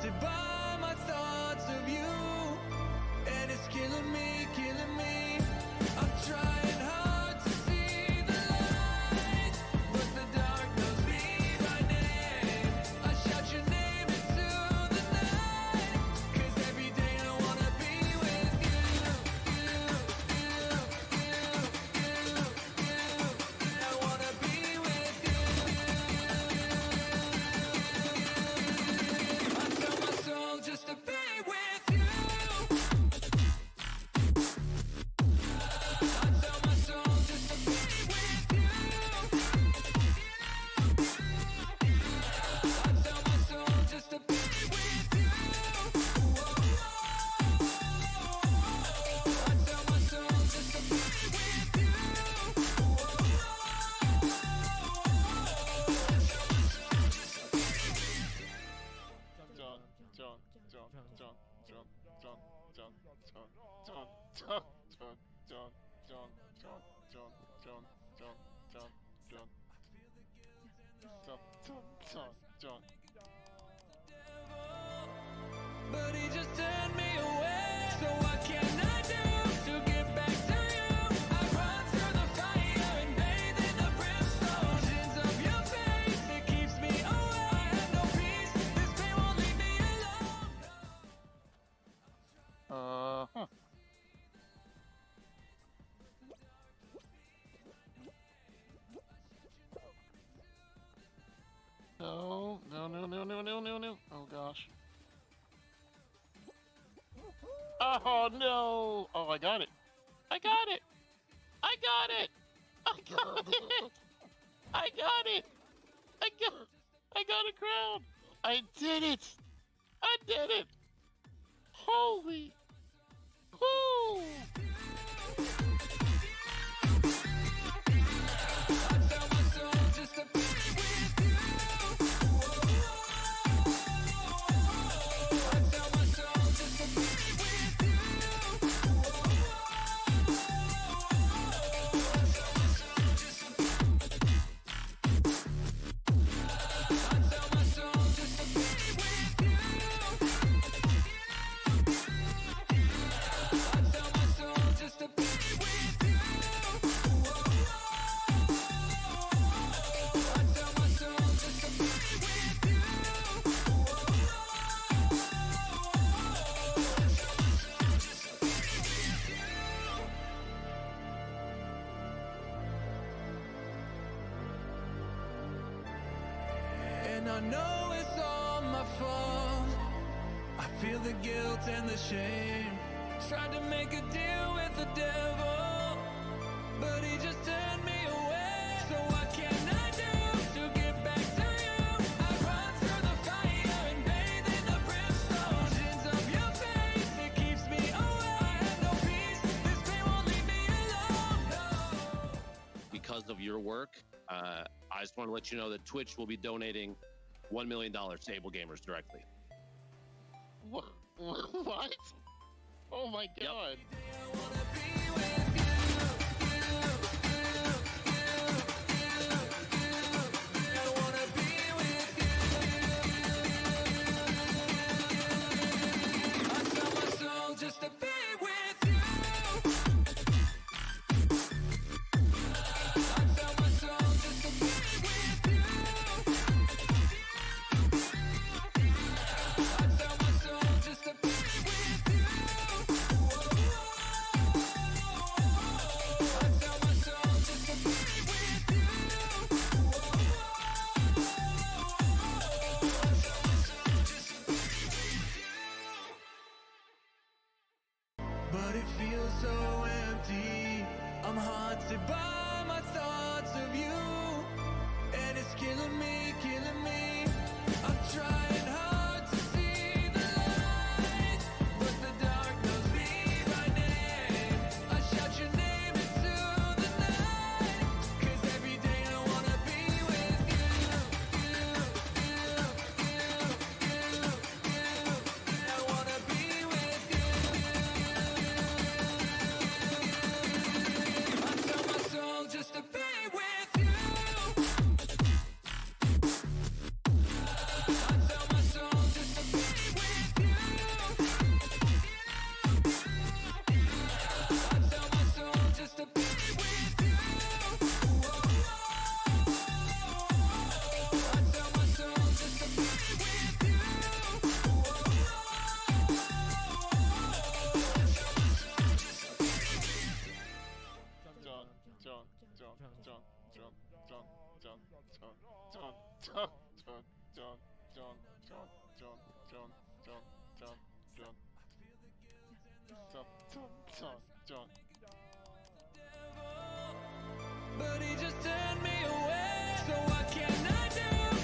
haunted by my thoughts of you, and it's killing me, killing me. I'm trying hard to see the light, but the dark knows me by name. I shout your name into the night, 'cause every day I wanna be with you. I wanna be with you. I sell my soul just to be with you. I sell my soul just to be with you. I sell my soul just to be with you. I sell my soul just to be with you. But he just turned me away. So what can I do to get back to you? I run through the fire and bathe in the brimstone. Visions of your face, it keeps me away. I have no peace, this pain won't leave me alone. Huh. No. Oh gosh. Oh no! Oh, I got it! I got it! I got it! I got it! I got it! I got a crown! I did it! I did it! Holy! Woo! I sell my soul just to be with you. I sell my soul just to be with you. I sell my soul just to be with you. I sell my soul just to be with you. I sell my soul just to be with you. And I know it's all my fault. I feel the guilt and the shame. Tried to make a deal with the devil, but he just turned me away. So what can I do to get back to you? I run through the fire and bathe in the brimstone. Visions of your face, it keeps me away. I have no peace, this pain won't leave me alone. No. Because of your work, I just want to let you know that Twitch will be donating $1 million to Able Gamers directly. What? Oh my god! I wanna be with you. I wanna be with you. I sell my soul just to be with you. I sell my soul just to be with you. I sell my soul just to be with you. John, John, John, John, John, John, John, John, John, John, John, John, John, John. But he just turned me away. So what can I do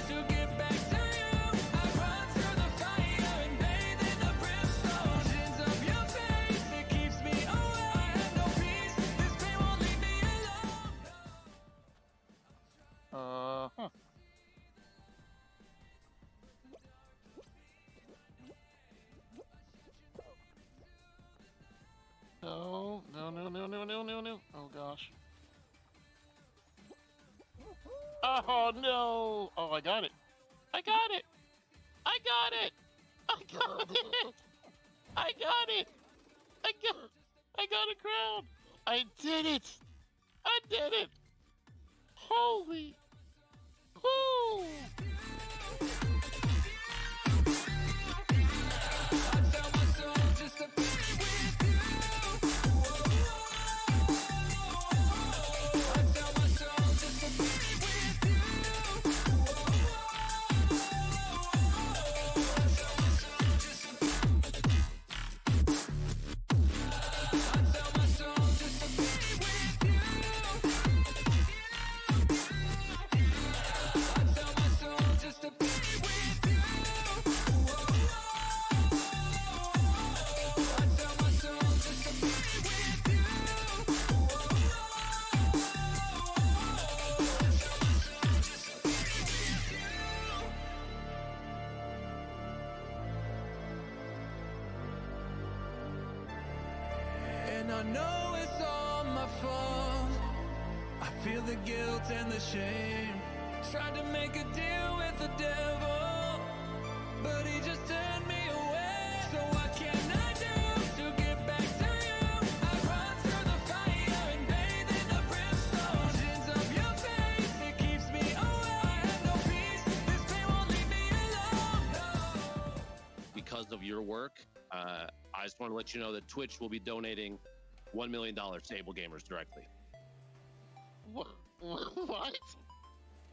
to get back to you? I run through the fire and bathe in the brimstone. Visions of your face, it keeps me away. I have no peace, this pain won't leave me alone. Huh. No, no, no, no, no, no, no, no. Oh gosh. Oh no! Oh, I got it. I got it. I got it. I got it. I got it. I got a crown. I did it. I did it. Holy. Woo! I tell my soul just to be with you. I tell my soul just to be with you. I tell my soul just to be with you. I tell my soul just to be with you. I tell my soul just to be with you. And I know it's all my fault. I feel the guilt and the shame. Tried to make a deal with the devil, but he just turned me away. So what can I do to get back to you? I run through the fire and bathe in the brimstone. Visions of your face, it keeps me away. I have no peace, this pain won't leave me alone. No. Because of your work, I just want to let you know that Twitch will be donating $1 million to Able Gamers directly. What? What?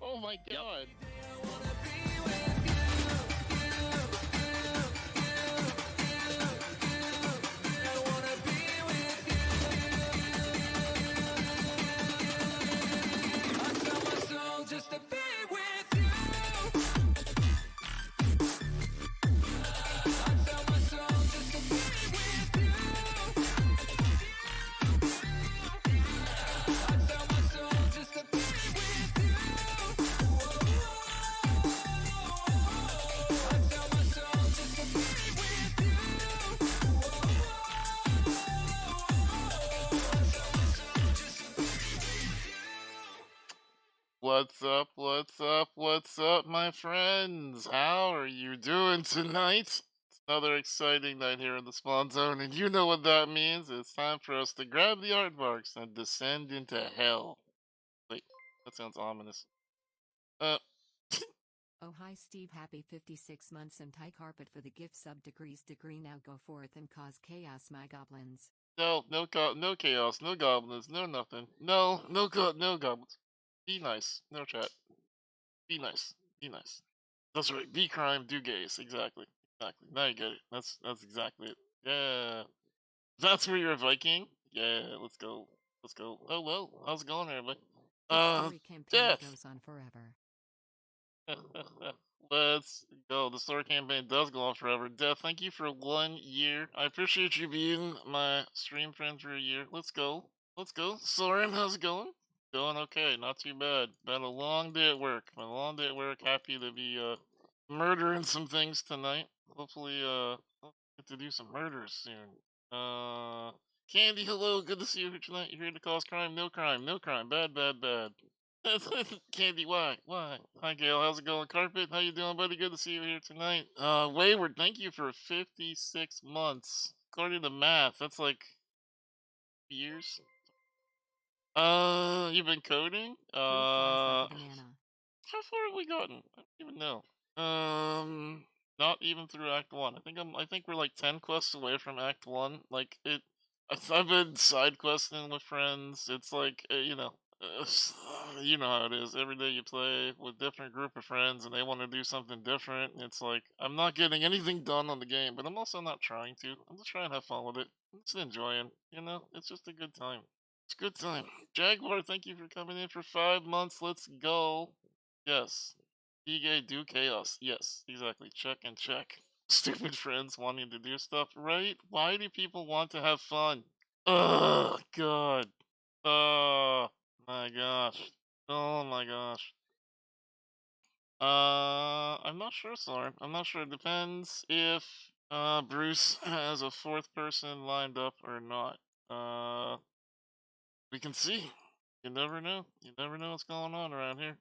Oh my god. I wanna be with you. I wanna be with you. I tell my soul just to be with you. I tell my soul just to be with you. I tell my soul just to be with you. I tell my soul just to be with you. What's up, what's up, what's up, my friends? How are you doing tonight? It's another exciting night here in the Spawn Zone, and you know what that means. It's time for us to grab the aardvarks and descend into hell. Wait, that sounds ominous. Oh hi Steve, happy 56 months and Thai carpet for the gift sub degree now go forth and cause chaos my goblins. No chaos, no goblins, no nothing. No goblins. Be nice, no chat. Be nice, be nice. That's right, be crime, do gays, exactly. Now you get it. That's exactly it. Yeah. That's where you're a Viking? Yeah, let's go. Oh well, how's it going everybody? This story campaign Death! goes on forever. Let's go. The story campaign does go on forever. Death, thank you for 1 year. I appreciate you being my stream friend for a year. Let's go. Soren, how's it going? Going okay, not too bad. Been a long day at work. Happy to be murdering some things tonight. Hopefully I'll get to do some murders soon. Candy, hello, good to see you here tonight. You're here to cause crime? No crime. Bad. Candy, why? Hi, Gail, how's it going? Carpet, how you doing, buddy? Good to see you here tonight. Wayward, thank you for 56 months. According to math, that's like years. You've been coding? Fruit flies like a banana. How far have we gotten? I don't even know. Not even through Act 1. I think we're like 10 quests away from Act 1. Like, I've been side questing with friends. It's like, You know how it is. Every day you play with different group of friends and they want to do something different. It's like I'm not getting anything done on the game, but I'm also not trying to. I'm just trying to have fun with it. I'm just enjoying. You know, it's just a good time. It's a good time. Jaguar, thank you for coming in for 5 months. Let's go. Yes. EA do chaos. Yes, exactly. Check and check. Stupid friends wanting to do stuff, right? Why do people want to have fun? Oh God. Oh my gosh. Oh my gosh. I'm not sure, Soren. I'm not sure. It depends if Bruce has a fourth person lined up or not. We can see. You never know. You never know what's going on around here.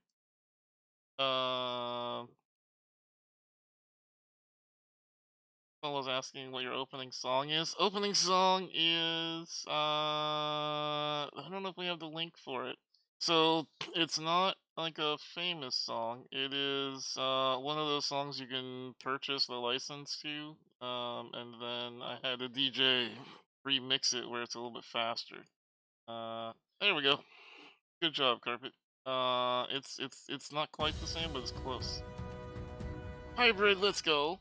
Someone was asking what your opening song is. Opening song is I don't know if we have the link for it. So it's not like a famous song. It is one of those songs you can purchase the license to. And then I had a DJ remix it where it's a little bit faster. There we go. Good job, Carpet. It's not quite the same, but it's close. Hybrid, let's go.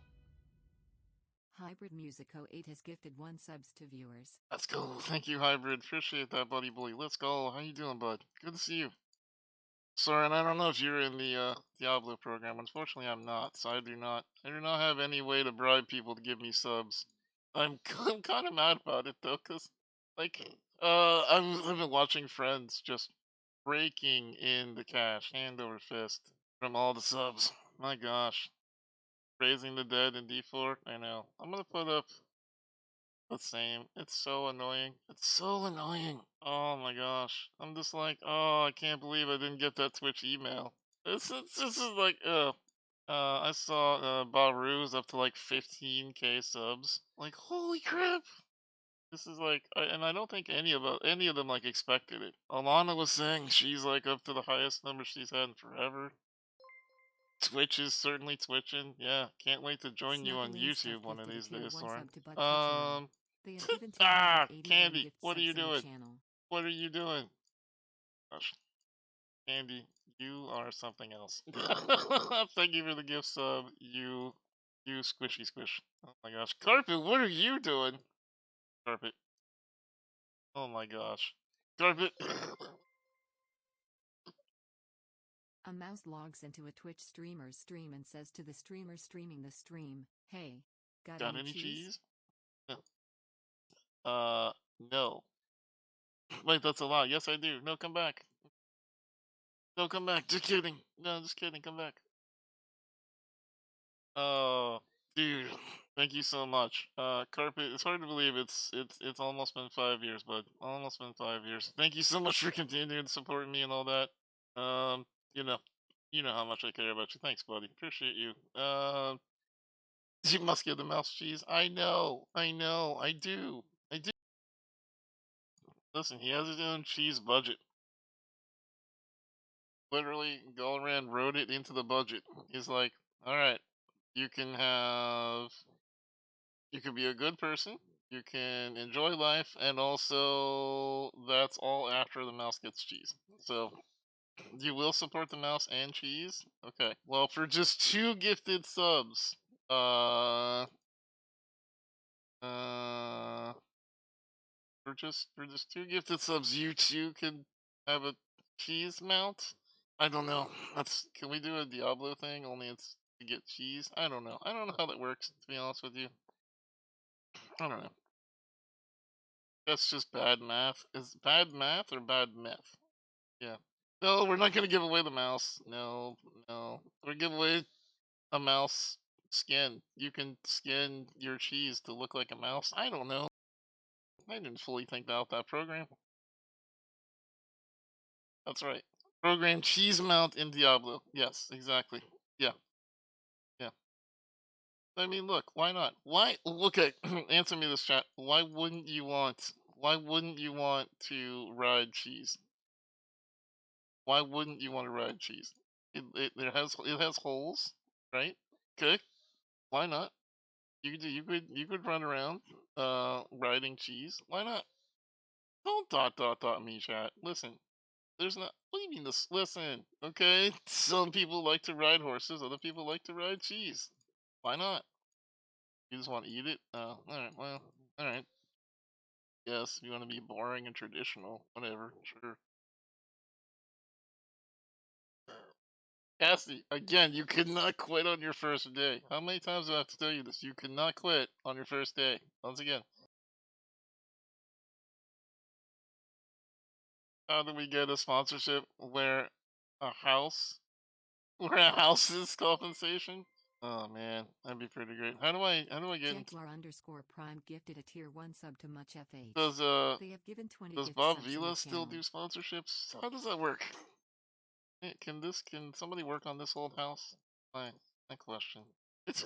Hybrid Musico 8 has gifted 1 subs to viewers. Let's go. Thank you, Hybrid. Appreciate that, buddy boy. Let's go. How you doing, bud? Good to see you. Sorry, and I don't know if you're in the Diablo program. Unfortunately, I'm not, so I do not have any way to bribe people to give me subs. I'm kind of mad about it though, cause like I've been watching friends just raking in the cash, hand over fist, from all the subs. My gosh, raising the dead in D4. I know. I'm gonna put up the same. It's so annoying. It's so annoying. Oh my gosh. I'm just like, oh, I can't believe I didn't get that Twitch email. This is like, I saw Baru's up to like 15k subs. Like, holy crap! This is like, and I don't think any of them like expected it. Alana was saying she's like up to the highest number she's had in forever. Twitch is certainly twitching. Yeah, can't wait to join you on Snuggly and YouTube Stuff one of gifted a these tier days, 1 Lauren. sub to Bud Tuccio. They have given 281 Candy, gift what are subs you to the doing? channel. What are you doing? Gosh, Candy, you are something else. Thank you for the gift sub. You squishy squish. Oh my gosh, Carpet, what are you doing? Carpet. Oh my gosh, Carpet. A mouse logs into a Twitch streamer's stream and says to the streamer streaming the stream, "Hey, got Got any any cheese?" cheese? No. Wait, that's a lie. Yes, I do. No, come back. No, come back. Just kidding. No, just kidding. Come back. Oh, dude. Thank you so much. Carpet, it's hard to believe it's almost been 5 years, bud. Almost been 5 years. Thank you so much for continuing supporting me and all that. Um, you know, you know how much I care about you. Thanks, buddy. Appreciate you. You must give the mouse cheese. I know. I do. I do. Listen, he has his own cheese budget. Literally, Galran wrote it into the budget. He's like, all right, you can have, you can be a good person, you can enjoy life, and also that's all after the mouse gets cheese. So, you will support the mouse and cheese? Okay. Well, for just 2 gifted subs, uh, uh, for just 2 gifted subs, you too can have a cheese mount. I don't know. Can we do a Diablo thing? Only it's to get cheese. I don't know. I don't know how that works. To be honest with you, I don't know. That's just bad math. Is bad math or bad meth? Yeah. No, we're not gonna give away the mouse. No, no. We're giving away a mouse skin. You can skin your cheese to look like a mouse. I don't know. I didn't fully think out that program. That's right. Program cheese mount in Diablo. Yes, exactly. Yeah, yeah. I mean, look, why not? Why? Look at answer me this chat. Why wouldn't you want? Why wouldn't you want to ride cheese? Why wouldn't you want to ride cheese? It has holes, right? Okay, why not? You could run around riding cheese. Why not? Don't dot me, chat. Listen, There's not. What do you mean this? Listen, okay. Some people like to ride horses. Other people like to ride cheese. Why not? You just want to eat it? Oh, all right. Well, all right. Yes, you want to be boring and traditional. Whatever. Sure. Cassie, again, you cannot quit on your first day. How many times do I have to tell you this? You cannot quit on your first day. Once again. How do we get a sponsorship where a house is compensation? Oh man, that'd be pretty great. How do I get into Jaguar_Prime gifted a tier 1 sub to Much FH. does They have given 20 does gift Bob subs in the Vila still channel. do sponsorships? How does that work? Can somebody work on this old house? My question. It's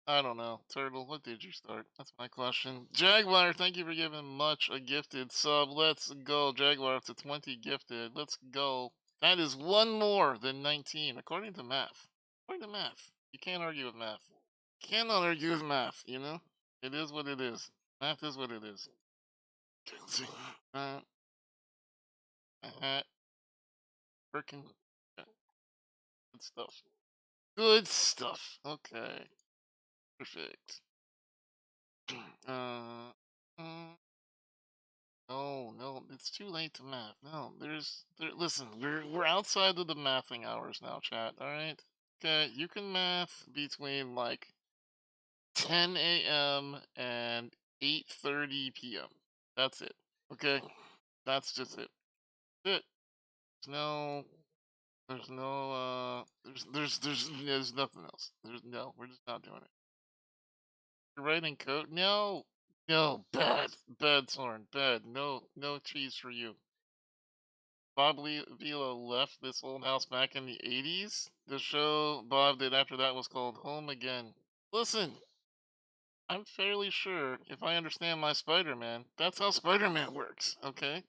I don't know. Turtle, what did you start? That's my question. Jaguar, thank you for giving Much a gifted sub. Let's go. Jaguar up to 20 gifted. Let's go. That is one more than 19, according to math. According to math. You can't argue with math. Cannot argue with math, you know? It is what it is. Math is what it is. A hat. Frickin' good stuff. Good stuff. Okay. Perfect. No, it's too late to math. No, listen, we're outside of the mathing hours now, chat, alright? Okay, you can math between like 10 a.m. and 8:30 p.m. That's it. Okay? That's just it. That's it. There's no there's nothing else. We're just not doing it. You're writing code? No, bad, Soren, bad. No cheese for you. Bob Vila left this old house back in the 80s. The show Bob did after that was called Home Again. Listen, I'm fairly sure if I understand my Spider-Man, that's how Spider-Man works, okay?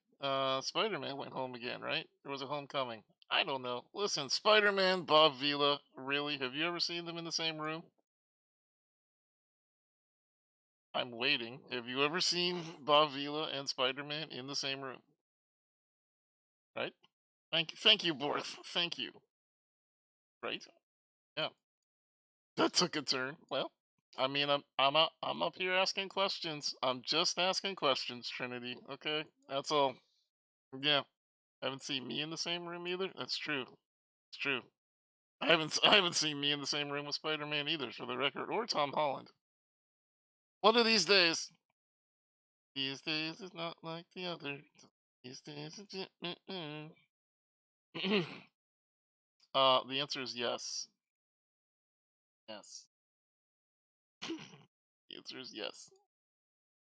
Spider-Man went home again, right? There was a homecoming. I don't know. Listen, Spider-Man, Bob Vila, really? Have you ever seen them in the same room? I'm waiting. Have you ever seen Bob Vila and Spider-Man in the same room? Right? Thank you, Borth. Thank you. Right? Yeah. That took a turn. Well, I mean, I'm up here asking questions. I'm just asking questions, Trinity. Okay, that's all. Yeah, haven't seen me in the same room either. That's true. It's true. I haven't seen me in the same room with Spider-Man either, for the record, or Tom Holland. One of these days. These days is not like the other. These days it's the answer is yes. Yes. The answer is yes.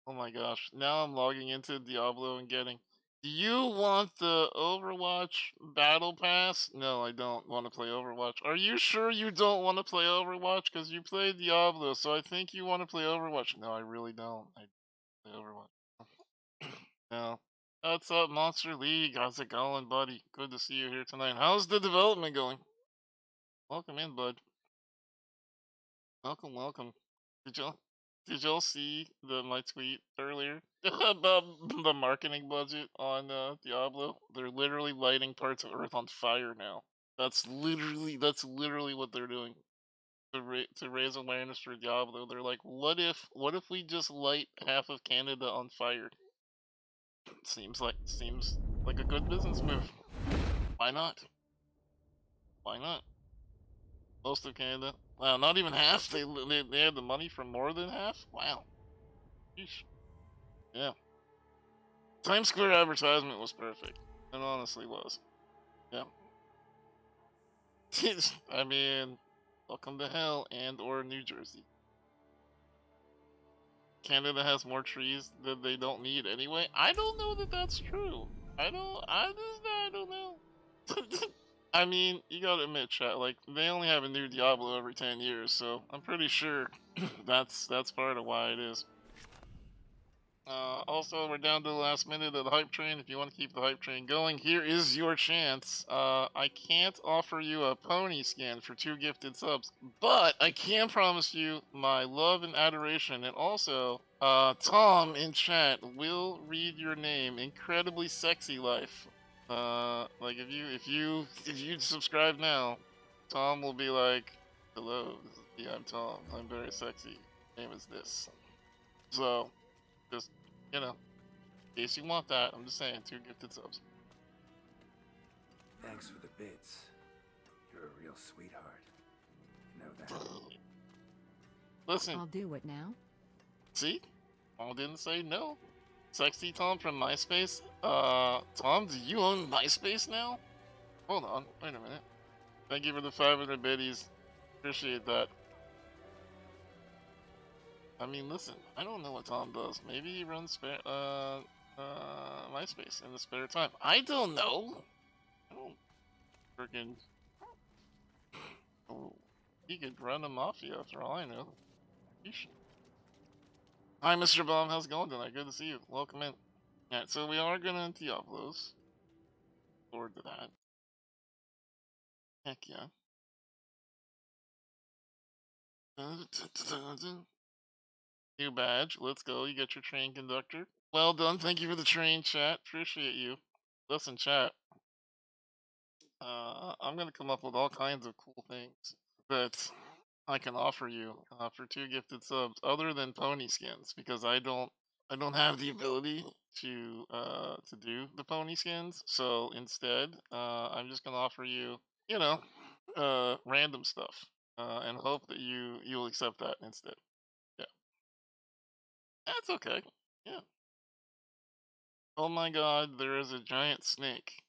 Oh my gosh. Now I'm logging into Diablo and getting. Do you want the Overwatch Battle Pass? No, I don't want to play Overwatch. Are you sure you don't want to play Overwatch? Because you play Diablo, so I think you want to play Overwatch. No, I really don't. I play Overwatch. No. What's up, Monster League? How's it going, buddy? Good to see you here tonight. How's the development going? Welcome in, bud. Welcome. Did y'all did y'all see my tweet earlier about the marketing budget on Diablo? They're literally lighting parts of Earth on fire now. That's literally what they're doing to raise awareness for Diablo. They're like, what if we just light half of Canada on fire? Seems like a good business move. Why not? Why not? Most of Canada. Wow, not even half. They had the money for more than half. Wow. Sheesh. Yeah. Times Square advertisement was perfect. It honestly was. Yeah. I mean, welcome to hell and or New Jersey. Canada has more trees that they don't need anyway. I don't know that that's true. I don't know. I mean, you gotta admit, chat, like, they only have a new Diablo every 10 years, so I'm pretty sure that's part of why it is. Also, we're down to the last minute of the hype train. If you want to keep the hype train going, here is your chance. I can't offer you a pony skin for 2 gifted subs, but I can promise you my love and adoration. And also, Tom in chat will read your name. Incredibly sexy life. Like if you subscribe now, Tom will be like, "Hello, this is me. I'm Tom. I'm very sexy. Name is this." So, just you know. In case you want that, I'm just saying, 2 gifted subs. Thanks for the bits. You're a real sweetheart. You know that? Listen, I'll do it now. see? Tom didn't say no. Sexy Tom from MySpace. Tom, do you own MySpace now? Hold on, wait a minute. Thank you for the 500 biddies. Appreciate that. I mean, listen, I don't know what Tom does. Maybe he runs MySpace in the spare time. I don't know. I don't freaking. Oh, he could run a mafia for all I know. Yeesh. Hi, Mr. Bomb. How's it going tonight? Good to see you. Welcome in. Alright, so we are gonna Diablos. Forward to that. Heck yeah. New badge. Let's go. You got your train conductor. Well done. Thank you for the train, chat. Appreciate you. Listen, chat. I'm gonna come up with all kinds of cool things that I can offer you for 2 gifted subs, other than pony skins, because I don't have the ability to do the pony skins. So instead, I'm just gonna offer you, you know, random stuff, and hope that you'll accept that instead. Yeah, that's okay. Yeah. Oh my God, there is a giant snake.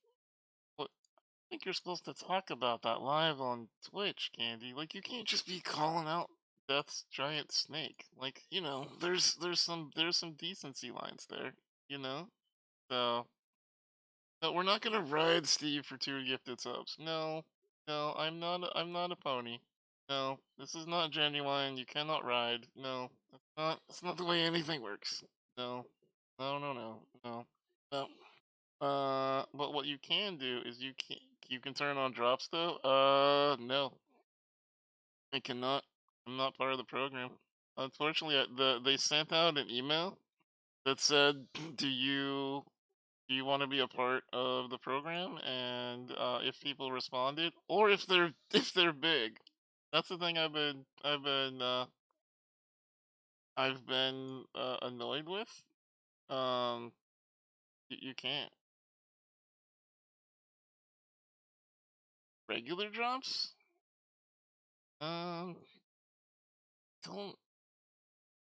What? I think you're supposed to talk about that live on Twitch, Candy. Like, you can't just be calling out Death's giant snake. Like, you know, there's some decency lines there, you know. So, no, we're not gonna ride Steve for 2 gifted subs. No, no, I'm not a pony. No, this is not genuine. You cannot ride. No, that's not the way anything works. No, no, no, no, no, no. But what you can do is you can turn on drops though. No, I cannot. I'm not part of the program. Unfortunately, they sent out an email that said, do you want to be a part of the program? And if people responded, or if they're if they're big, that's the thing I've been annoyed with. Um, you can't regular drops. Don't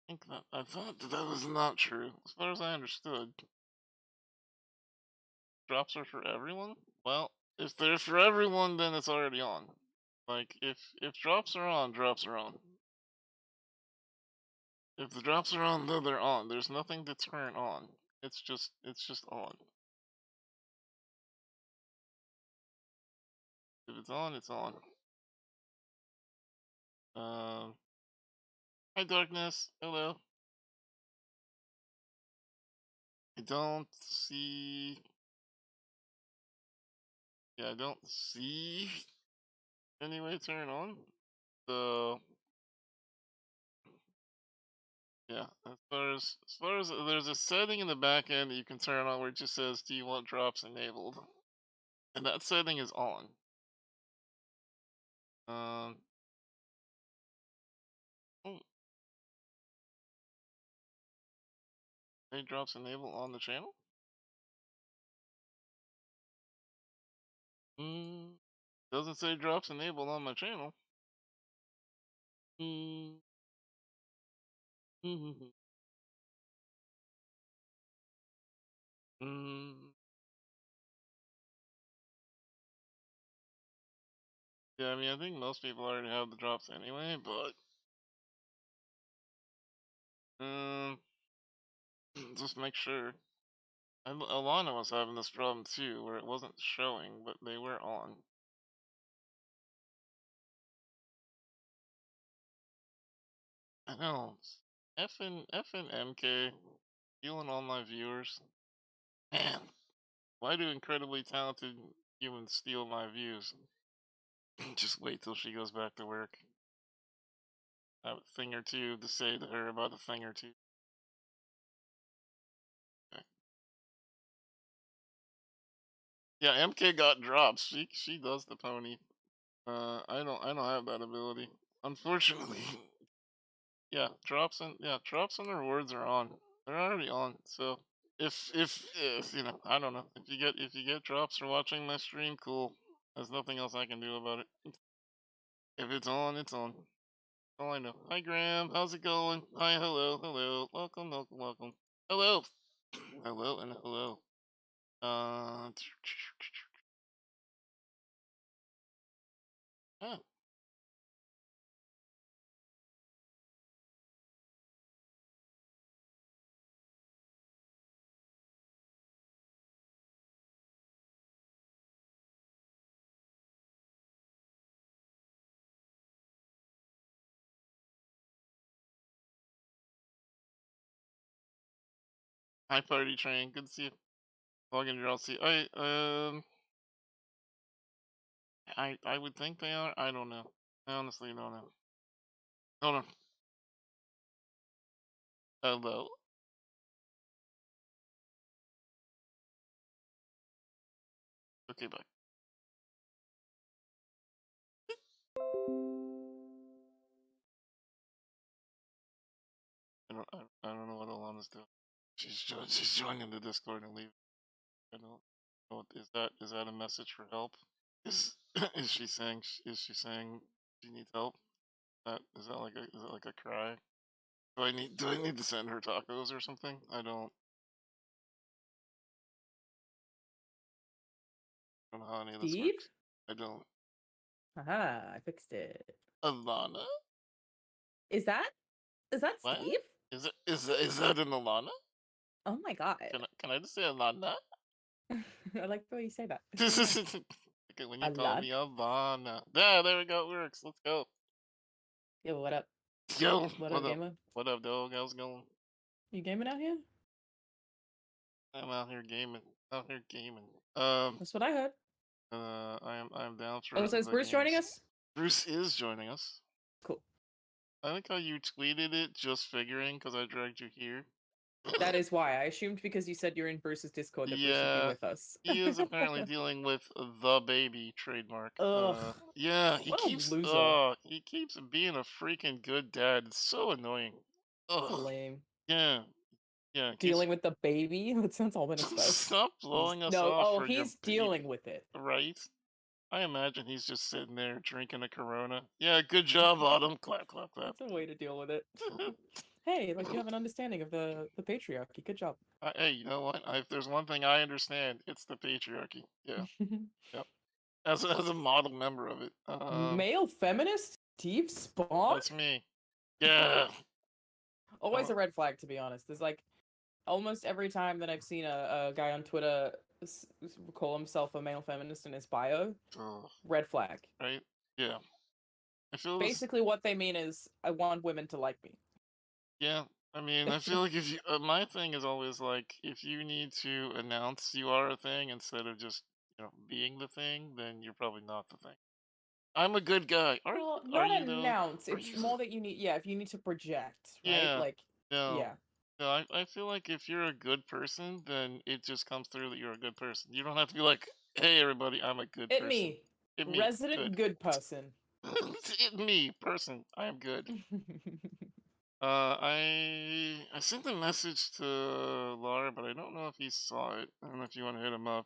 think that I thought that was not true. As far as I understood, drops are for everyone. Well, if they're for everyone, then it's already on. Like if drops are on, drops are on. If the drops are on, then they're on. There's nothing to turn on. It's just on. If it's on, it's on. Hi Darkness. Hello. I don't see. Yeah, I don't see any way to turn on. So yeah, as far as there's a setting in the back end that you can turn on where it just says, "Do you want drops enabled?" And that setting is on. Um, oh, say drops enabled on the channel. Doesn't say drops enabled on my channel. Mm. Mm. Mm. Yeah, I mean, I think most people already have the drops anyway, but um, just make sure. And Alana was having this problem too, where it wasn't showing, but they were on. I know. F and MK. Stealing all my viewers. Man, why do incredibly talented humans steal my views? Just wait till she goes back to work. I have a thing or two to say to her about a thing or two. Okay. Yeah, MK got drops. She does the pony. I don't have that ability. Unfortunately. Yeah, drops and the rewards are on. They're already on. So if you know, I don't know. If you get drops for watching my stream, cool. There's nothing else I can do about it. If it's on, it's on. All I know. Hi Graham, how's it going? Hi, hello. Welcome. Hello. Hello and hello. Uh huh. Hi Party Train, good to see you. Log in your LC. I would think they are. I don't know. I honestly don't know. Hold on. Hello. Okay, bye. I don't know what Alana's doing. She's joining the Discord and leaving. I don't know. Is that a message for help? Is is she saying she needs help? Is that like a cry? Do I need to send her tacos or something? I don't know how any of this Steve? works. I don't. Aha, I fixed it. Alana? Is that What? Steve? Is that an Alana? Oh my god. Can I just say Alana? I like the way you say that. Okay, when you call me Alana. Yeah, there we go. It works. Let's go. Yo, what up? Yo, What up, gamer? What up, dog? How's it going? You gaming out here? I'm out here gaming. That's what I heard. I'm down for. Oh, so is Bruce joining us? Bruce is joining us. Cool. I like how you tweeted it, just figuring, because I dragged you here. That is why. I assumed because you said you're in Bruce's Discord that Bruce would be with us. He is apparently dealing with the baby trademark. Ugh. Yeah, What a loser. he keeps being a freaking good dad. It's so annoying. That's Ugh. lame. Yeah. Dealing with the baby? That sounds ominous though. Stop blowing us no, off. oh, for he's dealing with it. Right? I imagine he's just sitting there drinking a Corona. Yeah, good job, Autumn. Clap, clap, clap. That's a way to deal with it. Hey, like you have an understanding of the patriarchy. Good job. Hey, you know what? If there's one thing I understand, it's the patriarchy. Yeah. Yep. As a model member of it. Male feminist? SteveInSpawn? That's me. Yeah. Always a red flag, to be honest. There's like almost every time that I've seen a guy on Twitter call himself a male feminist in his bio, red flag. Right? Yeah. I feel basically what they mean is I want women to like me. Yeah. I mean, I feel like if you, my thing is always like, if you need to announce you are a thing instead of just, being the thing, then you're probably not the thing. I'm a good guy. Well, are not you announce. Though? It's more that you need, if you need to project, right? Yeah. Like, No. yeah. No, I feel like if you're a good person, then it just comes through that you're a good person. You don't have to be like, hey, everybody, I'm a good person. Me. Resident good person. Me, person. I am good. I sent a message to Lara, but I don't know if he saw it. I don't know if you want to hit him up.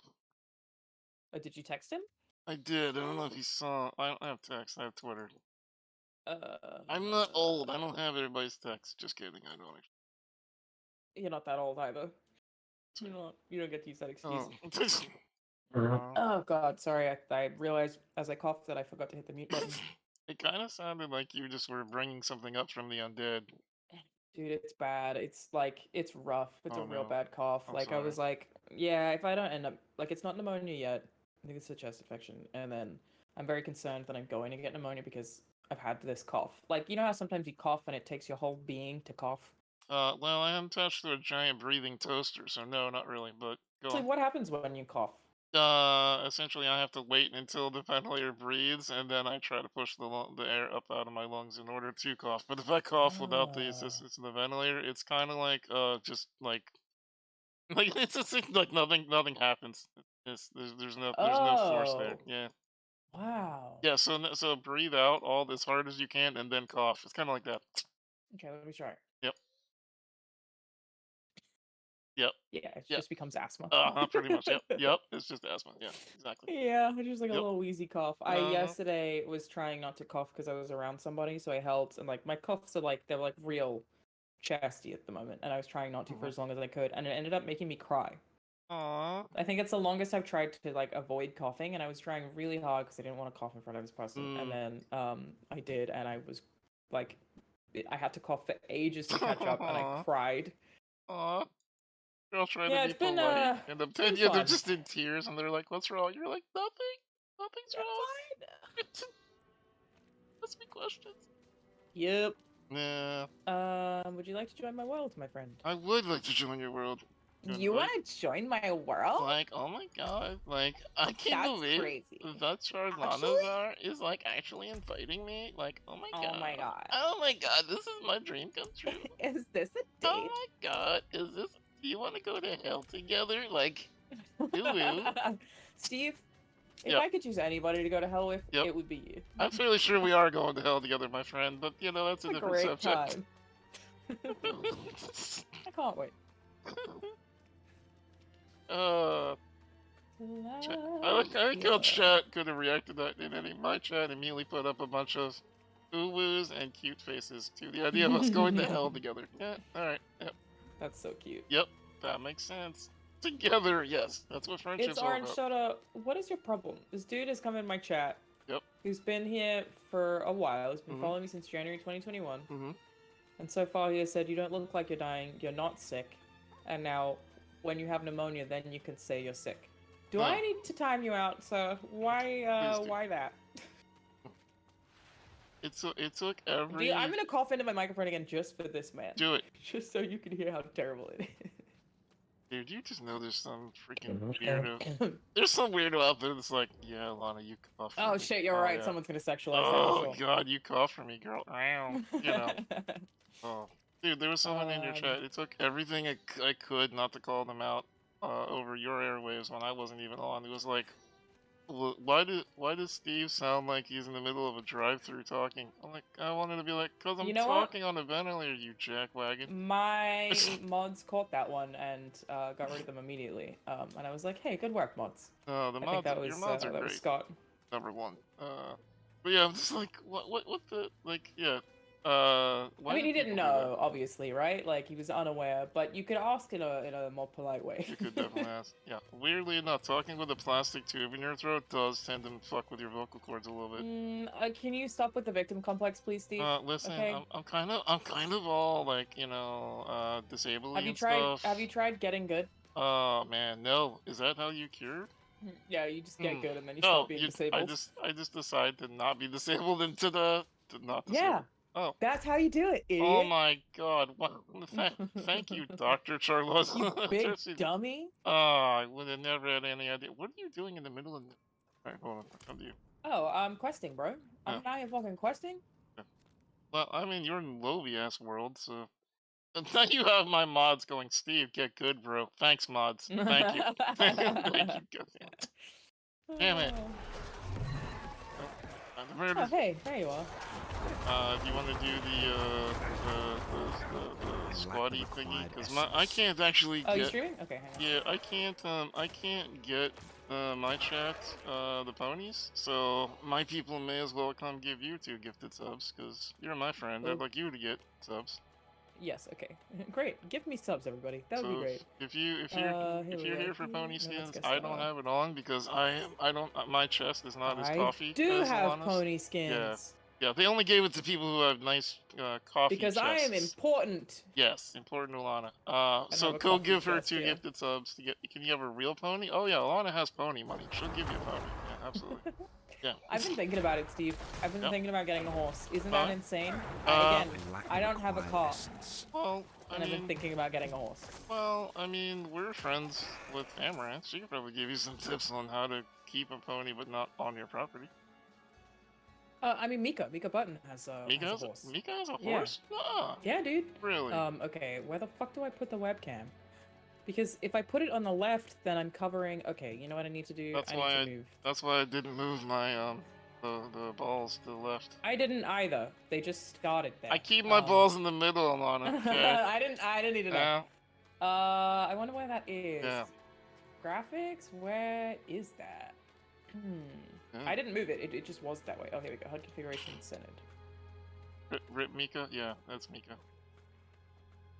Oh, did you text him? I did. I don't know if he saw. I don't have text. I have Twitter. I'm not old. I don't have everybody's text. Just kidding. I don't. You're not that old either. You're not. You don't get to use that excuse. Oh, oh God, sorry. I realized as I coughed that I forgot to hit the mute button. It kind of sounded like you just were bringing something up from the undead. Dude, it's bad. It's like, it's rough. It's a real bad cough. I'm like, sorry. I was like, yeah, if I don't end up, like, it's not pneumonia yet. I think it's a chest infection. And then I'm very concerned that I'm going to get pneumonia because I've had this cough. Like, you know how sometimes you cough and it takes your whole being to cough? Well, I am attached to a giant breathing toaster, so no, not really. But go So on. what happens when you cough? Essentially, I have to wait until the ventilator breathes, and then I try to push the air up out of my lungs in order to cough. But if I cough without the Ah. assistance of the ventilator, it's kind of like just like like it's just like nothing happens. There's no force there. Oh. Yeah. Wow. Yeah. So breathe out all as hard as you can, and then cough. It's kind of like that. Okay, let me try. Yep. Yep. Yeah, it Yep. just becomes asthma. Pretty much. Yep. Yep. It's just asthma. Yeah. Exactly. Yeah, just like a Yep. little wheezy cough. I Uh-huh. yesterday was trying not to cough because I was around somebody, so I held and like my coughs are like they're like real chesty at the moment, and I was trying not to for as long as I could, and it ended up making me cry. Aww. I think it's the longest I've tried to like avoid coughing, and I was trying really hard because I didn't want to cough in front of this person, and then I did, and I was like, I had to cough for ages to catch up, and I cried. Aww. Girl trying Yeah, to be it's been polite, and been they're fun. just in tears, and they're like, "What's wrong?" You're like, "Nothing's wrong." Ask me questions. Yep. Yeah. Would you like to join my world, my friend? I would like to join your world. You want to join my world? Like, oh my god, like, I can't That's believe crazy. that Charlanazar is, like, actually inviting me. Like, oh my god. Oh my god. Oh my god, this is my dream come true. Is this a Oh date? my god, do you want to go to hell together? Like, ooh. Steve, if Yep. I could choose anybody to go to hell with, Yep. it would be you. I'm fairly sure we are going to hell together, my friend, but, you know, that's a different Great subject. time. I can't wait. I like how chat could have reacted to that in any. My chat immediately put up a bunch of ooh-woos and cute faces to the idea of us going to hell together. Yeah, alright, yep. That's so cute. Yep, that makes sense. Together, yes. That's what friendship's It's all Orange about. Soda. What is your problem? This dude has come in my chat. Yep. He's been here for a while. He's been Mhm. following me since January 2021. Mhm. And so far he has said, you don't look like you're dying, you're not sick. And now, when you have pneumonia, then you can say you're sick. Do Huh. I need to time you out, sir? Why, Please do. why that? It took every... I'm gonna cough into my microphone again just for this man. Do it. Just so you can hear how terrible it is. Dude, you just know there's some freaking weirdo. There's some weirdo out there that's like, yeah, Lana, you cough for Oh me. shit, you're right. Yeah. Someone's gonna sexualize Oh that for sure. god, you cough for me, girl. You know. Oh, dude, there was someone in your chat. It took everything I could not to call them out over your airwaves when I wasn't even on. It was like, why does Steve sound like he's in the middle of a drive-through talking? I'm like, I wanted to be like, cause I'm You know what? talking on a ventilator, you jackwagon. My mods caught that one and got rid of them immediately. And I was like, hey, good work, mods. The I think mods, that was, your mods are that was great. Scott. Number one. But yeah, I'm just like, what the, like, yeah. I Why mean, do he didn't people do that? know, obviously, right? Like, he was unaware, but you could ask in a more polite way. You could definitely ask. Yeah. Weirdly enough, talking with a plastic tube in your throat does tend to fuck with your vocal cords a little bit. Can you stop with the victim complex, please, Steve? Listen, okay? I'm kind of all like, you know, disabled Have you and tried? stuff. Have you tried getting good? Oh man, no. Is that how you cure? Yeah, you just get good and then you No, stop being disabled. I just decide to not be disabled and to not disabled. Yeah. Oh. That's how you do it, idiot. Oh my god. Thank you, Dr. Charles. You big dummy. Oh, I would have never had any idea. What are you doing in the middle of... Alright, hold on. I'll come to you. Oh, I'm questing, bro. I'm not here fucking questing. Yeah. Well, I mean, you're in Lovey-ass world, so... And now you have my mods going, Steve, get good, bro. Thanks, mods. Thank you. Thank you, goddammit. Damn it. Oh, hey, there you are. Do you want to do the squatty thingy? Because I can't actually Oh, get... you streaming? Okay, hang on. Yeah, I can't get my chat the ponies, so my people may as well come give you 2 gifted subs, because you're my friend. I'd like you to get subs. Yes, okay. Great. Give me subs, everybody. That would be great. If you're here for pony skins, I don't have it on because my chest is not as coffee. I do as have Alana's. pony skins. Yeah, they only gave it to people who have nice coffee because chests. I am important. Yes, important to Alana. So go give her 2 gifted subs to get. Can you have a real pony? Oh yeah, Alana has pony money. She'll give you a pony. Yeah, absolutely. Yeah. I've been thinking about it, Steve. I've been Yep. thinking about getting a horse. Isn't Huh? that insane? Uh, Again, I don't have a car, Well, and I've been thinking about getting a horse. Well, I mean, we're friends with Amaranth. She could probably give you some tips on how to keep a pony, but not on your property. I mean, Mika Button has a horse. Mika has a Yeah. horse? Ah, Yeah, dude. really? Okay, where the fuck do I put the webcam? Because if I put it on the left, then I'm covering. Okay, you know what I need to do? That's I why need to move. That's why I didn't move my the balls to the left. I didn't either. They just started there. I keep my balls in the middle, Alana. Okay. I didn't need to know. Yeah. I wonder where that is. Yeah. Graphics? Where is that? Yeah. I didn't move it. It just was that way. Oh, here we go. HUD configuration centered. Rip Mika? Yeah, that's Mika.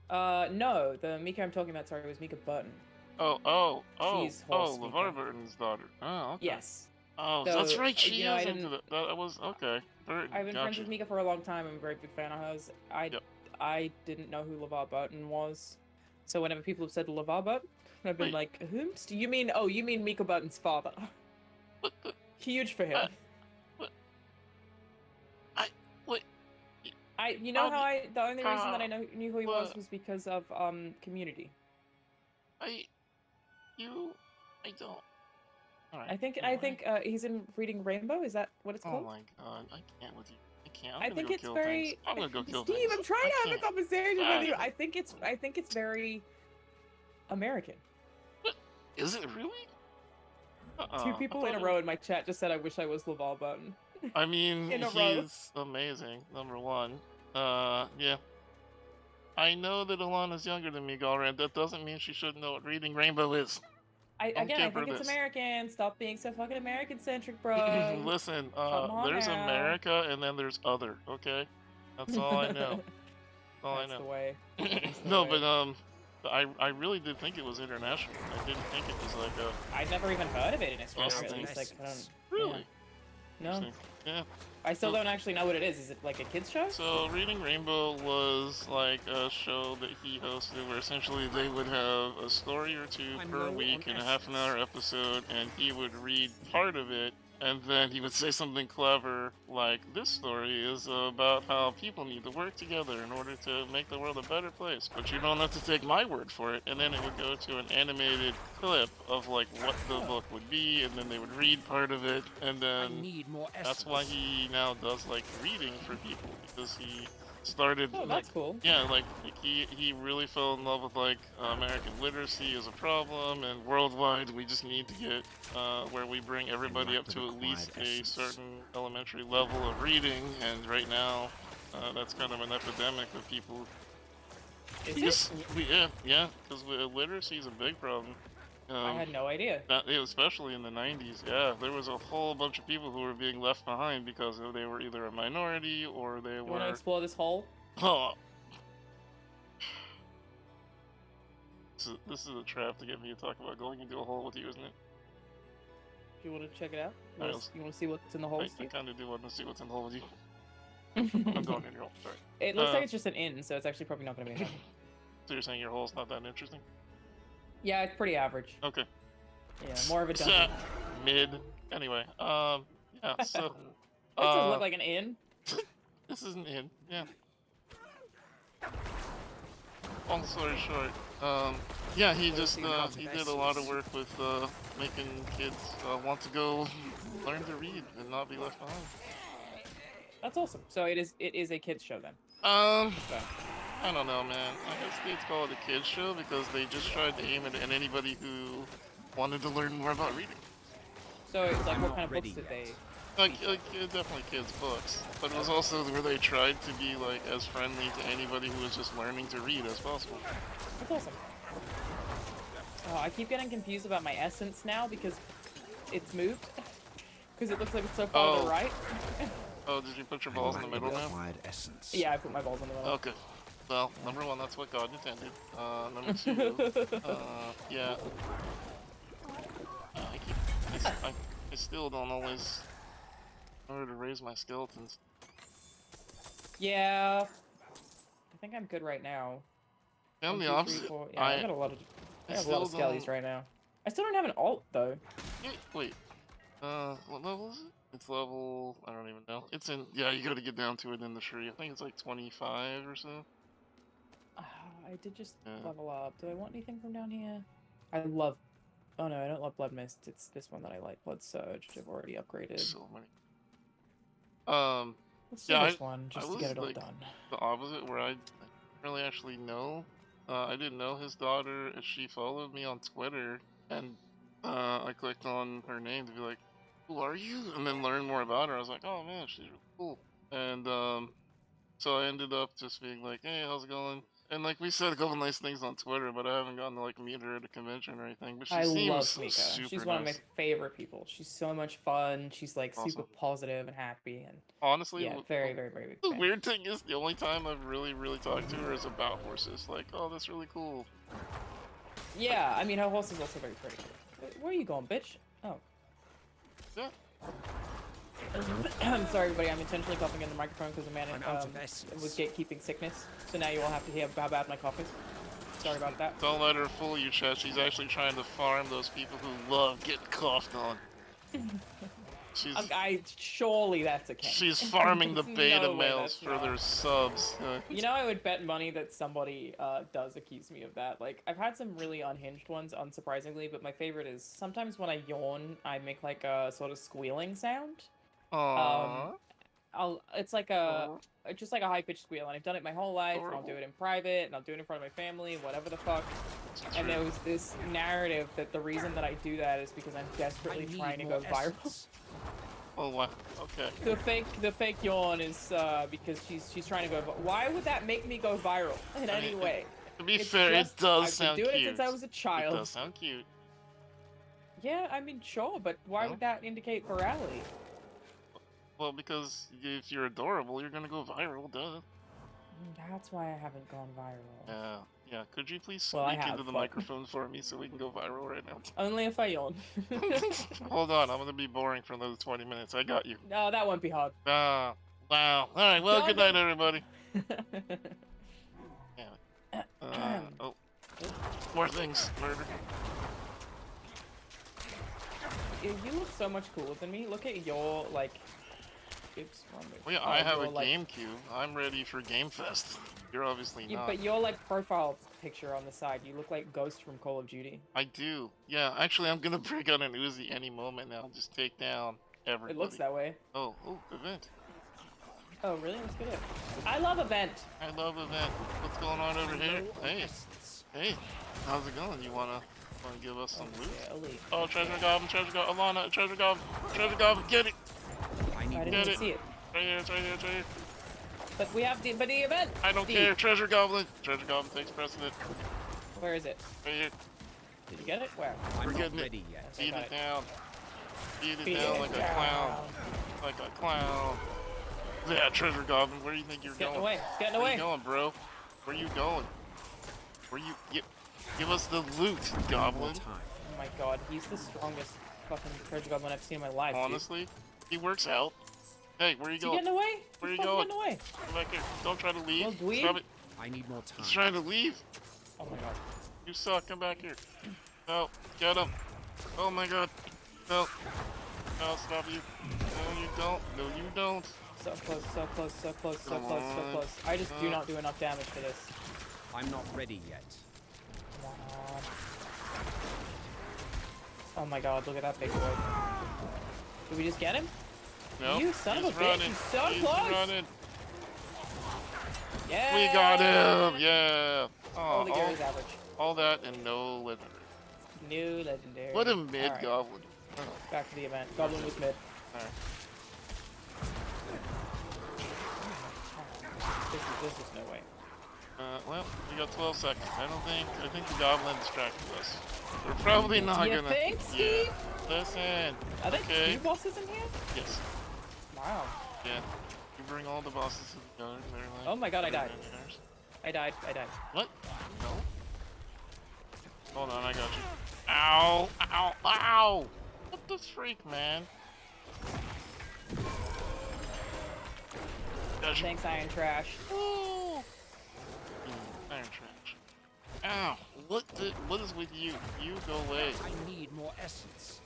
No, the Mika I'm talking about, sorry, was Mika Button. She's horse Mika. LeVar Burton's daughter. Oh, okay. Yes. Oh, So, that's right. She you know, is I into didn't- that was okay. Burton, I've been gotcha. friends with Mika for a long time. I'm a very big fan of hers. I didn't know who LeVar Burton was. So whenever people have said LeVar Burton, I've been Wait. like, whomst? You mean Mika Button's father. Huge for him. You know how the only reason that I knew who he was because of Community. I don't. All right. I think he's in Reading Rainbow. Is that what it's Oh called? my god, I can't with you. I can't. I'm I gonna think go it's kill very. things. I'm gonna go kill Steve, things. I'm trying I to have a can't. conversation Ah. with you. I think it's very American. Is it really? Two people in a row in my chat just said I wish I was LeVar Burton. I mean, in a row. he's amazing. Number one. Yeah. I know that Alana's younger than me, Galrand. That doesn't mean she shouldn't know what Reading Rainbow is. I give think her it's this. American. Stop being so fucking American centric, bro. Listen, Come on there's now. America and then there's other. Okay, that's all I know. All That's I know. the way. That's the No, way. but I really did think it was international. I didn't think it was like a. I'd never even heard of it in Australia. At Interesting. least I don't. Really? Yeah. No, Interesting. Yeah. I still don't actually know what it is. Is it like a kids show? So Reading Rainbow was like a show that he hosted where essentially they would have a story or two per week in a half-an-hour episode, and he would read part of it, and then he would say something clever like, this story is about how people need to work together in order to make the world a better place, but you don't have to take my word for it. And then it would go to an animated clip of like what the book would be, and then they would read part of it, and then that's why he now does like reading for people, because he started Oh, that's cool. yeah, like he really fell in love with like American literacy as a problem, and worldwide we just need to get where we bring everybody up to at least a certain elementary level of reading, and right now that's kind of an epidemic of people. Is it? Yeah, because literacy is a big problem. I had no idea. Especially in the 90s, yeah, there was a whole bunch of people who were being left behind because they were either a minority or they You want to were. explore this hole? Oh. This is a trap to get me to talk about going into a hole with you, isn't it? Do you want to check it out? You Alright, want to see what's in the hole, I Steve? kind of do want to see what's in the hole with you. I'm going in your hole. Sorry. It looks like it's just an inn, so it's actually probably not going to be enough. So you're saying your hole's not that interesting? Yeah, it's pretty average. Okay. Yeah, more of a So, dungeon. mid. Anyway, yeah. So. That does look like an inn. This is an inn. Yeah. Long story short, yeah, he just he did a lot of work with making kids want to go learn to read and not be left behind. That's awesome. So it is a kids show then. I don't know, man. I guess they'd call it a kids show because they just tried to aim it at anybody who wanted to learn more about reading. So it's like, what kind of books did they? Like definitely kids' books, but it was also where they tried to be like as friendly to anybody who was just learning to read as possible. That's awesome. Oh, I keep getting confused about my essence now because it's moved. Because it looks like it's so far to the right. Oh, did you put your balls in the middle now? Yeah, I put my balls in the middle. Okay. Well, number one, that's what God intended. Number two, yeah. I still don't always know where to raise my skeletons. Yeah. I think I'm good right now. I'm 1, the 2, 3, opposite. 4. Yeah, I got a lot of. I have a lot of still skellies don't- right now. I still don't have an alt though. Wait. What level is it? It's level, I don't even know. It's in, yeah, you gotta get down to it in the tree. I think it's like 25 or so. I did just Yeah. level up. Do I want anything from down here? I love... Oh no, I don't love Blood Mist. It's this one that I like. Blood Surge, which I've already upgraded. So many. Let's do Yeah, this one, just to get it all like, done. the opposite, where I didn't really actually know. I didn't know his daughter, and she followed me on Twitter, and I clicked on her name to be like, who are you? And then learn more about her. I was like, oh man, she's really cool. And so I ended up just being like, hey, how's it going? And like we said a couple nice things on Twitter, but I haven't gotten to like meet her at a convention or anything. But she I seems love Mika. super She's one of my nice. favorite people. She's so much fun. She's like super Awesome. positive and happy, and Honestly, yeah, very, very, very big the fan. weird thing is the only time I've really talked to her is about horses. Like, oh, that's really cool. Yeah, I mean, her horse is also very pretty. Where are you going, bitch? Oh. Yeah. I'm sorry, everybody. I'm intentionally coughing in the microphone because the man I'm out of essence. was gatekeeping sickness. So now you all have to hear how bad my cough is. Sorry about that. Don't let her fool you, Chet. She's actually trying to farm those people who love getting coughed on. She's surely that's okay. she's farming the There's beta no way males that's for their subs. You know, I would bet money that somebody does accuse me of that. Like, I've had some really unhinged ones, unsurprisingly, but my favorite is sometimes when I yawn, I make like a sort of squealing sound. Aww. It's like just like a high-pitched squeal, and I've done it my whole life, and I'll do it in private, and I'll do it in front of my family, whatever the fuck. And there was this narrative that the reason that I do that is because I'm desperately trying to go viral. Oh wow. Okay. The fake yawn is because she's trying to go. Why would that make me go viral in any way? To be fair, it does sound cute. I've been doing it since I was a child. It does sound cute. Yeah, I mean, sure, but why would that indicate virality? Well, because if you're adorable, you're gonna go viral, duh. That's why I haven't gone viral. Yeah. Could you please Well, speak into the microphone for me so we can go viral right now? Only if I yawn. Hold on, I'm gonna be boring for another 20 minutes. I got you. No, that won't be hard. Wow. Alright, well, good night, everybody. Oh. More things. Murder. You look so much cooler than me. Look at your, like... Oops, wrong move. Well, yeah, I have a GameCube. I'm ready for Game Fest. You're obviously not. But your, like, profile picture on the side, you look like Ghost from Call of Duty. I do. Yeah, actually, I'm gonna break out an Uzi any moment now. Just take down everybody. It looks that way. Oh, event. Oh, really? Let's get it. I love event. I love event. What's going on over here? Hey, how's it going? You wanna give us some loot? Yeah, oh, treasure goblin, Alana, treasure goblin, get it! I didn't even see it. Right here, it's right here. But we have the event. I don't care. Treasure goblin takes precedent. Where is it? Right here. Did you get it? Where? We're getting it. Beat it down. Beat it down like a clown. Like a clown. Yeah, treasure goblin. Where do you think you're going? It's getting away. Where you going, bro? Where you going? Give us the loot, goblin. Oh my god, he's the strongest fucking treasure goblin I've seen in my life. Honestly, he works out. Hey, where are you going? Getting away? Where are you going? Getting away? Come back here. Don't try to leave. Well, Stop it. I need more time. He's trying to leave. Oh my god. You suck. Come back here. No, get him. Oh my god. No. No, stop you. No, you don't. No, you don't. So close, so close, so close, so close, so close. I just do not do enough damage for this. I'm not ready yet. Come on. Oh my god, look at that big boy. Did we just get him? No. You son of a bitch, he's so close! Running. Yeah! We got him! Yeah! Oh, the Gary's average. All that and no legendary. New legendary. What a mid goblin. Oh. Back to the event. Goblin was mid. Alright. This is no way. Well, we got 12 seconds. I think the goblin distracted us. We're probably not gonna... Do you think, Steve? Yeah. Listen. Are there 2 bosses in here? Yes. Wow. Yeah. You bring all the bosses to the guard. Like, oh my god, I died. I died. What? No? Hold on, I got you. Ow! Ow! Ow! What the freak, man? Thanks, Iron Trash. Ooh. Iron Trash. Ow! What is with you? You go away. I need more essence.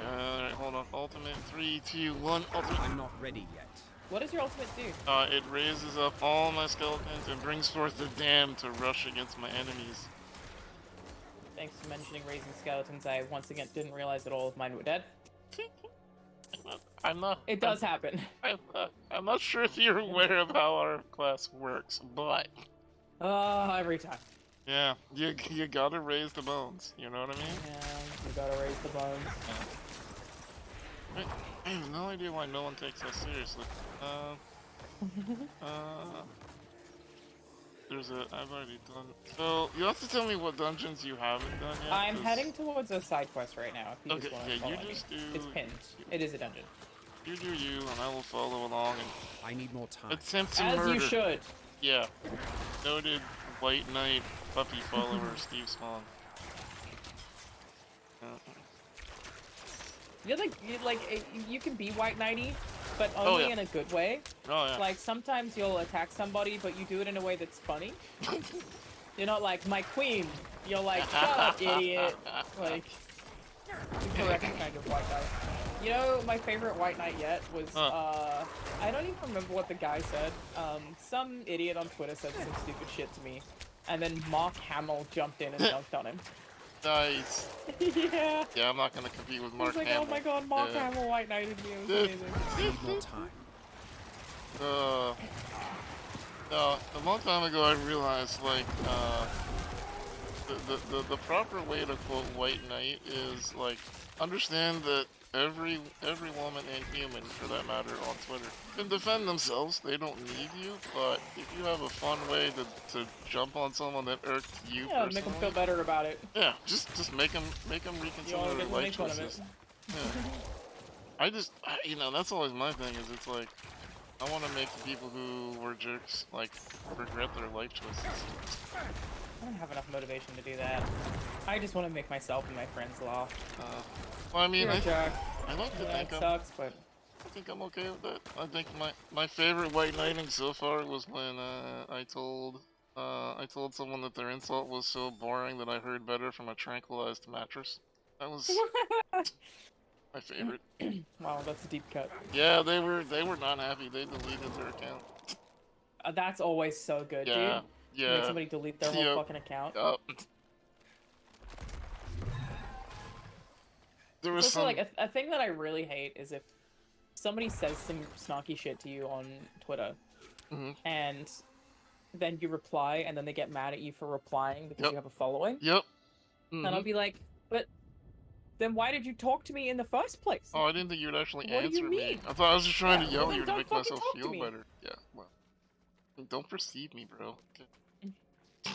Alright, hold on. Ultimate 3, 2, 1. Ultimate. I'm not ready yet. What does your ultimate do? It raises up all my skeletons and brings forth the damned to rush against my enemies. Thanks for mentioning raising skeletons. I once again didn't realize that all of mine were dead. I'm not. It does happen. I'm not sure if you're aware of how our class works, but Every time. yeah, you gotta raise the bones. You know what I mean? Yeah, you gotta raise the bones. I have no idea why no one takes us seriously. I've already done. So you have to tell me what dungeons you haven't done yet. I'm heading towards a side quest right now. If you Okay, just want yeah, to follow you me. just do. It's pinned. It is a dungeon. You do you, and I will follow along and I need more time. attempt to As murder. you should. Yeah. Noted White Knight puppy follower SteveInSpawn. You can be white knighty, but only yeah. in a good way. Oh yeah. Like sometimes you'll attack somebody, but you do it in a way that's funny. You're not like my queen. You're like, shut up, idiot. Like the correct kind of white knight. You know, my favorite white knight yet was I don't even remember what the guy said. Some idiot on Twitter said some stupid shit to me, and then Mark Hamill jumped in and dunked on him. Nice. Yeah. Yeah, I'm not gonna compete with Mark He's like, Hamill. oh my god, Mark Hamill white knighted me. It was amazing. I need more time. No, a long time ago I realized like the proper way to quote White Knight is like understand that every woman and human for that matter on Twitter can defend themselves. They don't need you, but if you have a fun way to jump on someone that irked you Yeah, personally, make them feel better about it. yeah, just make them reconsider their life choices. Yeah. You know, that's always my thing. Is it's like I want to make the people who were jerks like regret their life choices. I don't have enough motivation to do that. I just want to make myself and my friends laugh. Well, I mean, You're a jerk. I like to Yeah, think it sucks, but I think I'm okay with that. I think my favorite white knighting so far was when I told someone that their insult was so boring that I heard better from a tranquilized mattress. That was my favorite. wow, that's a deep cut. Yeah, they were not happy. They deleted their account. That's always so good, Yeah, dude. yeah. Make somebody delete their whole Yep. fucking account. Yup. There was It's some. also like a thing that I really hate is if somebody says some snarky shit to you on Twitter, and then you reply, and then they get mad at you for replying because you have a following. Yep. And I'll be like, but then why did you talk to me in the first place? Oh, I didn't think you'd actually What do answer you me. mean? I thought I was just trying to Yeah, yell well, at you then to don't make fucking myself talk to feel me. better. Yeah, well. Don't perceive me, bro. Okay.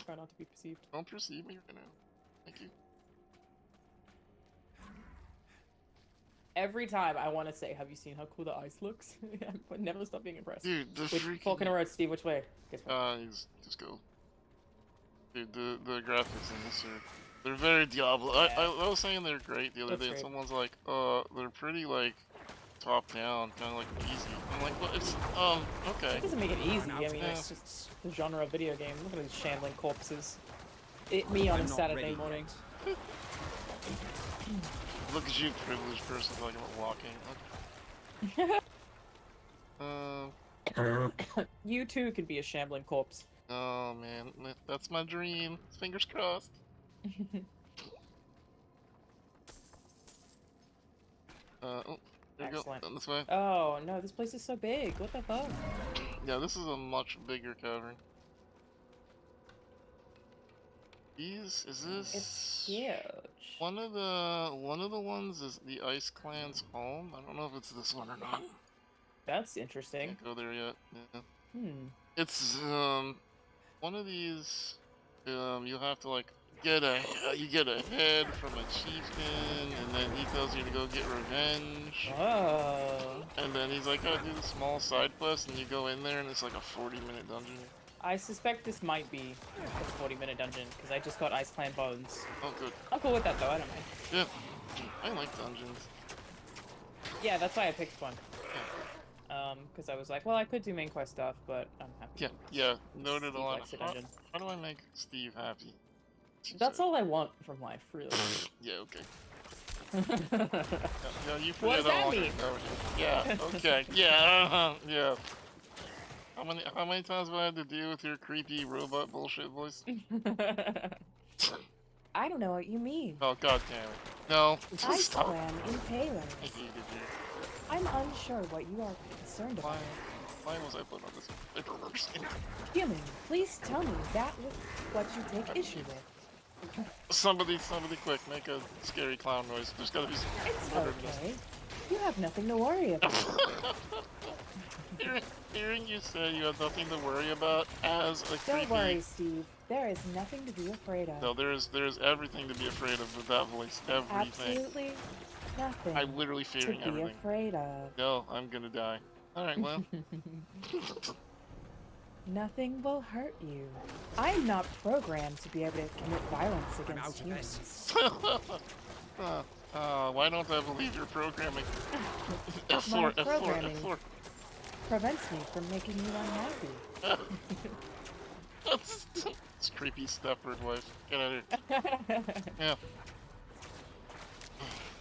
Try not to be perceived. Don't perceive me right now. Thank you. Every time I want to say, have you seen how cool the ice looks? I never stop being impressed. Dude, the Which freaking... Falcon Road, Steve, which way? Guess what? Just go. Dude, the graphics in this are... They're very Diablo. Yeah. I was saying they're great the other That's day, and great. someone's like, they're pretty, like, top-down, kind of, like, easy. I'm like, well, it's, okay. It doesn't make it easy. I mean, Yeah. it's just the genre of video game. Look at these shambling corpses. Me on I'm a not Saturday ready morning. Look at you, privileged person, talking about walking. You too can be a shambling corpse. Oh man, that's my dream. Fingers crossed. Oh, there you go. Excellent. Down this way. Oh no, this place is so big. What the fuck? Yeah, this is a much bigger cavern. Is this? It's huge. One of the ones is the Ice Clan's home. I don't know if it's this one or not. That's interesting. Can't go there yet. Yeah. It's one of these. You'll have to like get a head from a chieftain, and then he tells you to go get revenge. Oh. And then he's like, "Oh, do the small side quest," and you go in there, and it's like a 40-minute dungeon. I suspect this might be a 40-minute dungeon because I just got Ice Clan bones. Oh, good. I'm cool with that though. I don't mind. Yeah, I like dungeons. Yeah, that's why I picked one. Because I was like, well, I could do main quest stuff, but I'm happy. Yeah. Noted Steve a lot. likes a dungeon. How do I make Steve happy? That's all I want from life, really. Yeah, okay. Yeah, you What forget does that how long mean? ago it is. Yeah, okay. Yeah, yeah. How many times have I had to deal with your creepy robot bullshit voice? I don't know what you mean. Oh, god damn it. No, I stop. swam in I payless. hated you. I'm unsure what you are concerned Why, about. why was I put on this? I don't understand. Human, please tell me that with what you take issue with. Somebody quick, make a scary clown noise. There's gotta be some It's murder in this. okay. You have nothing to worry about. Hearing you say you have nothing to worry about as a creepy... Don't worry, Steve. There is nothing to be afraid of. No, there's everything to be afraid of with that voice. Everything. Absolutely nothing I'm literally fearing to be everything. afraid of. No, I'm gonna die. Alright, well. Nothing will hurt you. I am not programmed to be able to commit violence against humans. Why don't I believe you're programming? My F4, F4, programming F4. prevents me from making you unhappy. It's creepy Stepford wife. Get out of here. Yeah.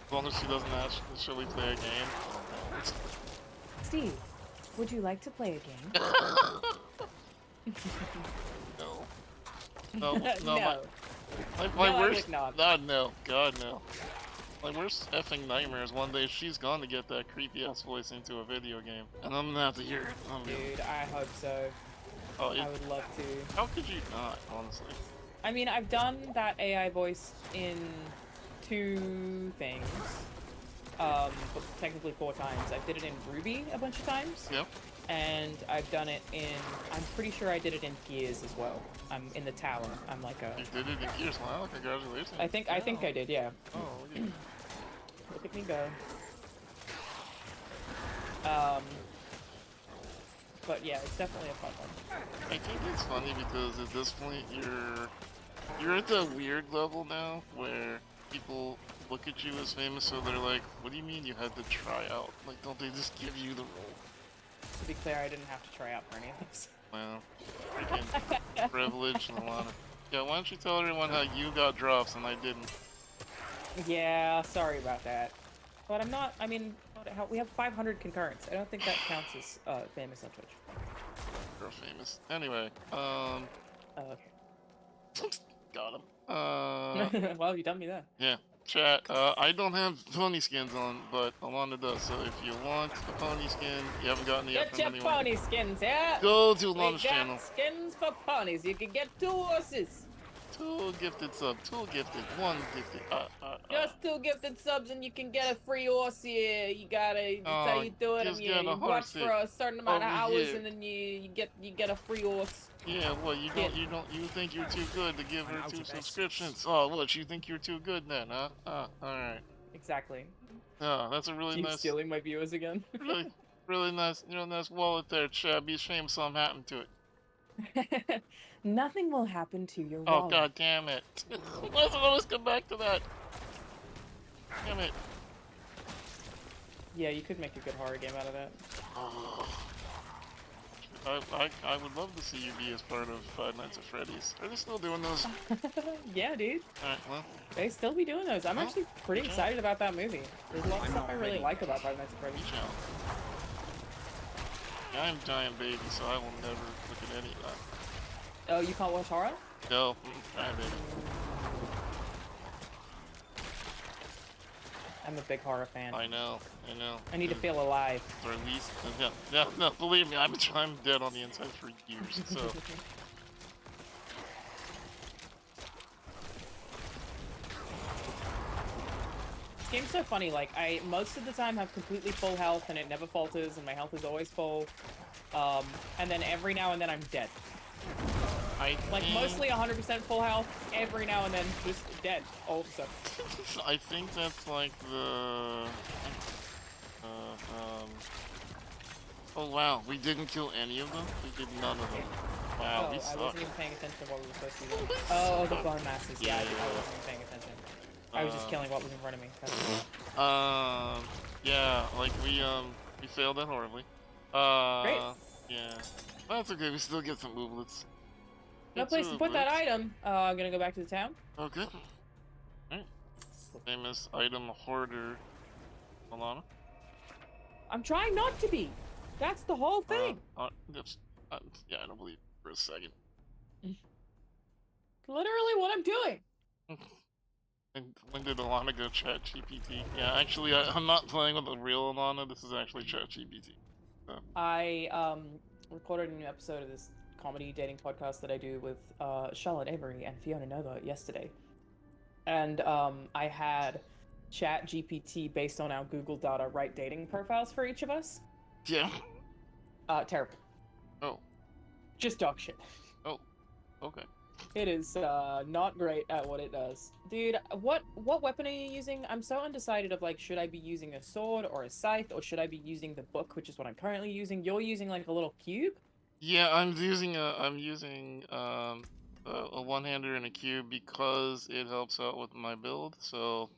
As long as she doesn't actually play a game. Steve, would you like to play a game? No. No, no. No. My No, I worst. would not. God, no. God, no. My worst effing nightmare is one day she's gone to get that creepy ass voice into a video game. And I'm gonna have to hear it. Dude, I hope so. Oh, I would love to. how could you not, honestly? I mean, I've done that AI voice in 2 things. But technically 4 times. I did it in Ruby a bunch of times. Yep. And I've done it in... I'm pretty sure I did it in Gears as well. I'm in the tower. I'm like a... You did it in Gears. Wow, congratulations. I think I did, yeah. Oh, look at you. Look at me go. But yeah, it's definitely a fun one. I think it's funny because at this point you're at the weird level now where people look at you as famous, so they're like, what do you mean you had to try out? Like, don't they just give you the role? To be clear, I didn't have to try out for any of this. Well, freaking privilege and a lot of... Yeah, why don't you tell everyone how you got drops and I didn't? Yeah, sorry about that. But I'm not, I mean, we have 500 concurrents. I don't think that counts as famous on Twitch. You're famous. Anyway, Oh, okay. got him. Well, you done me there. Yeah. Chat, I don't have pony skins on, but Alana does, so if you want a pony skin, you haven't gotten it yet Get from your anyone. pony skins, yeah? Go to We Alana's got channel. skins for ponies. You can get 2 horses. 2 gifted subs, 2 gifted, 1 gifted. Just 2 gifted subs and you can get a free horse here. You gotta, that's how you do it. just And get a you watch horse for a certain amount of over hours here. and then you get a free horse. Yeah, what, you think you're too good to give her 2 subscriptions? Oh, what, you think you're too good then, huh? Alright. Exactly. Oh, that's a really Keep nice, stealing my viewers again. really nice, nice wallet there, Chad. Be ashamed if something happened to it. Nothing will happen to your Oh, wallet. god damn it. Why does it always come back to that? Damn it. Yeah, you could make a good horror game out of that. I would love to see you be as part of Five Nights at Freddy's. Are they still doing those? Yeah, dude. Alright, well. They still be doing those. I'm Well, actually pretty good job. excited about that movie. There's a lot of stuff I really like about Five Nights at Freddy's. Each out. I'm a giant baby, so I will never look at any of that. Oh, you can't watch horror? No, giant baby. I'm a big horror fan. I know. I need to feel alive. Or at least, no, believe me, I'm dead on the inside for years, so. This game's so funny, like, I most of the time have completely full health and it never falters and my health is always full. And then every now and then I'm dead. Like, mostly 100% full health, every now and then just dead, all of a sudden. I think that's like the... Oh wow, we didn't kill any of them? We did none of them. Wow, Oh, we I suck. wasn't even paying attention to what we were supposed to be doing. Oh, the bone masses. Yeah, I wasn't even paying attention. I was just killing what was in front of me. Yeah, like we failed that horribly. Great. Yeah. That's okay, we still get some movements. No place to put that item. I'm gonna go back to the town. Okay. famous item hoarder, Alana. I'm trying not to be. That's the whole thing. Yeah, I don't believe you for a second. Literally what I'm doing. And when did Alana go chat GPT? Yeah, actually, I'm not playing with the real Alana. This is actually chat GPT. So. I recorded a new episode of this comedy dating podcast that I do with Charlotte Avery and Fiona Nova yesterday. And I had chat GPT based on our Google data write dating profiles for each of us. Yeah. Terrible. Oh. Just dog shit. Oh. Okay. It is not great at what it does. Dude, what weapon are you using? I'm so undecided of like, should I be using a sword or a scythe, or should I be using the book, which is what I'm currently using? You're using like a little cube? Yeah, I'm using a one-hander and a cube because it helps out with my build. So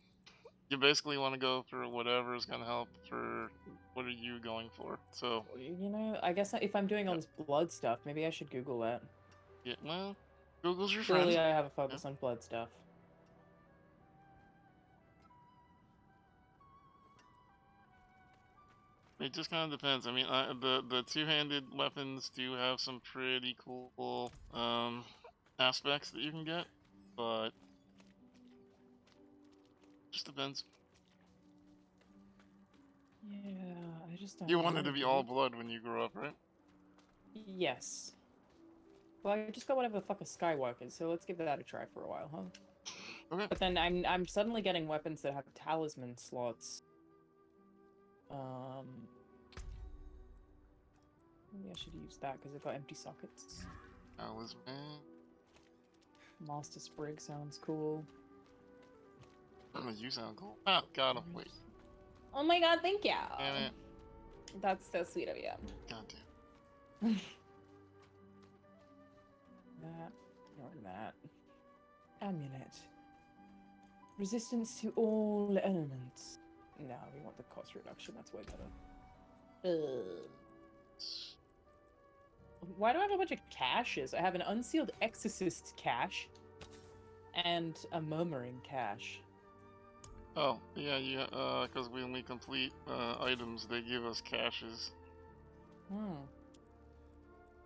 you basically want to go for whatever is gonna help for what are you going for. So You know, I guess if I'm doing all this blood stuff, maybe I should Google that. yeah, well, Google's your friend. Clearly, I have a focus on blood stuff. It just kind of depends. I mean, the two-handed weapons do have some pretty cool aspects that you can get, but just depends. Yeah, I just don't. You wanted to be all blood when you grew up, right? Yes. Well, I just got whatever the fuck a Skywalker is, so let's give that a try for a while, huh? Okay. But then I'm suddenly getting weapons that have talisman slots. Maybe I should use that because they've got empty sockets. Talisman. Master Sprig sounds cool. You sound cool. Ah, got him. Wait. Oh my god, thank you. Damn it. That's so sweet of you. God damn. That, or that. Amulet. Resistance to all elements. No, we want the cost reduction, that's way better. Why do I have a bunch of caches? I have an unsealed exorcist cache and a murmuring cache. Oh, yeah, because when we complete items, they give us caches. Hmm.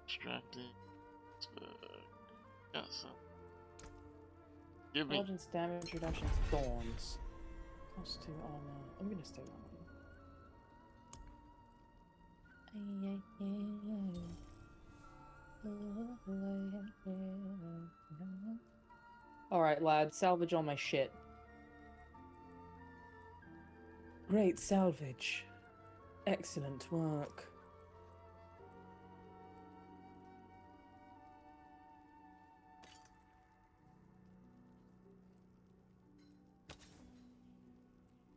Extracting. Yeah, so. Give me. Intelligence, damage reduction, thorns. Cost 2 armor. I'm gonna stay on. Alright, lad, salvage all my shit. Great salvage. Excellent work.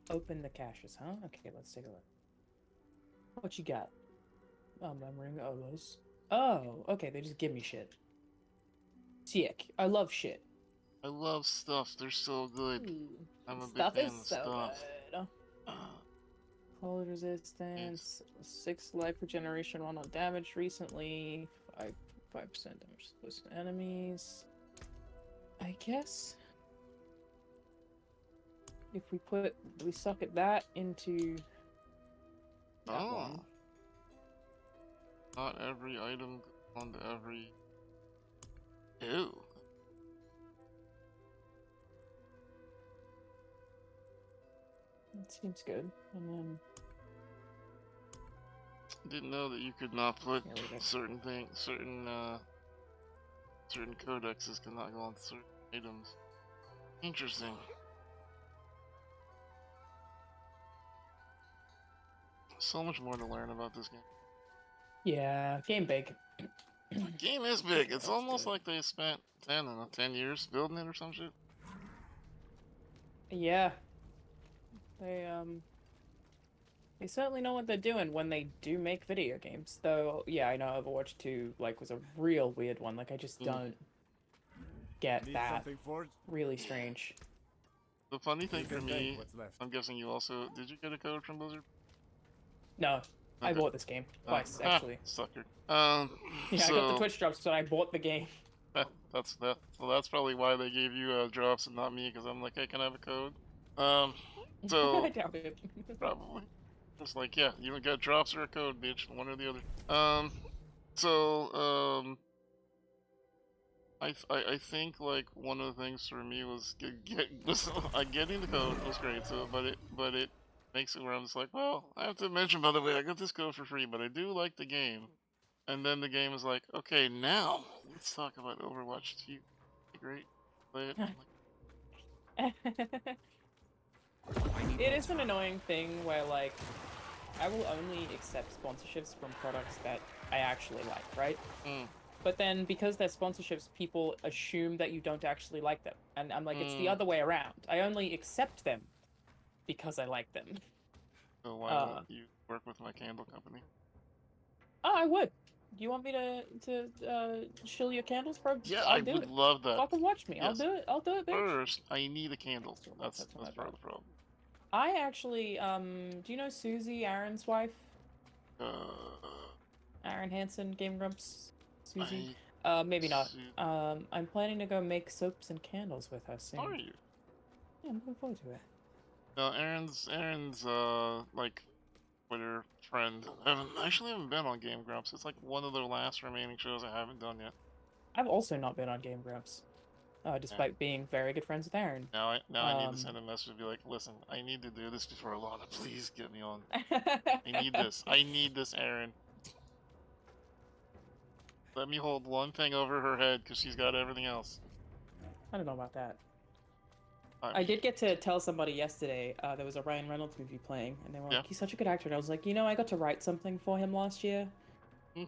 Open the caches, huh? Okay, let's take a look. What you got? Oh, murmuring olos. Oh, okay, they just give me shit. Sick. I love shit. I love stuff. They're so good. Ooh, I'm a big stuff fan is of so stuff. good. Cold resistance, 6 life regeneration, 1 on damage recently, 5% damage to close enemies. I guess if we socket that into that one. Not every item goes onto every. Ew. It seems good. And then Didn't know that you could not put Here we go. certain things, certain codexes cannot go on certain items. Interesting. So much more to learn about this game. yeah, game big. The game is big. It's That's almost good. like they spent 10 years building it or some shit. Yeah. They certainly know what they're doing when they do make video games. Though, yeah, I know Overwatch 2 like was a real weird one. Like I just don't get that. Really strange. The funny thing for me, What's left? I'm guessing you also did you get a code from Blizzard? No, I Okay. bought this game twice actually. Sucker. Yeah, so, I got the Twitch drops, so I bought the game. that's probably why they gave you drops and not me, because I'm like, hey, can I have a code? So I doubt it. probably. It's like, yeah, you don't get drops or a code, bitch, one or the other. So, I think like one of the things for me was getting the code was great. So, but it makes it where I'm just like, well, I have to mention, by the way, I got this code for free, but I do like the game. And then the game is like, okay, now let's talk about Overwatch 2. Great, play it. I'm like, It is an annoying thing where, like, I will only accept sponsorships from products that I actually like, right? But then, because they're sponsorships, people assume that you don't actually like them. And I'm like, it's the other way around. I only accept them because I like them. So why won't you work with my candle company? Oh, I would. Do you want me to shill your candles, bro? Yeah, I'll I do would it. love that. Fucking watch me. Yes. I'll do it. I'll do it, bitch. First, I need a candle. That's part of the problem. I actually, do you know Susie, Aaron's wife? Aaron Hansen, Game Grumps? Susie? Maybe not. I'm planning to go make soaps and candles with her soon. Are you? Yeah, I'm looking forward to it. No, Aaron's like Twitter friend. I haven't been on Game Grumps. It's like one of their last remaining shows I haven't done yet. I've also not been on Game Grumps, despite being very good friends with Aaron. Now I need to send a message to be like, listen, I need to do this before Alana. Please get me on. I need this. I need this, Aaron. Let me hold one thing over her head because she's got everything else. I don't know about that. I did get to tell somebody yesterday, there was a Ryan Reynolds movie playing, and they were like, he's such a good actor. And I was like, you know, I got to write something for him last year.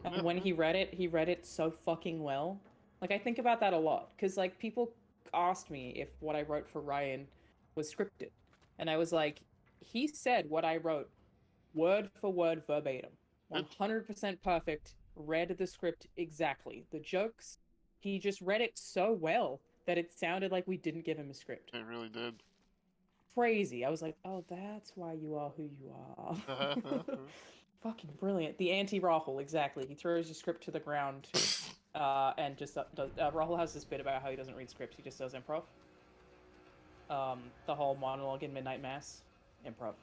And when he read it so fucking well. Like, I think about that a lot, because, like, people asked me if what I wrote for Ryan was scripted. And I was like, he said what I wrote, word for word, verbatim. 100% perfect, read the script exactly. The jokes, he just read it so well that it sounded like we didn't give him a script. It really did. Crazy. I was like, oh, that's why you are who you are. Fucking brilliant. The anti-Rahul, exactly. He throws your script to the ground and just does... Rahul has this bit about how he doesn't read scripts, he just does improv. The whole monologue in Midnight Mass, improv.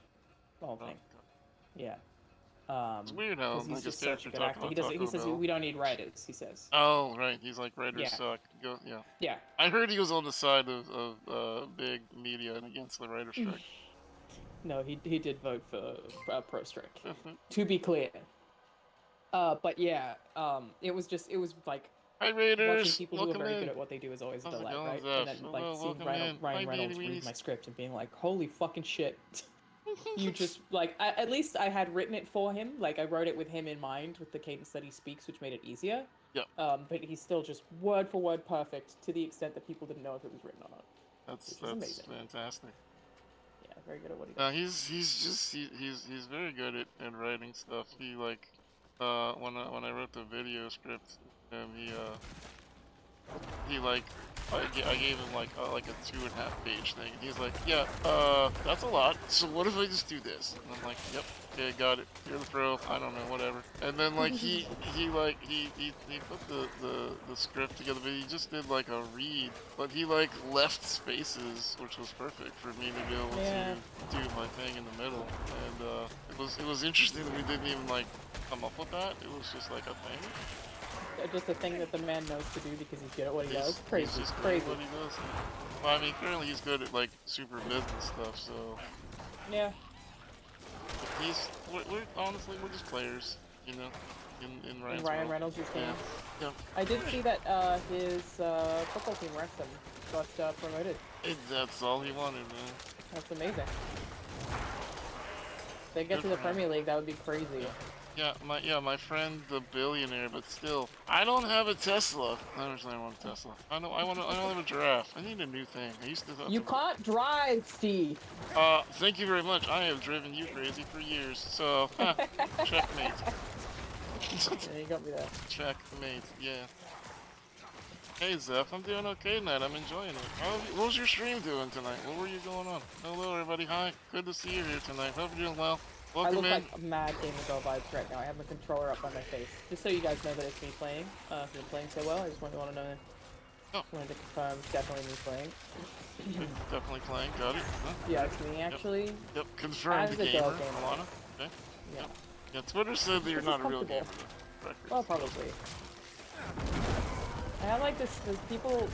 The whole thing. Yeah. It's weird how he's just such a good actor. He says we don't need writers, he says. Oh, right. He's like, writers suck. Yeah. I heard he was on the side of big media and against the writer's strike. No, he did vote for pro strike. To be clear. But yeah, it was like, hi, Raiders. Watching people who are very good at what they do is always a delight, right? And then like seeing Ryan Reynolds read my script and being like, holy fucking shit. You just, like, at least I had written it for him. Like, I wrote it with him in mind, with the cadence that he speaks, which made it easier. Yeah. But he's still just word for word perfect to the extent that people didn't know if it was written or not. That's amazing. Fantastic. Yeah, very good at what he does. He's very good at writing stuff. He like when I wrote the video script, he like I gave him like a 2.5 page thing. And he's like, yeah, that's a lot. So what if I just do this? And I'm like, yep, okay, got it. You're the pro. I don't know, whatever. And then like he put the script together, but he just did like a read, but he like left spaces, which was perfect for me to be able to do my thing in the middle. And it was interesting that we didn't even like come up with that. It was just like a thing. Just a thing that the man knows to do because he's good at what he does. Crazy. He's just crazy. What he does. Well, I mean, currently he's good at like super business stuff, so. Yeah. We're honestly we're just players, you know, in Ryan's Ryan Reynolds' game. Yeah. I did see that his football team, Wrexham, got promoted. That's all he wanted, man. That's amazing. If they get to the Premier League, that would be crazy. Yeah, my friend the billionaire, but still, I don't have a Tesla. I don't want a Tesla. I don't have a giraffe. I need a new thing. I used to. You can't drive, Steve. Thank you very much. I have driven you crazy for years. So, checkmate. Yeah, you got me there. Checkmate. Yeah. Hey Zeph, I'm doing okay tonight. I'm enjoying it. What was your stream doing tonight? What were you going on? Hello everybody. Hi. Good to see you here tonight. Hope you're doing well. Welcome I look in. like a mad Gamer Girl vibes right now. I have my controller up on my face. Just so you guys know that it's me playing. If you're playing so well, I just want to know. Wanted to confirm it's definitely me playing. Definitely playing. Got it. Huh? Yeah, it's me actually. Yep. Confirmed As a gamer. dog gamer. Alana. Okay. Yeah. Yeah. Twitter said that you're This is not a real gamer. comfortable. for the record. Well, probably. I like this. There's people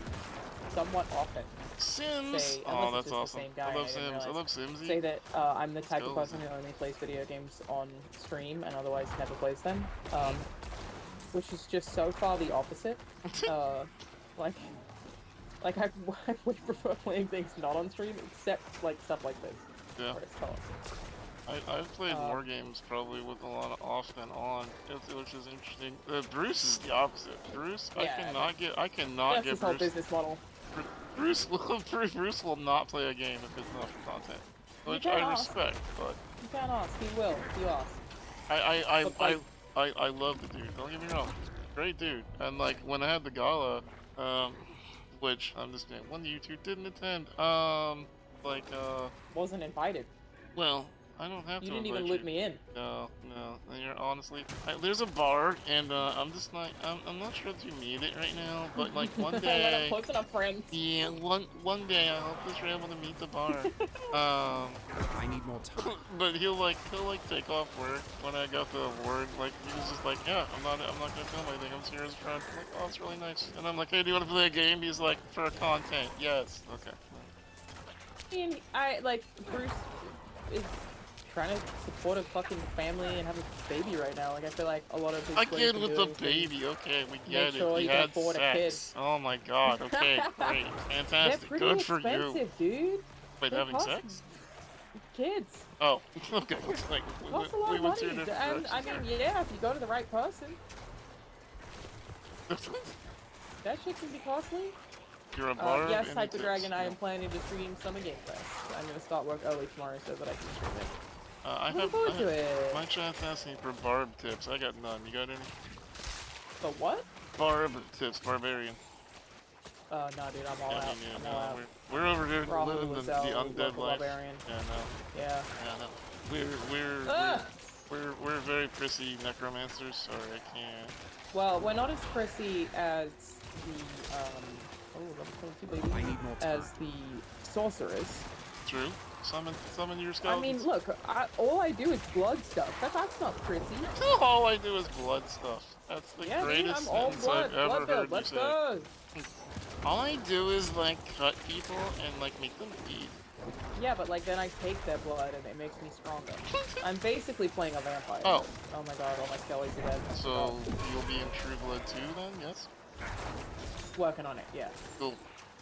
somewhat often Sims. say, Oh, unless it's that's just the awesome. same guy, I love I didn't Sims. I realize, love Simsy. say that I'm the type go. of person who only plays video games on stream and otherwise never plays them. Which is just so far the opposite. Like I would prefer playing things not on stream, except like stuff like this. Yeah. Where it's called. I've played more games probably with a lot of off than on, which is interesting. Bruce is the opposite. Bruce, Yeah, I cannot that's get his whole Bruce. business model. Bruce will not play a game if it's not for content, which can I ask. respect. But You can't ask. He will. You ask. I love the dude. Don't get me wrong, great dude. And like when I had the gala, which I'm just saying, one of you two didn't attend. Wasn't invited. Well, I don't have You to didn't invite even you. loop me in. No. And you're honestly, there's a bar, and I'm just like, I'm not sure if you need it right now, but like one day, Close enough friends. yeah, one day I hope that you're able to meet the bar. I need more time. But he'll take off work when I got the award. Like he was just like, yeah, I'm not gonna film anything. I'm just here as a friend. I'm like, oh, it's really nice. And I'm like, hey, do you want to play a game? He's like, for content, yes. Okay. I mean, Bruce is trying to support a fucking family and have a baby right now. Like, I feel like a lot of his Again with the baby, okay, we get sure it. He you can had afford a sex. Oh my god, okay, great, They're fantastic, pretty good for expensive, you. dude. Wait, They're having costing- sex? Kids. Oh, okay. It's like Costs a lot we of went money. to a And, different I mean, yeah, if you go to the right person, direction. that shit can be costly. You're a bar. Yes, and Hyper you Dragon, text. I am planning to stream Summer Game Fest. I'm gonna start work early tomorrow so that I can stream it. I Looking forward to have it. my chat's asking for barb tips. I got none. You got any? But what? Barb tips, barbarian. No, dude, I'm all Yeah, out. me neither, I'm all no, out. we're over here Raw living Hulu the Cell, undead local life. barbarian. Yeah, no. Yeah. Yeah, no. Ah! We're very prissy necromancers. Sorry, I can't. Well, we're not as prissy as the level 22 baby. I need more time. As the sorceress. True. Summon your I skeletons. mean, look, all I do is blood stuff. That's not prissy. All I do is blood stuff. That's the Yeah, dude, greatest I'm all sentence blood. I've ever Blood heard build. you Let's say. go. All I do is like cut people and like make them bleed. Yeah, but like then I take their blood and it makes me stronger. I'm basically playing a vampire. Oh. Oh my god, all my skellies are dead. So you'll be in True Blood 2 then? Yes. Working on it, yeah. Cool.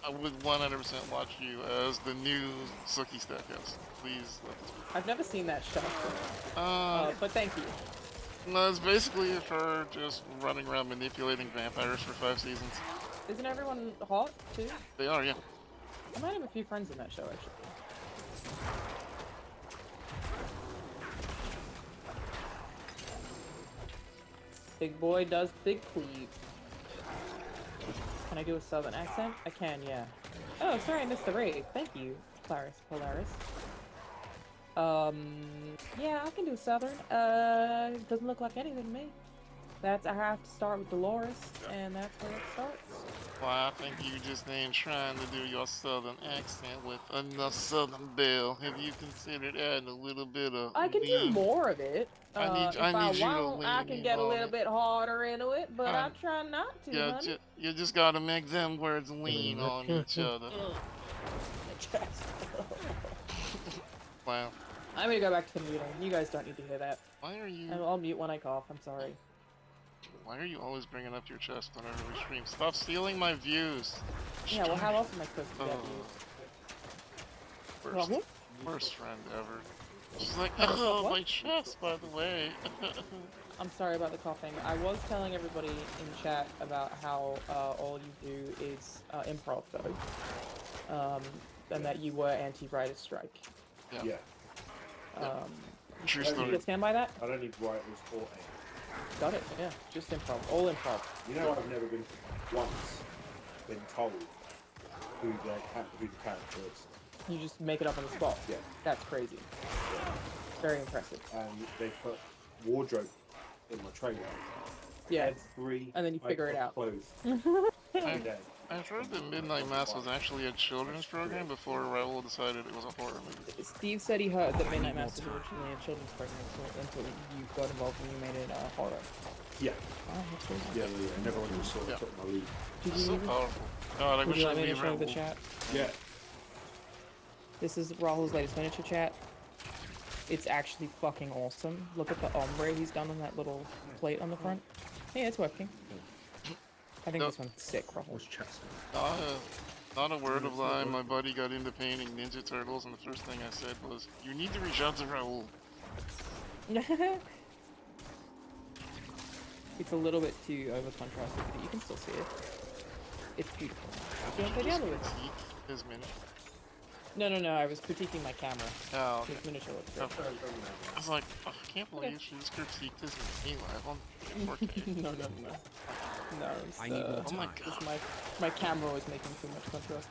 I would 100% watch you as the new Sookie Stackhouse. Please let us be. I've never seen that show. But thank you. No, it's basically her just running around manipulating vampires for 5 seasons. Isn't everyone hot too? They are, yeah. I might have a few friends in that show actually. Big boy does big cleave. Can I do a southern accent? I can, yeah. Oh, sorry, I missed the raid. Thank you, Polaris. Yeah, I can do southern. It doesn't look like anything to me. I have to start with Dolores, and that's where it starts. Well, I think you just ain't trying to do your southern accent with enough southern belle. Have you considered adding a little bit of I can do lean? more of it. I need if I you to want, I lean can in get a on little it. bit harder into it, but I try not to, Yeah, honey. you just gotta make them words lean on each other. Wow. I'm gonna go back to muting. You guys don't need to hear that. Why are you? I'll mute when I cough. I'm sorry. Why are you always bringing up your chest whenever we stream? Stop stealing my views. Yeah, well, how else am I supposed to get Oh. views? Worst, worst friend ever. She's like, oh, my chest, by the way. I'm sorry about the coughing. I was telling everybody in chat about how all you do is improv, though. And that you were anti-writer's strike. Yeah. True Do story. you stand by that? I don't need writers or aim. Got it, yeah. Just improv. All improv. You know, I've never been once been told who the character is. You just make it up on the spot. Yeah. That's crazy. Very impressive. And they put wardrobe in my trailer. Yeah. Every And then you figure it out. Clothes every day. I've heard that Midnight Mass was actually a children's program before Raoul decided it was a horror movie. Steve said he heard that Midnight Mass was originally a children's program until you got involved and you made it horror. Yeah. Oh, that's really nice. Yeah. And everyone just sort of took my lead. Did It's you so leave it? powerful. God, I Would wish you I like me could to be show the Raoul. chat? Yeah. This is Rahul's latest miniature chat. It's actually fucking awesome. Look at the ombre he's done on that little plate on the front. Yeah, it's working. I think No. this one's sick, Rahul. What's chat saying? Not a word of lie, my buddy got into painting Ninja Turtles and the first thing I said was, you need to reach out to Raoul. It's a little bit too over contrasted, but you can still see it. It's beautiful. Do you want to play Just Diablo? critique his miniature. No, I was critiquing my camera. Oh, okay. His miniature looks great. Okay. I was like, oh, I can't believe she just critiqued his mini live on 4K. No, it's, I need more Oh my time. just god. my camera was making too much contrast.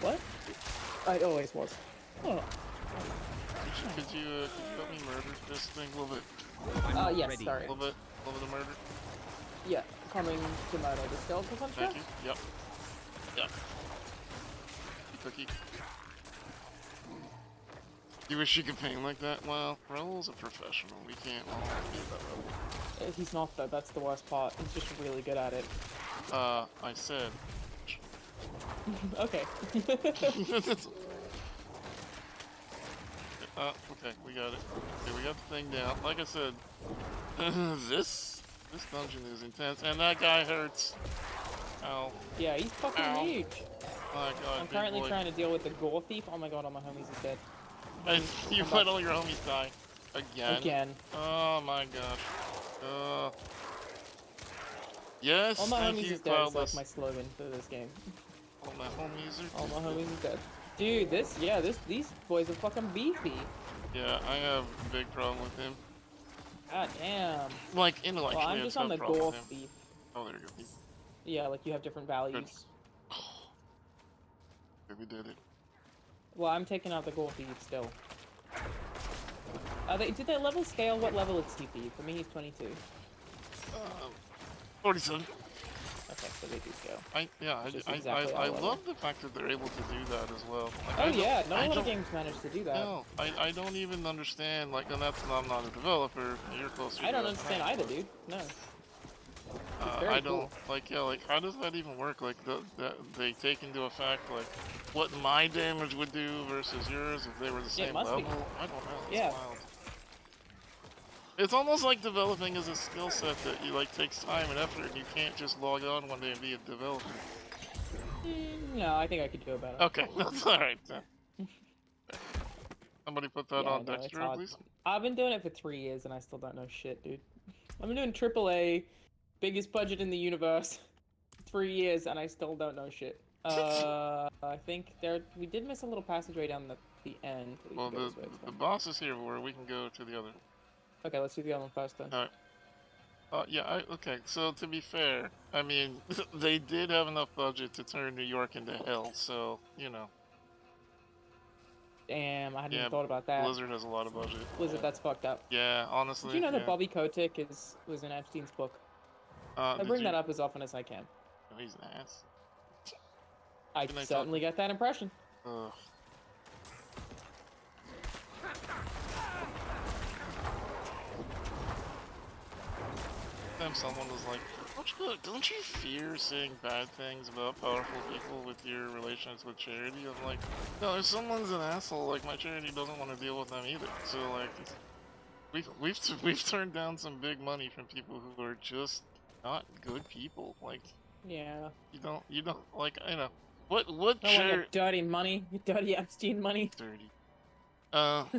What? It always was. Oh. Could you help me murder this thing a little bit? I'm Yes, ready. sorry. A little bit of murder? Yeah, coming to murder the skeletal Thank construct. you. Yep. Yep. Cookie. You wish you could paint like that? Well, Raoul's a professional. We can't all be that Raoul. He's not though. That's the worst part. He's just really good at it. I said. Okay. Okay, we got it. Okay, we got the thing down. Like I said, this dungeon is intense, and that guy hurts. Ow. Yeah, he's fucking Ow. huge. My god, I'm big currently boy. trying to deal with the gore thief. Oh my god, all my homies is dead. And you I'm let back. all your homies die. Again? Again. Oh my gosh. Yes, All my thank homies you, is dead is like Cloudless. my slogan for this game. All my homies are All my homies is dead. Dude, these boys are fucking beefy. Yeah, I have a big problem with him. God damn. Like, intellectually, Well, I'm I just just on have the a problem gore with him. thief. Oh, there you go. Yeah, like you have different values. Okay, we did it. Well, I'm taking out the gore thief still. Did they level scale? What level is TP? For me, he's 22. 47. Okay, so they do scale. I Just exactly our level. love the fact that they're able to do that as well. Like, Oh I don't- yeah, not I a lot of don't- games manage to do that. No, I don't even understand, like, and that's, I'm not a developer, you're closer I to don't that understand than I am. either, dude. No. very I don't, cool. like, yeah, like, how does that even work? Like, they take into effect, like, what my damage would do versus yours if they were the Yeah, it same must level? be. I don't know, it's Yeah. wild. It's almost like developing is a skill set that you, like, takes time and effort, and you can't just log on one day and be a developer. No, I think I could do it better. Okay, that's alright then. Somebody put that Yeah, on no, it's Dexter, hard. please. I've been doing it for 3 years and I still don't know shit, dude. I've been doing AAA, biggest budget in the universe, 3 years and I still don't know shit. I think we did miss a little passageway down the end. We Well, can go this way, it's the fine. boss is here, where we can go to the other. Okay, let's do the other one first then. Alright. Yeah, okay, so to be fair, I mean, they did have enough budget to turn New York into hell, so, you know. Damn, I hadn't Yeah, even thought about that. Blizzard has a lot of budget. Blizzard, that's fucked up. Yeah, honestly. Did you know yeah. that Bobby Kotick was in Epstein's book? I did bring you- that up as often as I can. Oh, he's an ass. I Can I talk- certainly get that impression. Ugh. Then someone was like, don't you fear saying bad things about powerful people with your relations with charity? I'm like, no, if someone's an asshole, like, my charity doesn't want to deal with them either. So, like, we've turned down some big money from people who are just not good people. Like, Yeah. you don't, like, you know, what I want your charity? dirty money, your dirty Epstein money. Dirty.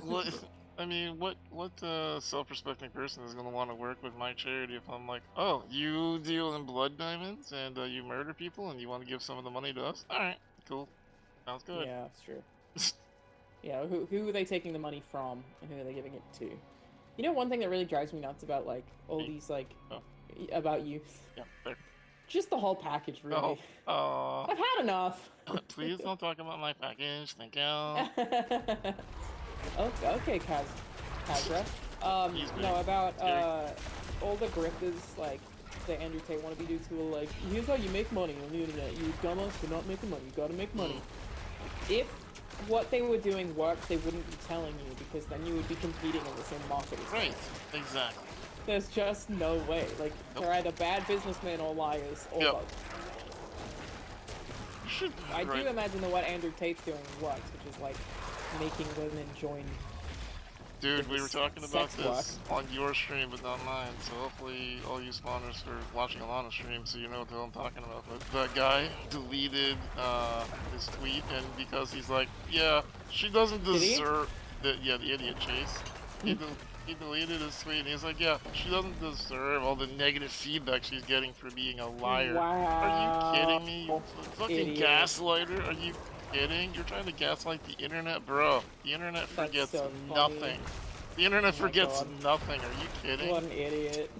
What? I mean, what self-respecting person is gonna want to work with my charity if I'm like, oh, you deal in blood diamonds and you murder people and you want to give some of the money to us? All right, cool, sounds good. Yeah, it's true. Yeah, who are they taking the money from, and who are they giving it to? You know, one thing that really drives me nuts about like all Me? these like Oh. about youth, Yeah, there. just the whole package, really. Oh, I've had enough. please don't talk about my package. Thank you. Okay, Kazra. He's No, big. about Scary. all the grifters like the Andrew Tate wannabe dudes who are like, here's how you make money on the internet. You dumbass for not making money. You gotta make money. If what they were doing worked, they wouldn't be telling you, because then you would be competing in the same market as them. Right, exactly. There's just no way. Like, Nope. they're either bad businessmen or liars or Yep. both. You should. I do right. imagine that what Andrew Tate's doing works, which is like making women join. Dude, we were talking about sex this on your stream, but not mine. So hopefully, all you spawners are watching Alana stream, so you know what the hell I'm talking about. But that guy deleted his tweet, and because he's like, yeah, she doesn't Did he? deserve. The idiot Chase. He deleted his tweet, and he's like, yeah, she doesn't deserve all the negative feedback she's getting for being a liar. Are you kidding me? You fucking Idiot. gaslighter? Are you kidding? You're trying to gaslight the internet, bro. The internet That's forgets so funny. nothing. The internet Oh my forgets God. nothing. Are you kidding? What an idiot.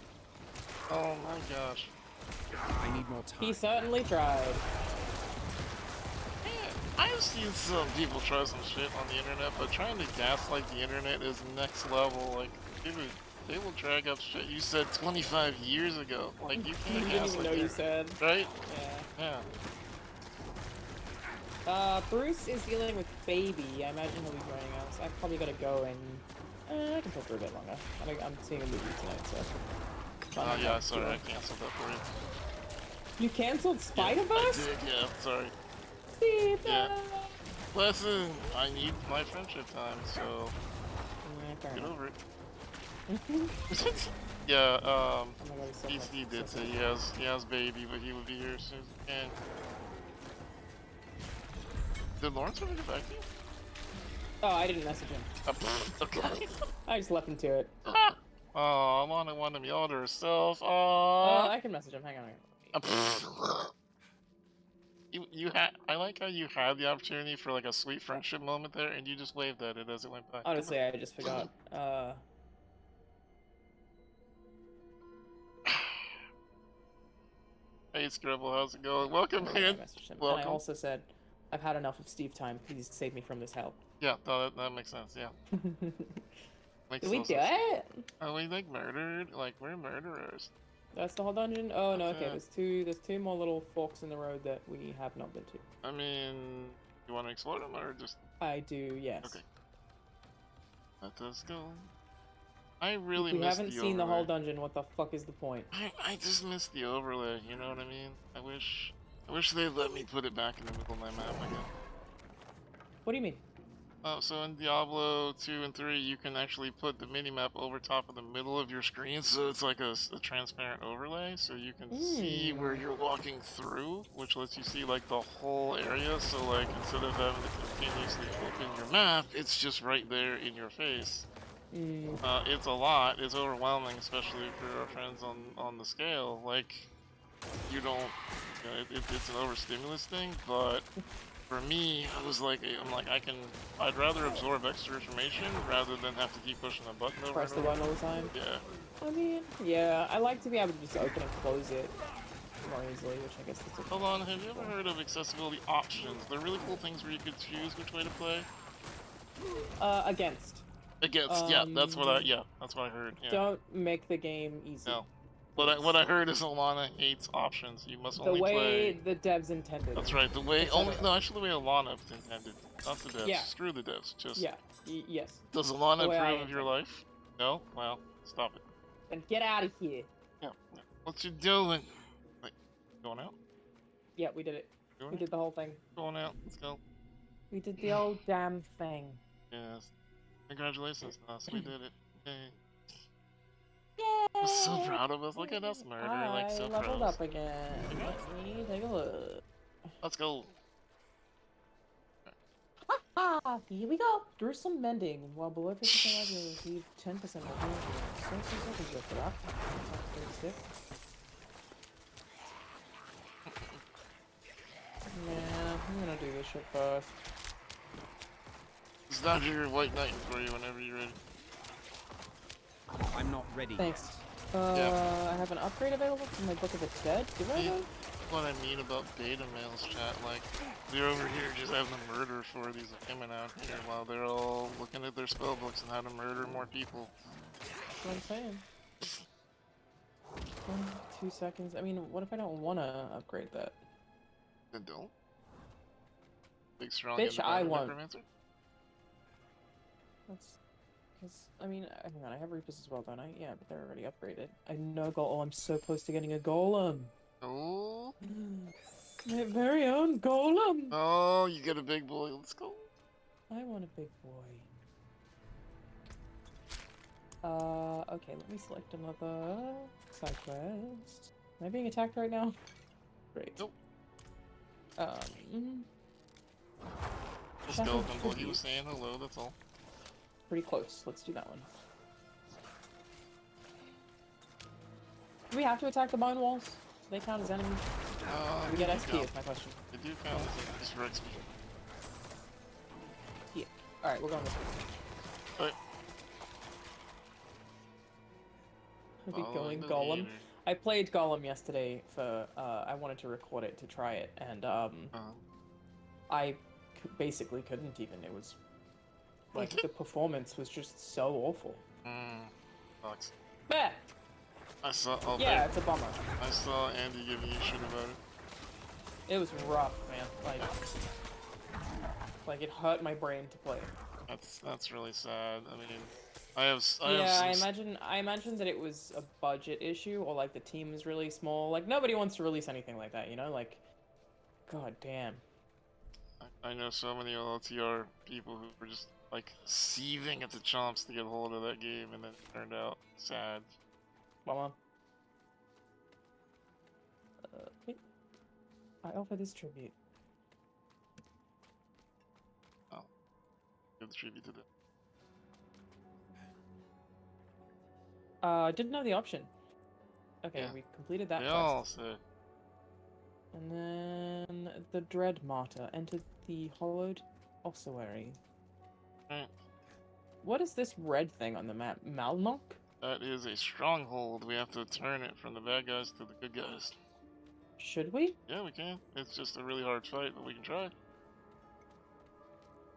Oh my gosh. I need more time. He certainly tried. Man, I've seen some people try some shit on the internet, but trying to gaslight the internet is next level. Like, dude, they will drag up shit you said 25 years ago. Like, you You can't didn't gaslight even know the you internet, said. right? Yeah. Yeah. Bruce is dealing with baby. I imagine he'll be joining us. I've probably got to go and I can talk for a bit longer. I'm seeing a movie tonight, so. Oh yeah, sorry, I canceled that for you. You canceled Spider-Verse? I did, yeah, sorry. Steve, Yeah. no. Listen, I need my friendship time, so Fair get enough. over it. Oh Yeah, my God, he's so DC much- did so say good. he has baby, but he would be here as soon as he can. Did Lawrence ever get back to you? Oh, I didn't message him. Okay. I just left him to it. Oh, Alana wanted me all to herself. Oh. I can message him. Hang on. You had. I like how you had the opportunity for like a sweet friendship moment there, and you just waved at it as it went by. Honestly, I just forgot. Hey, Scribble, how's it going? Welcome, I man. messaged him. Welcome. And I also said, I've had enough of Steve time. Please save me from this hell. Yeah, no, that makes sense. Yeah. Makes Did we no do sense. it? Are we like murdered? Like we're murderers. That's the whole dungeon? Oh no, okay. That's There's two more little forks in the road that we have not been to. I mean, you want to explore them or just? I do, yes. Okay. Let us go. I really If we miss haven't the seen the overlay. whole dungeon, what the fuck is the point? I just miss the overlay. You know what I mean? I wish they'd let me put it back in the middle of my map again. What do you mean? So in Diablo 2 and 3, you can actually put the minimap over top of the middle of your screen, so it's like a transparent overlay, so you can see where you're walking through, which lets you see like the whole area. So like instead of having to continuously open your map, it's just right there in your face. It's a lot. It's overwhelming, especially for our friends on the scale. Like, you don't. You know, it's an overstimulus thing, but. For me, I was like, I'd rather absorb extra information rather than have to keep pushing a button over Press and the over. button all the time? Yeah. I mean, yeah, I like to be able to just open and close it more easily, which I guess that's okay. Hold on, have you ever heard of accessibility options? They're really cool things where you could choose which way to play. Against. Against, yeah, that's what I heard. Yeah. Don't make the game easy. No. What I heard is Alana hates options. You must The only way play. the devs intended. That's right. The way actually the way Alana intended, not the devs. Yeah. Screw the devs. Just. Yeah. Yes. Does Alana The way I approve of your life? No. Well, stop it. Then get out of here. Yeah. What you doing? Wait, going out? Yeah, we did it. Doing We it? did the whole thing. Going out. Let's go. We did the old damn thing. Yes. Congratulations to us. We did it. Yay. Yay! I'm so proud of us. Look at us, murder. Like so I leveled proud. up again. Let me take a look. Let's go. Ah, here we go. Do some mending. While below 50% life, you'll receive 10% of the seconds for that. Sounds pretty sick. Man, I'm gonna do this shit first. It's not your white knight for you whenever you're ready. I'm not ready. Thanks. Yeah. I have an upgrade available from my Book of the Dead. Do I Yeah. though? What I mean about beta males, chat. Like, they're over here just having to murder for these women out here while they're all looking at their spell books and how to murder more people. That's what I'm saying. 2 seconds. I mean, what if I don't want to upgrade that? Then don't. Big strong Bitch, I independent won't. necromancer. That's because I mean, hang on, I have Reapers as well, don't I? Yeah, but they're already upgraded. I know Oh, I'm so close to getting a golem. Oh. My very own golem. Oh, you get a big boy. Let's go. I want a big boy. Okay, let me select another side quest. Am I being attacked right now? Great. Nope. Um, The Shadow skeleton boy, he tribute. was saying hello, that's all. Pretty close. Let's do that one. Do we have to attack the bone walls? Do they count as enemies? Do we get They do XP count. is my question. They do count as for XP. Yeah. Alright, we're going this way. Alright. Are we Following going the Golem? leader. I played Golem yesterday for, I wanted to record it to try it, and, I basically couldn't even. It was, like, the performance was just so awful. Sucks. Bah! I saw. Oh, Yeah, babe, it's a bummer. I saw Andy giving you shit about it. It was rough, man. Like it hurt my brain to play. That's really sad. I mean, I have I imagine that it was a budget issue, or like the team is really small. Like nobody wants to release anything like that, you know? Like, god damn. I know so many LTR people who were just like seething at the chomps to get hold of that game, and then it turned out sad. Mama. Okay. I offer this tribute. Oh, give the tribute to them. I didn't know the option. Okay, Yeah. we completed that They quest. all say. And then the Dread Martyr entered the hollowed ossuary. Right. What is this red thing on the map? Malnock? That is a stronghold. We have to turn it from the bad guys to the good guys. Should we? Yeah, we can. It's just a really hard fight, but we can try.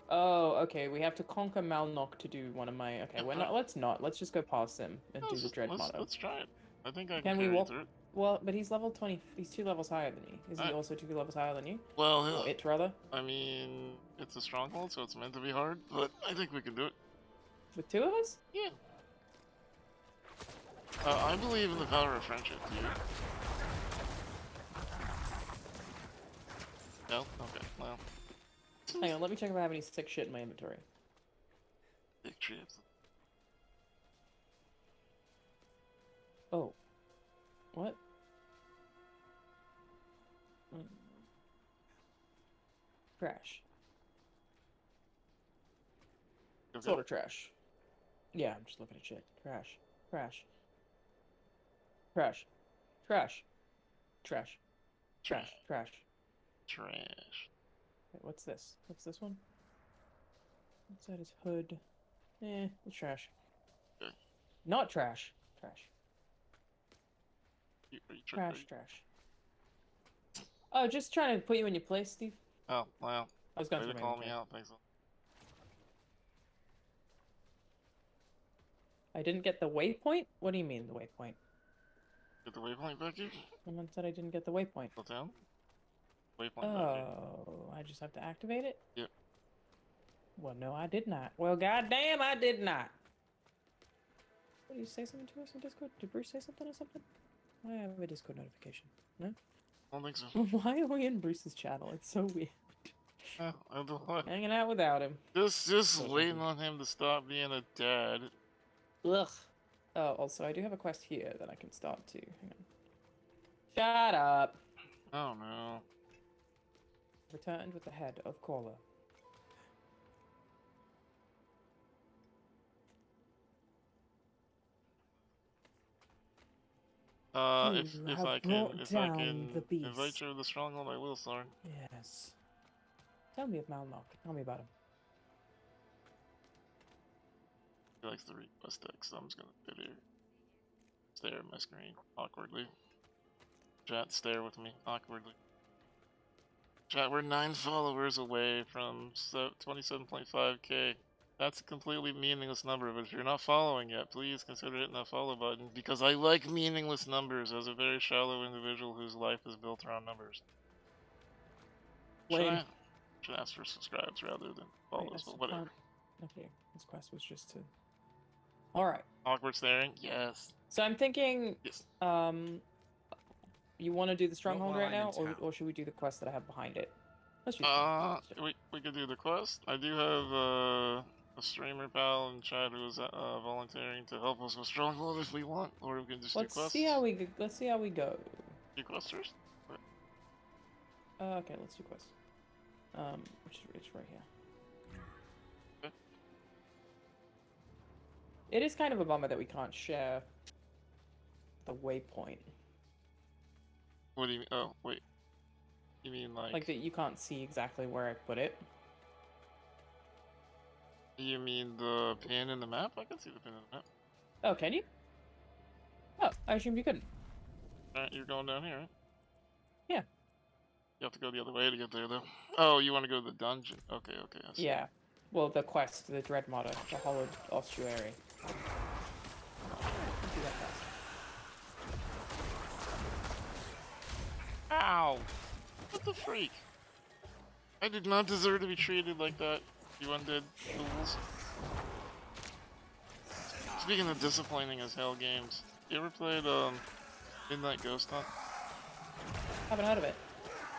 Oh, okay. We have to conquer Malnock to do one of my. Okay, we're not. Let's not. Let's just go past him and do the Dread Martyr. Let's try it. I think I Can can we carry walk? through it. Well, but he's level 20. He's 2 levels higher than me. Is he Alright. also 2 levels higher than you? Well, Or it rather? I mean, it's a stronghold, so it's meant to be hard, but I think we can do it. With 2 of us? Yeah. I believe in the power of friendship, do you? No? Okay, well. Hang on. Let me check if I have any sick shit in my inventory. Big trips. Oh. What? Trash. Okay. Sort of trash. Yeah, I'm just looking at shit. Trash. Trash. Trash. Trash. Trash. Trash. Trash. Trash. Wait, what's this? What's this one? What's that? His hood. It's trash. Okay. Not trash. Trash. Are you Trash. Trash. Oh, just trying to put you in your place, Steve. Oh, wow. I was going Way to to call me out, thanks. I didn't get the waypoint? What do you mean, the waypoint? Get the waypoint back here? Someone said I didn't get the waypoint. Go down? Waypoint back here. Oh, I just have to activate it? Yep. Well, no, I did not. Well, goddamn, I did not. Did you say something to us on Discord? Did Bruce say something or something? I have a Discord notification. No? I don't think so. Why are we in Bruce's channel? It's so weird. I don't know. Hanging out without him. Just waiting on him to stop being a dad. Ugh. Oh, also, I do have a quest here that I can start too. Hang on. Shut up. Oh no. Returned with the head of Caller. If You I have can brought down the invite beast. you to the stronghold, I will, Sarn. Yes. Tell me of Malnock. Tell me about him. He likes to request text, so I'm just gonna sit here. Stare at my screen awkwardly. Chat, stare with me awkwardly. Chat, we're 9 followers away from 27.5k. That's a completely meaningless number, but if you're not following yet, please consider hitting that follow button, because I like meaningless numbers as a very shallow individual whose life is built around numbers. Lame. Should ask for subscribes rather than follows, Wait, but whatever. Okay, this quest was just to. All right. Awkward staring? Yes. So I'm thinking, Yes. you want to do the stronghold while right I'm now, in town. or should we do the quest that I have behind it? Let's do the stronghold. We could do the quest. I do have a streamer pal in chat who is volunteering to help us with stronghold if we want, or we can just do Let's quests. see how we go. Let's see how we go. Do quests first? Okay, let's do quest. It's right here. Okay. It is kind of a bummer that we can't share the waypoint. What do you mean? Oh, wait. You mean Like that you can't see exactly where I put it. You mean the pin in the map? I can see the pin in the map. Oh, can you? Oh, I assumed you couldn't. Alright, you're going down here, right? Yeah. You have to go the other way to get there, though. Oh, you want to go to the dungeon? Okay, I see. Yeah. Well, the quest, the Dread Motto, the Hollowed Ossuary. Do that fast. Ow! What the freak? I did not deserve to be treated like that, you undead fools. Speaking of disappointing as hell games, you ever played Midnight Ghost Hunt? Haven't heard of it.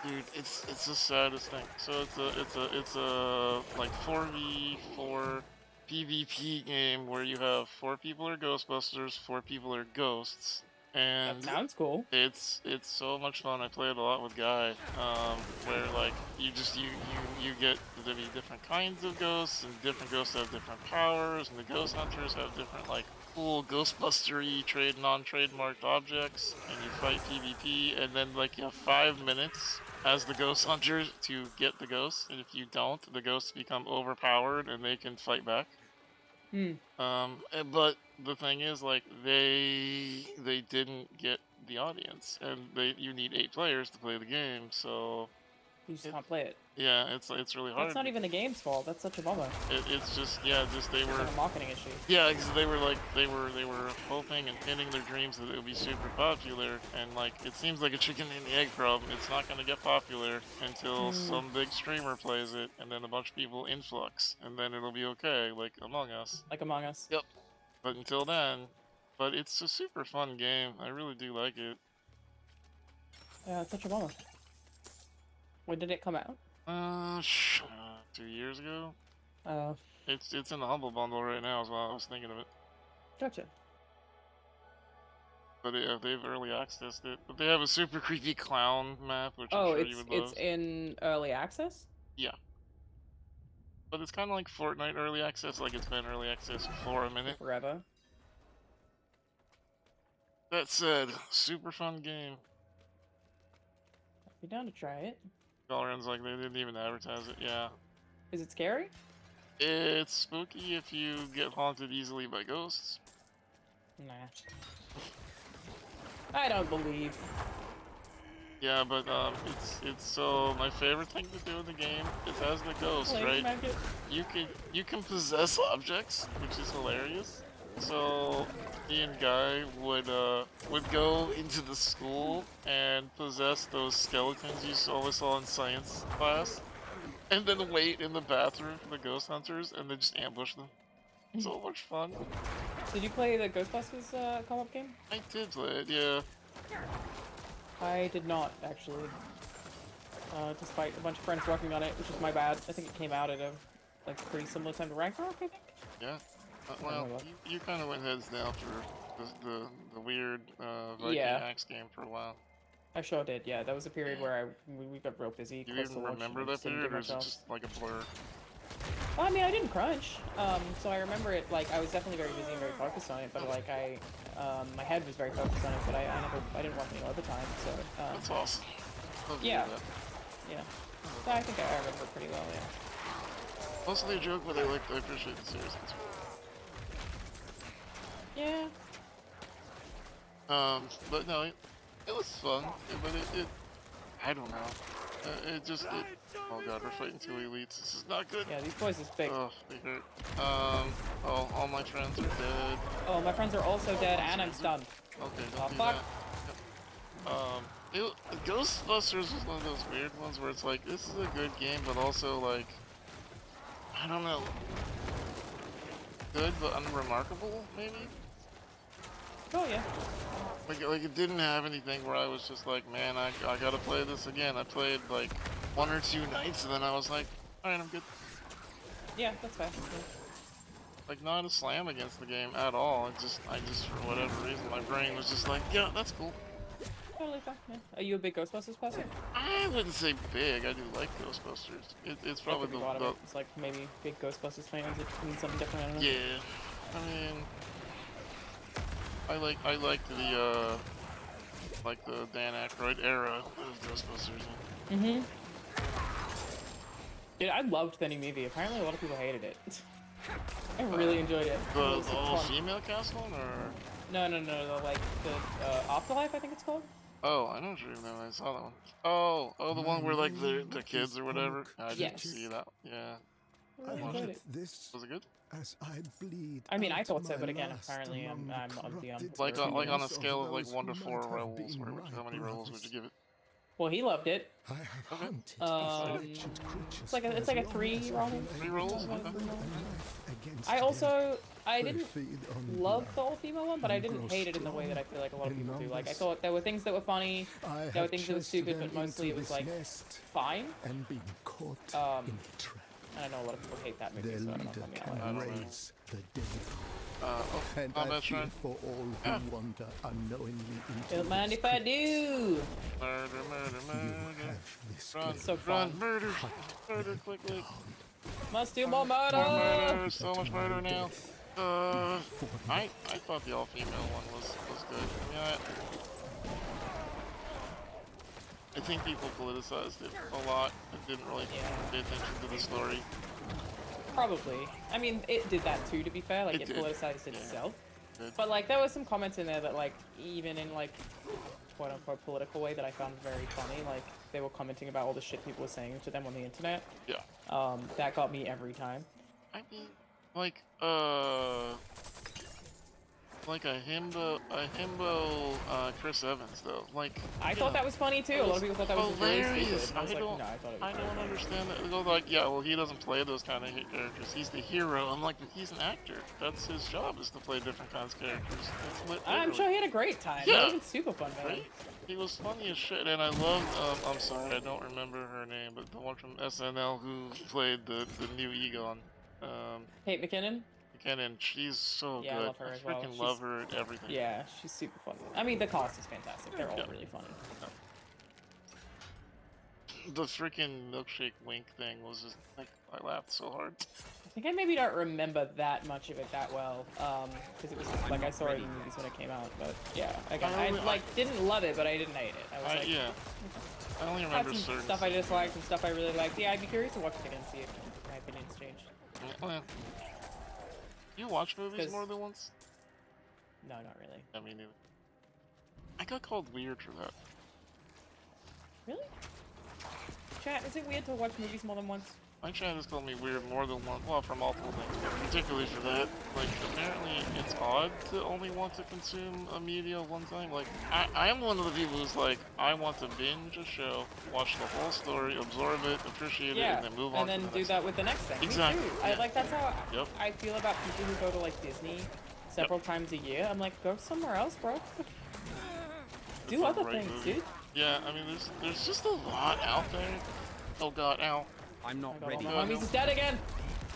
Dude, it's the saddest thing. So it's a like 4v4 PvP game where you have 4 people are Ghostbusters, 4 people are ghosts, and That sounds cool. it's so much fun. I play it a lot with Guy, where like you get to be different kinds of ghosts, and different ghosts have different powers, and the ghost hunters have different like cool Ghostbustery non-trademarked objects, and you fight PvP, and then like you have 5 minutes as the ghost hunter to get the ghosts, and if you don't, the ghosts become overpowered and they can fight back. But the thing is, like, they didn't get the audience, and you need 8 players to play the game, so You just can't play it. yeah, it's really hard. That's not even the game's fault. That's such a bummer. It's just they It's were like a marketing issue. yeah, because they were hoping and pinning their dreams that it would be super popular, and like it seems like a chicken and the egg problem. It's not gonna get popular until some big streamer plays it, and then a bunch of people influx, and then it'll be okay, like Among Us. Like Among Us. Yep. But until then, but it's a super fun game. I really do like it. Yeah, it's such a bummer. When did it come out? 2 years ago. It's It's in the Humble Bundle right now as well. I was thinking of it. Gotcha. But they've early accessed it. But they have a super creepy clown map, which I'm sure you would love. it's in early access? Yeah. But it's kind of like Fortnite early access, like it's been early access for a minute. Forever. That said, super fun game. I'd be down to try it. Valorant's like they didn't even advertise it. Yeah. Is it scary? It's spooky if you get haunted easily by ghosts. Nah. I don't believe. Yeah, but it's so my favorite thing to do in the game is as the ghost, right? You can possess objects, which is hilarious. So me and Guy would go into the school and possess those skeletons you always saw in science class, and then wait in the bathroom for the ghost hunters, and then just ambush them. So much fun. Did you play the Ghostbusters co-op game? I did play it, yeah. I did not, actually. Despite a bunch of friends working on it, which is my bad. I think it came out at a like pretty similar time to Ragnarok, I think. Yeah. Well, you kind of went heads down for the weird Viking Axe game for a while. I sure did, yeah. That was a period where we got real busy. Do you even remember that period, or is it just like a blur? Well, I mean, I didn't crunch, so I remember it, like, I was definitely very busy and very focused on it, but, like, my head was very focused on it, but I didn't work any other time, so, That's awesome. Love to yeah. hear that. Yeah. So I think I remember it pretty well, yeah. Mostly a joke, but I appreciate the seriousness. Yeah. But no, it was fun, but it I don't know. Oh god, we're fighting two elites. This is not good. Yeah, these boys is big. Oh, they hurt. Oh, all my friends are dead. Oh, my friends are also dead, and I'm stunned. Okay, Oh, don't do fuck. that. Yep. Ghostbusters was one of those weird ones where it's like, this is a good game, but also like, I don't know, good but unremarkable, maybe? Oh, yeah. Like it didn't have anything where I was just like, man, I gotta play this again. I played like 1 or 2 nights and then I was like, alright, I'm good. Yeah, that's fair. Like not a slam against the game at all. I just for whatever reason, my brain was just like, yeah, that's cool. Totally fine, yeah. Are you a big Ghostbusters person? I wouldn't say big. I do like Ghostbusters. It's probably the It's like maybe big Ghostbusters fans. It means something different. I don't know. yeah. I mean, I liked the Dan Aykroyd era of Ghostbusters. Mm-hmm. Dude, I loved the new movie. Apparently, a lot of people hated it. I really enjoyed it. The It was fun. all-female cast one, or? No, like the Afterlife, I think it's called. Oh, I know what you're doing. I saw that one. Oh, the one where like the kids or whatever. I didn't see that. Yeah. I really enjoyed it. This Was it good? as I bleed. I mean, I out thought so, my but again, last apparently I'm of the corrupted Like on a dreams scale of like those 1 to who 4 might have rolls, been how many my rolls would you brothers. give it? Well, he loved it. I have hunted Um, these wretched creatures It's like for a as long 3 as I roll. can 3 rolls? find Okay. a knife against I also I them. They didn't feed on love the blood all-female one, but I and didn't grow hate it in the way that I strong feel like a lot of in people do. Like I numbers. thought there were things that were funny, I there were have things that were chased stupid, them but mostly it into was this like nest fine. and been caught Um, in a trap. And I know a lot of people hate that movie, Their so I don't know leader if can I'm don't know. raise the dead. Oh, And I combat fear shrine. for all who wander unknowingly into Don't mind this if I pit. do. Murder, You murder. have this Run, place So run, fun. murder, murder quickly. Must do more murder. More murder, so much my murder now. death for I thought the all-female one was good. I mean, I think people politicized it a lot and didn't really pay attention to the story. Probably. I mean, it did that too, to be fair. Like, It it did. politicized Yeah. itself. Good. But, like, there were some comments in there that, like, even in, like, quote-unquote political way that I found very funny. Like, they were commenting about all the shit people were saying to them on the internet. Yeah. That got me every time. I mean, like a himbo, Chris Evans though. Like, I thought that was funny too. A lot of people thought that was really hilarious. stupid. I was like, no, I thought it was I don't understand that. They go like, yeah, well, he doesn't play those kind of characters. He's the hero. I'm like, but he's an actor. That's his job, is to play different kinds of characters. That's I'm sure he had a great time. Yeah. It was super fun, man. Right? He was funny as shit, and I loved. I'm sorry, I don't remember her name, but the one from SNL who played the new Egon. Kate McKinnon? And she's so Yeah, I good. love her as I well. freaking She's- love her and everything. Yeah, she's super funny. I mean, the cast is fantastic. They're all really funny. The freaking milkshake wink thing was just like, I laughed so hard. I think I maybe don't remember that much of it that well, because it was like I saw it in the movies when it came out. But yeah, again, I didn't love it, but I didn't hate it. I was like, yeah. I only had remember some certain stuff I disliked and stuff I really liked. Yeah, I'd be curious to watch it again and see if my opinions changed. Well, you watch movies 'Cause- more than once? No, not really. I mean, I got called weird for that. Really? Chat, is it weird to watch movies more than once? My chat has called me weird more than once, well, for multiple things, but particularly for that. Like, apparently it's odd to only want to consume a media one time. Like, I am one of the people who's like, I want to binge a show, watch the whole story, absorb it, appreciate it, and then move on and then to the do next that with the next thing. Exactly, Me too. yeah. Like, that's how Yep. I feel about people who go to, like, Disney several times a year. I'm like, go somewhere else, bro. Do the other right things, movie. dude. Yeah, I mean, there's just a lot out there. Oh god, ow. I'm not Oh my ready. god, all my homies is dead again!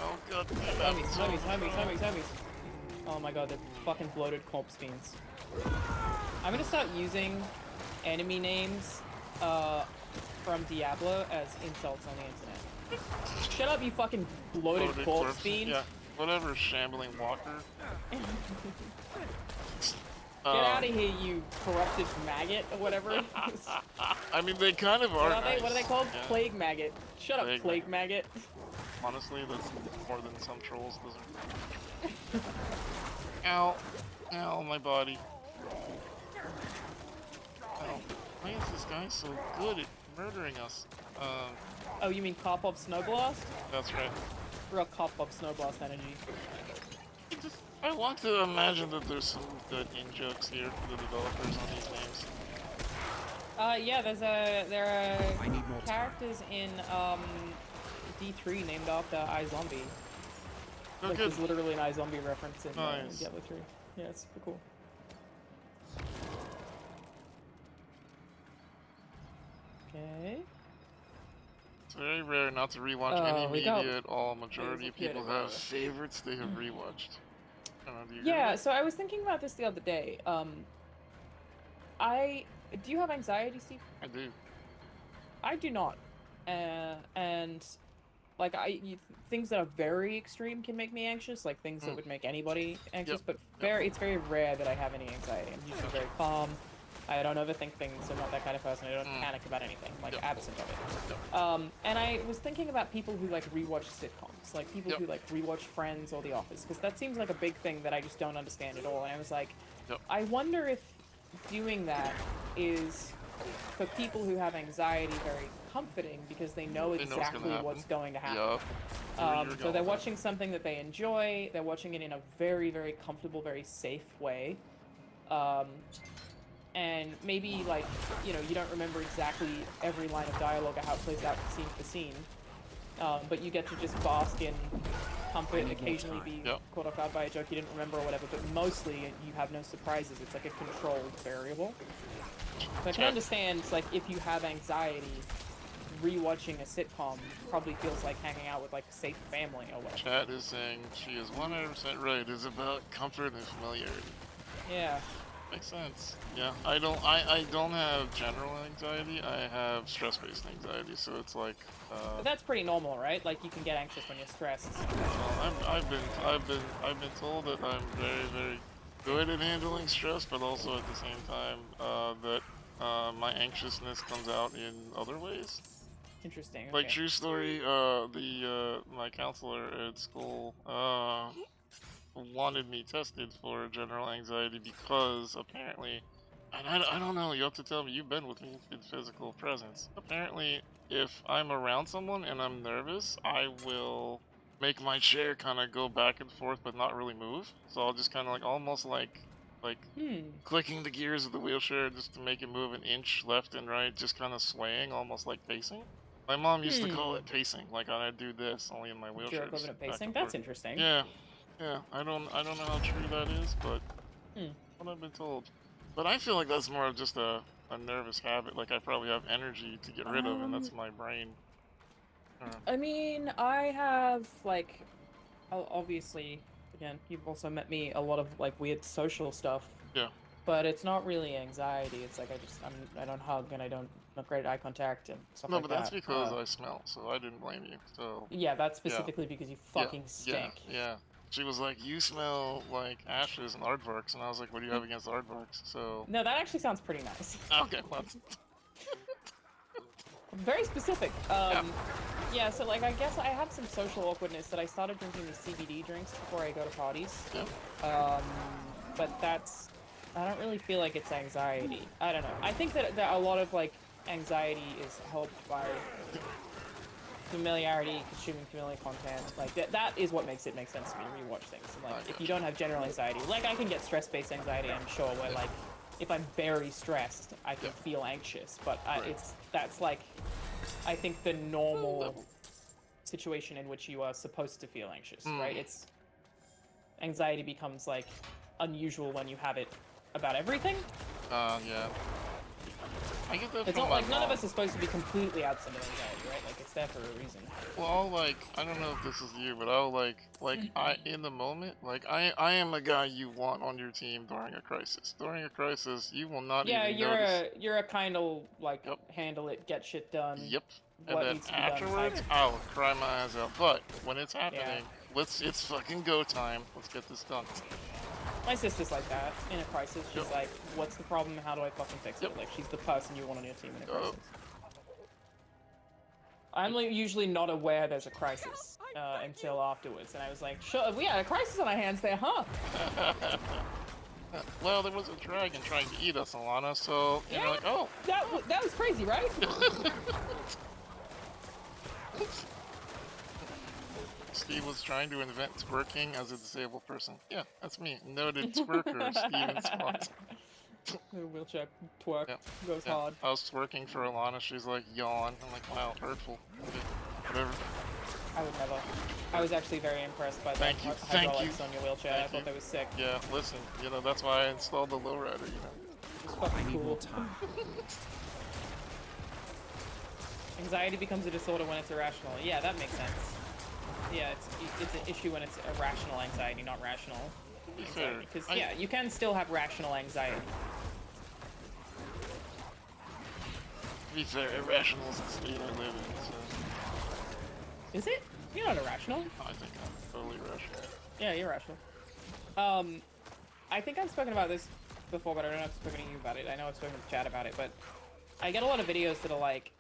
Oh god. Homies. Oh my god, they're fucking bloated corpse fiends. I'm gonna start using enemy names from Diablo as insults on the internet. Shut up, you fucking bloated corpse fiend. Yeah, whatever, shambling walker. Get out of here, you corrupted maggot, or whatever it is. I mean, they kind of are. What are they called? Yeah. Plague maggot. Shut up, Plague plague maggot. Honestly, that's more than some trolls deserve. Ow. Ow, my body. Ow. Why is this guy so good at murdering us? Oh, you mean Karpov Snowblast? That's right. Real Karpov Snowblast energy. I want to imagine that there's some good in-jokes here for the developers on these names. Yeah, there are characters in D3 named after iZombie. Oh, Like, good. there's literally an iZombie reference in Nice. Diablo 3. Yeah, it's super cool. Okay. It's very rare not to rewatch Oh, any we got- media at all. Majority of There's a people kid have about it. favorites they have rewatched. I don't know, do you agree Yeah, with so I was thinking about this the other day. Do you have anxiety, Steve? that? I do. I do not. And like things that are very extreme can make me anxious, like things that would make anybody anxious, Yep. but it's very rare that I have any anxiety. I'm usually very calm. I don't overthink things. I'm not that kind of person. I don't panic about anything, like absent of it. And I was thinking about people who like rewatch sitcoms, like people who like rewatch Friends or The Office, because that seems like a big thing that I just don't understand at all. And I was like, I wonder if doing that is for people who have anxiety very comforting because they know They know what's exactly gonna what's happen. going to happen. Yup. So they're watching something that they enjoy. They're watching it in a very, very comfortable, very safe way. And maybe, like, you know, you don't remember exactly every line of dialogue or how it plays out scene for scene. But you get to just bask in comfort, occasionally be caught off guard by a joke you didn't remember or whatever, but mostly you have no surprises. It's like a controlled variable. So I can understand, like, if you have anxiety, rewatching a sitcom probably feels like hanging out with, like, a safe family or whatever. Chat is saying she is 100% right. It's about comfort and familiarity. Yeah. Makes sense. Yeah, I don't have general anxiety. I have stress-based anxiety, so it's like. But that's pretty normal, right? Like you can get anxious when you're stressed. Well, I've been told that I'm very, very good at handling stress, but also at the same time that my anxiousness comes out in other ways. Interesting. Like okay. true story, my counselor at school wanted me tested for general anxiety because apparently, and I don't know, you have to tell me, you've been with me in physical presence. Apparently, if I'm around someone and I'm nervous, I will make my chair kind of go back and forth but not really move. So I'll just kind of like, almost like clicking the gears of the wheelchair just to make it move an inch left and right, just kind of swaying, almost like pacing. My mom used to call it pacing, like I'd do this, only in my wheelchair. Your equivalent of back pacing? and That's forth. interesting. Yeah. Yeah, I don't know how true that is, but what I've been told. But I feel like that's more of just a nervous habit. Like I probably have energy to get rid of, and that's my brain. I mean, I have like, obviously, again, you've also met me a lot of like weird social stuff. Yeah. But it's not really anxiety. It's like I don't hug and I don't not great eye contact and stuff like that. No, but that's because I smell, so I didn't blame you. So. Yeah, that's specifically because you fucking stink. Yeah. She was like, "You smell like ashes and aardvarks," and I was like, "What do you have against aardvarks?" So. No, that actually sounds pretty nice. Okay, well. Very specific. Yeah, so like I guess I have some social awkwardness that I started drinking these CBD drinks before I go to parties. Yeah. But I don't really feel like it's anxiety. I don't know. I think that a lot of like anxiety is helped by familiarity, consuming familiar content. Like that is what makes it make sense to me to rewatch things. And, like if you don't have general anxiety, like I can get stress-based anxiety, I'm sure, where like if I'm very stressed, I can feel anxious. But that's like I think the normal situation in which you are supposed to feel anxious, right? It's anxiety becomes like unusual when you have it about everything. Yeah. I get that It's from not my like none of mom. us are supposed to be completely absent of anxiety, right? Like it's there for a reason. Well, I'll like, I don't know if this is you, but I'll like I in the moment, like I am a guy you want on your team during a crisis. During a crisis, you will not even notice. You're a kind of like handle it, get shit done. Yep. And What then needs to be done afterwards, type. I'll cry my eyes out. But when it's happening, it's fucking go time. Let's get this done. My sister's like that in a crisis. She's like, "What's the problem? How do I fucking fix it?" Like she's the person you want on your team in a crisis. I'm like, usually not aware there's a crisis until afterwards, and I was like, "Sure, we had a crisis on our hands there, huh?" Well, there was a dragon trying to eat us, Alana. So you're like, oh, that was crazy, right? was trying to invent twerking as a disabled person. Yeah, that's me. Noted twerker, SteveInSpawn. The wheelchair twerk Yeah. goes Yeah. hard. I was twerking for Alana. She's like, yawn. I'm like, wow, hurtful. Okay, whatever. I would never. I was actually very impressed by the Thank you, hydraulics on your wheelchair. I thought that was sick. Yeah, listen, you know, that's why I installed the lowrider, you know. It's fucking cool. Anxiety becomes a disorder when it's irrational. Yeah, that makes sense. Yeah, it's an issue when it's irrational anxiety, not rational anxiety. Because yeah, you can still have rational anxiety. To be fair, irrational is the state I live in, so... Is it? You're not irrational. I think I'm totally irrational. Yeah, you're rational. I think I've spoken about this before, but I don't know if I've spoken to you about it. I know I've spoken to Chad about it, but I get a lot of videos that are like,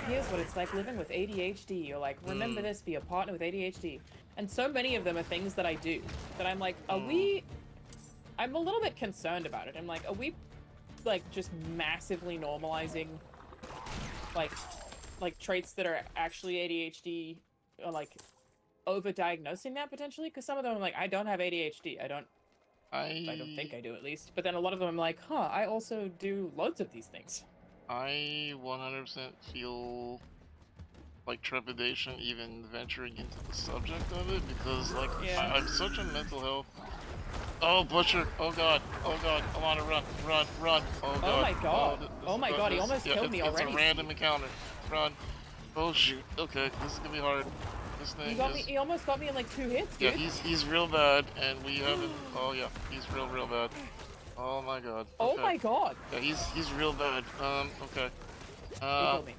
here's what it's like living with ADHD, or like, remember this for your partner with ADHD. And so many of them are things that I do, that I'm like, I'm a little bit concerned about it. I'm like, are we, like, just massively normalizing, like traits that are actually ADHD, or like, over-diagnosing that potentially? Because some of them I'm like, I don't have ADHD, I don't think I do, at least. But then a lot of them I'm like, huh, I also do loads of these things. I 100% feel like trepidation even venturing into the subject of it, because like I'm such a mental health. Oh, Butcher! Oh god! Oh god! Alana, run! Run! Run! Oh god! Oh my god! Oh my god! He almost killed me already. It's a random encounter. Run! Oh shoot! Okay, this is gonna be hard. This thing He almost got me in like 2 hits, dude. Yeah, he's real bad, and we haven't. Oh yeah, he's real bad. Oh my god. Okay. Oh my god. Yeah, he's real bad. Okay. He killed me.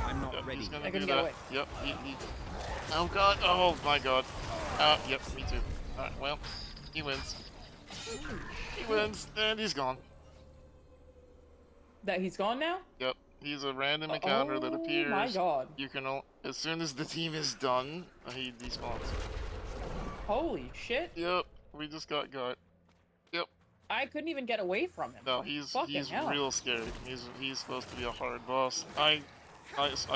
I'm not ready. He's gonna I couldn't do get that. away. Yep. He. Oh god. Oh my god. Yep. Me too. All right. Well, he wins. He wins, and he's gone. That he's gone now? Yep. He's a random encounter that appears. Oh my god. You can as soon as the team is done, he despawns. Holy shit. Yep. We just got. Yep. I couldn't even get away from him. No, he's hell. real scary. He's supposed to be a hard boss. I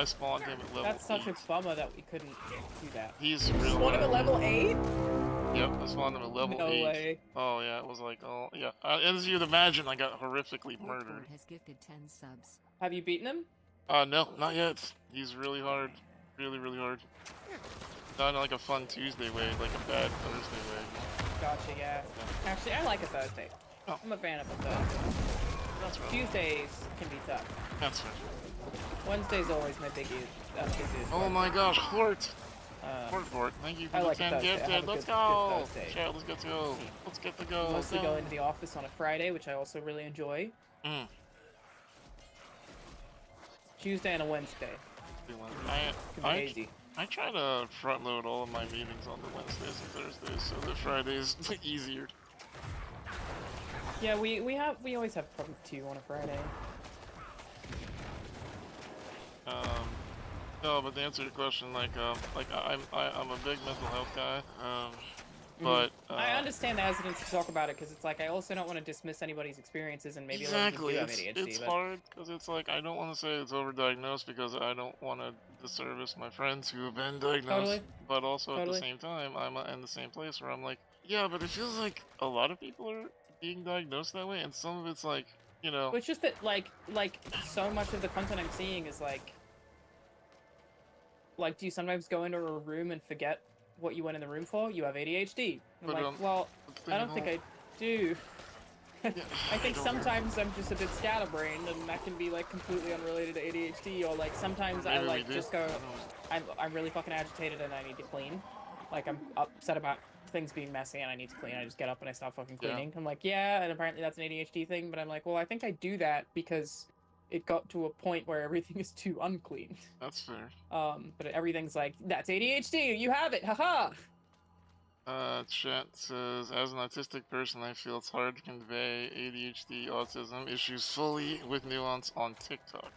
spawned him at level 8. That's such a bummer that we couldn't do that. He's real. Spawned him at level 8? Yep, I spawned him at level 8. No way. Oh yeah, it was like, oh yeah. As you'd imagine, I got horrifically murdered. Has gifted 10 subs. Have you beaten him? No, not yet. He's really hard. Really hard. Not in like a fun Tuesday way, like a bad Thursday way. Gotcha, yeah. Actually, I like a Thursday. Oh. I'm a fan of a Thursday. That's right. Tuesdays can be tough. That's right. Wednesday's always my biggie. Oh my gosh, Hort! Hort, thank you for the 10 gifted. Let's go! Chat, let's go. Let's get the go. Mostly go into the office on a Friday, which I also really enjoy. Tuesday and a Wednesday. I try to front load all of my meetings on the Wednesdays and Thursdays so that Friday's easier. Yeah, we always have probably 2 on a Friday. No, but to answer your question, like I'm a big mental health guy, but I understand the hesitance to talk about it because it's like I also don't want to dismiss anybody's experiences, and maybe exactly a lot of them do have ADHD. It's hard because it's like I don't want to say it's overdiagnosed because I don't want to disservice my friends who have been diagnosed, but also at the same time I'm in the same place where I'm like, yeah, but it feels like a lot of people are being diagnosed that way, and some of it's like, you know. Well, it's just that like so much of the content I'm seeing is like, do you sometimes go into a room and forget what you went in the room for? You have ADHD. I'm like, well, I don't think I do. I think sometimes I'm just a bit scatterbrained, and that can be like completely unrelated to ADHD, or like sometimes I like just go, I'm really fucking agitated and I need to clean. Like I'm upset about things being messy and I need to clean. I just get up and I stop fucking cleaning. I'm like, yeah, and apparently that's an ADHD thing, but I'm like, well, I think I do that because it got to a point where everything is too unclean. That's fair. But everything's like, that's ADHD, you have it, haha! Chat says, as an autistic person, I feel it's hard to convey ADHD, autism issues fully with nuance on TikTok.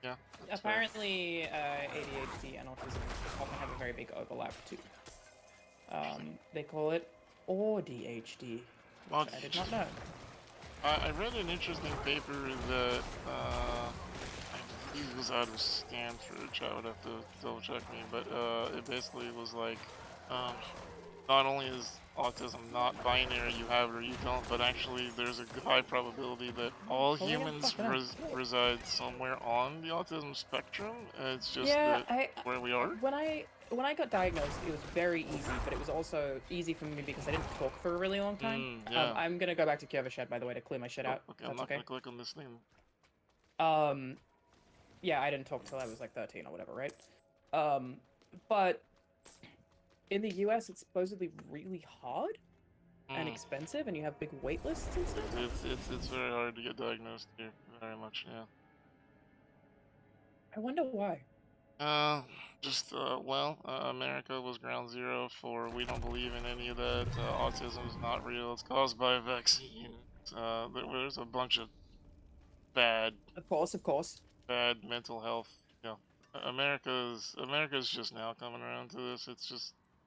Yeah. Apparently, ADHD and autism often have a very big overlap too. They call it ADHD, which I did not know. I read an interesting paper that I believe it was out of Stanford. I would have to double check me, but it basically was like not only is autism not binary, you have it or you don't, but actually there's a high probability that all Oh, yeah, humans fuck it. reside somewhere on the autism spectrum. It's just Yeah, that where we are. when I got diagnosed, it was very easy, but it was also easy for me because I didn't talk for a really long time. Yeah. I'm gonna go back to Kehjistan, by the way, to clear my shit out. Okay, I'm not gonna click on this thing. Yeah, I didn't talk till I was like 13 or whatever, right? But in the US, it's supposedly really hard and expensive, and you have big wait lists and stuff. It's very hard to get diagnosed here, very much, yeah. I wonder why. America was ground zero for we don't believe in any of that. Autism is not real. It's caused by a vaccine. There's a bunch of bad Of course. bad mental health. You know, America's just now coming around to this.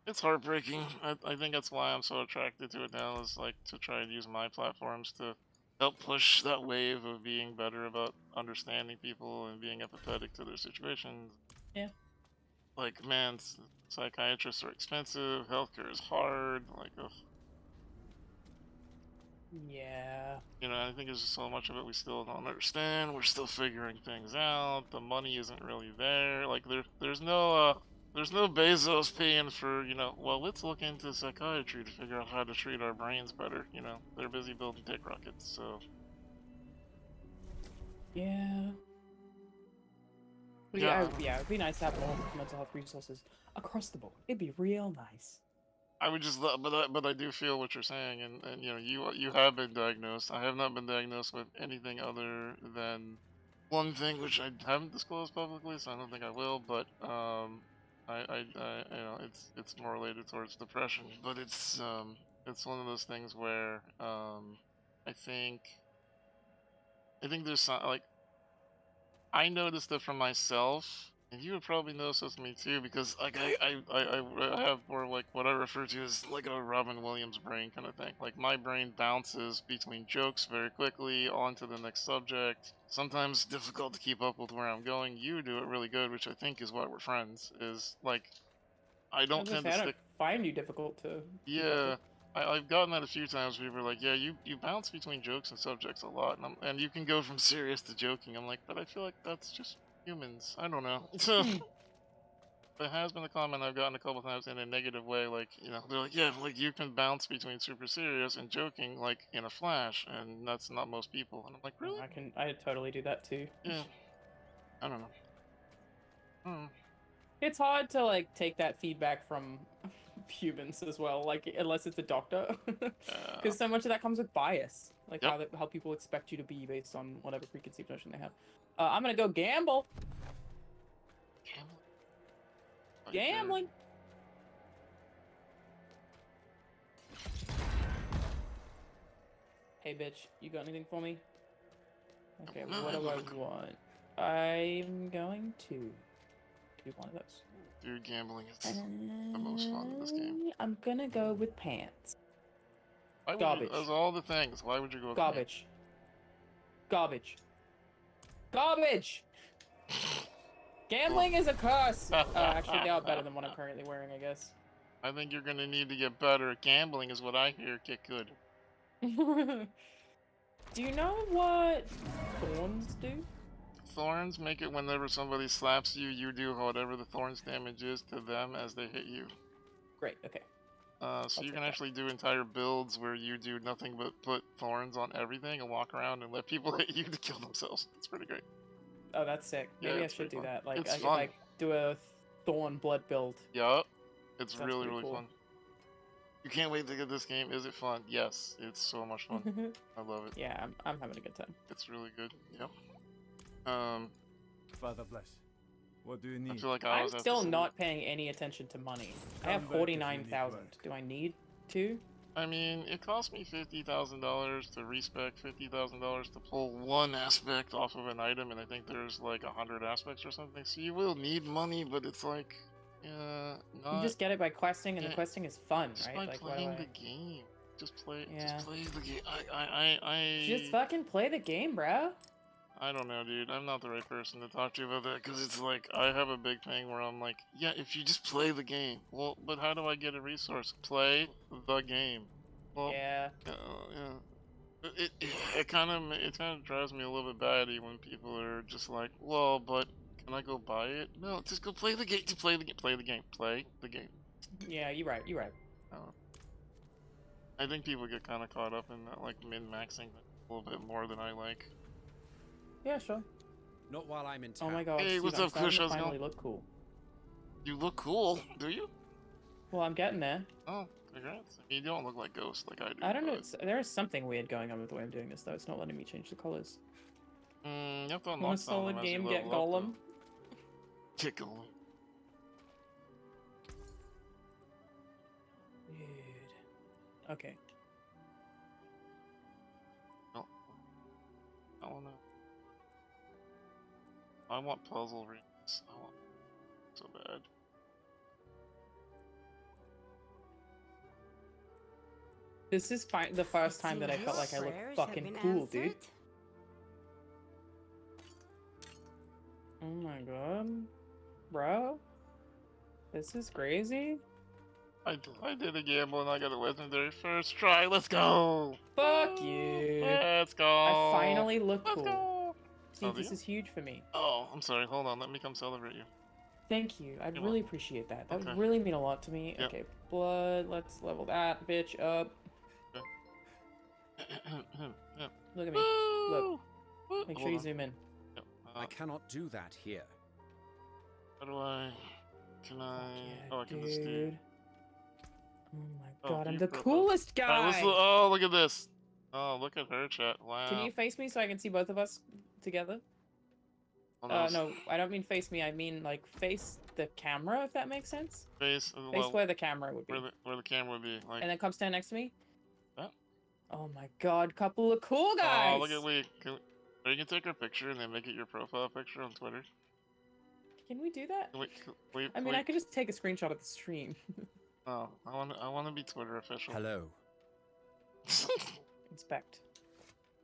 It's heartbreaking. I think that's why I'm so attracted to it now. Is like to try and use my platforms to help push that wave of being better about understanding people and being empathetic to their situations. Yeah. Like, man, psychiatrists are expensive. Healthcare is hard. Like, ugh. Yeah. You know, I think there's just so much of it we still don't understand. We're still figuring things out. The money isn't really there. Like, there's no Bezos paying for, you know, well, let's look into psychiatry to figure out how to treat our brains better. You know, they're busy building dick rockets, so. Yeah. Yeah. Yeah, it'd be nice to have more mental health resources across the board. It'd be real nice. I would just, but I do feel what you're saying, and you know, you have been diagnosed. I have not been diagnosed with anything other than one thing, which I haven't disclosed publicly, so I don't think I will. But I you know, it's more related towards depression, but it's one of those things where I think there's some, like, I noticed it for myself, and you would probably notice this with me too, because like I have more like what I refer to as like a Robin Williams brain kind of thing. Like my brain bounces between jokes very quickly on to the next subject. Sometimes difficult to keep up with where I'm going. You do it really good, which I think is why we're friends. Is like I don't tend to stick. Find you difficult to. Yeah. I've gotten that a few times where people are like, yeah, you bounce between jokes and subjects a lot, and you can go from serious to joking. I'm like, but I feel like that's just humans. I don't know. So, there has been a comment I've gotten a couple times in a negative way, like, you know, they're like, yeah, like you can bounce between super serious and joking like in a flash, and that's not most people. And I'm like, really? I totally do that too. Yeah. I don't know. It's hard to like take that feedback from humans as well, like unless it's a doctor, because so much of that comes with bias, like how people expect you to be based on whatever preconceived notion they have. I'm gonna go gamble. Gambling. Hey bitch, you got anything for me? Okay, what do I want? I'm going to do one of those. Dude, gambling is the most fun in this game. I'm gonna go with pants. Garbage. Those are all the things. Why would you go with garbage? Garbage. Garbage! Gambling is a curse! Actually, they are better than what I'm currently wearing, I guess. I think you're gonna need to get better. Gambling is what I hear. Get good. Do you know what thorns do? Thorns make it whenever somebody slaps you, you do whatever the thorns damage is to them as they hit you. Great, okay. So you can actually do entire builds where you do nothing but put thorns on everything and walk around and let people hit you to kill themselves. It's pretty great. Oh, that's sick. Maybe Yeah, I should do fun. that. Like, It's if fun. I do a thorn blood build. Yup. It's That's really, pretty really cool. fun. You can't wait to get this game. Is it fun? Yes, it's so much fun. I love it. Yeah, I'm having a good time. It's really good. Yep. Father bless. What do you need? I feel like I'm still not paying any attention to money. I have Come back if you need 49,000. work. Do I need to? I mean, it cost me $50,000 to respec, $50,000 to pull one aspect off of an item, and I think there's like 100 aspects or something. So you will need money, but it's like, not. You just get it by questing, and the questing is fun, just right? by Like, playing the game. Just play. Yeah. Just play the game. I Just fucking play the game, bro. I don't know, dude. I'm not the right person to talk to about that because it's like I have a big thing where I'm like, yeah, if you just play the game. Well, but how do I get a resource? Play the game. Well, Yeah. yeah. It kind of drives me a little bit batty when people are just like, well, but can I go buy it? No, just go play the game. To play the game. Play the game. Play the game. Yeah, you're right. You're right. I think people get kind of caught up in that, like min-maxing a little bit more than I like. Yeah, sure. Not while I'm in Oh town. my god. Hey, Steve, what's I'm up, starting Kush? to How's it finally going? look cool. You look cool, do you? Well, I'm getting there. Oh, congrats. I mean, you don't look like Ghost like I do. I don't know. but- There is something weird going on with the way I'm doing this, though. It's not letting me change the colors. You have to Want unlock a some of solid them as you game? Get level up, though. Golem. Get Golem. Dude. Okay. No. I want puzzle rings. I want so bad. This is the first time that I felt like I look fucking cool, dude. Oh my god. Bro. This is crazy. I did a gamble and I got a legendary first try. Let's go! Fuck you. Let's go! I finally look Let's cool. go! See, Oh, do this you? is huge for me. Oh, I'm sorry. Hold on. Let me come celebrate you. Thank you. I'd You're really welcome. appreciate that. That would Okay. really mean a lot to me. Yep. Okay, blood. Let's level that bitch up. Yeah. Look at me. Look. Woo! Make sure Hold you on. zoom in. Yep. I cannot do that here. How do I? Can I? Yeah, Oh, I can just do. dude. Oh my Oh, god, I'm view the profile. coolest Alright, guy! let's oh, look at this. Oh, look at her chat. Wow. Can you face me so I can see both of us together? Oh, no, it's No, I don't mean face me. I mean like face the camera, if that makes sense. Face. Face Well, where the camera would be, where the camera would be. Like. and then come stand next to me. Huh? Oh my god, couple of cool guys! Oh, look at Lee. Or you can take her picture and then make it your profile picture on Twitter. Can we do that? Wait, I mean, I could just take a screenshot of the stream. Oh, I want to be Twitter official. Hello. Inspect.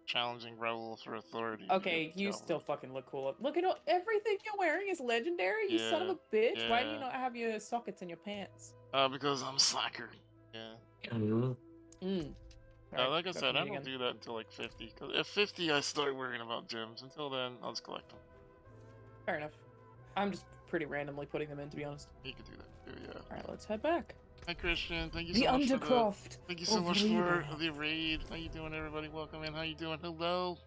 Challenging Raoul for authority. Okay, you still fucking look cool. Look at everything you're wearing is legendary. You son of a bitch. Why do you yeah. not have your sockets in your pants? Because I'm slacker. Yeah. Mm. Like I go said, for I me don't again. do that until like 50. Cause at 50, I start worrying about gems. Until then, I'll just collect them. Fair enough. I'm just pretty randomly putting them in, to be honest. You could do that too, yeah. Alright, let's head back. Hi Christian, thank you The so much Undercroft. Thank you so of much for Rebirth. the raid. How you doing, everybody? Welcome in. How you doing? Hello.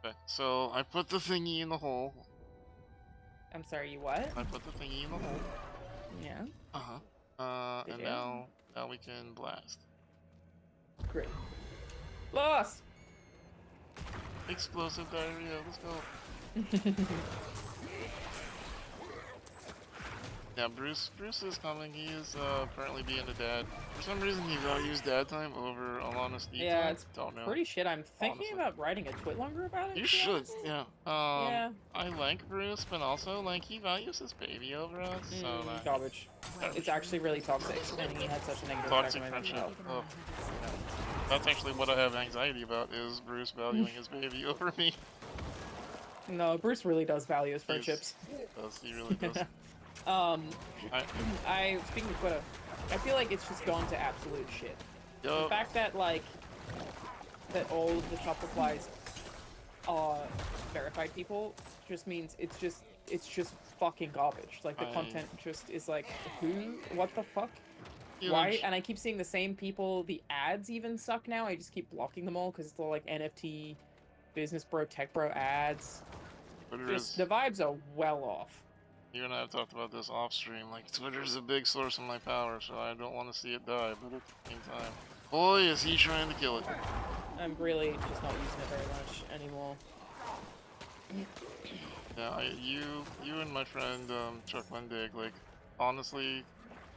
Okay, so I put the thingy in the hole. I'm sorry, you what? I put the thingy in the hole. Yeah. Did And you? now we can blast. Great. Lost! Explosive diarrhea. Let's go. Yeah, Bruce is coming. He is currently being a dad. For some reason, he values dad time over Alana's Steve Yeah, time. it's Don't know. pretty shit. I'm thinking Honestly. about writing a twit longer about it. You to be should, honest. yeah. Yeah. I like Bruce, but also like he values his baby over us. So like, Garbage. It's actually really toxic, and he had such a negative toxic effect on my friendship. mental health. Oh. That's actually what I have anxiety about: is Bruce valuing his baby over me. No, Bruce really does value his friendships. He really does. I speaking of Twitter, I feel like it's just gone to absolute shit. The fact that like that all of the shop replies are verified people just means it's just fucking garbage. Like the content just is like, who? What the fuck? Why? And I keep seeing the same people. The ads even suck now. I just keep blocking them all because it's all like NFT, business bro, tech bro ads. Just the vibes are well off. You and I have talked about this off stream. Like Twitter's a big source of my power, so I don't want to see it die. But at the same time, boy, is he trying to kill it. I'm really just not using it very much anymore. Yeah, you and my friend Chuck Wendig, like honestly,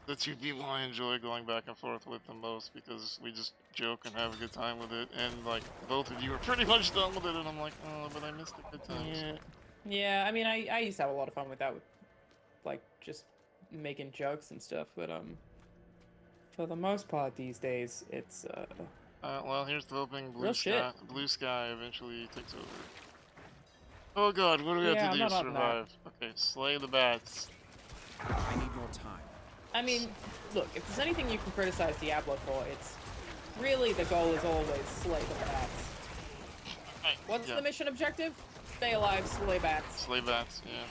the two people I enjoy going back and forth with the most because we just joke and have a good time with it. And like both of you are pretty much done with it, and I'm like, oh, but I missed the good times. Yeah. Yeah, I mean, I used to have a lot of fun with that, with like just making jokes and stuff. But for the most part these days, it's well, here's to hoping real shit. Blue Sky eventually takes over. Oh god, what do we Yeah, have I'm to do to not on that. survive? Okay, slay the bats. I need more time. I mean, look, if there's anything you can criticize Diablo for, it's really the goal is always slay the bats. What's the mission objective? Stay alive, slay bats. Slay bats, yeah.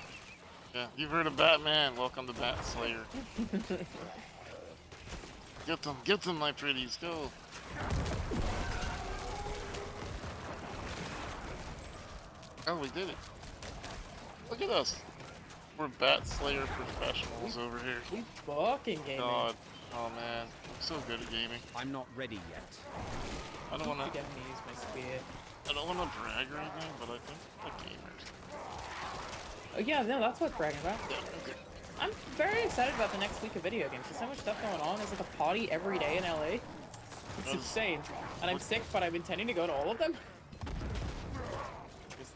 Yeah, you've heard of Batman. Welcome to Bat Slayer. Get them, my pretties, go. Oh, we did it. Look at us. We're Bat Slayer professionals over here. We fucking gaming. God. Oh man, I'm so good at gaming. I'm not ready yet. I don't wanna Get me use my spear. I don't wanna brag or anything, but I think like gamers. Oh yeah, no, that's what bragging about. Yeah, okay. I'm very excited about the next week of video games. There's so much stuff going on. There's like a party every day in LA. It's insane. And I'm sick, but I'm intending to go to all of them. Just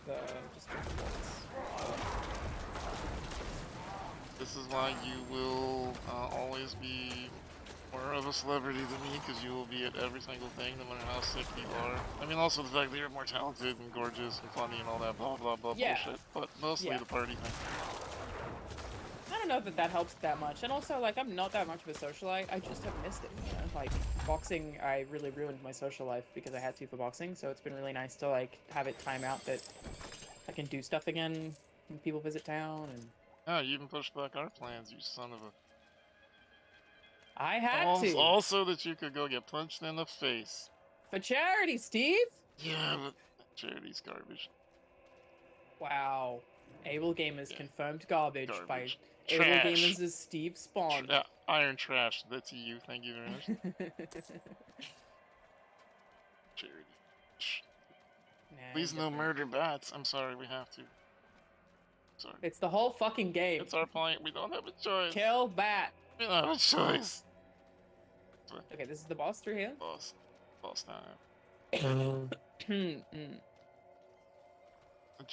This is why you will always be more of a celebrity than me, because you will be at every single thing, no matter how sick you are. I mean, also the fact that you're more talented and gorgeous and funny and all that blah blah blah bullshit, but mostly the party thing. I don't know that helps that much. And also, like, I'm not that much of a socialite. I just have missed it, you know? Like, boxing, I really ruined my social life because I had to for boxing, so it's been really nice to, like, have it time out that I can do stuff again when people visit town and... Oh, you even pushed back our plans, you son of a... I had to! Also that you could go get punched in the face. For charity, Steve! Yeah, but charity's garbage. Wow. Able Gamers confirmed garbage by Trash. Able Gamers' SteveInSpawn. Iron trash. That's you. Thank you very much. Charity. Please no murder bats. I'm sorry, we have to. Sorry. It's the whole fucking game. It's our point. We don't have a choice. Kill bat. We don't have a choice. Okay, this is the boss through here. Boss time. Did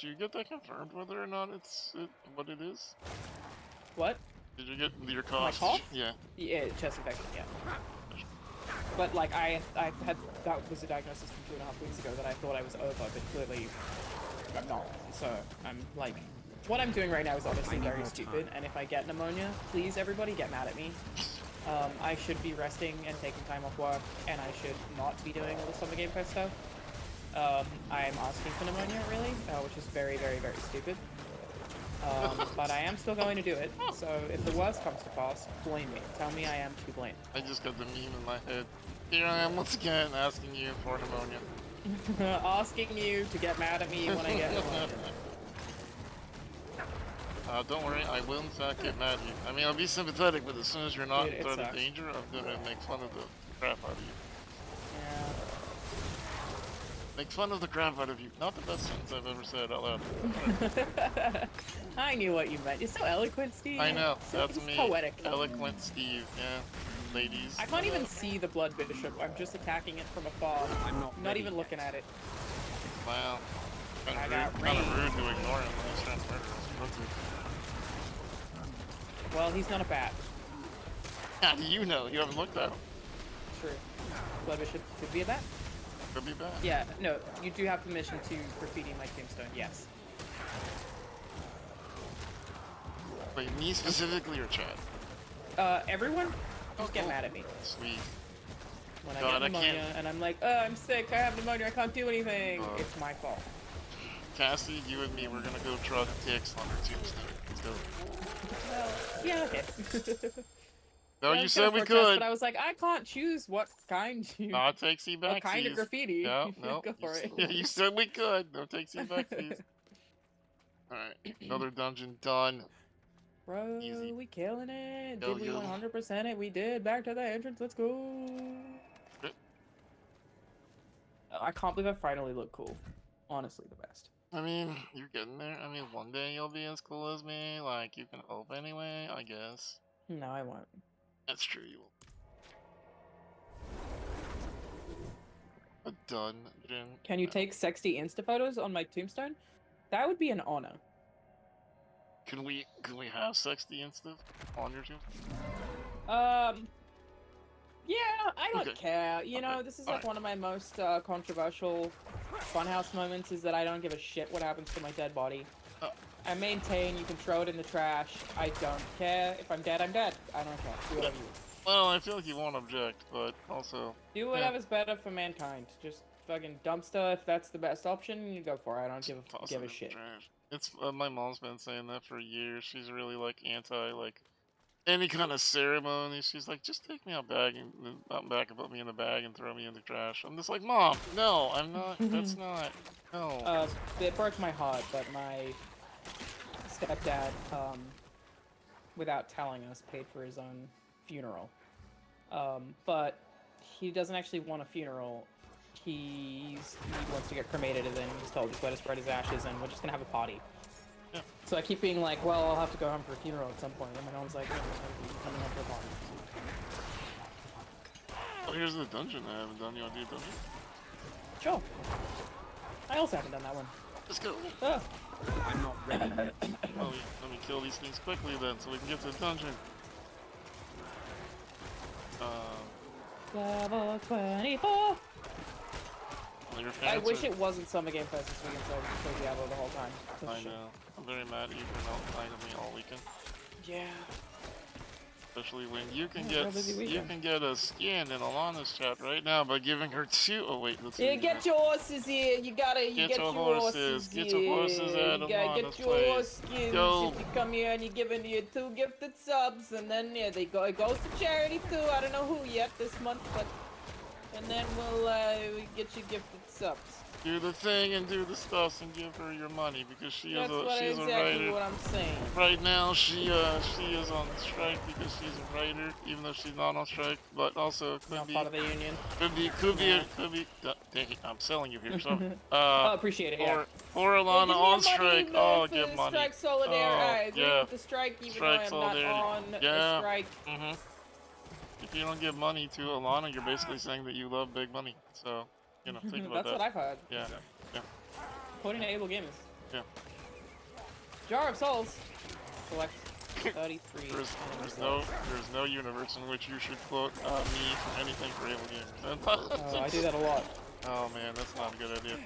you get that confirmed whether or not it's what it is? What? Did you get your cost? My cough? Yeah. Yeah, chest infection, yeah. But like I had that was a diagnosis from 2.5 weeks ago that I thought I was over, but clearly I'm not. So I'm like, what I'm doing right now is obviously very stupid. And if I get pneumonia, please everybody get mad at me. I should be resting and taking time off work, and I should not be doing all the Summer Game Fest stuff. I'm asking for pneumonia, really, which is very, very, very stupid. But I am still going to do it, so if the worst comes to pass, blame me. Tell me I am to blame. I just got the meme in my head. Here I am once again asking you for pneumonia. Asking you to get mad at me when I get pneumonia. Don't worry, I will in fact get mad at you. I mean, I'll be sympathetic, but as soon as you're not Dude, in threat of sucks. danger, I'm gonna make fun of the crap out of you. Make fun of the crap out of you. Not the best sentence I've ever said out loud. Yeah. I knew what you meant. You're so eloquent, Steve. I know, So that's me. poetic. Eloquent Steve, yeah. Ladies. I can't even see the Blood Bishop. I'm just attacking it from afar. I'm not even looking at it. Wow. I got Kind of rude to ignore him when he's trying to murder us. Well, he's not a bat. How do you know? You haven't looked at him. True. Blood Bishop could be a bat? Could be bad. Yeah, no, you do have permission to graffiti my tombstone, yes. Wait, me specifically or Chad? Everyone? Just get mad at me. Sweet. When God, I get pneumonia and I'm like, I'm sick, I have pneumonia, I can't do anything. It's my fault. Cassie, you and me, we're gonna go draw dicks on her tombstone. Let's go. Well, yeah, okay. No, Yeah, you I was said gonna we protest, could. But I was like, I can't choose what kind you... No, takesy What kind of backsies. graffiti? No, no. Go for it. Yeah, you said we could. No takesy backsies. Alright, another dungeon done. Bro, Easy. we killing it. Yo, Did we yo. 100% it? We did. Back to the entrance. Let's go. I can't believe I finally look cool. Honestly, the best. I mean, you're getting there. I mean, one day you'll be as cool as me. Like, you can hope anyway, I guess. No, I won't. That's true, you will. A dungeon. Can you take sexy Insta photos on my tombstone? That would be an honor. Can we have sexy and stuff on your tombstone? Yeah, I don't Okay. care. You know, Okay. this is like Alright. one of my most controversial funhouse moments is that I don't give a shit what happens to my dead body. Oh. I maintain you can throw it in the trash. I don't care. If I'm dead, I'm dead. I don't care. Do whatever you want. Well, I feel like you won't object, but also... Do whatever's better for mankind. Just fucking dumpster. If that's the best option, you go for it. I don't give toss a it in the shit. trash. It's my mom's been saying that for years. She's really like anti like any kind of ceremony. She's like, just take me out back and put me in the bag and throw me in the trash. I'm just like, Mom, no, I'm not. That's not. No. It broke my heart, but my stepdad, without telling us, paid for his own funeral. But he doesn't actually want a funeral. He wants to get cremated, and then he's told just let us spread his ashes, and we're just gonna have a party. Yeah. So I keep being like, well, I'll have to go home for a funeral at some point. And my mom's like, no, I'm coming home for a party. Oh, here's the dungeon I haven't done. You want to do a dungeon? Sure. I also haven't done that one. Let's go. Oh. I'm not ready yet. Oh, let me kill these things quickly then, so we can get to the dungeon. Level 24. Well, I wish it wasn't Summer Game Fest this weekend, so I could play Diablo the whole time. I know. I'm very mad at you for not lying to me all weekend. Yeah. Especially when you can Yeah, real busy weekend. get a skin in Alana's chat right now by giving her 2. Oh wait, let's see. Yeah, get your horses here. You gotta Get your horses. Get your horses at You gotta Alana's get your place. skins. Go. If you come here and you're giving you 2 gifted subs, and then yeah, it goes to charity too. I don't know who yet this month, but and then we'll get you gifted subs. Do the thing and do the stuff and give her your money because she's That's a exactly writer. what I'm saying. Right now she is on strike because she's a writer, even though she's not on strike. But also could Not be part of the union. Could be. Dang it, I'm selling you here. So. Oh, appreciate it. Yeah. For Alana on strike. Oh, for give money. Strike solidarity. I agree yeah. with the strike, even Strike though I'm not on yeah. a strike. If you don't give money to Alana, you're basically saying that you love big money. So, you know, think about That's that. what I've heard. Yeah. Yeah. According to Able Gamers. Yeah. Jar of Souls. Select 33. There's no universe in which you should quote me for anything for Able Gamers. Oh, I do that a lot. Oh man, that's not a good idea.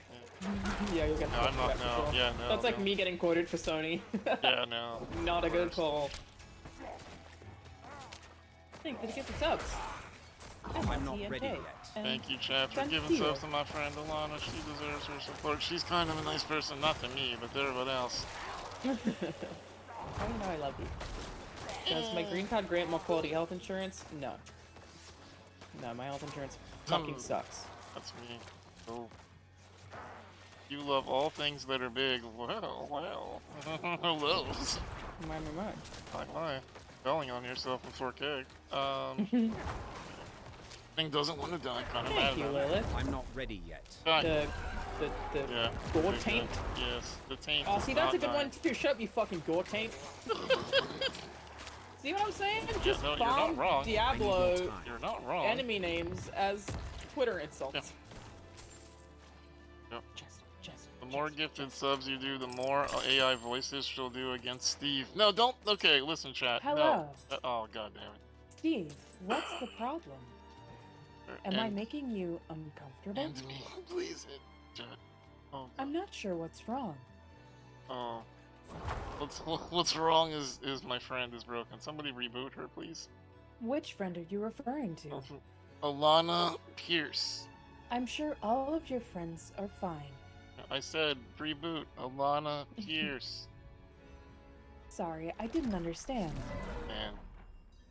Yeah, you'll get No, I'm not. No, yeah, no. That's like me getting quoted for Sony. Yeah, no. Not a good call. Thank you for the gifted subs. I'm not ready yet. Thank you, chat, for giving subs to my friend Alana. She deserves her support. She's kind of a nice person, not to me, but to everyone else. How do you know I love you? Does my green card grant more quality health insurance? No. No, my health insurance fucking sucks. That's me. Oh. You love all things that are big. Well. Hello. My. Telling on yourself in 4K. Thing doesn't want to die. Kind of mad Thank you, about it. Lilith. I'm not ready yet. The yeah. gore taint? Yes, the taint. Oh, is see, that's a not good one dying. too. Shut up, you fucking gore taint. See what I'm saying? Just no, you're not farm wrong. Diablo You're not wrong. enemy names as Twitter insults. Yep. The more gifted subs you do, the more AI voices she'll do against Steve. No, don't. Okay, listen, chat. Hello. No. Oh, god damn it. Steve, what's the problem? Am I And- making you uncomfortable? And me, please, chat. Oh, I'm not sure what's wrong. oh. What's wrong is my friend is broken. Somebody reboot her, please. Which friend are you referring to? Alana Pierce. I'm sure all of your friends are fine. I said reboot Alana Pierce. Sorry, I didn't understand. Man,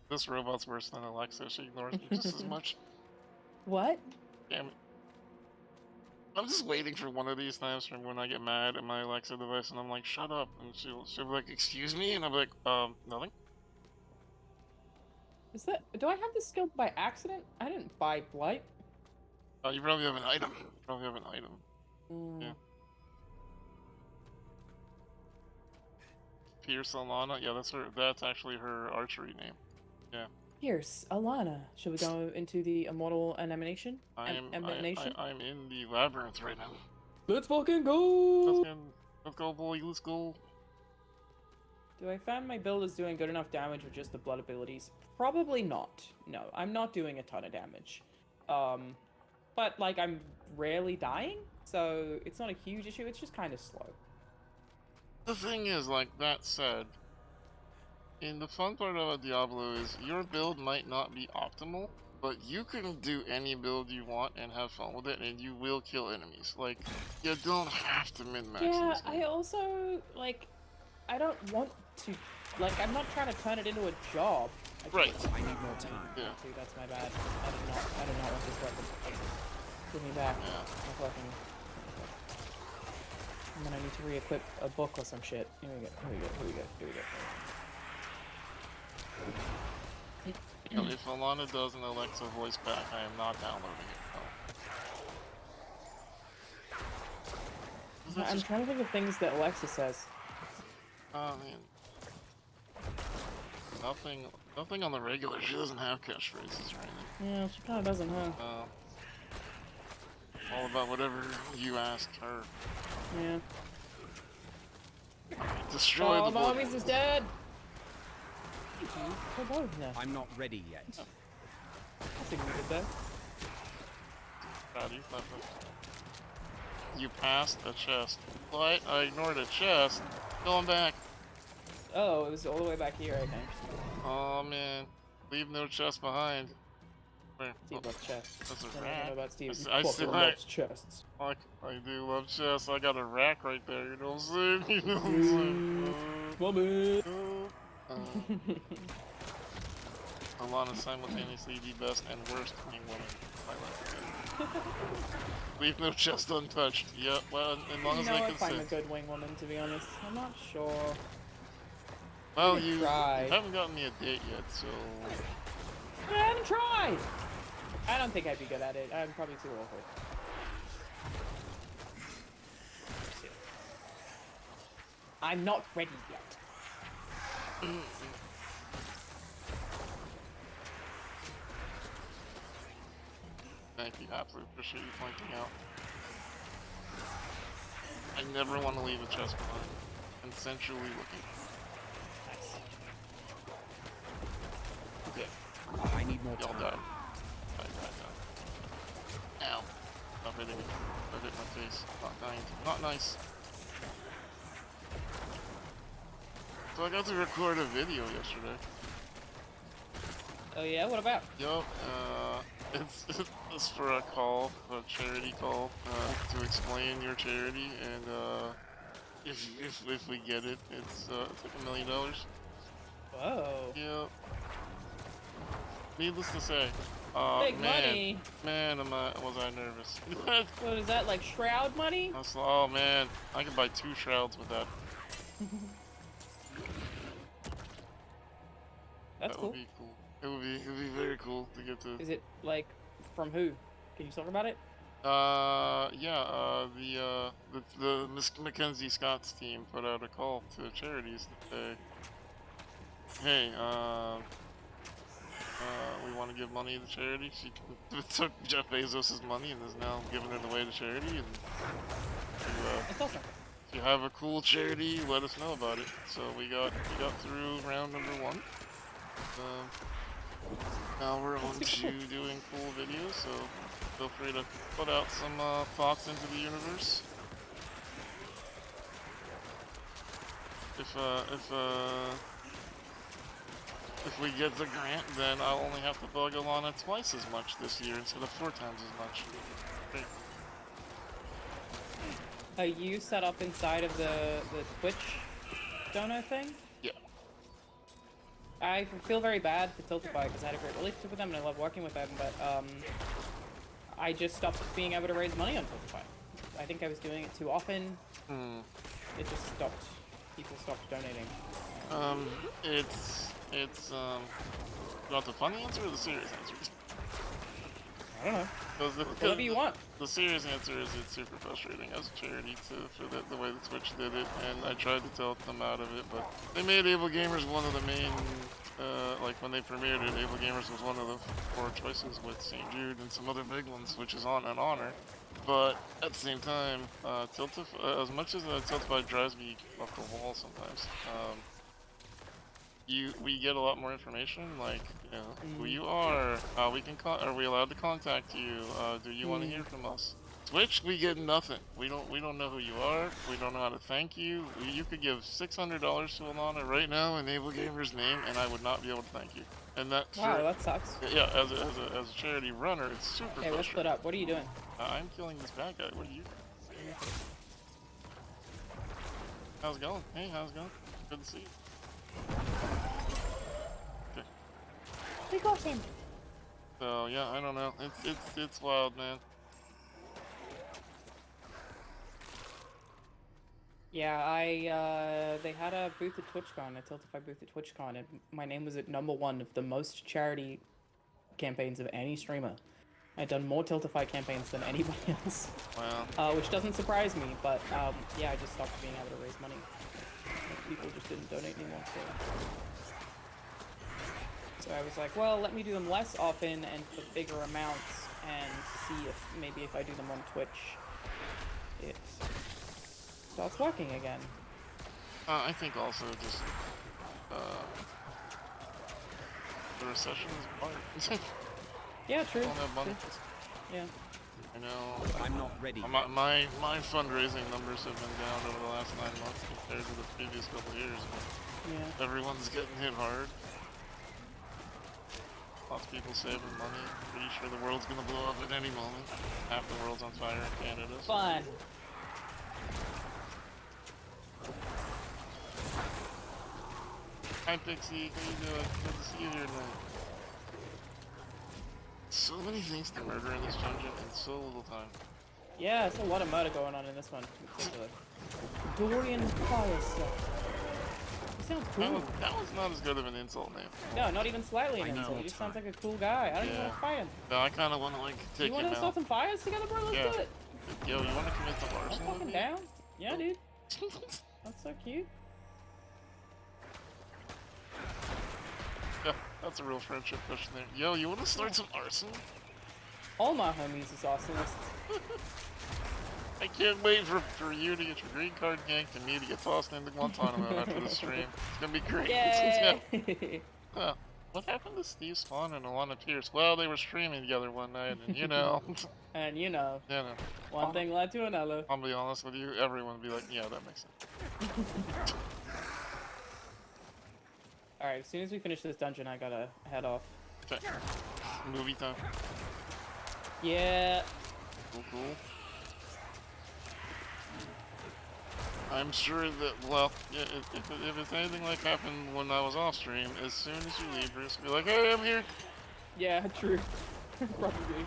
this robot's worse than Alexa. She ignores me just as much. What? Damn it. I'm just waiting for one of these times from when I get mad at my Alexa device and I'm like, shut up. And she'll be like, excuse me? And I'm like, nothing. Is that? Do I have this skill by accident? I didn't buy Blight. You probably have an item. Yeah. Pierce Alana. Yeah, that's actually her archery name. Yeah. Pierce, Alana. Should we go into the Immortal Emanation? I'm in the labyrinth right now. Let's fucking go! Let's go, boy. Let's go. Do I find my build is doing good enough damage with just the blood abilities? Probably not. No, I'm not doing a ton of damage. But like I'm rarely dying, so it's not a huge issue. It's just kind of slow. The thing is, like that said, and the fun part about Diablo is your build might not be optimal, but you can do any build you want and have fun with it, and you will kill enemies. Like, you don't have to min-max Yeah, this game. I also, like, I don't want to, like, I'm not trying to turn it into a job. Right. I need more time. Yeah. See, that's my bad. I did not want this weapon. Give me back. Yeah. My fucking... I'm gonna need to re-equip a book or some shit. Here we go. No, if Alana does an Alexa voice pack, I am not downloading it. No. I'm trying to think of things that Alexa says. I mean, nothing on the regular. She doesn't have catchphrases or anything. Yeah, she kind of doesn't, huh? All about whatever you asked her. Yeah. Destroy the board. Mommy's is dead! I'm not ready yet. I think we did that. God, you thought that. You passed a chest. What? I ignored a chest. Going back. Oh, it was all the way back here, I think. Oh man. Leave no chest behind. Where? Steve loves chests. That's a I don't rack. know about Steve. I He still loves chests. I do love chests. I got a rack right there, you know what I'm saying? You know what I'm saying? Alana simultaneously the best and worst wing woman in my life. Leave no chest untouched. Yep, well, as long as I I can find say. a good wing woman, to be honest. I'm not sure. Well, you try. haven't gotten me a date yet, so... I haven't tried! I don't think I'd be good at it. I'm probably too awkward. I'm not ready yet. Thank you, absolutely appreciate you pointing out. I never want to leave a chest behind. Consensually looking. Nice. Okay. I need more Y'all time. died. Ow. Stop hitting me. Stop hitting my face. Not nice. Not nice. So I got to record a video yesterday. Oh yeah? What about? Yup, it's for a call, a charity call, to explain your charity, and if we get it, it's like $1 million. Whoa. Yep. Needless to say, Big money. Man, was I nervous. What is that, like shroud money? Oh man, I could buy 2 shrouds with that. That's That cool. would be cool. It would be very cool to get to. Is it like from who? Can you talk about it? Yeah, the Miss Mackenzie Scott's team put out a call to charities that say, hey, we want to give money to charity. She took Jeff Bezos' money and is now giving it away to charity. And That's awesome. if you have a cool charity, let us know about it. So we got through round number 1. Now we're on to doing cool videos, so feel free to put out some thoughts into the universe. If we get the grant, then I'll only have to bug Alana twice as much this year instead of 4 times as much. Great. Are you set up inside of the Twitch donor thing? Yeah. I feel very bad for Tiltify because I had a great relationship with them and I love working with them, but I just stopped being able to raise money on Tiltify. I think I was doing it too often. It just stopped. People stopped donating. It's you want the funny answer or the serious answer? I don't know. Whatever you want. The serious answer is it's super frustrating as a charity for the way that Twitch did it, and I tried to tell them out of it, but they made Able Gamers one of the main, like when they premiered it, Able Gamers was one of the 4 choices with St. Jude and some other big ones, which is an honor. But at the same time, Tiltify, as much as Tiltify drives me off the wall sometimes, we get a lot more information, like, you know, who you are, we can are we allowed to contact you, do you want to hear from us? Twitch, we get nothing. We don't know who you are. We don't know how to thank you. You could give $600 to Alana right now, enable gamer's name, and I would not be able to thank you. And that Wow, that sucks. Yeah, as a charity runner, it's super. Hey, let's split up. What are you doing? I'm killing this bad guy. What are you? How's it going? Hey, how's it going? Good to see you. Okay. We got him. So yeah, I don't know. It's wild, man. Yeah, they had a booth at TwitchCon, a Tiltify booth at TwitchCon, and my name was at #1 of the most charity campaigns of any streamer. I'd done more Tiltify campaigns than anybody else. Wow. Which doesn't surprise me, but yeah, I just stopped being able to raise money. People just didn't donate anymore, so I was like, well, let me do them less often and for bigger amounts, and see if maybe if I do them on Twitch, it starts working again. I think also just the recession is part. Yeah, true. Don't have money. Yeah. I know. I'm not ready. My fundraising numbers have been down over the last 9 months compared to the previous couple of years. Yeah. Everyone's getting hit hard. Lots of people saving money. Pretty sure the world's gonna blow up at any moment. Half the world's on fire in Canada. So. Fun. Hi Pixie, how you doing? Good to see you here tonight. So many things to murder in this dungeon in so little time. Yeah, there's a lot of murder going on in this one in particular. Dorian Firestone. You sound cool. That was not as good of an insult name. No, not even slightly an insult. You just sound like a cool guy. I don't even want to fight him. No, I kind of want to like take you want to start some fires together, bro? Let's do it. Yo, you want to commit to arson? I'm fucking down. Yeah, dude. That's so cute. Yeah, that's a real friendship question there. Yo, you want to start some arson? All my homies is arsonists. I can't wait for you to get your green card yanked and me to get tossed into Guantanamo after the stream. It's gonna be great. Yay! What happened to SteveInSpawn and Alana Pierce? Well, they were streaming together one night, and you know. And you know. You know. One thing led to another. I'll be honest with you, everyone would be like, yeah, that makes sense. Alright, as soon as we finish this dungeon, I gotta head off. Okay. Movie time. Yeah. Cool. I'm sure that, well, yeah, if it's anything like happened when I was off stream, as soon as you leave, Bruce will be like, hey, I'm here. Yeah, true. Probably.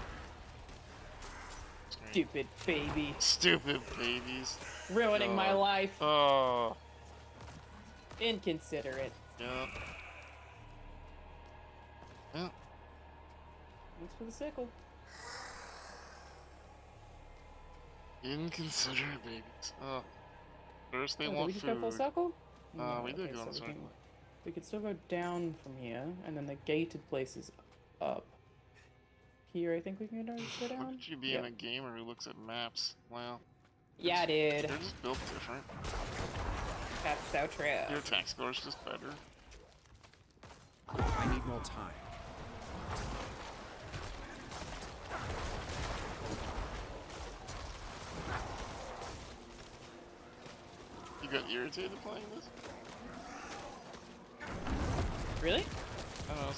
Stupid baby. Stupid babies. Ruining my life. Oh. Inconsiderate. Yeah. Yeah. Thanks for the sickle. Inconsiderate babies. Oh. First they Did want we just food. go full circle? We did okay, go in a so circle. we could still go down from here, and then the gated place is up. Here, I think we can go down. Look at you being a gamer who looks at maps. Wow. Yeah, dude. They're just built different. That's so true. Your attack score is just better. I need more time. You got irritated playing this? Really? I don't know,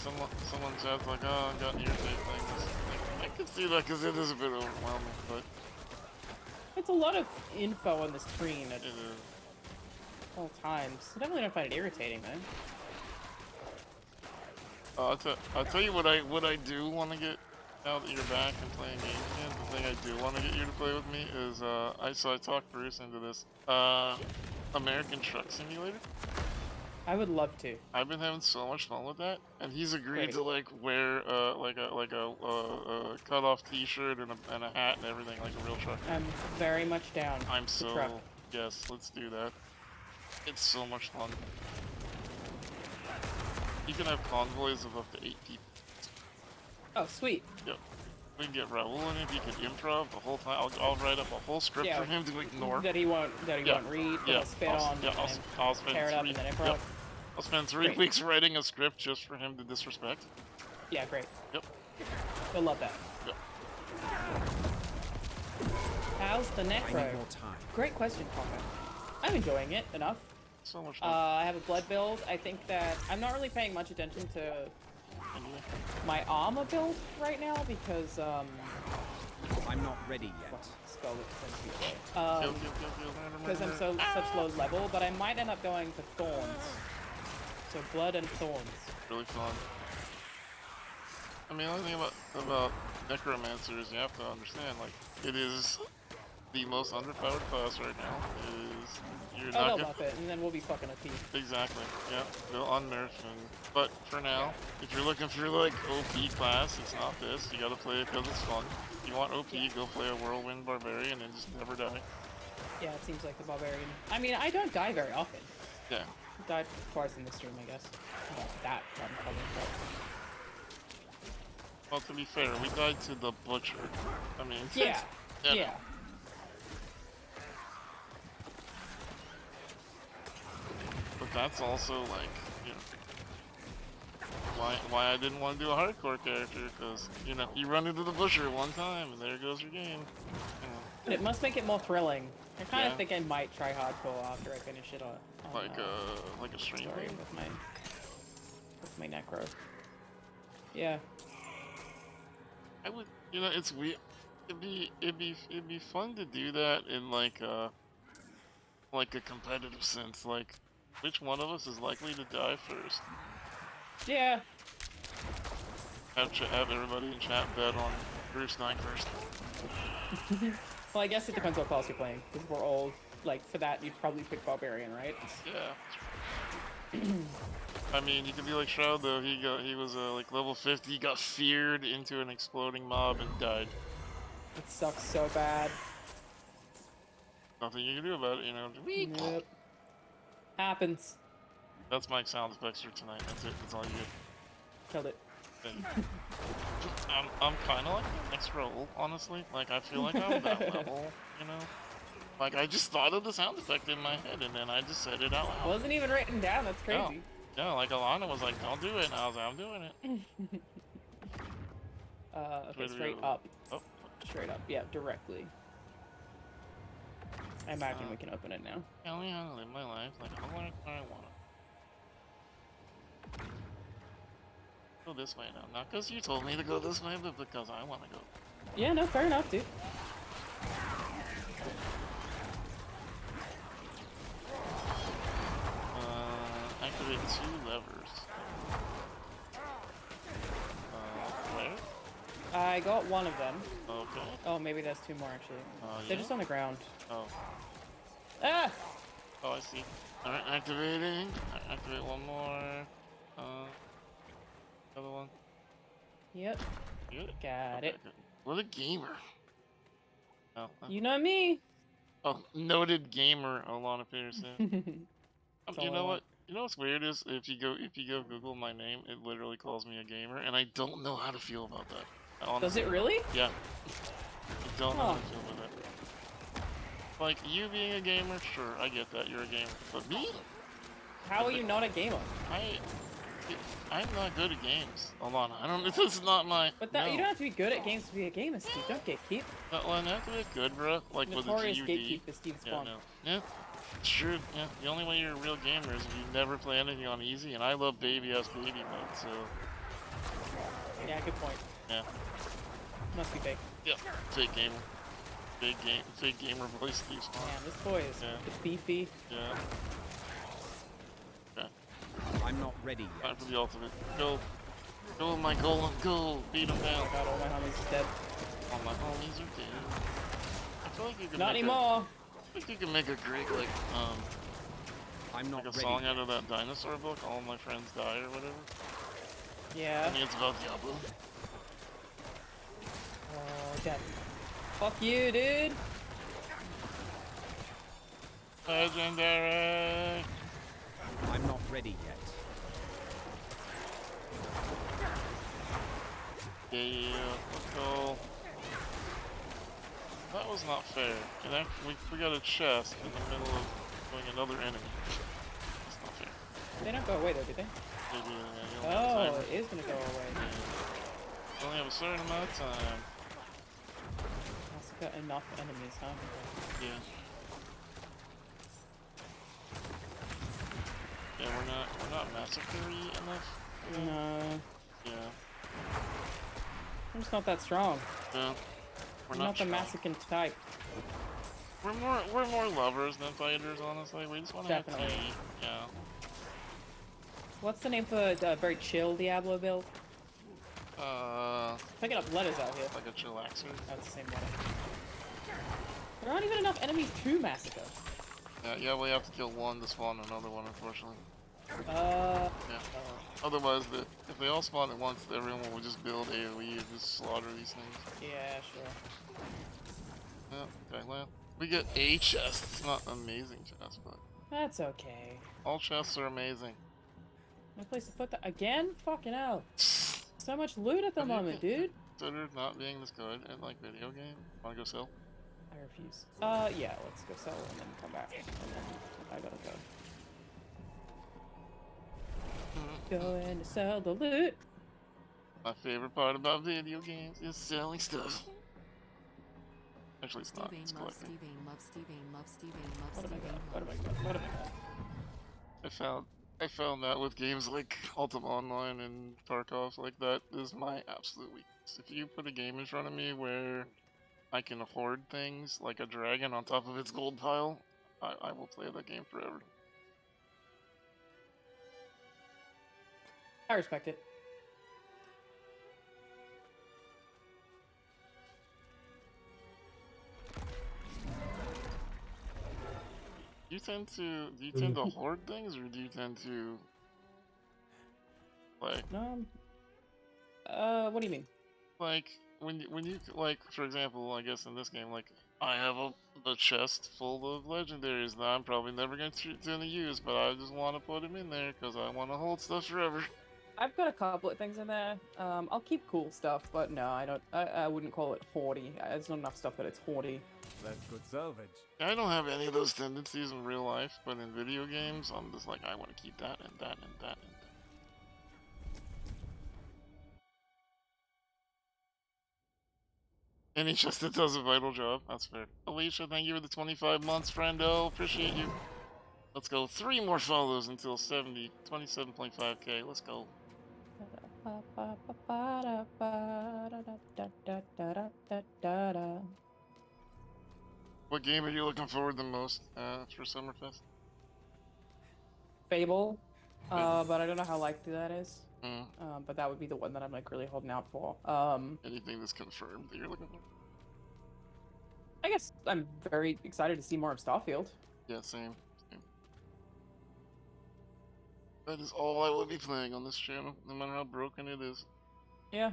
someone said like, oh, I got irritated playing this. Like, I can see that because it is a bit overwhelming, but... It's a lot of info on the screen at it is. all times. I definitely don't find it irritating, though. I'll tell you what I do want to get now that you're back and playing games again. The thing I do want to get you to play with me is I talked Bruce into this American Truck Simulator. I would love to. I've been having so much fun with that, and he's agreed to like wear like a cut off T-shirt and a hat and everything like a real truck. I'm very much down. I'm the so truck. yes, let's do that. It's so much fun. You can have convoys of up to 8 people. Oh, sweet. Yep. We can get Raul in it. He can improv the whole time. I'll write up a whole script for him to ignore. That he won't read. That he'll spit on. Yeah, I'll spend tear it up 3. and then improv. Yep. I'll spend 3 weeks writing a script just for him to disrespect. Yeah, great. Yep. You'll love that. Yep. How's the I necro? need more time. Great question, Congo. I'm enjoying it enough. So much fun. I have a blood build. I think that I'm not really paying much attention to my armor build right now because I'm not ready yet. Because I'm such low level, but I might end up going for thorns. So blood and thorns. Really fun. I mean, the only thing about necromancer is you have to understand, like, it is the most underpowered class right now. You're not they'll gonna... buff it, and then we'll be fucking a thief. Exactly. Yeah, they'll unnerf and... But for now, if you're looking for like OP class, it's not this. You gotta play it because it's fun. If you want OP, go play a whirlwind barbarian and just never die. Yeah, it seems like the barbarian. I mean, I don't die very often. Yeah. I died twice in the stream, I guess. Not that fun, probably. Well, to be fair, we died to the butcher. I mean... Yeah. Yeah. But that's also like, you know, why I didn't want to do a hardcore character, because, you know, you run into the butcher one time and there goes your game. You know. It must make it more thrilling. I kind of think I might try hardcore after I finish it on like a stream story with my necro. Yeah. I would, you know, it's weird. It'd be fun to do that in like a competitive sense. Like, which one of us is likely to die first? Yeah. Have everybody in chat bet on Bruce dying first. Well, I guess it depends what class you're playing, because we're all, like, for that, you'd probably pick Barbarian, right? Yeah. I mean, you could be like Shroud, though. He was like level 50, got feared into an exploding mob and died. It sucks so bad. Nothing you can do about it, you know. Yep. Happens. That's my sound effects for tonight. That's it. That's all you get. Killed it. I'm kind of like the next role, honestly. Like, I feel like I'm that level, you know? Like, I just thought of the sound effect in my head, and then I just said it out loud. Wasn't even written down, that's crazy. Yeah, like Alana was like, don't do it, and I was like, I'm doing it. Okay, straight up. Oh. Straight up, yeah, directly. I imagine we can open it now. Yeah, I want to live my life like I want to. Go this way now. Not because you told me to go this way, but because I want to go. Yeah, no, fair enough, dude. Activate 2 levers. Where? I got one of them. Okay. Oh, maybe that's 2 more, actually. They're just on the ground. Oh. Ah! Oh, I see. Alright, activating. Activate 1 more. Other one. Yep. Good. Got it. Good. What a gamer. Oh. You know me. Oh, noted gamer, Alana Peterson. You know what? You know what's weird is if you go Google my name, it literally calls me a gamer, and I don't know how to feel about that. Honestly. Does it really? Yeah. I don't know how to feel about that. Like, you being a gamer, sure, I get that, you're a gamer. But me? How are you not a gamer? I'm not good at games, Alana. I don't. This is not my. But that, you don't have to be good at games to be a gamer, Steve. Don't gatekeep. Well, I have to be good, bro. Like Notorious with the GUD. gatekeeper, SteveInSpawn. Yeah, sure. Yeah, the only way you're a real gamer is if you never play anything on easy, and I love baby-ass baby mode, so. Yeah, good point. Yeah. Must be fake. Yeah, fake gamer. Fake gamer voice, SteveInSpawn. Man, this boy is beefy. Yeah. I'm not ready yet. Time for the ultimate. Go, my golem, go! Beat him down. Oh god, all my homies are dead. All my homies are dead. I feel like you can Not anymore. I think you can make a great I'm not like a ready song yet. out of that dinosaur book. All my friends die or whatever. Yeah. I think it's about Diablo. Oh, dead. Fuck you, dude. Legendary. I'm not ready yet. Yeah, let's go. That was not fair. And then we got a chest in the middle of doing another enemy. That's not fair. They don't go away though, do they? They do, yeah, you only have a Oh, timer. it is gonna go away. You only have a certain amount of time. Also got enough enemies, huh? Yeah. Yeah, we're not massacre-y enough. No, Yeah. I'm just not that strong. No. We're I'm not the strong. masochist type. We're more lovers than fighters, honestly. We just want to have tea. Definitely. Yeah. What's the name for the very chill Diablo build? Uh, Picking up letters out here. like a chillaxer. That's the same one. There aren't even enough enemies to massacre. Yeah, we have to kill one to spawn another one, unfortunately. Yeah. Otherwise, if they all spawn at once, everyone will just build AoE and just slaughter these things. Yeah, sure. Yeah, okay, well, we get a chest. It's not an amazing chest, but That's okay. all chests are amazing. No place to put that again? Fucking hell. So much loot at the moment, dude. Considered not being this good at like video game. Wanna go sell? I refuse. Yeah, let's go sell and then come back. And then I gotta go. Going to sell the loot. My favorite part about video games is selling stuff. Actually, it's not. Steven It's loves collecting. Steven, loves Steven, loves Steven, loves What have I Steven. got? What have I got? What have I got? I found that with games like Ultima Online and Tarkov, like that is my absolute weakness. If you put a game in front of me where I can hoard things like a dragon on top of its gold pile, I will play that game forever. I respect it. Do you tend to hoard things, or do you tend to like What do you mean? like when you like, for example, I guess in this game, like I have a chest full of legendaries that I'm probably never gonna use, but I just want to put them in there because I want to hold stuff forever. I've got a couple of things in there. I'll keep cool stuff, but no, I don't. I wouldn't call it hoardy. There's not enough stuff that it's hoardy. That's good salvage. I don't have any of those tendencies in real life, but in video games, I'm just like, I want to keep that and that and that and that. Any chest that does a vital job, that's fair. Alicia, thank you for the 25 months, friendo. Appreciate you. Let's go. 3 more follows until 27.5k. Let's go. What game are you looking forward the most for Summerfest? Fable, but I don't know how likely that is. Mm. But that would be the one that I'm like really holding out for. Anything that's confirmed that you're looking for? I guess I'm very excited to see more of Starfield. Yeah, same. That is all I will be playing on this channel, no matter how broken it is. Yeah.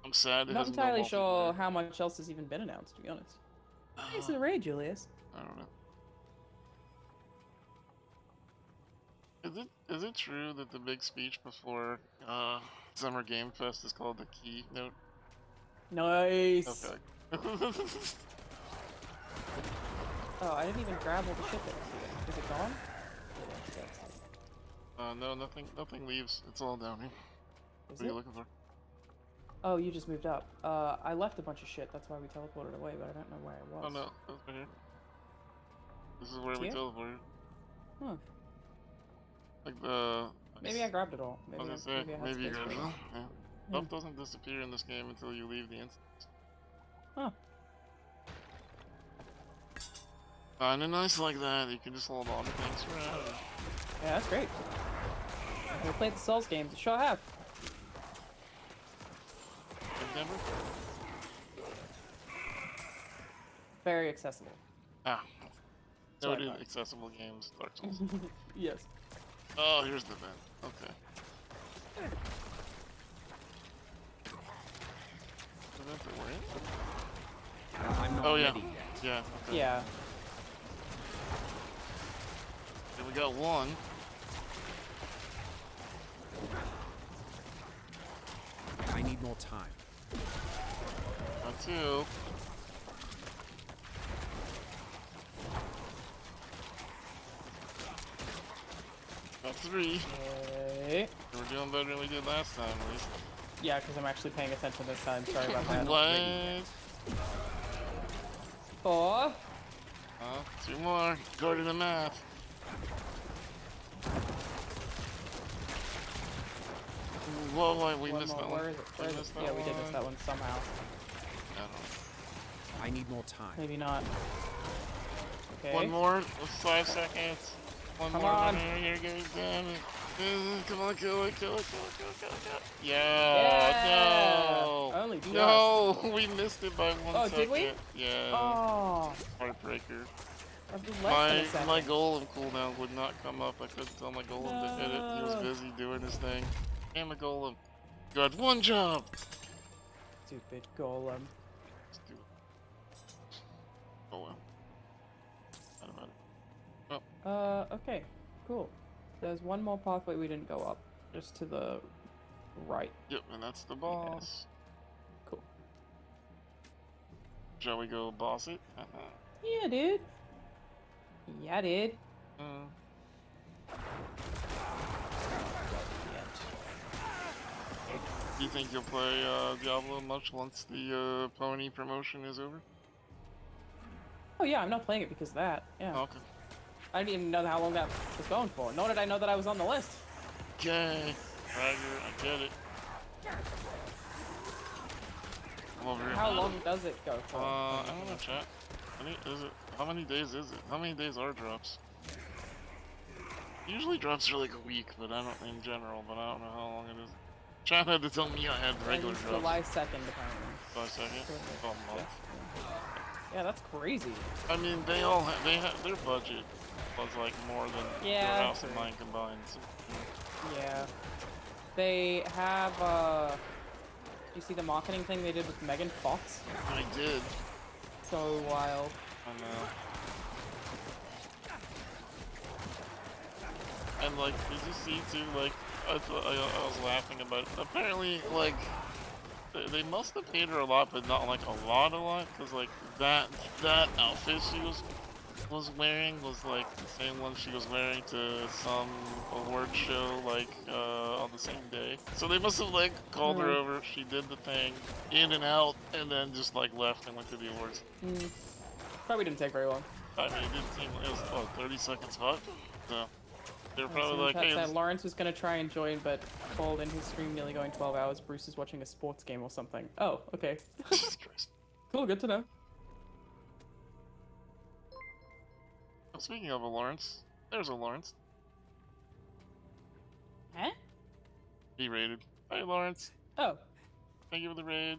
I'm sad it Not hasn't no entirely sure multiplayer. how much else has even been announced, to be honest. Thanks for Uh, the raid, Julius. I don't know. Is it true that the big speech before Summer Game Fest is called the keynote? Nice. Okay. Oh, I didn't even grab all the shit that was here. Is it gone? No, nothing leaves. It's all down here. Is What are you it? looking for? Oh, you just moved up. I left a bunch of shit. That's why we teleported away, but I don't know where it was. Oh no, that's right here. This is where we Here? teleported. Huh. Like the. Maybe I grabbed it all. Maybe I was gonna say, I had maybe you space grabbed for it it. all. Yeah. Yeah. Stuff doesn't disappear in this game until you leave the instance. Huh. Kinda nice like that. You can just hold on to things forever. Yeah, that's great. We played the Souls games. Sure have. I've never. Very accessible. Ah. Sorry, Noted Mark. accessible games, Dark Souls. Yes. Oh, here's the vent. Okay. The vent that we're in? I'm not Oh, yeah. ready yet. Yeah. Okay. Yeah. Okay, we got one. I need more time. Got two. 3. Okay. We're doing better than we did last time, at least. Yeah, because I'm actually paying attention this time. Sorry about that. What? 4. 2 more. Go to the math. Whoa, we missed that one. Where is it? Where is it? Yeah, we did miss that one somehow. I need more time. Maybe not. Okay. 1 more. 5 seconds. 1 Come more. on. Here, damn it. Come on, kill it. Yeah. No. Only just. No, we missed it by 1 second. Oh, did we? Yeah. Oh. Heartbreaker. Less than a My second. golem cooldown would not come up. I couldn't tell my golem to hit it. He was busy doing his thing. Damn it, golem. You had 1 job. Stupid golem. Oh well. Not about it. Okay. Cool. There's one more pathway we didn't go up. Just to the right. Yep, and that's the boss. Yeah. Cool. Shall we go boss it? Yeah, dude. Yeah, dude. Do you think you'll play Diablo much once the pony promotion is over? Oh yeah, I'm not playing it because of that. Yeah. Oh, okay. I didn't even know how long that was going for. Nor did I know that I was on the list. Okay. Fragger, I get it. I'm over here. How long does it go for? I don't know, chat. How many days is it? How many days are drops? Usually drops are like a week, but I don't in general, but I don't know how long it is. Chat had to tell me I had regular drops. July 2nd, apparently. July 2nd? Oh, month. Yeah, that's crazy. I mean, they had their budget was like more than your house and mine combined. So. Yeah. They have, you see the marketing thing they did with Megan Fox? I did. So wild. I know. And like, did you see too, like, I was laughing about it. Apparently, like, they must have paid her a lot, but not like a lot, because like, that outfit she was wearing was like the same one she was wearing to some award show, like, on the same day. So they must have like called her over, she did the thing, in and out, and then just like left and went to the awards. Probably didn't take very long. I mean, it didn't seem like it was, what, 30 seconds hot? So they were probably like, hey, said Lawrence was gonna try and join, but called in his stream nearly going 12 hours. Bruce is watching a sports game or something. Oh, okay. Jesus Christ. Cool, good to know. Speaking of a Lawrence, there's a Lawrence. Huh? He raided. Hey, Lawrence. Oh. Thank you for the raid.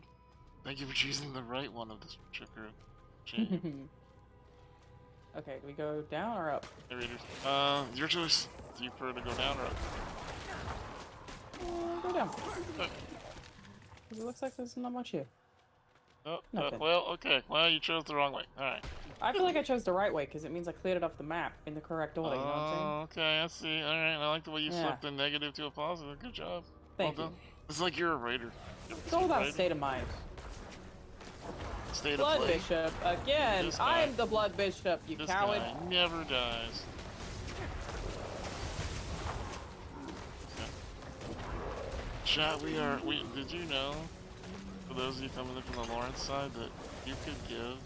Thank you for choosing the right one of this chipper chain. Okay, do we go down or up? Hey, raiders. Your choice. Do you prefer to go down or up? Go down. It looks like there's not much here. Oh, Nothing. well, okay. Well, you chose the wrong way. Alright. I feel like I chose the right way because it means I cleared it off the map in the correct order, you know what I'm saying? Okay, I see. Alright, I like the way you flipped the negative to a positive. Good job. Thank well done. It's like you're a raider. It's all about state of mind. State of Blood play. Bishop, again! This guy. I'm the Blood Bishop, you This coward! guy never dies. Chat, did you know, for those of you coming in from the Lawrence side, that you could give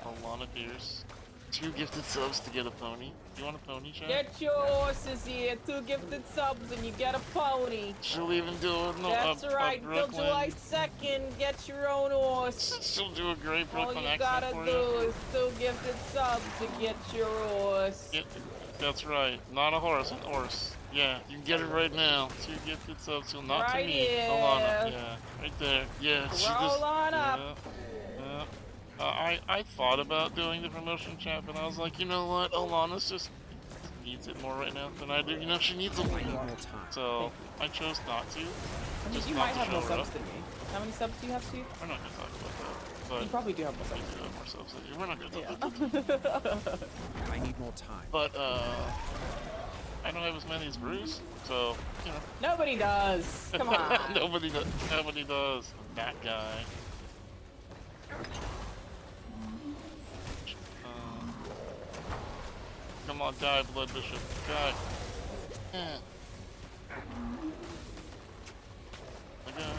Alana Pierce 2 gifted subs to get a pony? You want a pony, chat? Get your horses here, 2 gifted subs and you get a pony! She'll even do That's right, till July 2nd, get your own horse! She'll do a great Brooklyn All you accent gotta for do you. is 2 gifted subs to get your horse! Yeah, that's right, not a horse, an horse. Yeah, you can get it right now. 2 gifted subs, so not Right to me. here. Alana, yeah, right there. Yeah, Roll on up. Yeah. I thought about doing the promotion chat, but I was like, you know what? Alana's just needs it more right now than I do. You know, she needs a win. So I chose not to. I mean, Just you not might to have more show her subs up. than me. How many subs do you have, Steve? We're not gonna talk about that. But You probably do have more subs. I do have more subs than you. We're not gonna talk about that. I need more time. But I don't have as many as Bruce, so you know. Nobody does. Come on. Nobody does. Nobody does. That guy. Come on, die, Blood Bishop. Die. My God.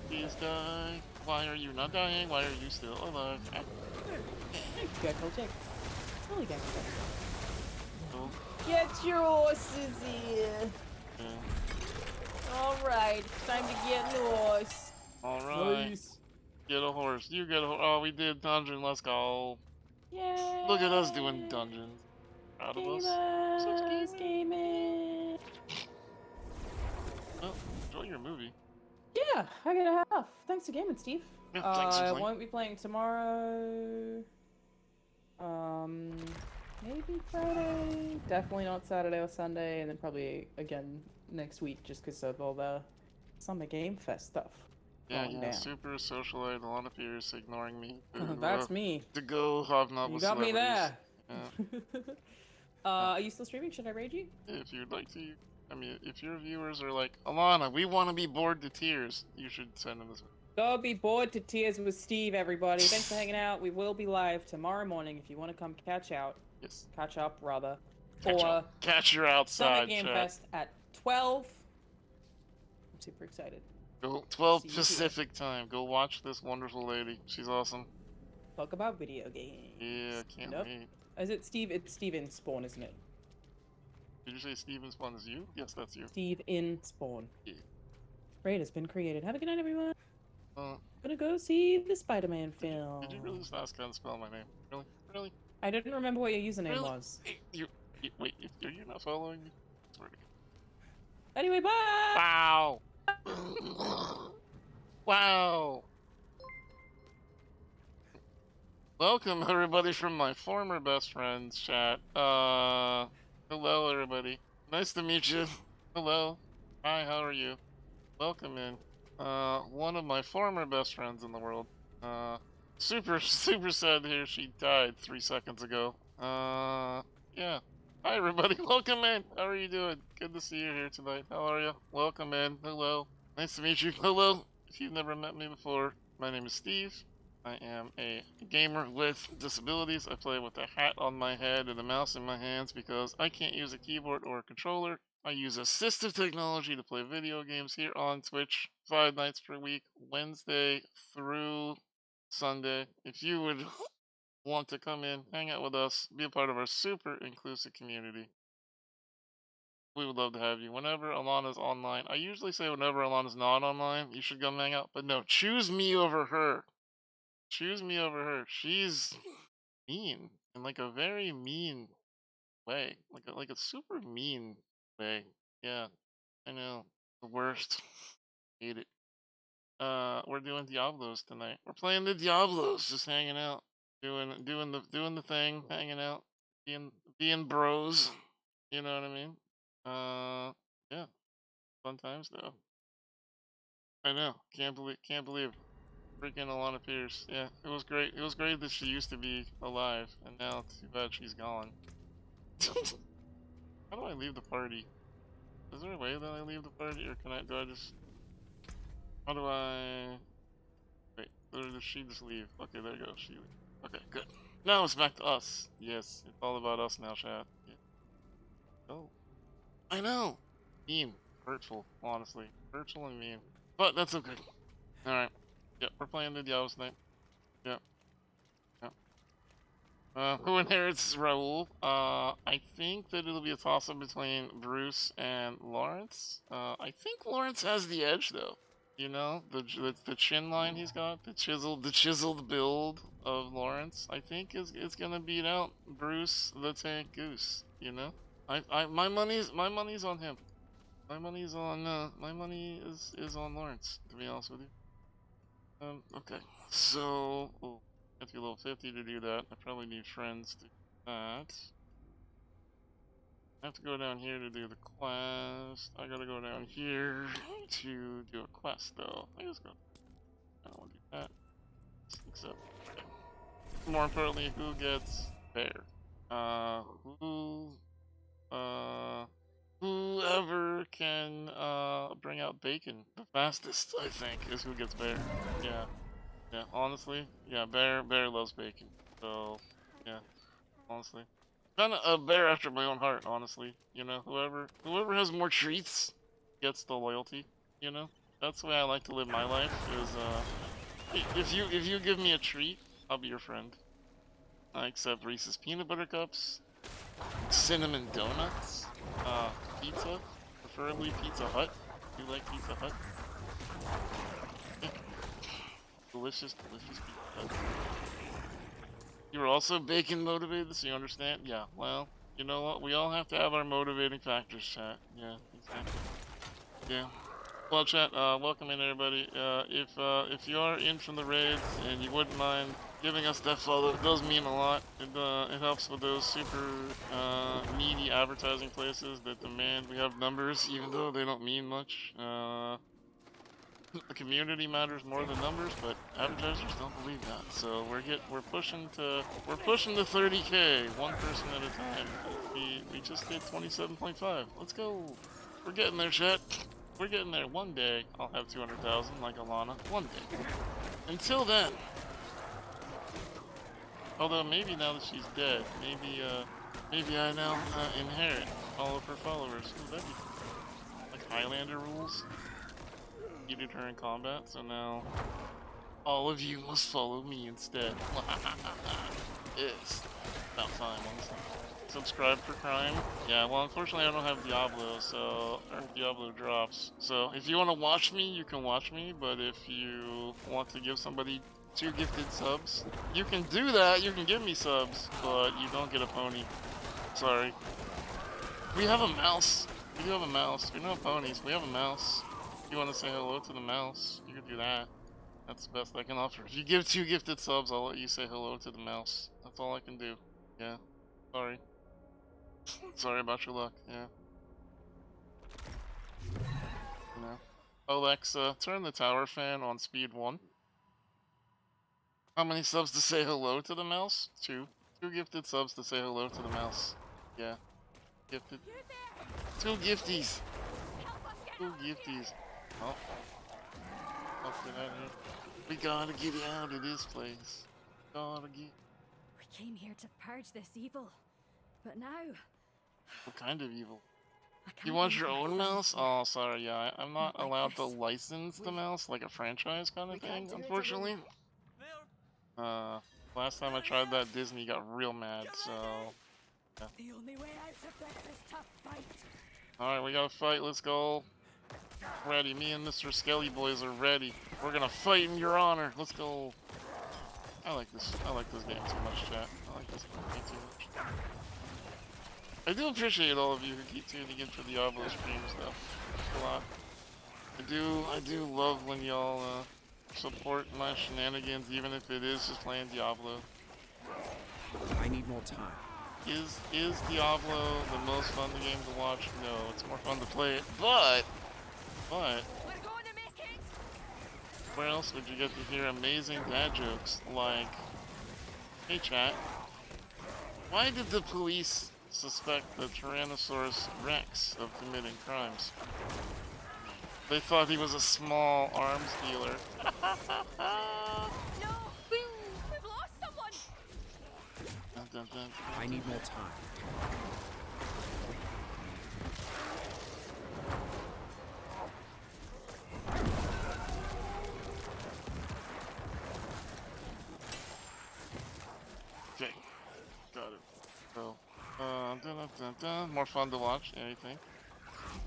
Please die. Why are you not dying? Why are you still alive? Good, Jack. Really good. Cool. Get your horses here. Yeah. Alright, time to get an horse. Alright. Nice. Get a horse. You get a horse. Oh, we did dungeon. Let's go. Yay! Look at us doing dungeons. Proud of us. Such gaming. Well, enjoy your movie. Yeah, I got a half. Thanks for gaming, Steve. Yeah, thanks for I playing. won't be playing tomorrow. Maybe Friday. Definitely not Saturday or Sunday, and then probably again next week, just because of all the Summer Game Fest stuff. Yeah, going yeah, down. super socialite, a lot of peers ignoring me. That's me. To go hobnob You with got me celebrities. there. Yeah. Are you still streaming? Should I raid you? If you'd like to, I mean, if your viewers are like, Alana, we want to be bored to tears, you should send them this one. Go be bored to tears with Steve, everybody. Thanks for hanging out. We will be live tomorrow morning if you want to come catch out. Yes. Catch up, rather. Catch your outside, Summer Game chat. Fest at 12. I'm super excited. Go 12 See you Pacific time. Go watch this wonderful lady. She's awesome. Talk about video games. Yeah, can't wait. Is it Steve? It's SteveInSpawn, isn't it? Did you say SteveInSpawn is you? Yes, that's you. SteveInSpawn. Yeah. Raid has been created. Have a good night, everyone. Uh, Gonna go see the Spider-Man film. Did you really just ask how to spell my name? Really? Really? I didn't remember what your username Really? was. Wait, are you not following me? Swear to God. Anyway, bye! Wow! Wow! Welcome everybody from my former best friend's chat. Hello everybody. Nice to meet you. Hello. Hi, how are you? Welcome in. One of my former best friends in the world. Super sad to hear she died 3 seconds ago. Yeah. Hi everybody, welcome in. How are you doing? Good to see you here tonight. How are you? Welcome in. Hello. Nice to meet you. Hello. If you've never met me before, my name is Steve. I am a gamer with disabilities. I play with a hat on my head and a mouse in my hands because I can't use a keyboard or a controller. I use assistive technology to play video games here on Twitch 5 nights per week, Wednesday through Sunday. If you would want to come in, hang out with us, be a part of our super inclusive community, we would love to have you. Whenever Alana's online, I usually say whenever Alana's not online, you should come hang out. But no, choose me over her. Choose me over her. She's mean in like a very mean way, like a super mean way. Yeah, I know, the worst. Hate it. We're doing Diablos tonight. We're playing the Diablos, just hanging out, doing the thing, hanging out, being bros. You know what I mean? Yeah, fun times though. I know, can't believe. Freaking Alana Pierce. Yeah, it was great. It was great that she used to be alive, and now it's too bad she's gone. How do I leave the party? Is there a way that I leave the party, or do I just... How do I... Wait, or does she just leave? Okay, there you go, she leaves. Okay, good. Now it's back to us. Yes, it's all about us now, chat. Yeah. Oh. I know! Mean. Hurtful, honestly. Hurtful and mean. But that's okay. Alright. Yep, we're playing the Diablo tonight. Yep. Yep. Who inherits Raoul? I think that it'll be a toss-up between Bruce and Lawrence. I think Lawrence has the edge, though. You know, the chin line he's got, the chiseled build of Lawrence, I think is gonna beat out Bruce the Tank Goose. You know, my money's on him. My money is on Lawrence. To be honest with you. Okay, so I have to be level 50 to do that. I probably need friends to do that. I have to go down here to do the quest. I gotta go down here to do a quest, though. I just go. I don't want to do that. Except, more importantly, who gets bear? Whoever can bring out bacon the fastest, I think, is who gets bear. Yeah. Yeah, honestly, yeah, Bear loves bacon. So, yeah, honestly. Kind of a bear after my own heart, honestly. You know, whoever has more treats gets the loyalty. You know, that's the way I like to live my life. Is if you give me a treat, I'll be your friend. I accept Reese's peanut butter cups, cinnamon donuts, pizza, preferably Pizza Hut. You like Pizza Hut? Yeah. Delicious Pizza Hut. You're also bacon motivated, so you understand? Yeah, well, you know what? We all have to have our motivating factors, chat. Yeah, exactly. Yeah. Well, chat, welcome in everybody. If you are in from the raids and you wouldn't mind giving us that follow, it does mean a lot. It helps with those super needy advertising places that demand we have numbers, even though they don't mean much. The community matters more than numbers, but advertisers don't believe that. So we're pushing to 30K, one person at a time. We just hit 27.5. Let's go. We're getting there, chat. We're getting there. One day I'll have 200,000 like Alana. One day. Until then. Although maybe now that she's dead, maybe I now inherit all of her followers. Ooh, that'd be cool. Like Highlander rules. Defeated her in combat, so now all of you must follow me instead. It's about time, honestly. Subscribe for crime? Yeah, well, unfortunately I don't have Diablo, or Diablo drops. So if you want to watch me, you can watch me, but if you want to give somebody 2 gifted subs, you can do that, you can give me subs, but you don't get a pony. Sorry. We have a mouse. We do have a mouse. We don't have ponies, we have a mouse. If you want to say hello to the mouse, you can do that. That's the best I can offer. If you give 2 gifted subs, I'll let you say hello to the mouse. That's all I can do. Yeah. Sorry. Sorry about your luck, yeah. No. Alexa, turn the tower fan on speed 1. How many subs to say hello to the mouse? 2. 2 gifted subs to say hello to the mouse. Yeah. Gifted. 2 gifties! 2 gifties. Oh. Let's get out of here. We gotta get out of this place. Gotta get... We came here to purge this evil, but now... What kind of evil? You want your own mouse? Oh, sorry, yeah, I'm not allowed to license the mouse like a franchise kind of thing, unfortunately. Last time I tried that, Disney got real mad, so... Yeah. The only way out of this is to fight. Alright, we gotta fight, let's go. Ready, me and Mr. Skelly Boys are ready. We're gonna fight in your honor. Let's go. I like this game too much, chat. I like this game too much. I do appreciate all of you who keep tuning in for the Diablo streams though. A lot. I do love when y'all support my shenanigans, even if it is just playing Diablo. I need more time. Is Diablo the most fun game to watch? No, it's more fun to play it, but where else would you get to hear amazing dad jokes like, hey chat, why did the police suspect the Tyrannosaurus Rex of committing crimes? They thought he was a small arms dealer. No! We've lost someone! Dun, dun, dun. I need more time. Okay, got it. So, dun, dun, dun, dun. More fun to watch, anything.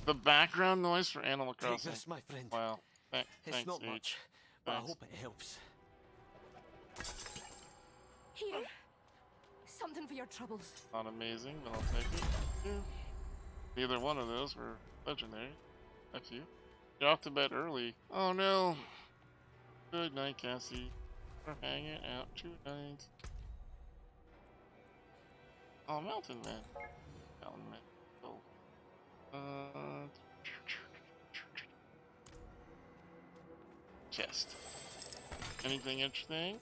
The background noise for Animal Crossing. Take this, my friend. Wow. Thanks, It's not H. much, but I Thanks. hope it helps. Here. Something for your troubles. Not amazing, but I'll take it. Yeah. Neither one of those were legendary. F you. You're off to bed early. Oh no. Good night, Cassie. We're hanging out tonight. Oh, Mountain Man. Mountain Man. Oh. Chest. Anything interesting?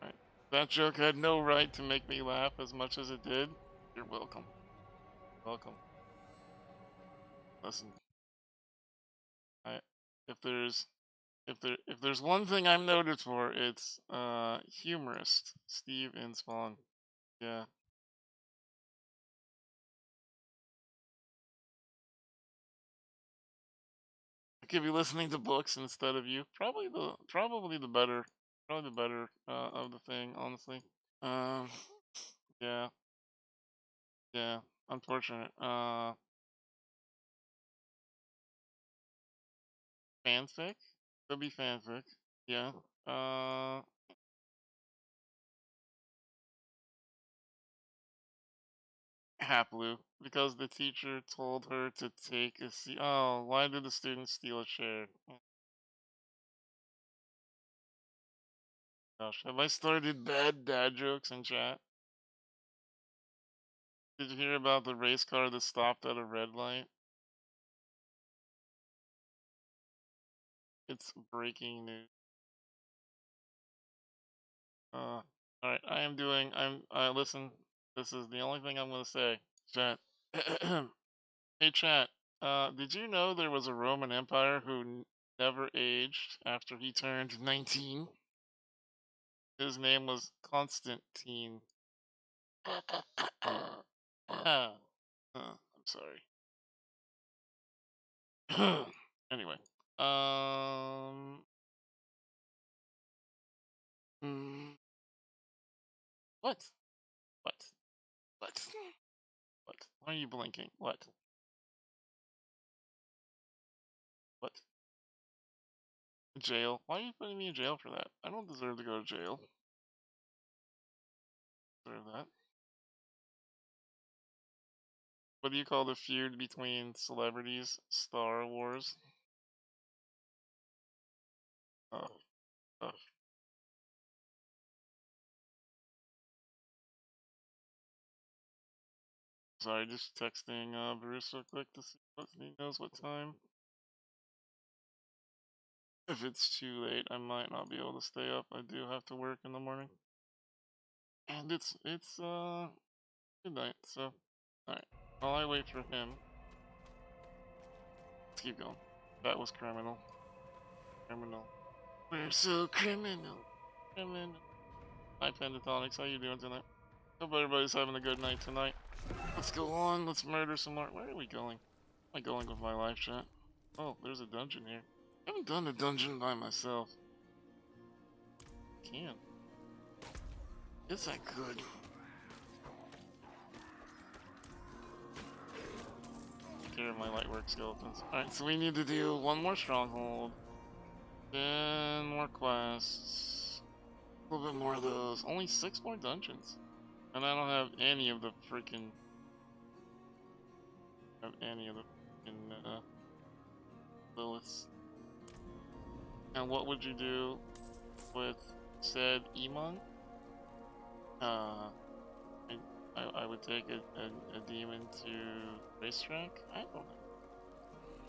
Alright. That joke had no right to make me laugh as much as it did. You're welcome. Welcome. Listen. If there's If there's one thing I'm noted for, it's humorist SteveInSpawn. Yeah. I could be listening to books instead of you. Probably the better of the thing, honestly. Um, yeah, yeah. Unfortunate. Fanfic? Could be fanfic. Yeah. Haplu, because the teacher told her to take a seat. Oh, why did the student steal a chair? Oh, gosh, have I started bad dad jokes in chat? Did you hear about the race car that stopped at a red light? It's breaking news. Alright, listen, this is the only thing I'm gonna say. Chat. Hey chat, did you know there was a Roman Empire who never aged after he turned 19? His name was Constantine. I'm sorry. Anyway, what? What? What? What? Why are you blinking? What? What? Jail? Why are you putting me in jail for that? I don't deserve to go to jail. Deserve that. What do you call the feud between celebrities? Star Wars? Oh. Oh. Sorry, just texting Bruce real quick to see if he knows what time. If it's too late, I might not be able to stay up. I do have to work in the morning. And it's midnight, so alright. While I wait for him, let's keep going. That was criminal. Criminal. We're so criminal. Criminal. Hi Pentatonics, how you doing tonight? Hope everybody's having a good night tonight. Let's go on, let's murder some more. Where are we going? Am I going with my live chat? Oh, there's a dungeon here. I haven't done a dungeon by myself. Can. Yes, I could. Take care of my lightwork skeletons. Alright, so we need to do one more stronghold. 10 more quests. A little bit more of those. Only 6 more dungeons. And I don't have any of the freaking... Liliths. And what would you do with said Emon? I would take a demon to racetrack? I don't know.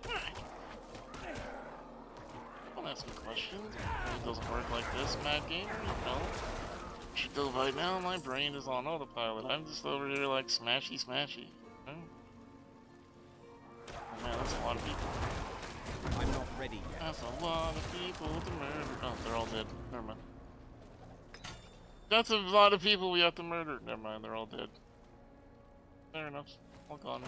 Alright. Don't ask me questions. It doesn't work like this, Mad Gamer, you know? Should go by now, my brain is on autopilot. I'm just over here like smashy smashy. Oh man, that's a lot of people. I'm not ready yet. That's a lot of people to murder. Oh, they're all dead. Never mind. That's a lot of people we have to murder. Never mind, they're all dead. Fair enough. All gone.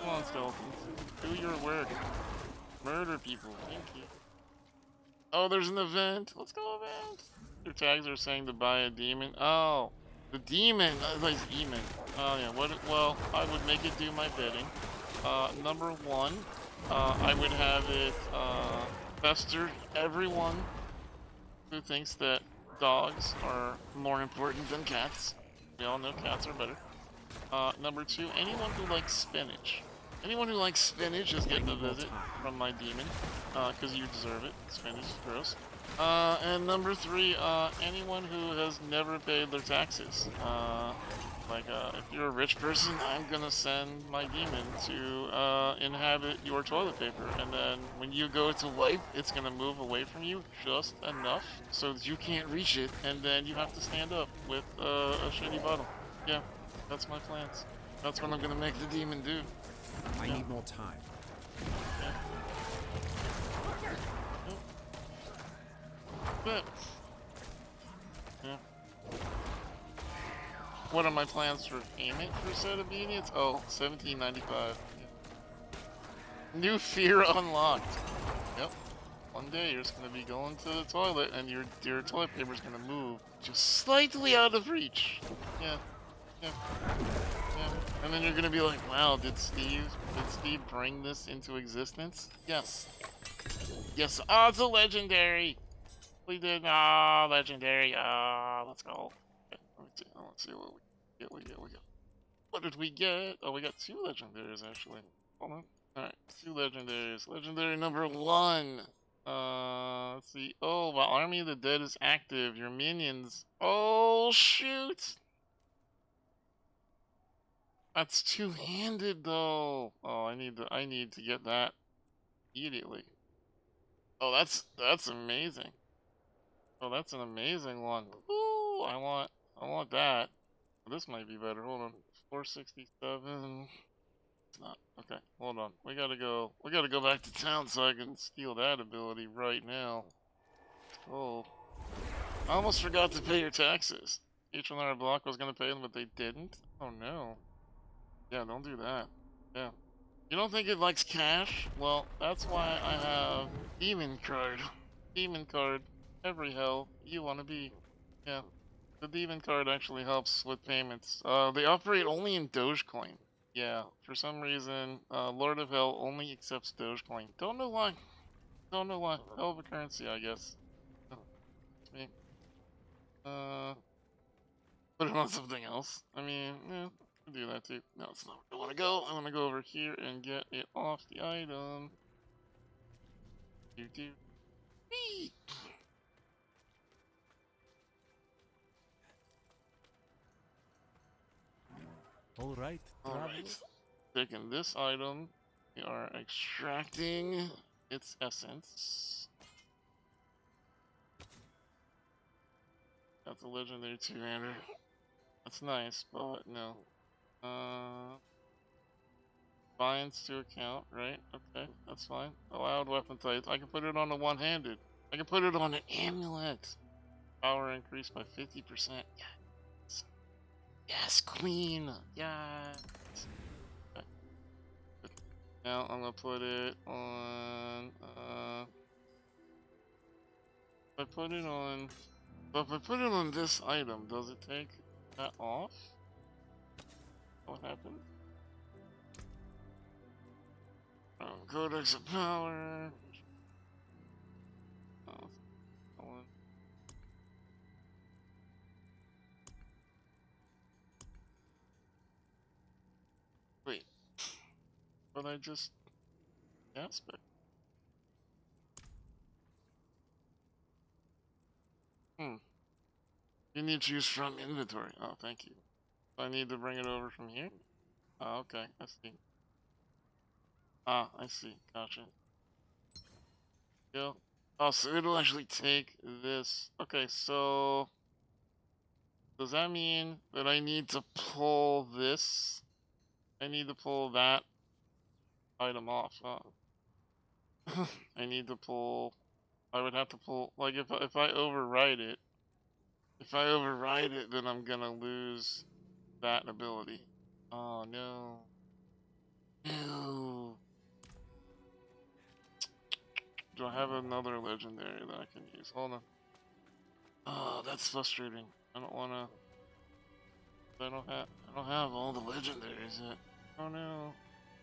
Come on, skeletons. Do your work. Murder people. Thank you. Oh, there's an event. Let's go event. Your tags are saying to buy a demon. Oh, the demon. Like demon. Oh yeah. Well, I would make it do my bidding. Number 1, I would have it pester everyone who thinks that dogs are more important than cats. We all know cats are better. Number 2, anyone who likes spinach. Anyone who likes spinach is getting a visit from my demon, because you deserve it. Spinach is gross. And number 3, anyone who has never paid their taxes. Like, if you're a rich person, I'm gonna send my demon to inhabit your toilet paper, and then when you go to wipe, it's gonna move away from you just enough so that you can't reach it, and then you have to stand up with a shitty bottle. Yeah, that's my plans. That's what I'm gonna make the demon do. I need more time. Yeah. But, yeah. What are my plans for payment for said obedience? Oh, $17.95. Yeah. New fear unlocked. Yep. One day you're just gonna be going to the toilet and your toilet paper's gonna move just slightly out of reach. Yeah. Yeah. Yeah. And then you're gonna be like, wow, did Steve bring this into existence? Yes. Yes. Oh, it's a legendary. We did. Ah, legendary. Ah, let's go. Okay, let's see what we get. What did we get? Oh, we got 2 legendaries actually. Hold on. All right, 2 legendaries. Legendary number 1. Let's see. Oh, while Army of the Dead is active, your minions. Oh shoot! That's 2-handed though. Oh, I need to get that immediately. Oh, that's amazing. Oh, that's an amazing one. Ooh, I want that. This might be better. Hold on. 467. It's not. Okay, hold on. We gotta go back to town so I can steal that ability right now. Oh. I almost forgot to pay your taxes. Each one on our block was gonna pay them, but they didn't? Oh no. Yeah, don't do that. Yeah. You don't think it likes cash? Well, that's why I have Demon Card. Demon Card. Every hell you wanna be. Yeah. The Demon Card actually helps with payments. They operate only in Dogecoin. Yeah, for some reason, Lord of Hell only accepts Dogecoin. Don't know why. Don't know why. Hell of a currency, I guess. Oh, it's me. Put it on something else. I mean, yeah, I'll do that too. No, it's not where I want to go. I want to go over here and get it off the item. Do. Whee! All right. Alright. Taking this item, we are extracting its essence. That's a legendary 2-hander. That's nice, but no. Binds to account, right? Okay, that's fine. Allowed weapon types. I can put it on a one-handed. I can put it on an amulet. Power increased by 50%. Yes. Yes, queen. Yes. Okay. Now I'm gonna put it on. If I put it on. But if I put it on this item, does it take that off? What happened? Codex of Power. Oh, wait. But I just aspect. You need to use from inventory. Oh, thank you. I need to bring it over from here? Oh, okay. I see. Ah, I see. Gotcha. Go. Oh, so it'll actually take this. Okay, so does that mean that I need to pull this? I need to pull that item off, huh? I need to pull. I would have to pull. Like if I override it. If I override it, then I'm gonna lose that ability. Oh no. No. Do I have another legendary that I can use? Hold on. Oh, that's frustrating. I don't wanna. I don't have all the legendaries yet. Oh no.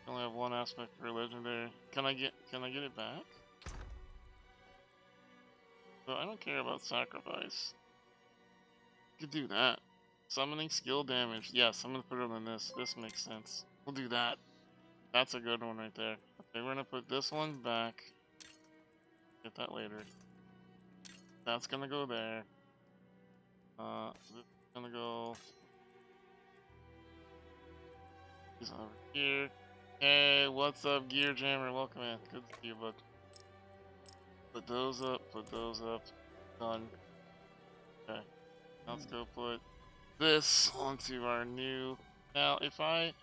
I only have one aspect for a legendary. Can I get it back? So I don't care about sacrifice. You could do that. Summoning skill damage. Yes, I'm gonna put it on this. This makes sense. We'll do that. That's a good one right there. Okay, we're gonna put this one back. Get that later. That's gonna go there. This is gonna go He's over here. Hey, what's up, Gear Jammer? Welcome in. Good to see you, bud. Put those up, put those up. Done. Okay. Now let's go put this onto our new. Now, if I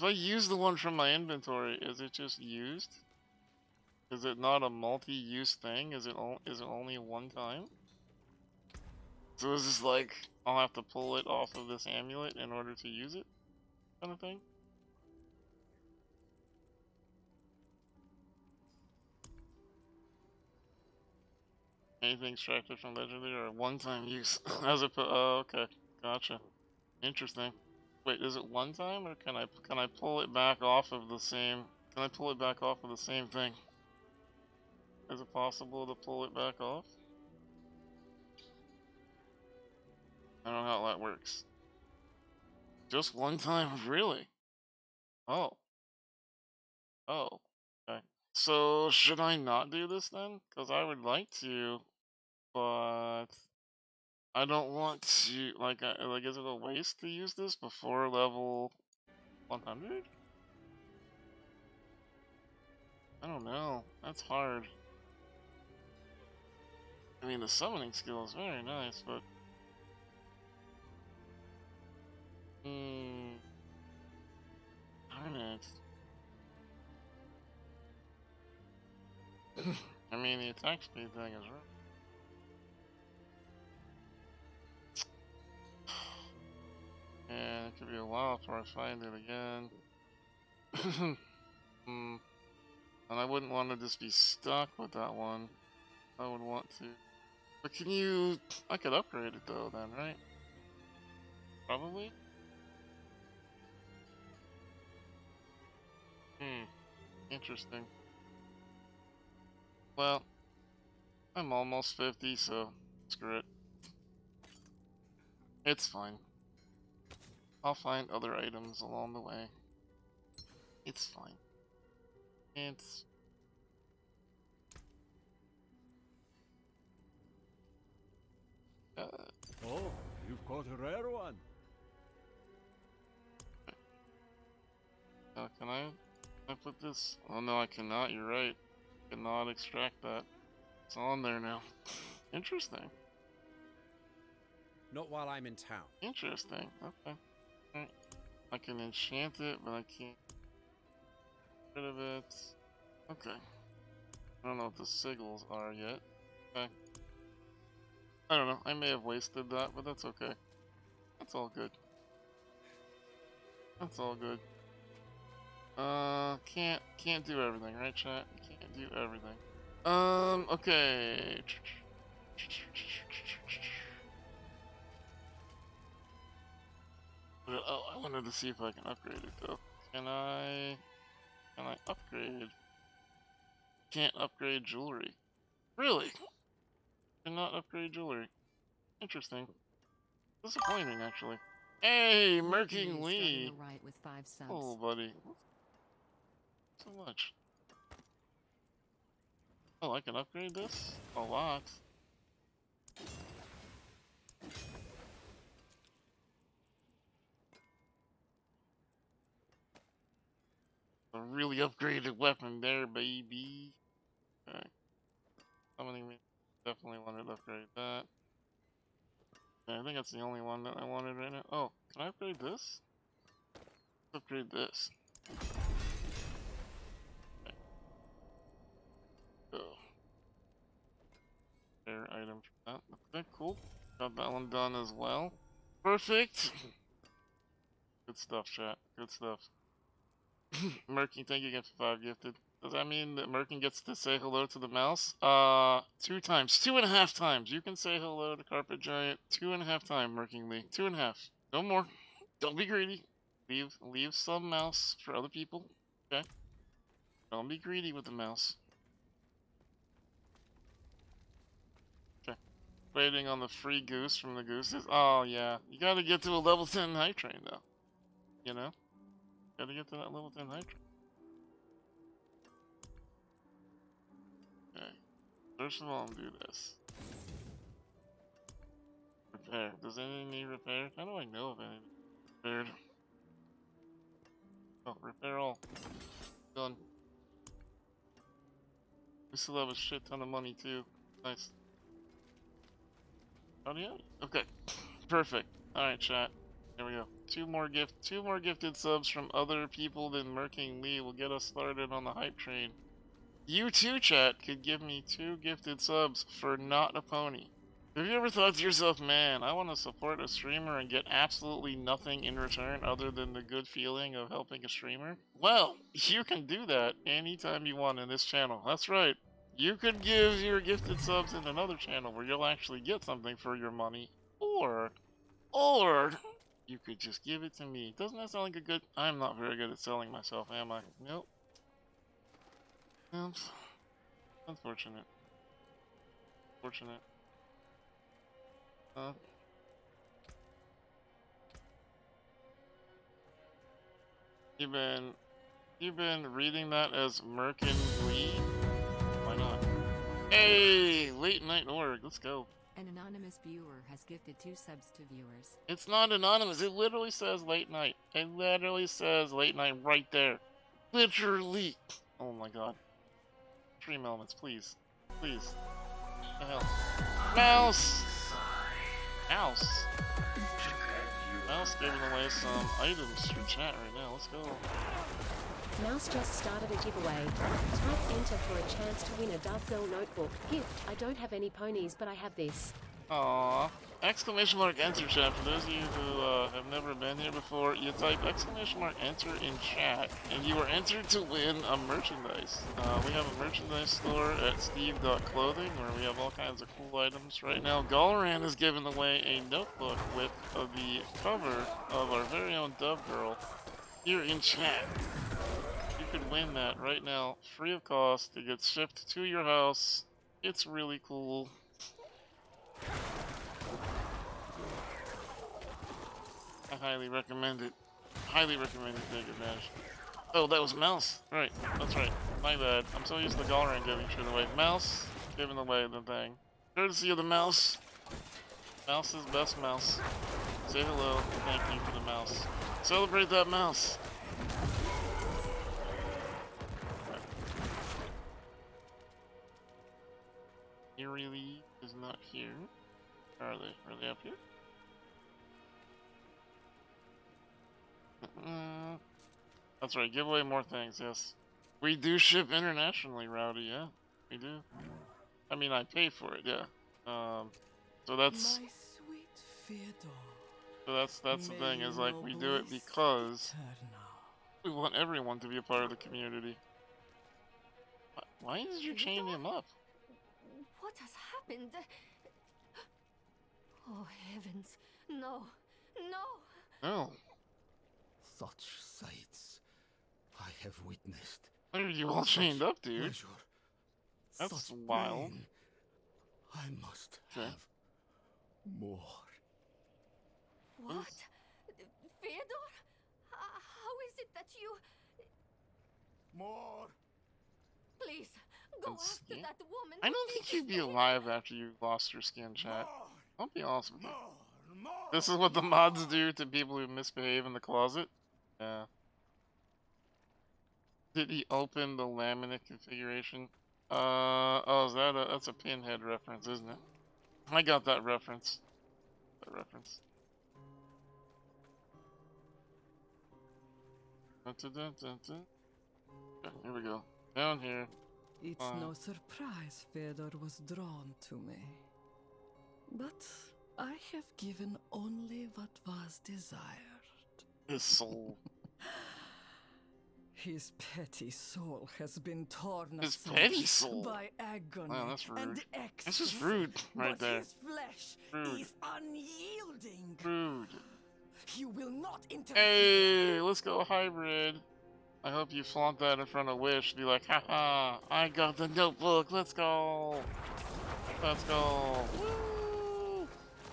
use the one from my inventory, is it just used? Is it not a multi-use thing? Is it only one time? So is this like I'll have to pull it off of this amulet in order to use it, kind of thing? Anything extracted from legendary or one-time use? As opposed, oh, okay, gotcha. Interesting. Wait, is it one time or can I pull it back off of the same? Can I pull it back off of the same thing? Is it possible to pull it back off? I don't know how that works. Just one time, really? Oh. Oh. Okay. So should I not do this then? Because I would like to, but I don't want to. Like, is it a waste to use this before level 100? I don't know. That's hard. I mean, the summoning skill is very nice, but darn it. I mean, the attack speed thing is right. And it could be a while before I find it again. And I wouldn't want to just be stuck with that one. I would want to. But can you... I could upgrade it though then, right? Probably? Interesting. Well, I'm almost 50, so screw it. It's fine. I'll find other items along the way. It's fine. It's... Oh, you've got a rare one. can I put this? Oh no, I cannot. You're right. I cannot extract that. It's on there now. Interesting. Not while I'm in town. Interesting. Okay. Right. I can enchant it, but I can't get rid of it. Okay. I don't know what the sigils are yet. Okay. I don't know. I may have wasted that, but that's okay. That's all good. That's all good. Can't do everything, right, chat? Can't do everything. Okay. Oh, I wanted to see if I can upgrade it though. Can I upgrade? Can't upgrade jewelry. Really? Cannot upgrade jewelry. Interesting. Disappointing, actually. Hey, Merking Lee! Right with 5 subs. Oh, buddy. So much. Oh, I can upgrade this? A lot. A really upgraded weapon there, baby. Okay. Summoning me. Definitely wanted to upgrade that. Yeah, I think that's the only one that I wanted right now. Oh, can I upgrade this? Let's upgrade this. Okay. So. Rare item for that. Okay, cool. Got that one done as well. Perfect! Good stuff, chat. Good stuff. Merkin, thank you again for 5 gifted. Does that mean that Merkin gets to say hello to the mouse? 2 times. 2.5 times. You can say hello to Carpet Giant 2.5 times, Merkin Lee. 2.5. No more. Don't be greedy. Leave some mouse for other people. Okay? Don't be greedy with the mouse. Okay. Waiting on the free goose from the gooses. Oh, yeah. You gotta get to a level 10 high train, though. You know? Gotta get to that level 10 high train. Okay. First of all, I'll do this. Repair. Does anything need repaired? How do I know if anything repaired? Oh, repair all. Done. We still have a shit ton of money too. Nice. Oh yeah? Okay. Perfect. Alright, chat. There we go. Two more gifted subs from other people than Merking Lee will get us started on the hype train. You too, chat, could give me 2 gifted subs for not a pony. Have you ever thought to yourself, man, I want to support a streamer and get absolutely nothing in return other than the good feeling of helping a streamer? Well, you can do that anytime you want in this channel. That's right. You could give your gifted subs in another channel where you'll actually get something for your money. Or you could just give it to me. Doesn't that sound like a good... I'm not very good at selling myself, am I? Nope. Nope. Unfortunate. Fortunate. You've been reading that as Merkin Lee? Why not? Hey, late night org, let's go. An anonymous viewer has gifted 2 subs to viewers. It's not anonymous, it literally says late night. It literally says late night right there. Literally. Oh my god. Stream elements, please. Please. What the hell? Mouse! Mouse! Mouse giving away some items for chat right now. Let's go. Mouse just started a giveaway. Type enter for a chance to win a Dove Girl notebook. Gift. I don't have any ponies, but I have this. Aww. Exclamation mark enter chat. For those of you who have never been here before, you type exclamation mark enter in chat, and you are entered to win a merchandise. We have a merchandise store at steve.clothing where we have all kinds of cool items. Right now, Galran is giving away a notebook with the cover of our very own Dove Girl here in chat. You could win that right now, free of cost. It gets shipped to your house. It's really cool. I highly recommend it. Highly recommend you take advantage. Oh, that was Mouse. Right, that's right. My bad. I'm so used to Galran giving shit away. Mouse giving away the thing. Courtesy of the mouse. Mouse's best mouse. Say hello. Thank you for the mouse. Celebrate that mouse. He really is not here. Where are they? Are they up here? That's right, give away more things, yes. We do ship internationally, Rowdy, yeah. We do. I mean, I pay for it, yeah. So that's... My sweet Fyodor. So that's the thing, is like, we do it because we want everyone to be a part of the community. Why did you chain him up? What has happened? Oh heavens, no, no! No. Such sights I have witnessed. Why are you all chained up, dude? Pleasure, That's wild. pain. I must Okay. have more. What? Fyodor? How is it that you... More! Please, go Let's after see. that woman. I don't think you'd be alive after you lost your skin, chat. I'll be honest with you. This is what the mods do to people who misbehave in the closet. Yeah. Did he open the laminate configuration? Oh, is that that's a Pinhead reference, isn't it? I got that reference. Okay, here we go. Down here. It's no surprise Fyodor was drawn to me. But I have given only what was desired. His soul. His petty soul has been torn His asunder petty soul? by agony Wow, that's rude. and This ecstasy. is rude right but there. his flesh Rude. is unyielding. Rude. You will not interfere. Hey, let's go hybrid. I hope you flaunt that in front of Wish. Be like, haha, I got the notebook. Let's go. Let's go. Woo.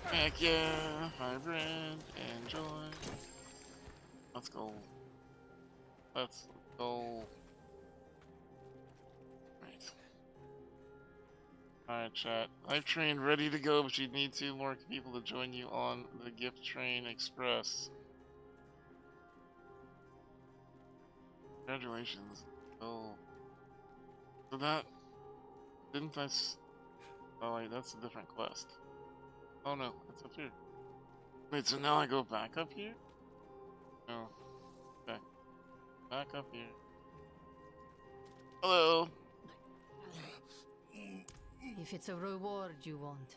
Heck yeah. Hybrid. Enjoy. Let's go. Let's go. Right. Alright, chat. Hype train ready to go, but you need 2 more people to join you on the gift train express. Congratulations. Oh. So that... Didn't I oh wait, that's a different quest. Oh no, it's up here. Wait, so now I go back up here? No. Okay. Back up here. Hello! If it's a reward you want,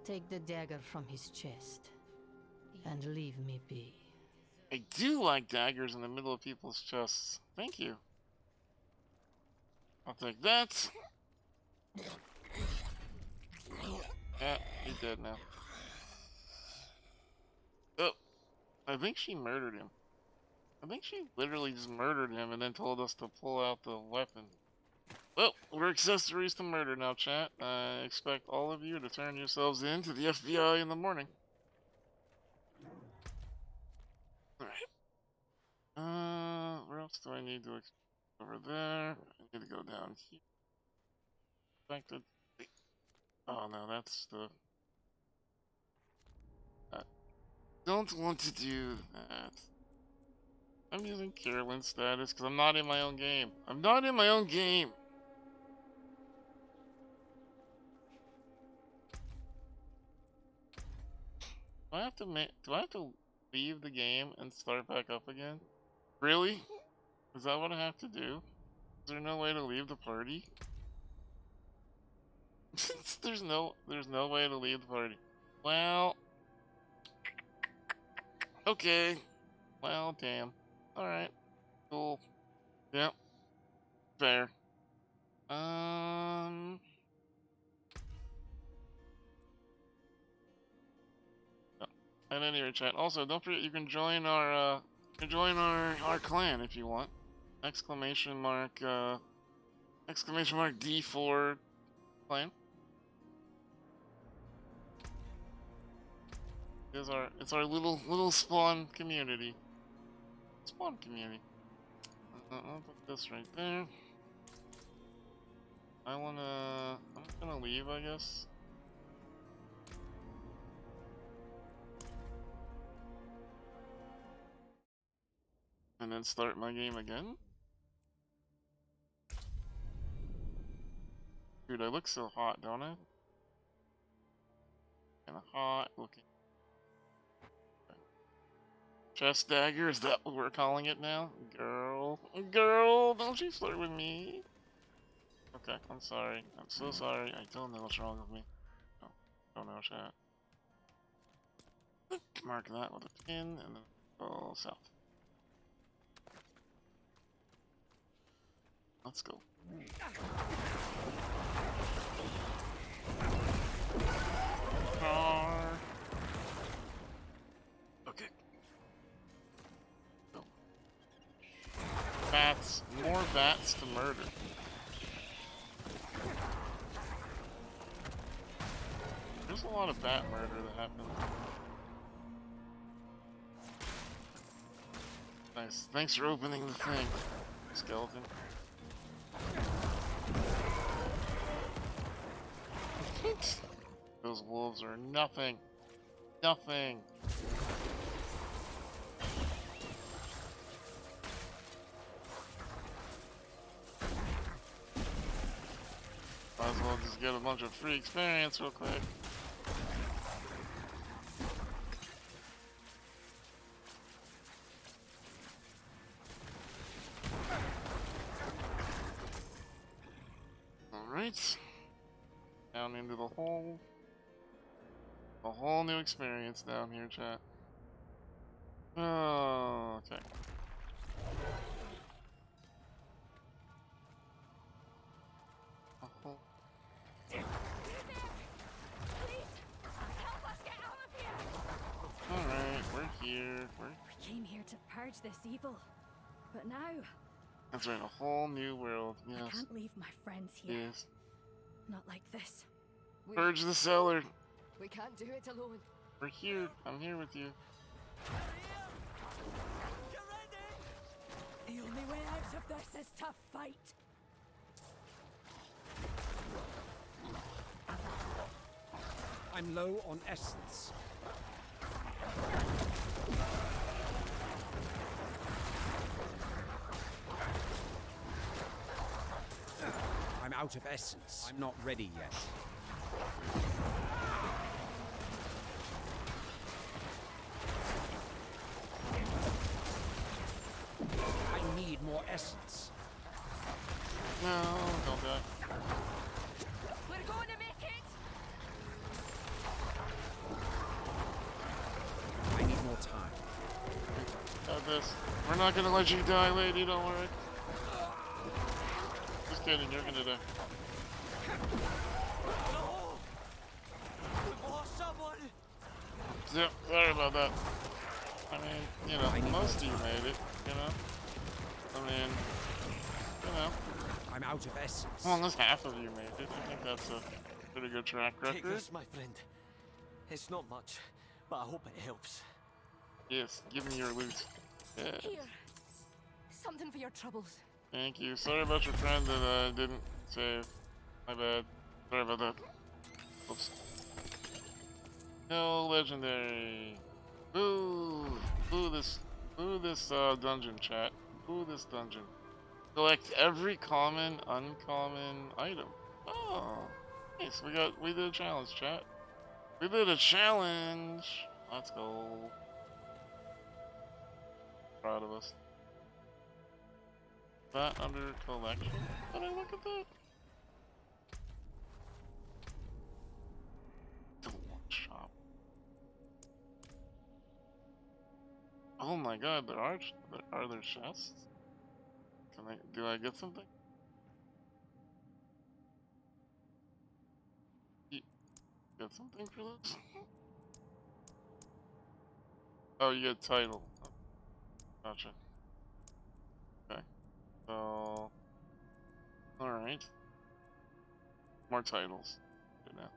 take the dagger from his chest and leave me be. I do like daggers in the middle of people's chests. Thank you. I'll take that. Yeah, he's dead now. Oh, I think she murdered him. I think she literally just murdered him and then told us to pull out the weapon. Well, we're accessories to murder now, chat. I expect all of you to turn yourselves in to the FBI in the morning. Alright. Where else do I need to over there? I need to go down here. Infected. Oh no, that's the... don't want to do that. I'm using Carolyn status because I'm not in my own game. I'm not in my own game! Do I have to leave the game and start back up again? Really? Is that what I have to do? Is there no way to leave the party? there's no way to leave the party. Well, okay. Well, damn. Alright. Cool. Yep. Fair. At any rate, chat. Also, don't forget you can join our clan if you want. Exclamation mark D4 clan. It's our little spawn community. Spawn community. I'll put this right there. I'm gonna leave, I guess. And then start my game again. Dude, I look so hot, don't I? Kinda hot looking. Chest dagger, is that what we're calling it now? Girl, don't you flirt with me. Okay, I'm sorry. I'm so sorry. I don't know what's wrong with me. No, don't know, chat. Mark that with a pin and then go south. Let's go. Car. Okay. Go. Bats. More bats to murder. There's a lot of bat murder that happens. Nice. Thanks for opening the thing, skeleton. Those wolves are nothing. Nothing. Might as well just get a bunch of free experience real quick. Alright. Down into the hole. A whole new experience down here, chat. Oh, okay. Alright, we're here. We came here to purge this evil, but now... That's right, a whole new world, yes. I can't leave my friends here. Yes. Not like this. Purge the cellar. We can't do it alone. We're here. I'm here with you. The only way out of this is to fight. I'm low on essence. out of essence. I'm not ready yet. I need more essence. No, don't die. We're going to make it! I need more time. Got this. We're not gonna let you die, lady, don't worry. Just kidding, you're gonna die. Yep, sorry about that. I mean, you know, most of you made it, you know? I mean, you know. I'm out of essence. Well, almost half of you made it. I think that's a pretty good track record. Take this, my friend. It's not much, but I hope it helps. Yes, give me your loot. Yeah. Here. Something for your troubles. Thank you. Sorry about your friend that I didn't save. My bad. Sorry about that. Oops. No legendary. Boo! Boo this dungeon, chat. Boo this dungeon. Collect every common, uncommon item. Oh, nice. We did a challenge, chat. We did a challenge. Let's go. Proud of us. That under collection? Did I look at that? Shop. Oh my god, there are there chests? Do I get something? Get something for this? Oh, you get title. Oh, gotcha. Okay. So, alright. More titles. Good now.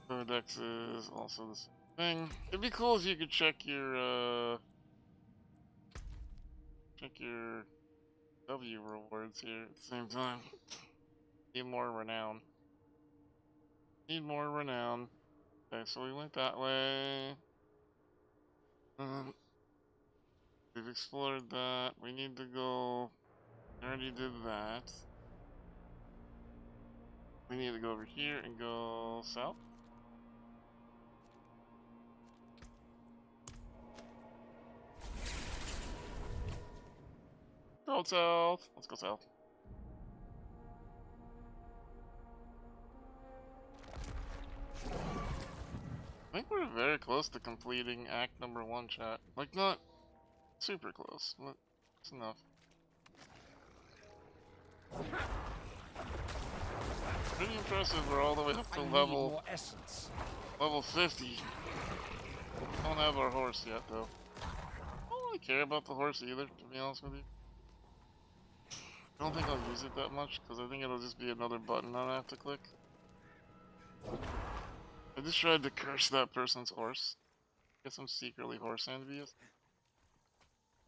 Codex is also the same thing. It'd be cool if you could check your W rewards here at the same time. Need more renown. Need more renown. Okay, so we went that way. We've explored that. We need to go. I already did that. We need to go over here and go south. Go south. Let's go south. I think we're very close to completing act number 1, chat. Like, not super close, but it's enough. Pretty impressive, we're all the way up to level 50. Don't have our horse yet, though. I don't really care about the horse either, to be honest with you. I don't think I'll use it that much, because I think it'll just be another button I have to click. I just tried to curse that person's horse. Guess I'm secretly horse envious.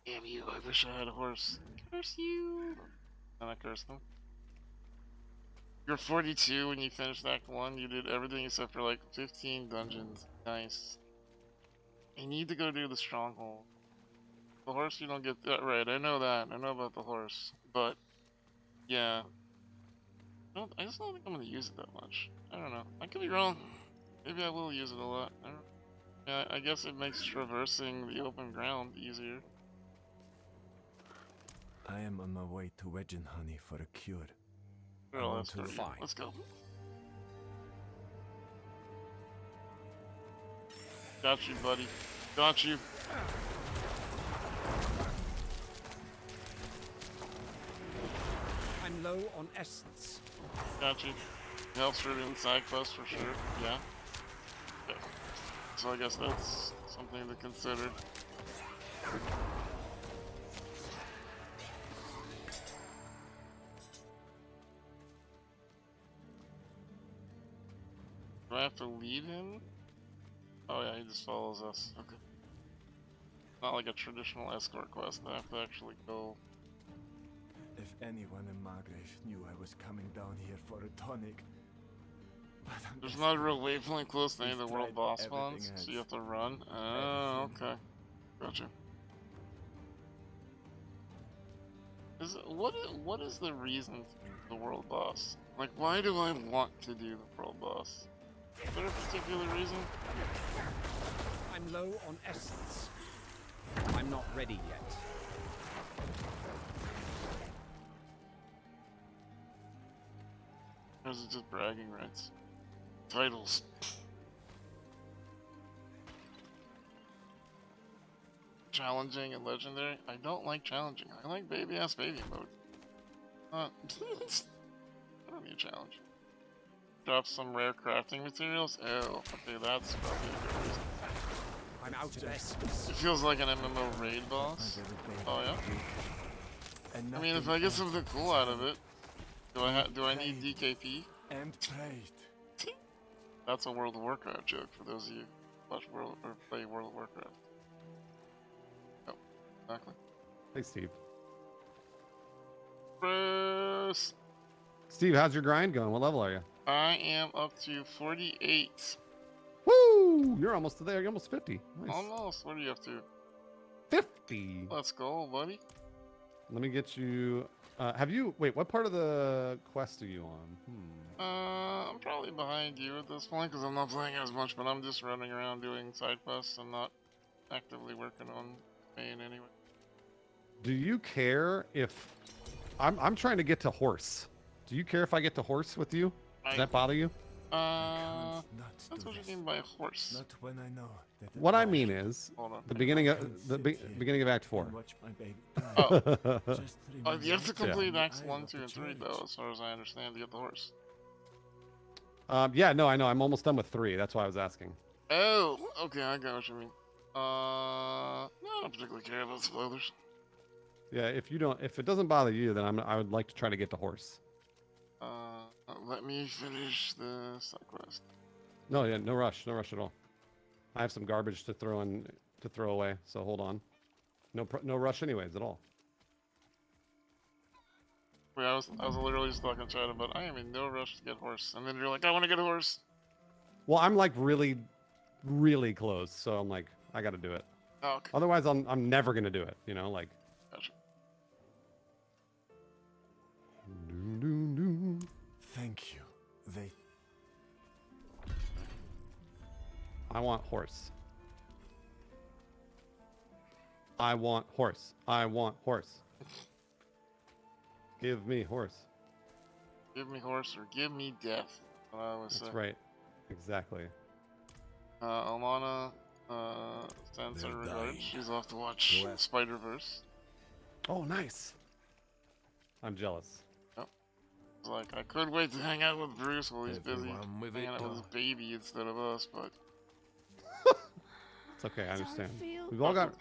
Damn you, I wish I had a horse. Curse you! And I cursed them. You're 42 when you finished Act 1. You did everything except for like 15 dungeons. Nice. I need to go do the stronghold. The horse, you don't get that right. I know that. I know about the horse. But, yeah. I just don't think I'm going to use it that much. I don't know. I could be wrong. Maybe I will use it a lot. I don't know. Yeah, I guess it makes traversing the open ground easier. I am on my way to Wedgen Honey for a cure. Well, let's go. Let's go. Got you, buddy. Got you. I'm low on essence. Got you. Helps for doing side quests for sure. Yeah. Okay. So I guess that's something to consider. Do I have to lead him? Oh yeah, he just follows us. Okay. Not like a traditional escort quest. I have to actually go. If anyone in Margrave knew I was coming down here for a tonic. There's not a real waypoint close to any of the world boss spawns, so you have to run. Oh, okay. Gotcha. What is the reason for the world boss? Like, why do I want to do the world boss? Is there a particular reason? I'm low on essence. I'm not ready yet. Or is it just bragging rights? Titles. Challenging and legendary? I don't like challenging. I like baby-ass baby mode. I don't need a challenge. Drop some rare crafting materials? Ew. Okay, that's probably a good reason. I'm out of essence. It feels like an MMO raid boss. Oh yeah? I mean, if I get something cool out of it, do I need DKP? And prayed. That's a World of Warcraft joke for those of you who watch play World of Warcraft. Oh, exactly. Hey, Steve. Bruce! Steve, how's your grind going? What level are you? I am up to 48. Woo! You're almost there. You're almost 50. Nice. Almost. What are you up to? 50. Let's go, buddy. Let me get you. Have you? Wait, what part of the quest are you on? I'm probably behind you at this point because I'm not playing as much, but I'm just running around doing side quests. I'm not actively working on main anyway. Do you care if I'm trying to get to horse? Do you care if I get to horse with you? Does that bother you? That's what you mean by horse. Not when I know that What I mean is Hold on. the beginning of beginning of Act 4. watch my baby. Oh, you have to complete Acts 1, 2, and 3 though, as far as I understand, to get the horse. Yeah, no, I know. I'm almost done with 3. That's why I was asking. Oh, okay, I got what you mean. No, I don't particularly care about spoilers. Yeah, if it doesn't bother you, then I would like to try to get to horse. Let me finish the side quest. No, yeah, no rush at all. I have some garbage to throw away, so hold on. No rush, anyways, at all. Wait, I was literally just talking to chat about I am in no rush to get horse, and then you're like, I want to get a horse. Well, I'm like really, really close, so I'm like, I got to do it. Oh, okay. Otherwise, I'm never gonna do it. You know, like. Gotcha. Thank you. I want horse. I want horse. I want horse. Give me horse. Give me horse or give me death. I always say. That's right. Exactly. Almana sends her regards. She's off to watch Spider-Verse. Oh, nice. I'm jealous. It's like, I could wait to hang out with Bruce while he's busy hanging out with his baby instead of us, but... It's okay, I understand. We've all got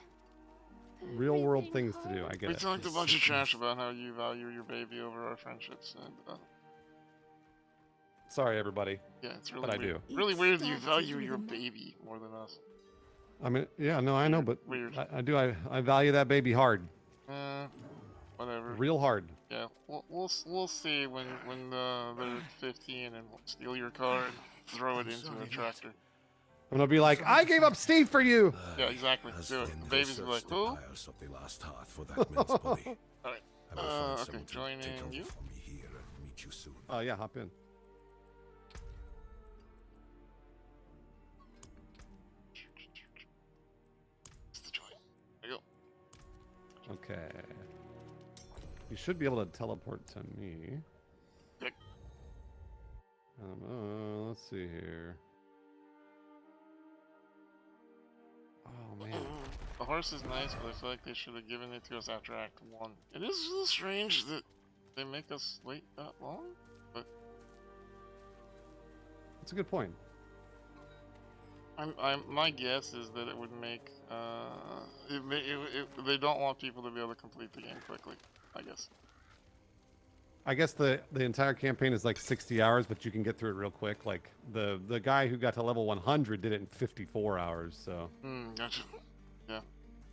real-world things to do, I get it. We talked a bunch of trash about how you value your baby over our friendships, and... Sorry, everybody. Yeah, it's really but weird. I do. Really weird that you value your baby more than us. I mean, yeah, no, I know, but Weird. I do. I value that baby hard. Whatever. Real hard. Yeah, we'll see when they're 15 and we'll steal your car and throw it into a tractor. I'm gonna be like, I gave up Steve for you. Yeah, exactly. Do it. The baby's like, who? Of the last heart for that man's body. Alright. I will find Okay, someone to joining take over you. for me here and meet you soon. Oh yeah, hop in. There you go. Okay. You should be able to teleport to me. Yep. Let's see here. Oh man. The horse is nice, but I feel like they should have given it to us after Act 1. It is a little strange that they make us wait that long, but... That's a good point. My guess is that it would make, they don't want people to be able to complete the game quickly, I guess. I guess the entire campaign is like 60 hours, but you can get through it real quick. Like the guy who got to level 100 did it in 54 hours. So. Gotcha. Yeah.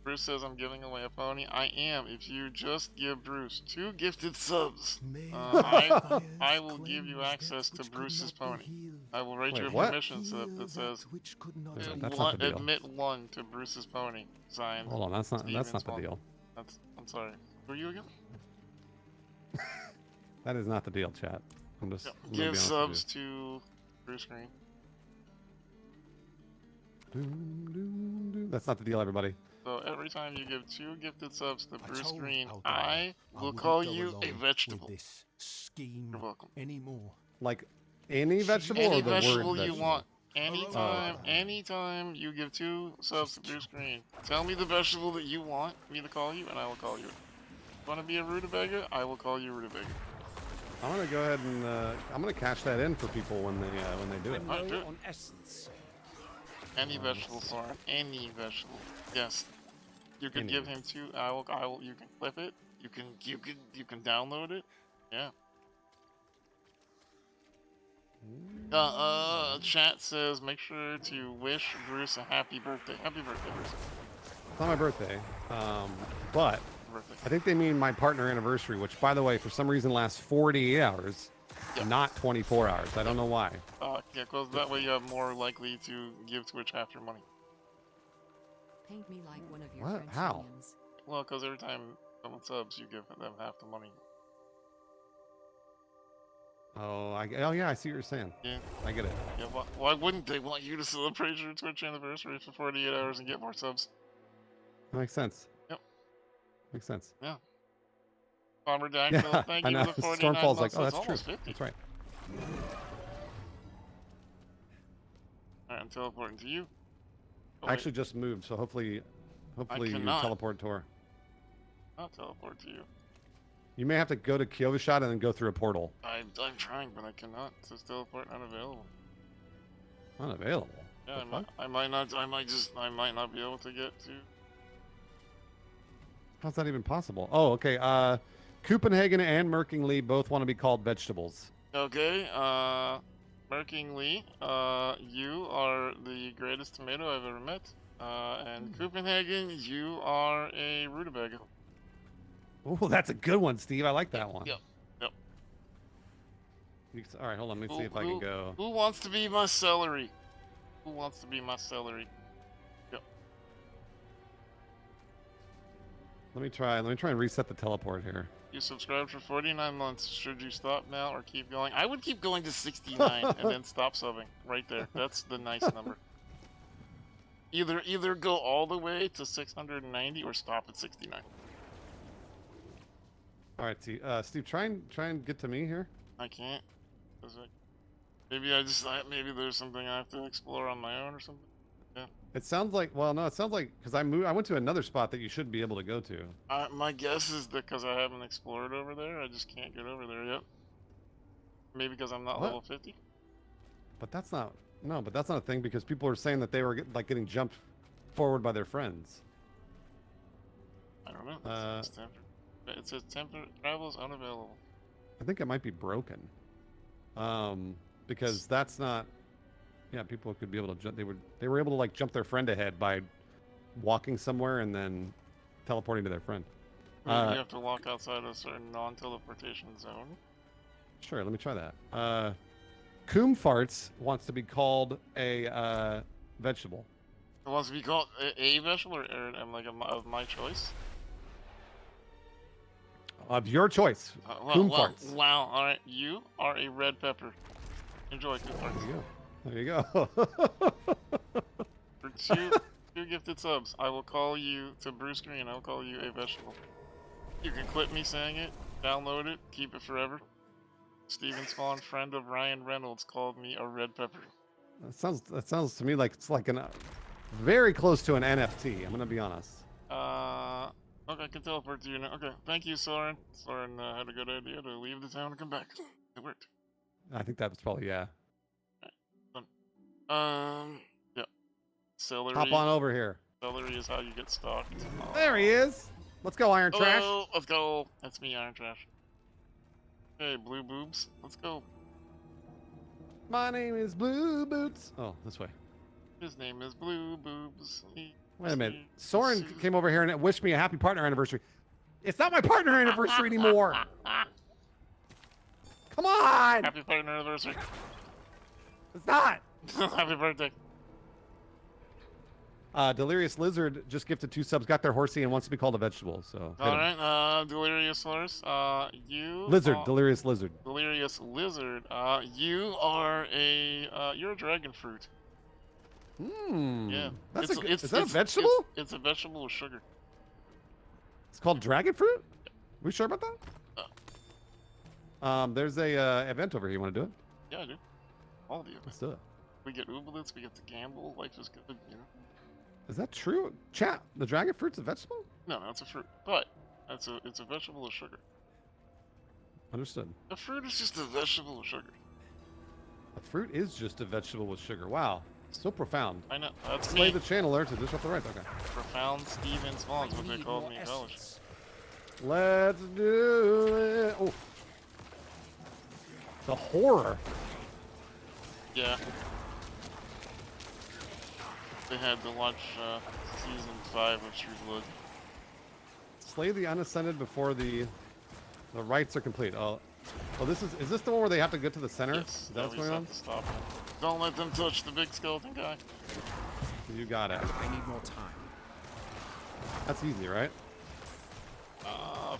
Bruce says I'm giving away a pony. I am. If you just give Bruce 2 gifted subs, I will give you access to Bruce's pony. I will write you a permission slip that says admit 1 to Bruce's pony. Signed. Hold on, that's not the deal. I'm sorry. Who are you again? That is not the deal, chat. I'm just I'm gonna be Give honest subs to Bruce Green. That's not the deal, everybody. So every time you give 2 gifted subs to Bruce told Green, Aldar I will wouldn't call go you a along vegetable. with this scheme You're welcome. anymore. Like any vegetable Any or the vegetable word you vegetable? want. Anytime you give 2 subs to Bruce Green, tell me the vegetable that you want me to call you, and I will call you. Want to be a rutabaga? I will call you rutabaga. I'm gonna go ahead and I'm gonna cash that in for people when they do it. Alright, do it. On essence. Any vegetable, Soren. Any vegetable. Yes. You can give him 2. I will. You can clip it. You can download it. Yeah. Chat says make sure to wish Bruce a happy birthday. Happy birthday, Bruce. It's not my birthday, but I think they mean my partner anniversary, which, by the way, for some reason lasts 48 hours, not 24 hours. I don't know why. Yeah, because that way you're more likely to give Twitch half your money. Paint me like one of your What? French How? minions. Well, because every time someone subs, you give them half the money. Oh, yeah, I see what you're saying. Yeah. I get it. Yeah, why wouldn't they want you to celebrate your Twitch anniversary for 48 hours and get more subs? That makes sense. Yep. Makes sense. Yeah. Bomber Dactyl, Yeah, thank I you know. for the 49 Stormfall's like, months. oh, That's that's true. almost 50. That's right. Alright, I'm teleporting to you. I actually just moved, so hopefully you cannot. teleport to her. I'll teleport to you. You may have to go to Kehjistan and then go through a portal. I'm trying, but I cannot. It says teleport unavailable. Unavailable? Yeah, The I might not be able to get to. How's that even possible? Oh, okay. Copenhagen and Merkingly both want to be called vegetables. Okay, Merkingly, you are the greatest tomato I've ever met. And Copenhagen, you are a rutabaga. Oh, that's a good one, Steve. I like that one. Yep. All right, hold on. Let me see if I can go. Who wants to be my celery? Who wants to be my celery? Yep. Let me try and reset the teleport here. You subscribed for 49 months. Should you stop now or keep going? I would keep going to 69 and then stop subbing. Right there. That's the nice number. Either go all the way to 690 or stop at 69. All right, Steve, try and get to me here. I can't. Maybe maybe there's something I have to explore on my own or something. Yeah. It sounds like because I went to another spot that you should be able to go to. My guess is that because I haven't explored over there, I just can't get over there yet. Maybe because I'm not level 50. But that's not a thing because people are saying that they were getting jumped forward by their friends. I don't know. It says temporary travel is unavailable. I think it might be broken. Because that's not. Yeah, people could be able to jump. They were able to jump their friend ahead by walking somewhere and then teleporting to their friend. You have to walk outside a certain non-teleportation zone. Sure, let me try that. Coom Farts wants to be called a vegetable. It wants to be called a vegetable or of my choice? Of your choice. Coom Farts. Wow, alright. You are a red pepper. Enjoy, Coom Farts. There you go. For two gifted subs, I will call you to Bruce Green. I will call you a vegetable. You can clip me saying it, download it, keep it forever. SteveInSpawn, friend of Ryan Reynolds, called me a red pepper. That sounds to me like it's like very close to an NFT. I'm gonna be honest. Okay, I can teleport to you now. Okay, thank you, Soren. Soren had a good idea to leave the town and come back. It worked. I think that was probably yeah. Yeah. Celery. Hop on over here. Celery is how you get stalked. There he is. Let's go, Iron Trash. Let's go. That's me, Iron Trash. Hey, Blue Boobs. Let's go. My name is Blue Boots. Oh, this way. His name is Blue Boobs. Wait a minute. Soren came over here and wished me a happy partner anniversary. It's not my partner anniversary anymore. Come on. Happy partner anniversary. It's not. Happy birthday. Delirious Lizard just gifted 2 subs, got their horsey, and wants to be called a vegetable. So. hit 'em. Alright, Delirious Horse, you... Lizard, Delirious Lizard. Delirious Lizard, you are you're a dragon fruit. Yeah. That's is that a vegetable? It's a vegetable with sugar. It's called dragon fruit? We sure about that? There's a event over here. You want to do it? Yeah, I do. All the events. Let's do it. We get ooblets, we get to gamble, life is good, you know? Is that true? Chat, the dragon fruit's a vegetable? No, it's a fruit. But it's a vegetable with sugar. Understood. A fruit is just a vegetable with sugar. A fruit is just a vegetable with sugar. Wow. So profound. I know. That's Slay me. the channeler to disrupt the rights. Okay. Profound SteveInSpawn is what they called me in college. Let's do it. Oh. The horror. Yeah. They had to watch season 5 of True Blood. Slay the unascended before the rites are complete. Oh, this is this the one where they have to get to the center? Yes, Is that what's going on? to stop them. Don't let them touch the big skeleton guy. You got it. I need more time. That's easy, right?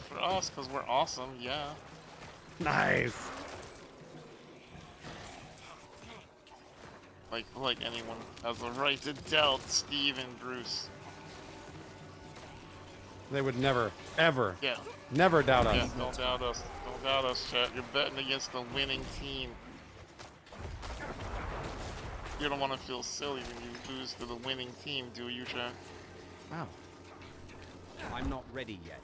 For us, because we're awesome, yeah. Nice. Like anyone has the right to doubt Steve and Bruce. They would never, ever, Yeah. never doubt us. Yeah, don't doubt us. Don't doubt us, chat. You're betting against the winning team. You don't want to feel silly when you lose to the winning team, do you, chat? Wow. I'm not ready yet.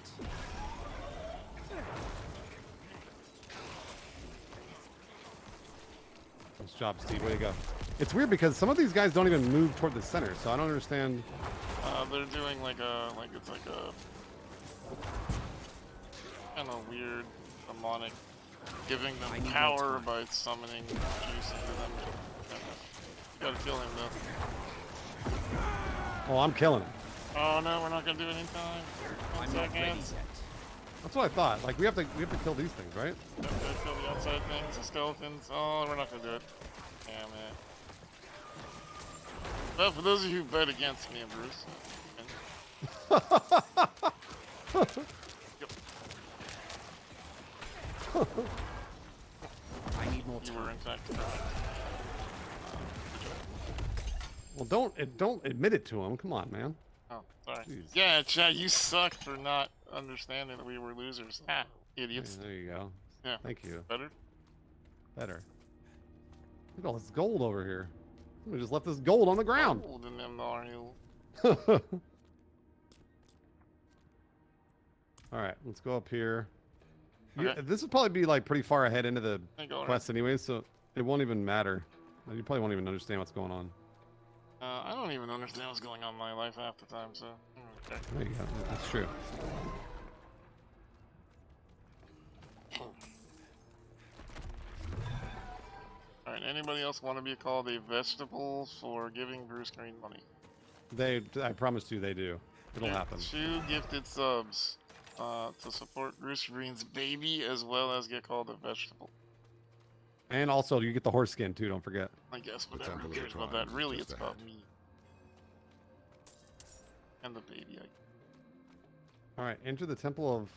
Nice job, Steve. Way to go. It's weird because some of these guys don't even move toward the center, so I don't understand. They're doing it's like a kind of weird demonic, giving them power by summoning juice into them. You gotta kill him though. Oh, I'm killing him. Oh no, we're not gonna do it in time. I'm not ready yet. That's what I thought. Like we have to kill these things, right? Yep, gotta kill the outside things, the skeletons. Oh, we're not gonna do it. Damn it. Well, for those of you who bet against me and Bruce. I need more time. You were in fact Well, don't admit it to him. Come on, man. Oh, sorry. Jeez. Yeah, Chad, you suck for not understanding that we were losers. Ah, idiots. Yeah, there you go. Yeah. Thank you. Better? Better. Look at all this gold over here. We just left this gold on the ground. Gold in them Mario. All right, let's go up here. Okay. This would probably be like pretty far ahead into the Hey, go quest anyway, so it won't even matter. You probably won't even understand what's going on. I don't even understand what's going on in my life half the time, so. Okay. There you go. That's true. Alright, anybody else want to be called a vegetable for giving Bruce Green money? I promise you they do. It'll happen. 2 gifted subs to support Bruce Green's baby as well as get called a vegetable. And also, you get the horse skin too, don't forget. I guess, whatever. Who cares about that? Really, it's about me. And the baby. Alright, enter the temple of...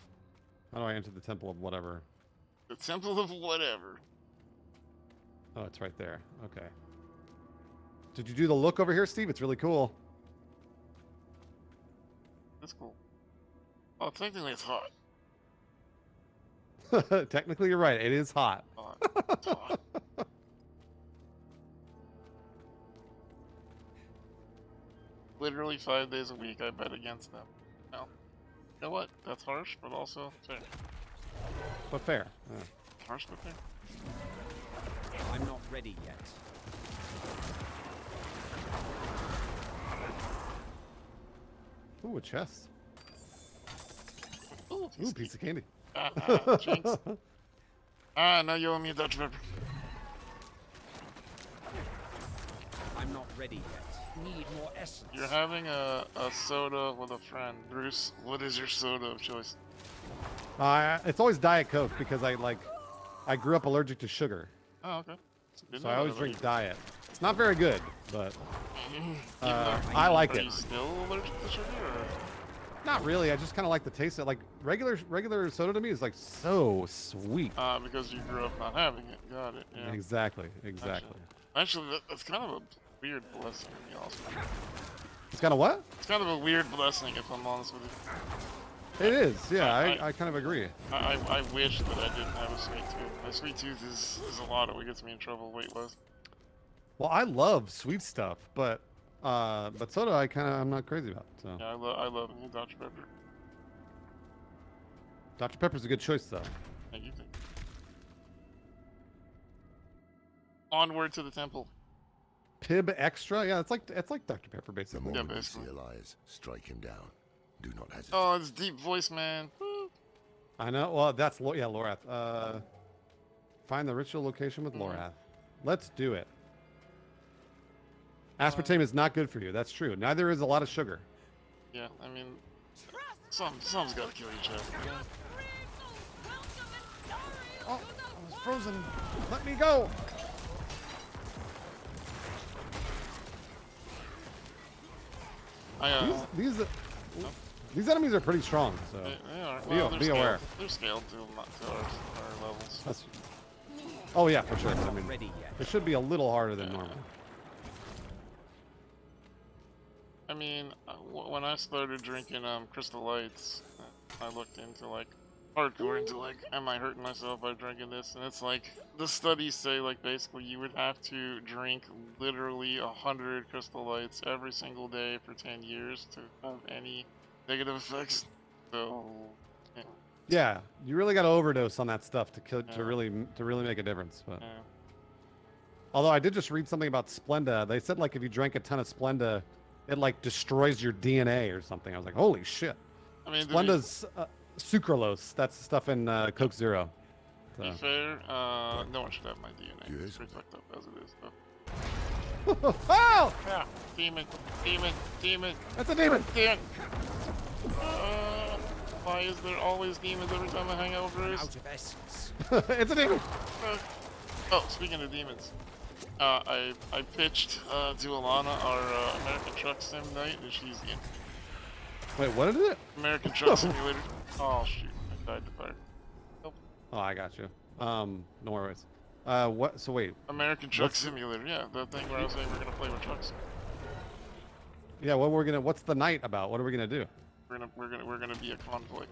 How do I enter the temple of whatever? The temple of whatever. Oh, it's right there. Okay. Did you do the look over here, Steve? It's really cool. That's cool. Oh, technically it's hot. Technically, you're right. It is hot. It's hot. Literally 5 days a week I bet against them. Now, you know what? That's harsh, but also fair. But fair. Yeah. Harsh, but fair. I'm not ready yet. Ooh, a chest. Ooh, piece of candy. Jinx. Now you owe me a Dutch pepper. I'm not ready yet. Need more essence. You're having a soda with a friend. Bruce, what is your soda of choice? It's always Diet Coke because I grew up allergic to sugar. Oh, okay. So I always drink Diet. It's not very good, but I like Are it. you still allergic to sugar? Or? Not really. I just kind of like the taste of it. Like regular soda to me is like so sweet. Because you grew up not having it. Got it. Yeah. Exactly. Actually, that's kind of a weird blessing, to be honest with you. It's kind of what? It's kind of a weird blessing, if I'm honest with you. It is. Yeah, I kind of agree. I wish that I didn't have a sweet tooth. My sweet tooth is a lot of what gets me in trouble weight-wise. Well, I love sweet stuff, but soda I'm not crazy about. So. Yeah, I love it. Dr. Pepper. Dr. Pepper's a good choice, though. Thank you. Onward to the temple. Pib Extra? Yeah, it's like Dr. Pepper, basically. The moment you see Elias, strike him down. Do not hesitate. Oh, it's deep voice, man. Woo. I know. Well, that's Lorath. Find the ritual location with Lorath. Let's do it. Aspartame is not good for you. That's true. Neither is a lot of sugar. Yeah, I mean, some's got to kill each other. Oh, I was frozen. Let me go. These enemies are pretty strong, so they are. Well, be aware. They're scaled to our levels. Oh yeah, for sure. I mean, it should be a little harder than normal. I mean, when I started drinking Crystal Lights, I looked into like hardcore into like, am I hurting myself by drinking this? And it's like the studies say like basically you would have to drink literally 100 Crystal Lights every single day for 10 years to have any negative effects. So yeah, you really got to overdose on that stuff to really make a difference. But although I did just read something about Splenda, they said like if you drank a ton of Splenda, it like destroys your DNA or something. I was like, holy shit. I mean, Splenda's sucralose. That's stuff in Coke Zero. To be fair, no one should have my DNA. It's pretty fucked up as it is, though. Oh! Yeah, demon. That's a demon. Demon. Why is there always demons every time I hang out with Bruce? Out of essence. It's a demon. Oh, speaking of demons, I pitched to Alana our American Truck Sim night, and she's in. Wait, what is it? American Truck Simulator. Oh shoot, I died to fire. Nope. Oh, I got you. No worries. What? So wait. American Truck Simulator. Yeah, the thing where I was saying we're gonna play with trucks. Yeah, what's the night about? What are we gonna do? We're gonna be a convoy. We're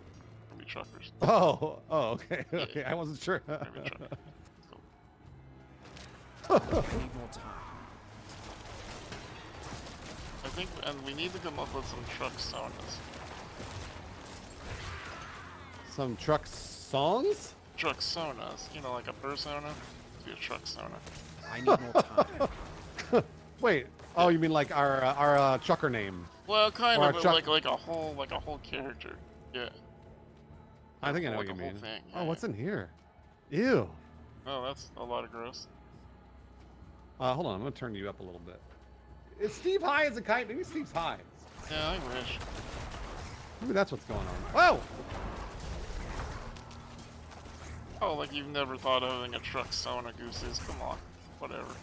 gonna be truckers. Oh, okay, okay. Yeah. I wasn't sure. We're gonna be truckers. Need more time. I think, and we need to come up with some truck saunas. Some truck songs? Truck saunas. You know, like a persona. Be a truck sauna. I need more time. Wait. Oh, you mean like our trucker name? Well, kind or of like a whole character. Yeah. I think I know like what you mean. Thing. Oh, Yeah, what's in here? Ew. Oh, that's a lot of gross. Hold on, I'm gonna turn you up a little bit. Is Steve high as a kite? Maybe Steve's high. Yeah, I wish. Maybe that's what's going on. Whoa! Oh, like you've never thought of having a truck sauna, Gooses. Come on. Whatever.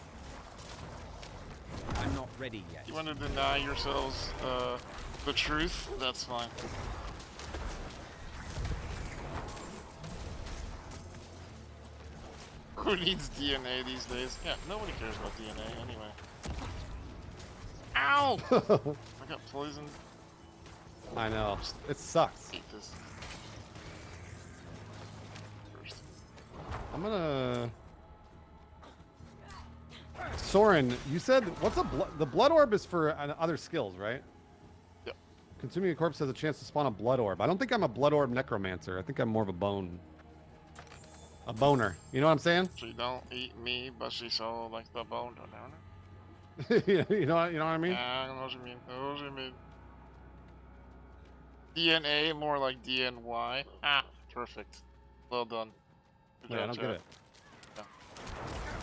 I'm not ready yet. You want to deny yourselves the truth? That's fine. Who needs DNA these days? Yeah, nobody cares about DNA anyway. Ow! I got poisoned. I know. It sucks. Hate this. First. I'm gonna... Soren, you said, what's the blood orb is for other skills, right? Yep. Consuming a corpse has a chance to spawn a blood orb. I don't think I'm a blood orb necromancer. I think I'm more of a boner. You know what I'm saying? She don't eat me, but she so like the bone, don't know. you know what I mean? Yeah, I know what you mean. I know what you mean. DNA, more like DNY. Ah, perfect. Well done. Good Wait, I don't job, get it. Yeah.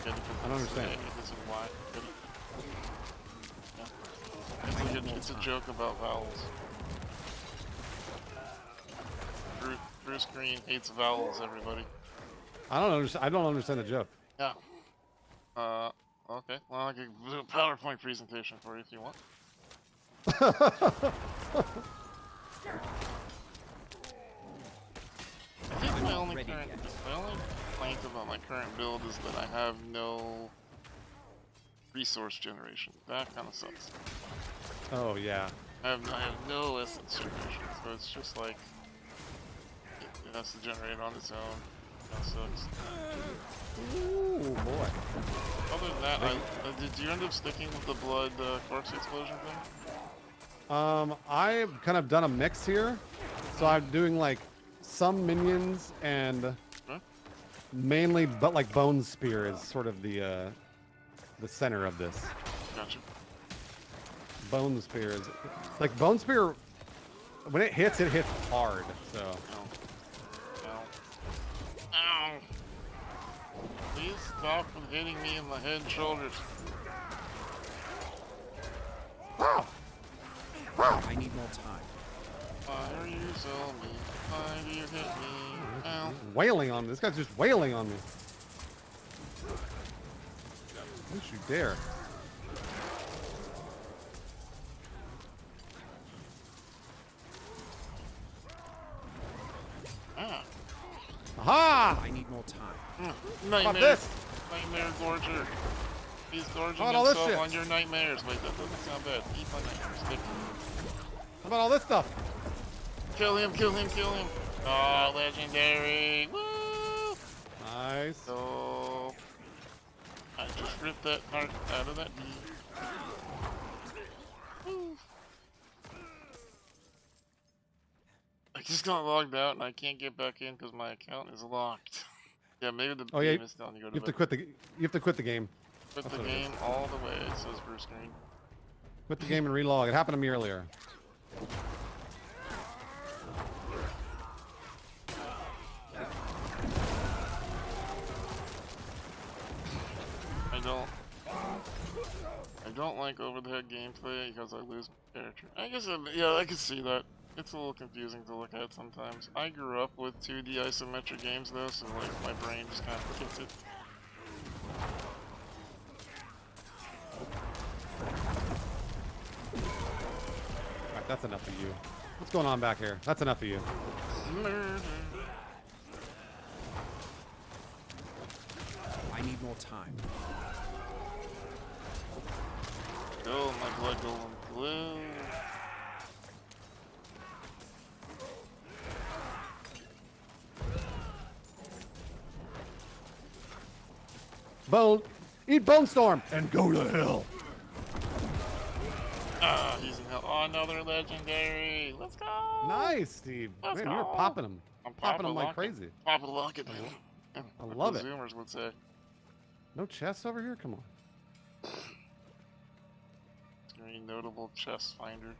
Good, I don't understand. This is why. Good. Yeah. It's a joke about vowels. Bruce Green hates vowels, everybody. I don't understand the joke. Yeah. Okay. Well, I can do a PowerPoint presentation for you if you want. I think my only complaint about my current build is that I have no resource generation. That kind of sucks. Oh yeah. I have no essence generation, so it's just like it has to generate on its own. That sucks. Ooh boy. Other than that, did you end up sticking with the blood corpse explosion thing? I've kind of done a mix here, so I'm doing like some minions and mainly, but like Bone Spear is sort of the center of this. Gotcha. Bone Spear is like Bone Spear. When it hits hard. So. Ow. Ow. Please stop from hitting me in the head and shoulders. I need more time. Why are you so mean? Why do you hit me? Ow. Wailing on me. This guy's just wailing on me. Don't you dare. Aha! I need more time. Nightmare. Nightmare Gorger. He's gorging all this himself shit? on your nightmares. Wait, that doesn't sound bad. Eat my nightmares. Stick. How about all this stuff? Kill him, kill him, kill him. Oh, legendary. Woo! Nice. So, I just ripped that heart out of that knee. Woo. I just got logged out and I can't get back in because my account is locked. Yeah, maybe the game is telling you to go to bed. You have to quit the game. Quit the game all the way, it says Bruce Green. Quit the game and relog. It happened to me earlier. I don't like over-the-head gameplay because I lose my character. I guess, yeah, I can see that. It's a little confusing to look at sometimes. I grew up with 2D isometric games though, so like my brain just kind of gets it. Alright, that's enough of you. What's going on back here? That's enough of you. Murder. I need more time. Oh, my blood going blue. Eat Bone Storm and go to hell. Ah, he's in hell. Oh, another legendary. Let's go. Nice, Steve. Let's Man, go. you're popping them. I'm Popping them like crazy. Pop a lock it. I love it. Zoomers would say. No chests over here? Come on. Very notable chest finder.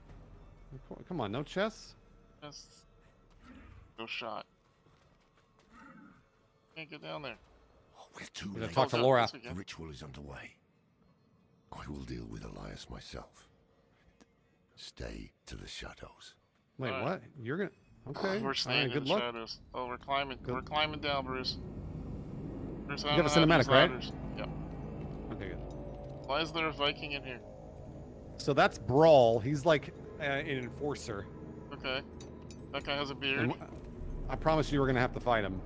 Come on, no chests? Just no shot. Can't get down there. We're too We're gonna late. talk to Laura. The ritual is underway. I will deal with Elias myself. Stay to the shadows. Wait, what? You're gonna? Okay. We're staying good in the luck. shadows. Oh, we're climbing. We're climbing down, Bruce. Bruce, You have a cinematic, right? Yep. Okay, good. Why is there a Viking in here? So that's Brawl. He's like an enforcer. Okay. That guy has a beard. And I promise you we're gonna have to fight him.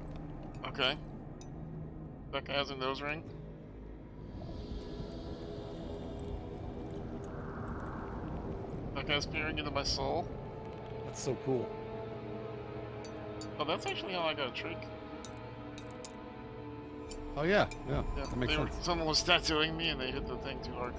Okay. That guy has a nose ring. That guy's peering into my soul. That's so cool. Oh, that's actually how I got a trick. Oh yeah, that makes sense. Someone was tattooing me and they hit the thing too hard.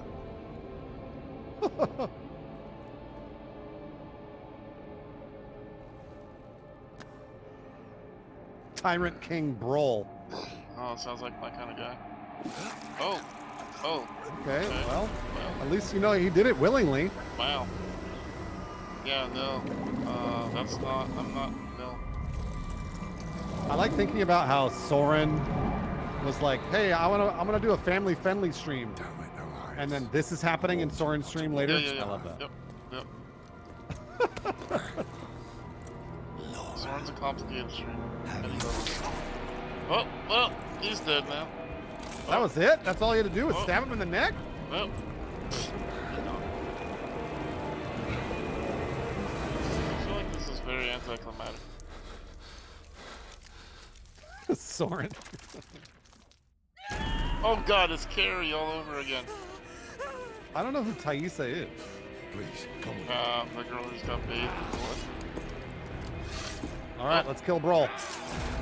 Tyrant King Brawl. Oh, sounds like my kind of guy. Oh. Okay, well, at least you know he did it willingly. Wow. Yeah, no. That's not, I'm not, no. I like thinking about how Soren was like, "Hey, I'm gonna do a family-friendly stream," and then this is happening in Soren's stream later. Yeah. I love that. Yep. Soren's a complicated stream. Oh, well, he's dead now. That was it? That's all you had to do was stab him in the neck? Well. I feel like this is very anticlimactic. Soren. Oh god, it's Carrie all over again. I don't know who Thaisa is. Please, come The girl who's got bathed in blood. Alright, let's kill Brawl.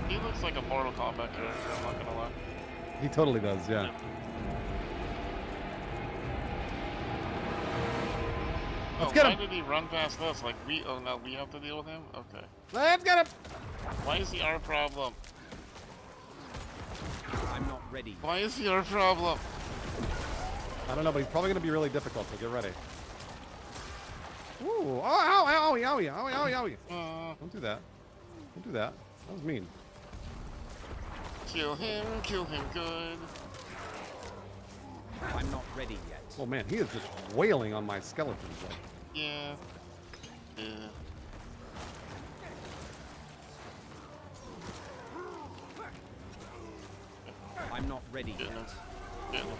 He looks like a Mortal Kombat character, I'm not gonna lie. He totally does, yeah. Let's get him! Why did he run past us? Like oh no, we have to deal with him? Okay. Let's get him! Why is he our problem? I'm not ready. Why is he our problem? I don't know, but he's probably going to be really difficult, so get ready. Ooh, oh, ow, ow, owie, owie, owie, owie, owie. Don't do that. Don't do that. That was mean. Kill him good. I'm not ready yet. Oh man, he is just wailing on my skeletons. Like. Yeah. Yeah. I'm not ready yet. Getting him.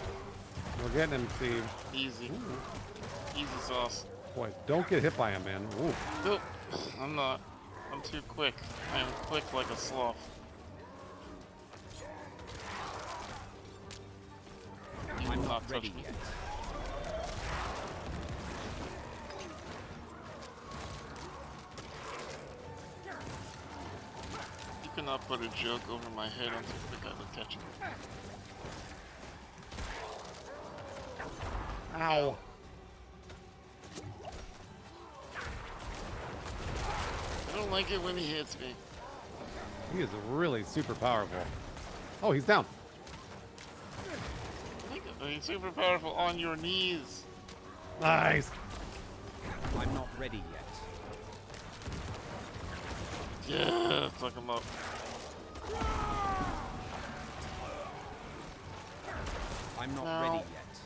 We're getting him, Steve. Easy. Ooh. Easy sauce. Boy, don't get hit by him, man. Ooh. Nope. I'm not. I'm too quick. I am quick like a sloth. I'm not ready yet. You cannot put a joke over my head until quick I would catch it. Ow. I don't like it when he hits me. He is really super powerful. Oh, he's down. He's super powerful on your knees. Nice. I'm not ready yet. Yeah, fuck him up. I'm not ready yet.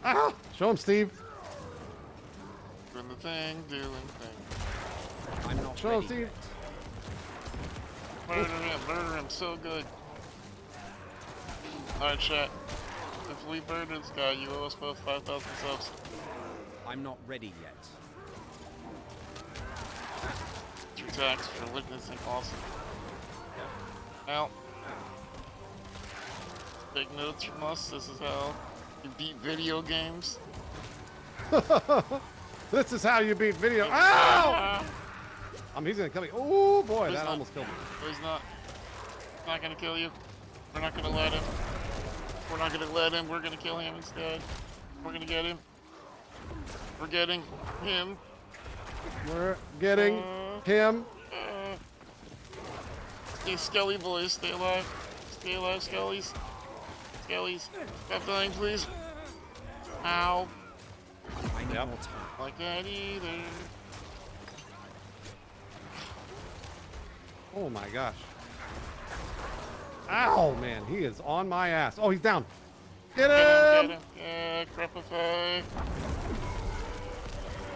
Ah! Show him, Steve. Doing the thing, doing the thing. I'm not Show ready him, Steve. yet. Murder him, so good. Alright, chat. If we murder this guy, you owe us both 5,000 subs. I'm not ready yet. 2 tax for witnessing awesome. Now, take notes from us. This is how you beat video games. This is how you beat video. Ow! He's gonna kill me. Oh boy, that almost killed me. No, he's not. He's not gonna kill you. We're not gonna let him. We're not gonna let him. We're gonna kill him instead. We're gonna get him. We're getting him. We're getting him. Hey, Skelly boys, stay alive. Stay alive, Skellies. Skellies. Stop dying, please. Ow. I need more time. Like that either. Oh my gosh. Ow, man, he is on my ass. Oh, he's down. Get him! Get him. Yeah, Crepify.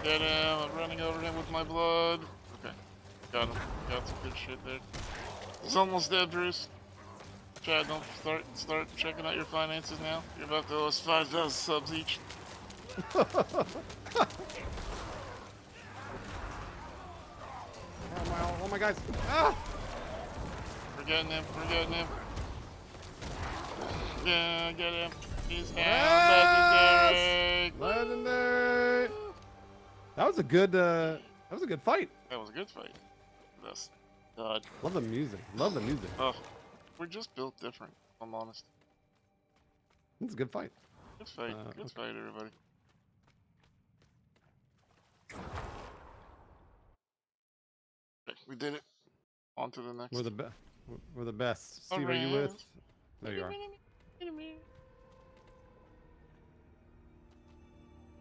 Get him. I'm running over him with my blood. Okay. Got him. Got some good shit there. He's almost dead, Bruce. Chad, don't start checking out your finances now. You're about to owe us 5,000 subs each. Oh my guys. Ah! We're getting him. We're getting him. Yeah, get him. He's down. Yes! Legendary. Legendary. That was a good fight. That was a good fight. Yes. God. Love the music. Love the music. We're just built different, if I'm honest. It's a good fight. Good fight. Good fight, everybody. Okay, we did it. On to the next. We're the best. We're the best. Steve, are you with? There you are.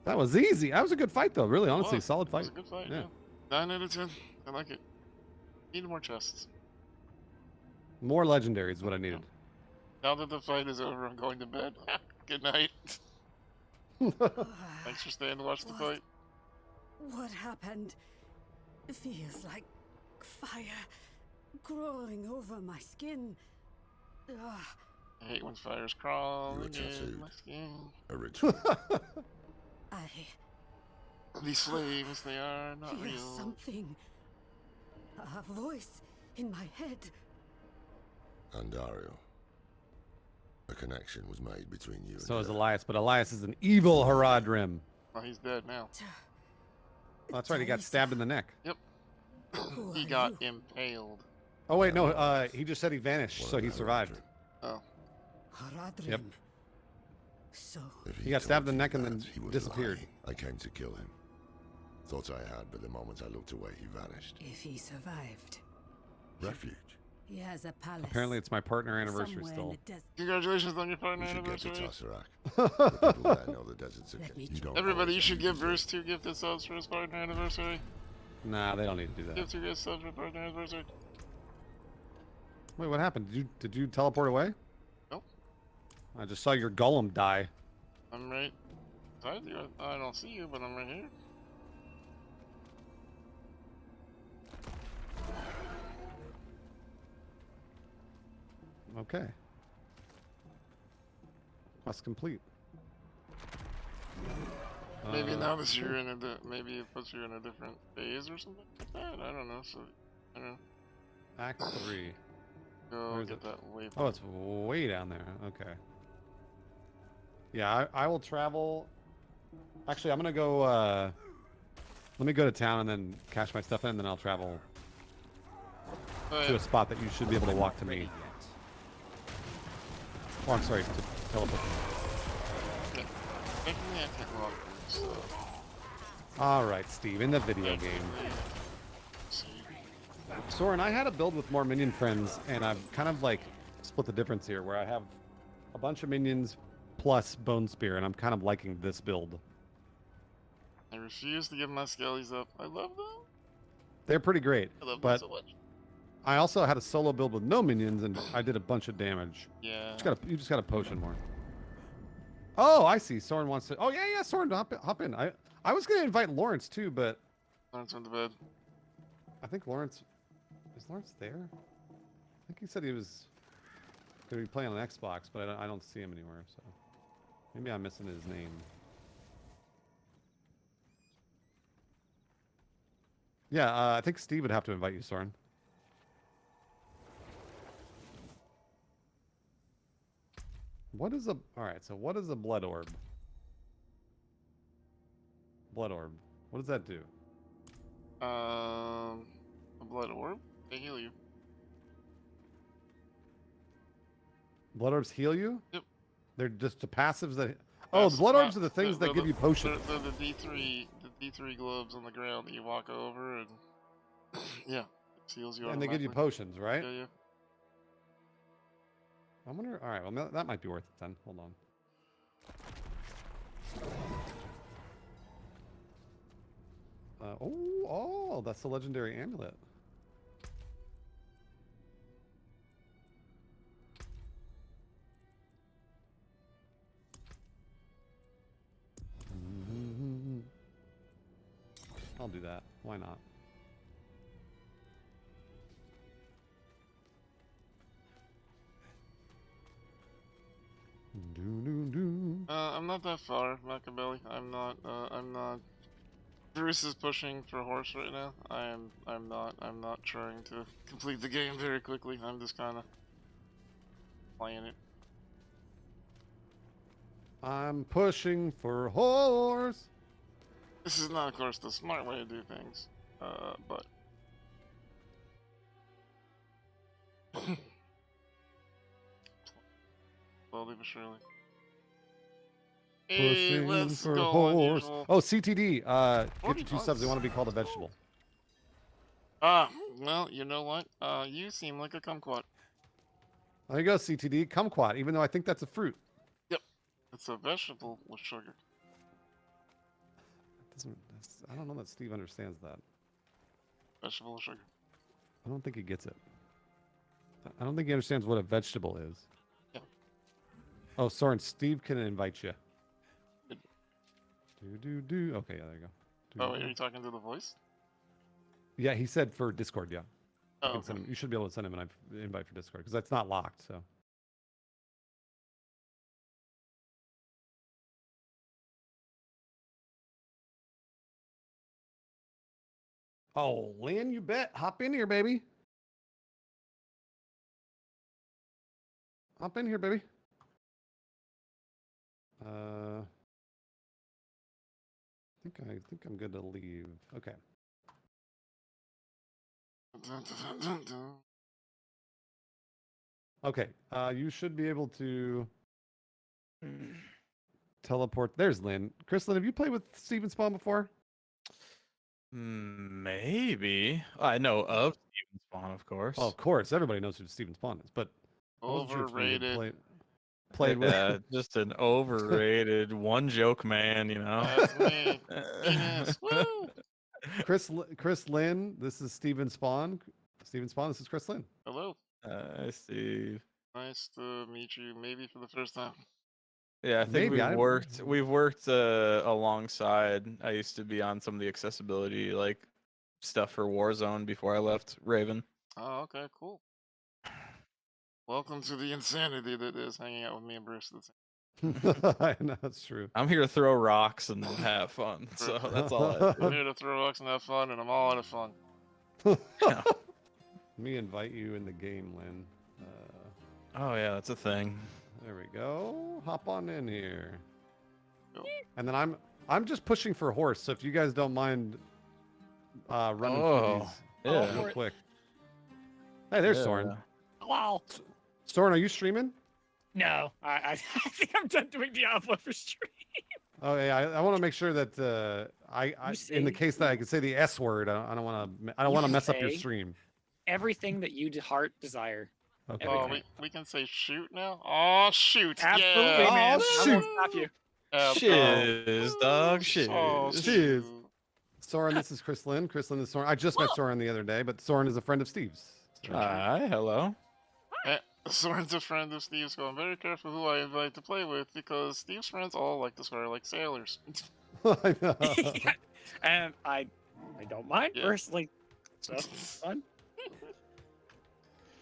That was easy. That was a good fight, though. Really, honestly, solid fight. It was a good fight. Yeah. 9 out of 10. I like it. Need more chests. More legendaries is what I needed. Now that the fight is over, I'm going to bed. Good night. Thanks for staying to watch the fight. What happened? Feels like fire crawling over my skin. Ugh. I hate when fires crawling in tattooed. my skin. A ritual. I These flames, they are not hear real. something. A voice in my head. Andario. A connection was made between you and So is her. Elias, but Elias is an evil Haradrim. Oh, he's dead now. Oh, that's right, he got stabbed in the neck. Yep. He got impaled. Oh wait, no, he just said he vanished, so he survived. Oh. Haradrim. Yep. So He got stabbed in the neck and then He was disappeared. lying. I came to kill him. Thought I had, but the moment I looked away, he vanished. if he survived, Refuge. he has a palace. Apparently it's my partner anniversary somewhere in still. the desert. Congratulations on your partner You should get to anniversary. Tesseract. The people there know the desert's a You don't Everybody, always you should need give Bruce 2 gifted subs for his partner anniversary. Nah, they don't need to do that. Give 2 gifted subs for partner anniversary. Wait, what happened? Did you teleport away? Nope. I just saw your golem die. I'm right beside you. I don't see you, but I'm right here. Okay. Quest complete. Maybe now that you're in maybe it puts you in a different phase or something like that. I don't know. So, I don't know. Act 3. Go Where is get it? that waypoint. Oh, it's way down there. Okay. Yeah, I will travel. Actually, I'm gonna go. Let me go to town and then cash my stuff in, and then I'll travel to a spot that you should be able to walk to me. Oh, I'm sorry, to teleport. Yeah. Technically, I can't walk through, so. All right, Steve, in the video game. Soren, I had a build with more minion friends, and I've kind of like split the difference here, where I have a bunch of minions plus Bone Spear, and I'm kind of liking this build. I refuse to give my skellies up. I love them. They're pretty great, I love but them so much. I also had a solo build with no minions, and I did a bunch of damage. Yeah. You just got to potion more. Oh, I see. Soren wants to. Oh yeah, Soren, hop in. I was gonna invite Lawrence too, but Lawrence went to bed. I think Lawrence is Lawrence there. I think he said he was gonna be playing on Xbox, but I don't see him anywhere. So maybe I'm missing his name. Yeah, I think Steve would have to invite you, Soren. What is a... Alright, so what is a blood orb? Blood orb. What does that do? A blood orb? They heal you. Blood orbs heal you? Yep. They're just the passives that... Oh, the blood orbs are the things that give you potions. They're the D3 globes on the ground that you walk over and... yeah, it heals you And they give you automatically. potions, right? Yeah, yeah. I wonder... Alright, well, that might be worth it then. Hold on. Oh, that's the legendary amulet. I'll do that. Why not? I'm not that far, Machiavelli. I'm not. Bruce is pushing for horse right now. I'm not trying to complete the game very quickly. I'm just kind of playing it. I'm pushing for horse. This is not, of course, the smart way to do things, but. Slowly but surely. Hey, Pushing let's for go horse. unusual. Oh, CTD. Get 40 to 2 subs. They want to be called a vegetable. Well, you know what? You seem like a kumquat. There you go, CTD. Kumquat, even though I think that's a fruit. Yep. It's a vegetable with sugar. I don't know that Steve understands that. Vegetable with sugar. I don't think he gets it. I don't think he understands what a vegetable is. Yeah. Oh, Soren, Steve can invite you. Good. Do. Okay, yeah, there you go. Oh, wait, are you talking to the voice? Yeah, he said for Discord, yeah. You can send him. You should be able to send him an invite for Discord because that's not locked. So. Oh, Lynn, you bet. Hop in here, baby. Hop in here, baby. I think I'm good to leave. Okay. Okay. You should be able to teleport. There's Lynn. Chrislyn, have you played with SteveInSpawn before? Maybe. I know of SteveInSpawn, of course. Well, of course. Everybody knows who SteveInSpawn is, but Overrated. Played with. Just an overrated one joke man, you know. That's me. Venus. Woo! Chris Lynn, this is SteveInSpawn. SteveInSpawn, this is Chris Lynn. Hello. Steve. Nice to meet you, maybe for the first time. Yeah, I think we've worked alongside. I used to be on some of the accessibility stuff for Warzone before I left Raven. Oh, okay, cool. Welcome to the insanity that is hanging out with me and Bruce. I know, that's true. I'm here to throw rocks and have fun, so that's all I do. I'm here to throw rocks and have fun, and I'm all out of fun. Let me invite you in the game, Lynn. Oh yeah, that's a thing. There we go. Hop on in here. And then I'm just pushing for horse, so if you guys don't mind running through these real quick. Hey, there's Soren. Wow. Soren, are you streaming? No, I think I'm done doing Diablo for stream. Oh yeah, I want to make sure that I in the case that I can say the S word, I don't want to mess up your stream. Everything that you heart desire. Okay. Oh, we can say shoot now? Oh, shoot. Absolutely, yeah. man. Oh, I won't stop you. Shiz, dog, shiz. Oh, Shiz. Soren, this is Chris Lynn. Chris Lynn is Soren. I just met Soren the other day, but Soren is a friend of Steve's. So. Hi, hello. Soren's a friend of Steve's, so I'm very careful who I invite to play with because Steve's friends all like to swear like sailors. I know. And I don't mind personally. So it's fun.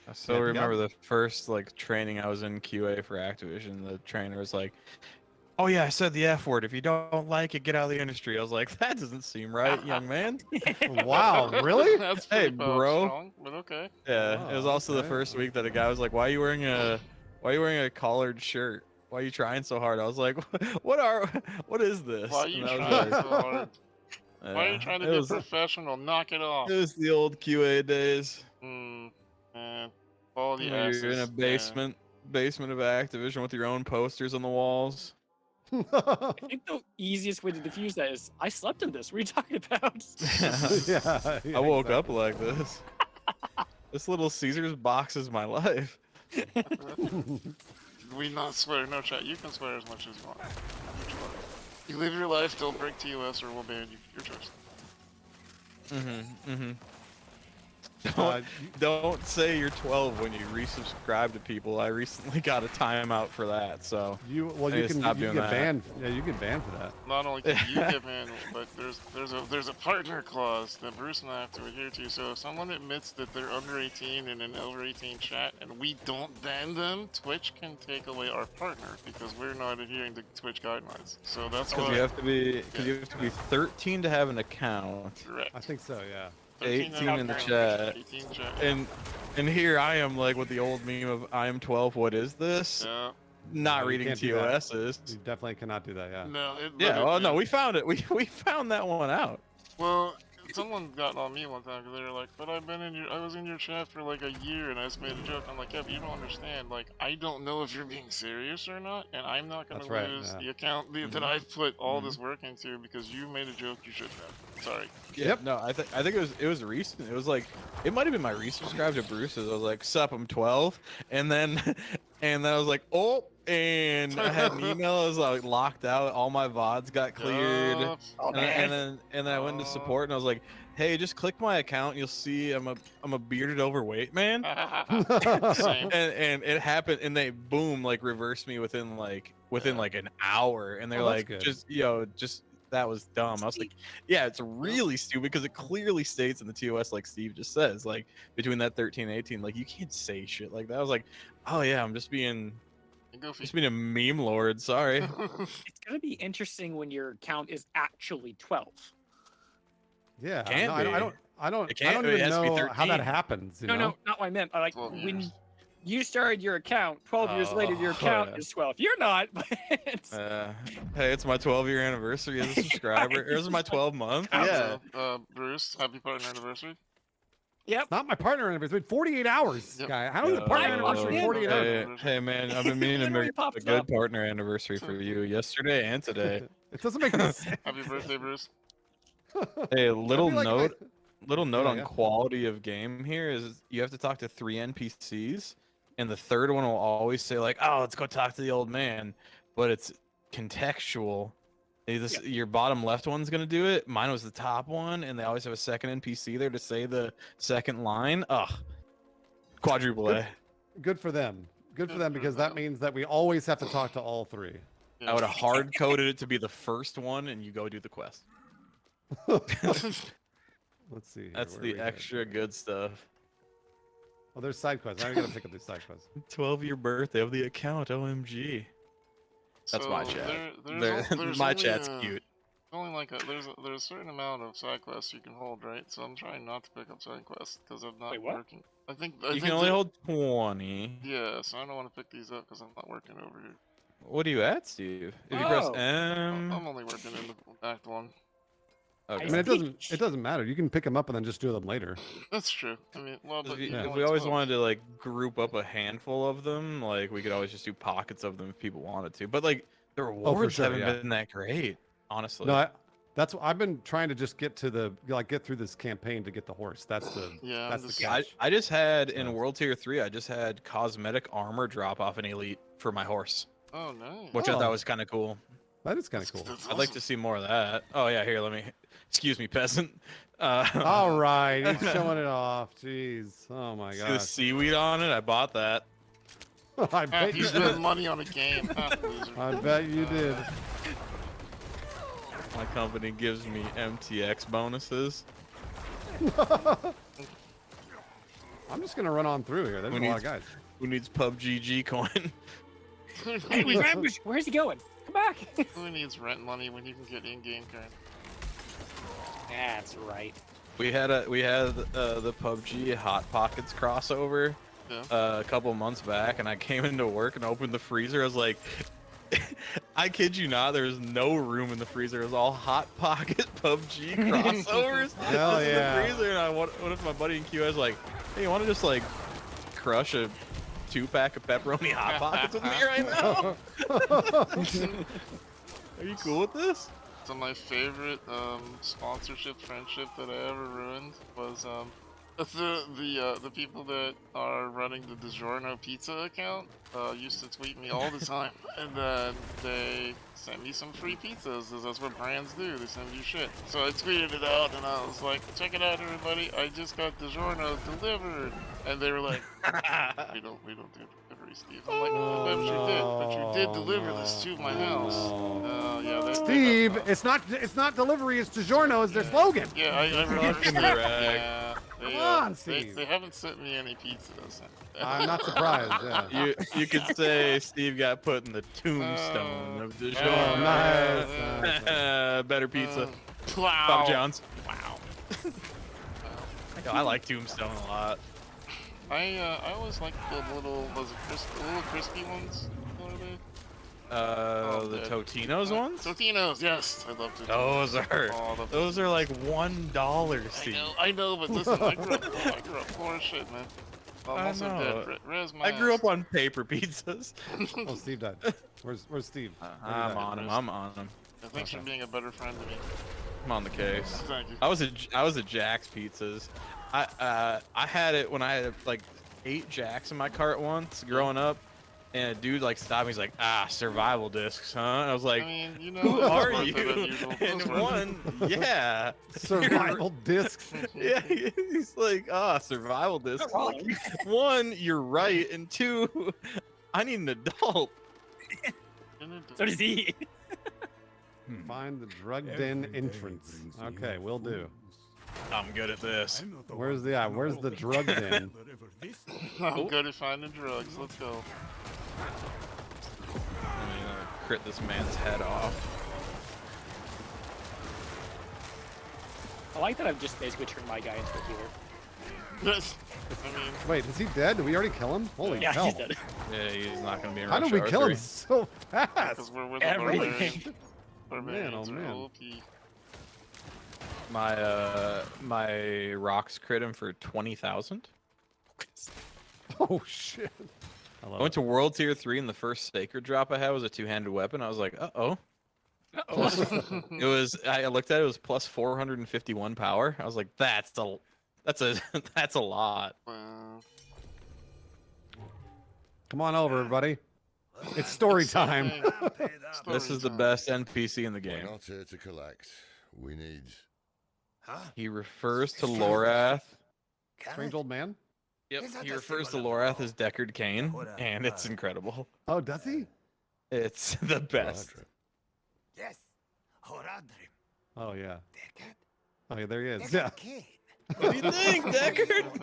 I still remember the first training I was in QA for Activision. The trainer was like, "Oh yeah, I said the F word. If you don't like it, get out of the industry." I was like, "That doesn't seem right, young man." Wow, really? That's hey, pretty bro. strong, but okay. Yeah, Oh, it was also the first week that a guy was like, "Why are you wearing a collared shirt? Why are you trying so hard?" I was like, "What is this?" Why are you trying so hard? Why are you trying to be professional? Knock it off. It was the old QA days. You're in a basement of Activision with your own posters on the walls. I think the easiest way to diffuse that is I slept in this. What are you talking about? yeah, I woke up like this. This little Caesar's box is my life. We not swear, no chat. You can swear as much as you want. You live your life, don't break TOS or we'll ban you. Your choice. Don't say you're 12 when you resubscribe to people. I recently got a timeout for that, so you can get banned. Yeah, you get banned for that. Not only can you get banned, but there's a partner clause that Bruce and I have to adhere to. So if someone admits that they're under 18 in an over 18 chat and we don't ban them, Twitch can take away our partner because we're not adhering to Twitch guidelines. So that's why you have to be 13 to have an account. Correct. I think so, yeah. 18 in the chat. 18 chat. And here I am with the old meme of I am 12. What is this? Yeah. Not No, reading you TOSs. You definitely cannot do that. Yeah. No. No, we found it. We found that one out. Well, someone got on me one time because they were like, "But I was in your chat for like a year and I just made a joke." I'm like, "Yeah, but you don't understand. Like, I don't know if you're being serious or not, and I'm not gonna lose the account that I've put all this work into because you made a joke you shouldn't have." Sorry. Yep. No, I think it was recent. It was it might have been my resubscribe to Bruce's. I was like, "Sup, I'm 12," and then I was like, "Oh." And I had an email. I was locked out. All my VODs got cleared. And then I went into support and I was like, "Hey, just click my account. And you'll see I'm a bearded overweight man." and it happened. And they boom reversed me within an hour. And they're just that was dumb. I was like, yeah, it's really stupid because it clearly states in the TOS, like Steve just says, like between that 13 and 18, like you can't say shit like that. I was like, oh yeah, I'm just being a meme lord. Sorry. It's gonna be interesting when your count is actually 12. Yeah, Can't no, be. I don't It can't- it even has to be know how that 13. happens. You No, know? no, not what I meant. Like 12 when years. you started your account, 12 years later, your Oh, account yeah. is 12. You're not, but it's... Hey, it's my 12-year anniversary as a subscriber. Or is it my 12 month? Yeah. Bruce, happy partner anniversary. Yep. It's not my partner anniversary. 48 hours, guy. How is a partner anniversary 48 hours? Hey man, I've been meaning to Literally make popped a good up. partner anniversary for you yesterday and today. It doesn't make any sense. Happy birthday, Bruce. Hey, little like note, Yeah, on yeah. quality of game here is you have to talk to 3 NPCs, and the third one will always say like, "Oh, let's go talk to the old man," but it's contextual. Your bottom left one's gonna do it. Mine was the top one, and they always have a second NPC there to say the second line. Ugh, quadruple A. Good for them. Good for them because that means that we always have to talk to all 3. I would have hard coded it to be the first one, and you go do the quest. Let's see. Here. That's Where are the we extra good stuff. Oh, there's side quests. Now we gotta pick up these side quests. 12-year birthday of the account. OMG. That's my So chat. there's My only chat's cute. Only like there's a certain amount of side quests you can hold, right? So I'm trying not to pick up side quests because I'm not working. I think You can only hold 20. Yeah, so I don't want to pick these up because I'm not working over here. What are you at, Steve? If you press M. I'm only working in the Act 1. Okay. I mean, it doesn't matter. You can pick them up and then just do them later. That's true. I mean, well, but If we always wanted to like group up a handful of them, like we could always just do pockets of them if people wanted to. But like the rewards sure, haven't yeah. been that great, honestly. No, that's what I've been trying to just get to get through this campaign to get the horse. That's the that's the catch. I just had in World Tier 3, I just had cosmetic armor drop off an elite for my horse. Oh, nice. Which I thought was kind of cool. That is kind of cool. I'd like to see more of that. Oh yeah, here, let me. Excuse me, peasant. All right, he's showing it off. Jeez. Oh my See god. the seaweed on it? I bought that. I bet He you spent did. money on a game. Loser. I bet you did. My company gives me MTX bonuses. I'm just gonna run on through here. There's a lot of guys. Who needs PUBG G coin? Hey, we ambushed. Where's he going? Come back. Who needs rent money when you can get in-game current? That's right. We had the PUBG Hot Pockets crossover a couple months back, and I came into work and opened the freezer. I was like, I kid you not, there was no room in the freezer. It was all Hot Pocket PUBG crossovers. Hell Just in yeah. the freezer, and what if my buddy in Q was like, hey, you want to just like crush a 2-pack of pepperoni Hot Pockets with me right now? Are you cool with this? So my favorite sponsorship friendship that I ever ruined was the people that are running the DiGiorno pizza account used to tweet me all the time, and then they sent me some free pizzas, because that's what brands do, they send you shit. So I tweeted it out, and I was like, check it out everybody, I just got DiGiorno delivered, and they were like, we don't do delivery, Steve. I'm like, but you did deliver this to my house. Yeah, Steve, it's not delivery, it's DiGiorno is their slogan. Yeah, I remember. Yeah, Come on, Steve. They haven't sent me any pizzas. I'm not surprised. Yeah. You could say Steve got put in the tombstone of DiGiorno. Oh, nice. Better pizza. Wow. Bob John's. Wow. I like Tombstone a lot. I always like the little crispy ones. What are they? The Totino's ones? Totinos, yes. I love Totinos. Those are like $1, Steve. I know, but listen, I grew up poor as shit, man. I'm I also know. dead. Res my I grew ass. up on paper pizzas. Oh, Steve died. Where's Steve? I'm on him. I'm on him. Thanks for being a better friend to me. I'm on the case. Thank you. I was a Jack's Pizzas. I had it when I had like 8 Jacks in my cart once growing up, and a dude like stopped me. He's like, survival discs, huh? And I was like, I mean, you know, who that's are worth it, you? unusual. And That's worth one, yeah, Survival discs. yeah, he's like, survival discs. Not Like, one, you're right, and 2, I need an adult. So does he. Find the drug den entrance. Okay, will do. I'm good at this. Where's the drug den? I'm good at finding drugs. Let's go. I'm gonna crit this man's head off. I like that I've just basically turned my guy into a healer. Yes. I mean, wait, is he dead? Did we already kill him? Holy yeah, hell. he's dead. Yeah, he's not gonna be in How did we Rush kill Hour him 3. so fast? because we're with Everything. Barbarians are man. OP. My rocks crit him for 20,000. Oh shit. I went to World Tier 3 and the first sacred drop I had was a two-handed weapon. I was like, uh-oh. It was, I looked at it, it was plus 451 power. I was like, that's a lot. Wow. Come on over, everybody. It's story time. This is the best NPC in the game. We're not here to collect. We need... He refers to Lorath. Strange old man? Yep, he refers to Lorath as Deckard Cain, and it's incredible. Oh, does he? It's the best. Yes. Oh, yeah. Oh, yeah, there he is. Yeah. What do you think, Deckard?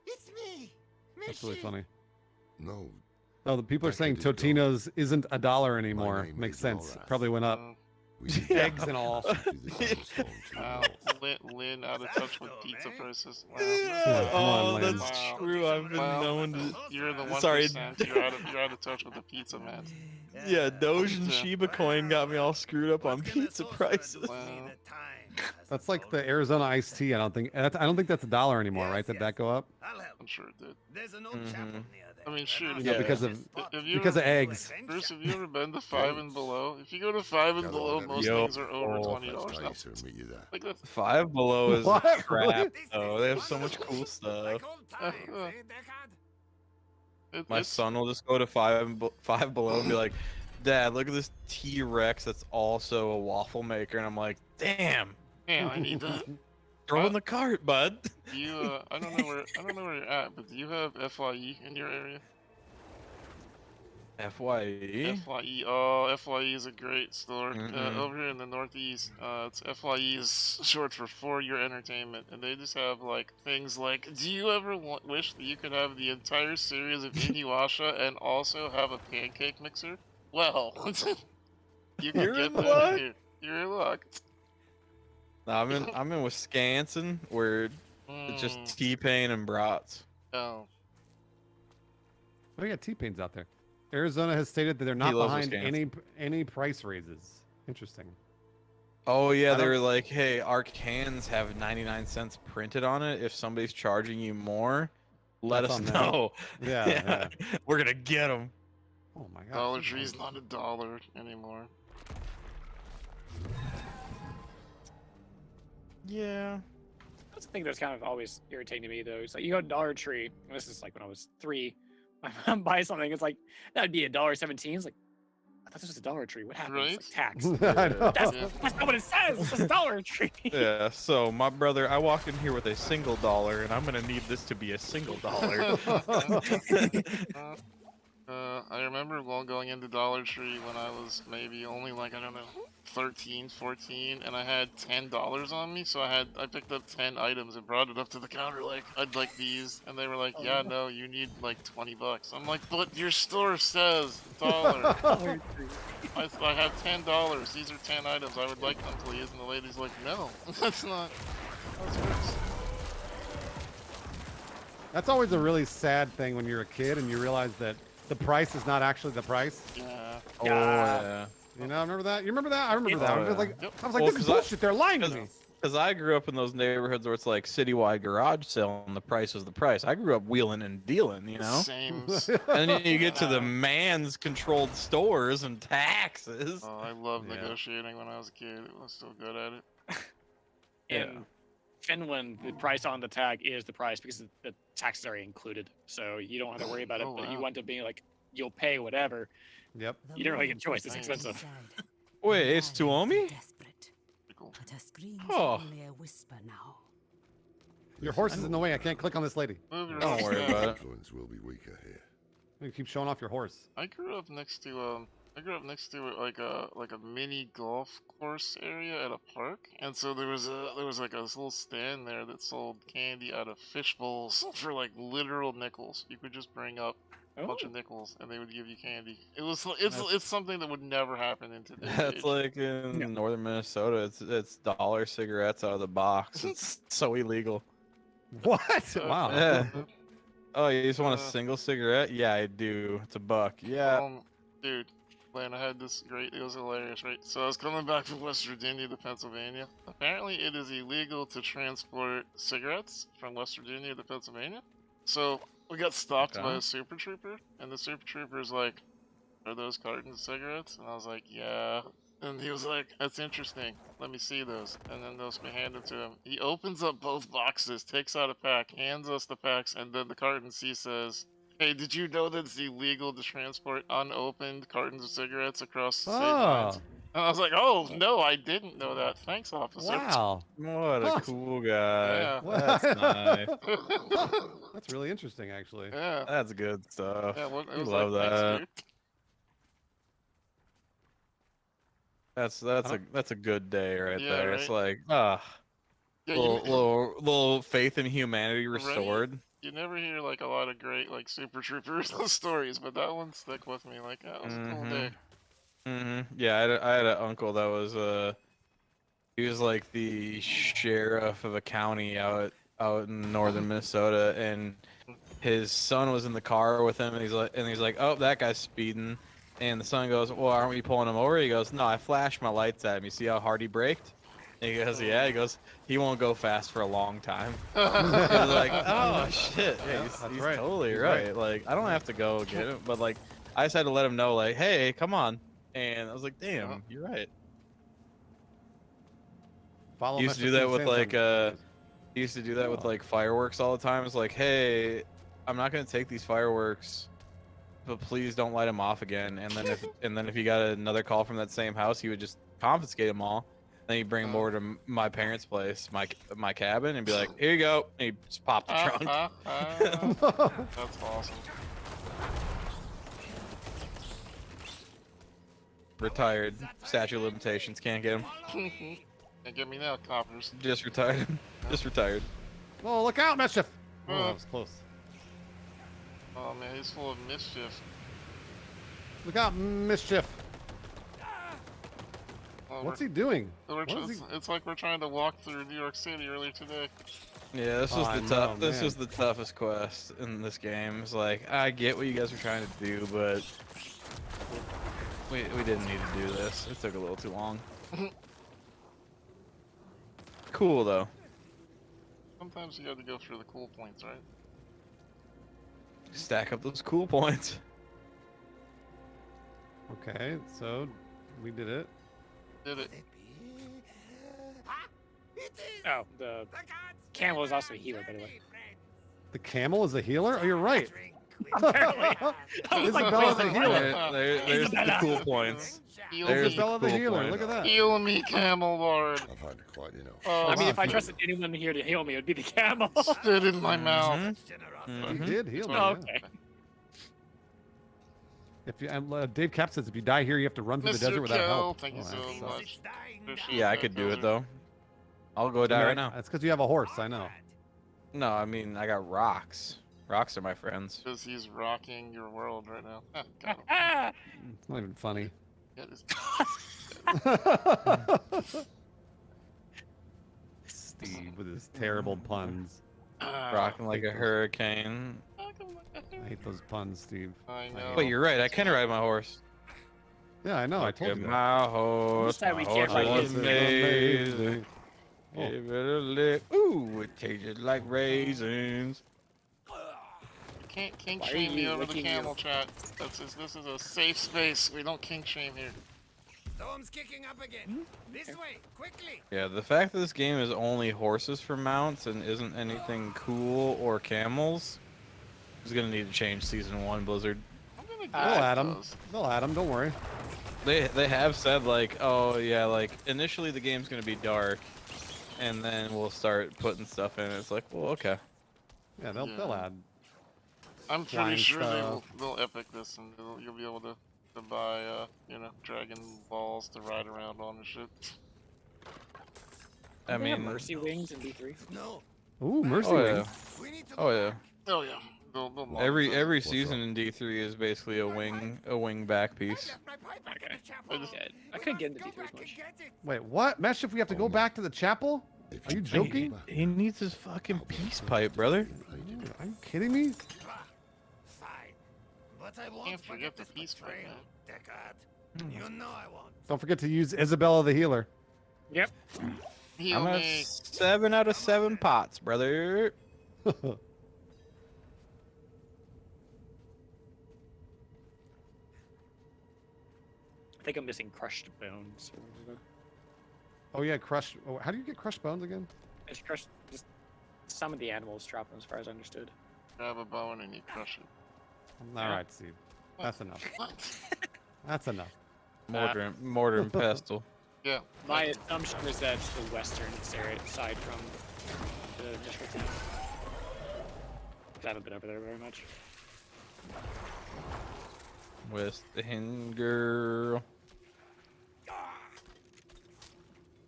It's me. That's really funny. No. Oh, the people are saying Totino's isn't $1 anymore. Makes sense. Probably went up. Eggs and all. Wow. Lynn out of touch with pizza prices. Wow. Yeah, come on, Lynn. That's true. I've been known to. You're the 1%. Sorry. You're out of touch with the pizza man. Yeah, Doge and Shiba Coin got me all screwed up on pizza prices. Wow. That's like the Arizona iced tea. I don't think that's $1 anymore, right? Did that go up? I'm sure it did. There's an old chapel near there. I mean, shoot. Yeah, because of eggs. Bruce, have you ever been to 5 and below? If you go to 5 and below, most things are over $20 now. Like that's Five Below is What? crap. Really? Oh, they have so much cool stuff. My son will just go to Five Below and be like, "Dad, look at this T-Rex that's also a waffle maker," and I'm like, "Damn, I need that. throw in the cart, bud." You, I don't know where you're at, but do you have FYE in your area? FYE. FYE. Oh, FYE is a great store. Over here in the Northeast, it's FYE is short for your entertainment, and they just have like things like. Do you ever wish that you could have the entire series of Inuyasha and also have a pancake mixer? Well, you can You're get in that luck. here. You're in luck. I'm in Wisconsin where it's just T-Pain and brats. Oh. Oh yeah, T-Pain's out there. Arizona has stated that they're not loves behind any price raises. Interesting. Oh yeah, I they don't- were like, "Hey, our cans have 99 cents printed on it. If somebody's charging you more, let That's us on them. know." Yeah. We're gonna get them. Oh my god. Dollar Tree's not $1 anymore. Yeah. That's the thing that's kind of always irritating to me, though. It's like you go to Dollar Tree, and this is like when I was 3. My mom buys something, it's like, that'd be $1.17. It's like, I thought this was a Dollar Tree. What happened? It's like tax. I know. That's not what it says. It says Dollar Tree. Yeah. So my brother, I walked in here with a single $1, and I'm gonna need this to be a single $1. I remember going into Dollar Tree when I was maybe only like, I don't know, 13, 14, and I had $10 on me, so I picked up 10 items and brought it up to the counter like, "I'd like these," and they were like, "Yeah, no, you need like $20. I'm like, "But your store says $1. I have $10. These are 10 items. I would like them, please." And the lady's like, "No, that's not how this works." That's always a really sad thing when you're a kid and you realize that the price is not actually the price. Yeah. Oh yeah. You know, remember that? You remember that? I remember that. I was like, Well, this is 'cause bullshit. They're lying to me. Because I grew up in those neighborhoods where it's like citywide garage sale and the price was the price. I grew up wheeling and dealing, you know? Same. And then you get to the man's controlled stores and taxes. Oh, I loved negotiating when I was a kid. I was so good at it. In Finland, the price on the tag is the price because the taxes are included. So you don't have to worry about it. Oh, But you wow. want to be like, you'll pay whatever. Yep. You don't really get a choice. It's expensive. Wait, it's Tuomi? Oh. Your horse is in the way. I can't click on this lady. Don't worry about it. Influence will be weaker here. You keep showing off your horse. I grew up next to I grew up next to like a mini golf course area at a park, and so there was like a little stand there that sold candy out of fish bowls for like literal nickels. You could just bring up a bunch of nickels, and they would give you candy. It's something that would never happen in today's That's age. like in northern Minnesota. It's dollar cigarettes out of the box. It's so illegal. What? Wow. Yeah. Oh, you just want a single cigarette? Yeah, I do. It's $1. Yeah. Dude, man, I had this great. It was hilarious, right? So I was coming back from West Virginia to Pennsylvania. Apparently, it is illegal to transport cigarettes from West Virginia to Pennsylvania. So we got stopped by a super trooper, and the super trooper's like, "Are those cartons of cigarettes?" And I was like, "Yeah." And he was like, "That's interesting. Let me see those." And then those we handed to him. He opens up both boxes, takes out a pack, hands us the packs, and then the cartons he says, "Hey, did you know that it's illegal to transport unopened cartons of cigarettes across state lines?" And I was like, "Oh, no, I didn't know that. Thanks, officer." Wow. What a cool guy. Yeah. That's nice. That's really interesting, actually. Yeah. That's good stuff. Yeah, well, it We was love like, that. "Thanks, dude." That's a good day right Yeah, there. It's right? like Yeah, little faith in humanity restored. You never hear like a lot of great like super troopers stories, but that one stuck with me. Like that was a cool day. Yeah, I had an uncle that was he was like the sheriff of a county out in northern Minnesota, and his son was in the car with him, and he's like, "Oh, that guy's speeding." And the son goes, "Well, aren't we pulling him over?" He goes, "No, I flashed my lights at him. You see how hard he braked?" And he goes, "Yeah." He goes, "He won't go fast for a long time." He was like, "Oh shit, yeah, he's right. totally He's right. right. Like, I don't have to go get him, but like, I just had to let him know, like, hey, come on." And I was like, "Damn, you're right." Follow He used to Mr. do that King with like Samson. he used to do that with like fireworks all the time. It's like, "Hey, I'm not gonna take these fireworks, but please don't light them off again." And then if he got another call from that same house, he would just confiscate them all. Then he'd bring them over to my parents' place, my cabin, and be like, "Here you go." And he'd just pop the trunk. That's awesome. Retired. Statute of limitations. Can't get him. Can't get me now, coppers. Just retired. Just retired. Oh, look out, mischief! Oh, that was close. Oh man, he's full of mischief. Look out, mischief! Well, What's he doing? It's like we're trying to walk through New York City earlier today. Yeah, this was This was the toughest quest in this game. It's like, I get what you guys were trying to do, but we didn't need to do this. It took a little too long. Cool though. Sometimes you got to go for the cool points, right? Stack up those cool points. Okay, so we did it. Did it? Oh, the camel is also a healer, by the way. The camel is a healer? Oh, you're right. Apparently. Isabella's a healer. There's the cool points. Isabella the healer. Look at that. Heal me, camel lord. I've had quite enough. I mean, if I trusted anyone here to heal me, it would be the camel. Spit in my mouth. He did heal me. Oh, yeah. okay. If you, Dave Cap says if you die here, you have to run through the desert without help. Thank you so that sucks. much. Yeah, I could do it though. I'll go die right now. That's because you have a horse. I know. No, I mean I got rocks. Rocks are my friends. Because he's rocking your world right now. Got him. It's not even funny. Get his- Steve with his terrible puns. Rocking like a hurricane. I hate those puns, Steve. I know. But you're right. I can ride my horse. Yeah, I know. I told you that. My horse. Sad we can't My ride horse his. is amazing. Oh. Give it a lick. Ooh, it tastes like raisins. You can't kink Why are shame me you over the licking camel your- chat. This is a safe space. We don't kink shame here. Storm's kicking up again. This way, quickly. Yeah, the fact that this game is only horses for mounts and isn't anything cool or camels is gonna need to change Season 1, Blizzard. They'll add them. They'll add them. Don't worry. They have said like, oh yeah, like initially the game's gonna be dark, and then we'll start putting stuff in. It's like, well, okay. Yeah, they'll add. I'm pretty flying sure stuff. they'll epic this and you'll be able to to buy, you know, Dragon Balls to ride around on and shit. I They have mean, Mercy Wings in D3. No. Ooh, Mercy oh yeah, Wings. oh yeah. Oh yeah. They'll monetize Every it. season in D3 is basically a wing back piece. Okay. I couldn't get into D3 as much. Wait, what? Mesh, if we have to go back to the chapel? Are you joking? He needs his fucking peace pipe, brother. Are you kidding me? But I won't Can't forget the peace pipe, man. Deckard. You know I won't. Don't forget to use Isabella the healer. Yep. I'm at 7 out of 7 pots, brother. I think I'm missing crushed bones. Oh yeah, crushed. Oh, how do you get crushed bones again? It's crushed. Just some of the animals drop them, as far as I understood. Grab a bone and you crush it. All right, Steve. That's enough. That's enough. Mortar and pestle. Yeah. My assumption is that it's the western side from the initial town. I haven't been over there very much. West End girl.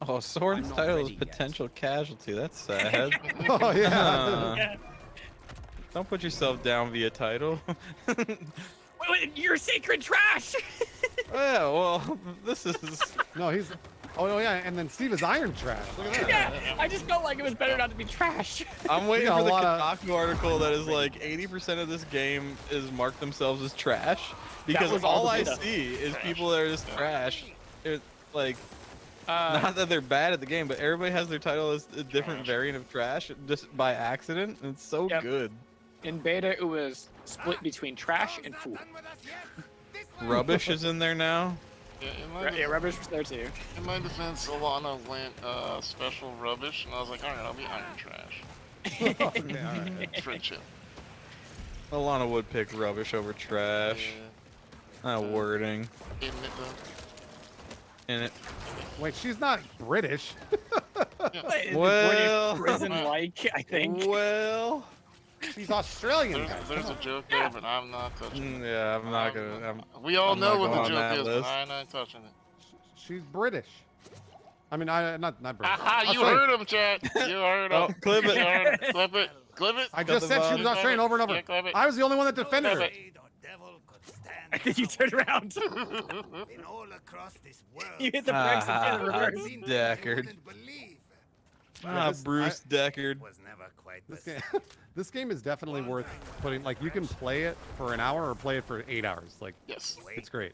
Oh, Soren's title is potential casualty. That's sad. Oh yeah. Yeah. Don't put yourself down via title. Wait, you're sacred trash! Yeah, well, this is... No, he's... Oh yeah, and then Steve is iron trash. Look at that. Yeah, I just felt like it was better not to be trash. I'm waiting got for a the lot of- Kotaku article that is like 80% of this game is marked themselves as trash. Because was all all I the beta. see is people that are just trash. It's like... not that they're bad at the game, but everybody has their title as a different variant of trash just by accident. And it's so good. In beta, it was split between trash and fool. Rubbish is in there now. Yeah, rubbish was there too. In my defense, Alana went special rubbish, and I was like, alright, I'll be iron trash. Friendship. Alana would pick rubbish over trash. Wording. In it though. In it. Wait, she's not British. Well, prison-like, I think. Well, she's Australian. There's a joke there, but I'm not touching it. Yeah, I'm not gonna. We all I'm know not what the going on joke that is, list. but I'm not touching it. She's British. I mean, not British. Aha, you heard him, chat. You heard him. Oh, clip it. You heard him. Clip it. Clip it. I just said she was Australian over and over. Yeah, clip it. I was the only one that defended her. Clip I think you turned around. In all across this world. You hit the brakes and hit reverse. Deckard. Bruce Deckard. Was never quite This game is definitely worth putting. Like, you can play it for an hour or play it for 8 hours. Like, yes, it's great.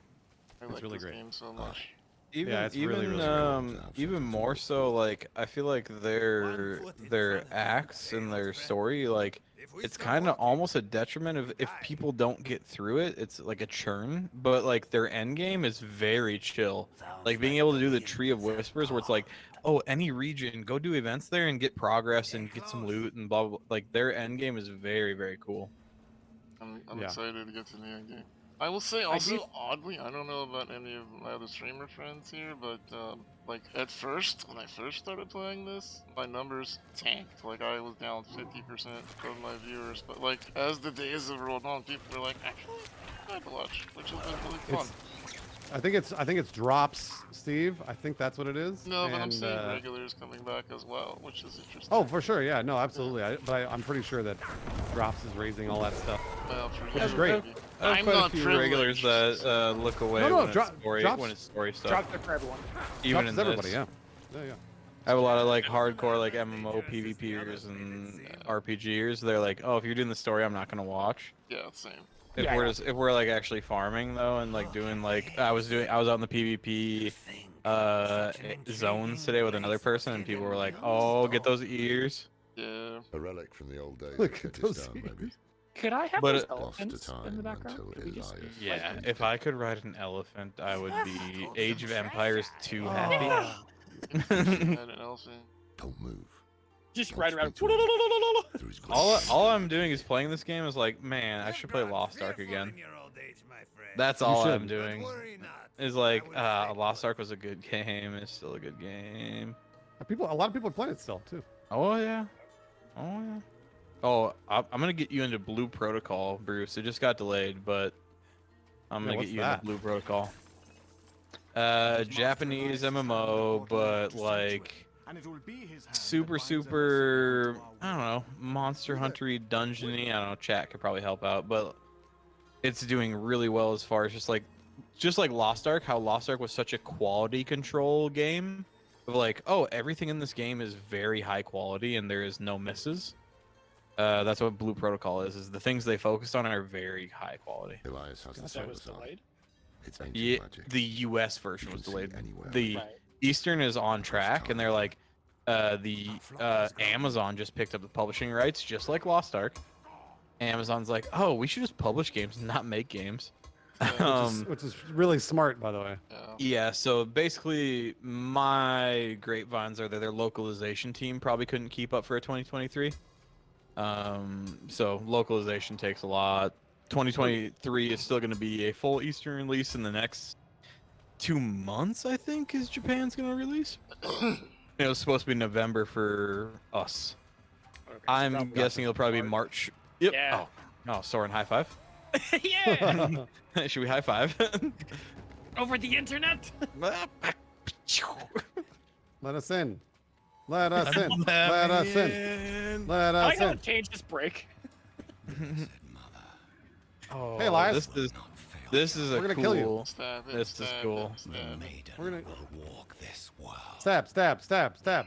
I It's like really this great. game so much. Even Yeah, it's even really, really even more so, like I feel like their acts and their story, like it's kind of almost a detriment of if people don't get through it. It's like a churn, but like their end game is very chill. Like being able to do the Tree of Whispers, where it's like, oh, any region, go do events there and get progress and get some loot and blah blah. Blah. Like their end game is very very cool. I'm excited to get to the end game. I will say also, oddly, I don't know about any of my other streamer friends here, but like at first, when I first started playing this, my numbers tanked. Like I was down 50% of my viewers, but like as the days have rolled on, people were like, actually, I have to watch, which has been really fun. I think it's drops, Steve. I think that's what it is. No, but I'm and, seeing regulars coming back as well, which is interesting. Oh, for sure. Yeah, no, absolutely. I'm pretty sure that drops is raising all that stuff, Well, which is great. I have I'm quite a not few privileged, regulars that look away No, when, drops- it's story stuff. Drops are for everyone. Even Drops in is everybody, this. yeah. Yeah. I have a lot of like hardcore like MMO PvPers and RPGers. They're like, oh, if you're doing the story, I'm not gonna watch. Yeah, same. If we're like actually farming though, and like doing like I was out in the PvP zones today with another person, and people were like, oh, get those ears. Yeah. A relic from the old days. Look at those Kehjistan, maybe. Could I have But those it- elephants in the background? Could we just, Yeah, if I could ride an elephant, I would be Age of Empires 2 happy. Don't move. Just ride around. All I'm doing is playing this game is like, man, I should play Lost Ark again. That's all I'm doing. Is like, Lost Ark was a good game. It's still a good game. A lot of people are playing it still too. Oh yeah. Oh yeah. Oh, I'm gonna get you into Blue Protocol, Bruce. It just got delayed, but I'm Yeah, gonna what's get you that? in the Blue Protocol. Japanese MMO, but like super, I don't know, Monster Hunter-y, dungeon-y. I don't know, chat could probably help out, but it's doing really well as far as just like Lost Ark, how Lost Ark was such a quality control game of like, oh, everything in this game is very high quality and there is no misses. That's what Blue Protocol is the things they focused on are very high quality. Elias has the That was servers on. delayed. It's ancient Yeah, magic. the US version You was can see delayed. anywhere. The Right. Eastern is on track, and they're like, Amazon just picked up the publishing rights, just like Lost Ark. Amazon's like, oh, we should just publish games and not make games. Which is really smart, by the way. Yeah, so basically, my grapevines are that their localization team probably couldn't keep up for a 2023. So localization takes a lot. 2023 is still going to be a full Eastern release in the next 2 months, I think, is Japan's going to release. It was supposed to be November for us. Okay, I'm guessing it'll probably be March. Yep. Yeah. Oh, Soren, high five. Yeah. Should we high five? Over the internet. Let us in. Let us in. Let us in. Let I us gotta in. change this break. Oh, Hey, Elias. This is a We're gonna cool. kill you. This is cool. We're gonna walk this world. stab, stab, stab, stab.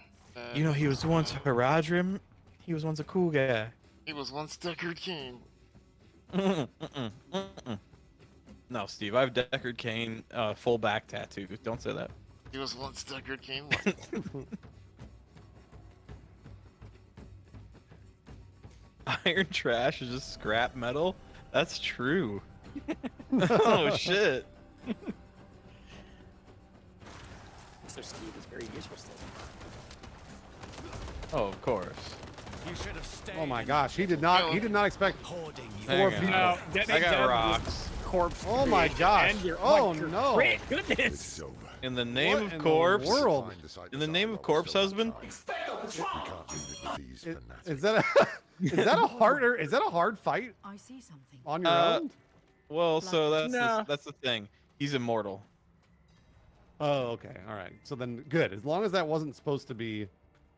You know, he was once Haradrim. He was once a cool guy. He was once Deckard Cain. No, Steve, I have Deckard Cain full back tattoo. Don't say that. He was once Deckard Cain. Iron trash is just scrap metal? That's true. Oh, shit. So Steve is very useful still. Oh, of course. You should have stayed. Oh my gosh, he did not expect Hang 4 on. people. No, I got rocks. Corpse. Oh my gosh. Oh no. Great goodness. In the name What of in the corpse. world? In the name of corpse husband. Is that a hard fight I see something. on your own? Well, so that's No. that's the thing. He's immortal. Oh, okay. All right. So then good. As long as that wasn't supposed to be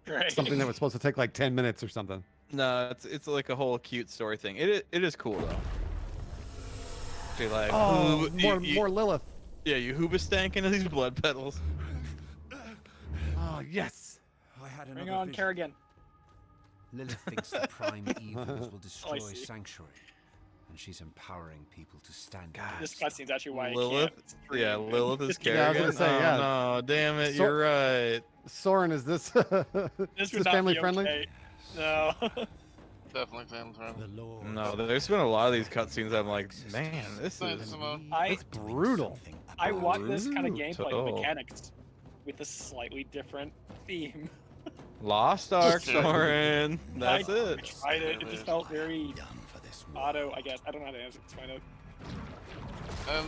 Right. something that was supposed to take like 10 minutes or something. No, it's like a whole cute story thing. It is cool though. Be like, Oh, ooh, more Lilith. Yeah, you hoobastank into these blood petals. Oh, yes. I had Bring another on vision. Kerrigan. Lilith thinks the prime evils will Oh, I destroy see. Sanctuary, and she's empowering people to stand. This cutscene's actually why Lilith? I can't. Yeah, Lilith is Yeah, I was Kerrigan. gonna say, yeah. Oh, no, damn it, So- you're right. Soren, is this This is would not family be friendly? okay. No. Definitely family friendly. No, there's been a lot of these cutscenes I'm like, man, this Thanks, is Simone. It's brutal. I want this kind of gameplay Brutal. mechanics with a slightly different theme. Lost Ark, Just- Soren. That's I it. tried it. It just felt very auto, I guess. I don't know how to explain it. I'm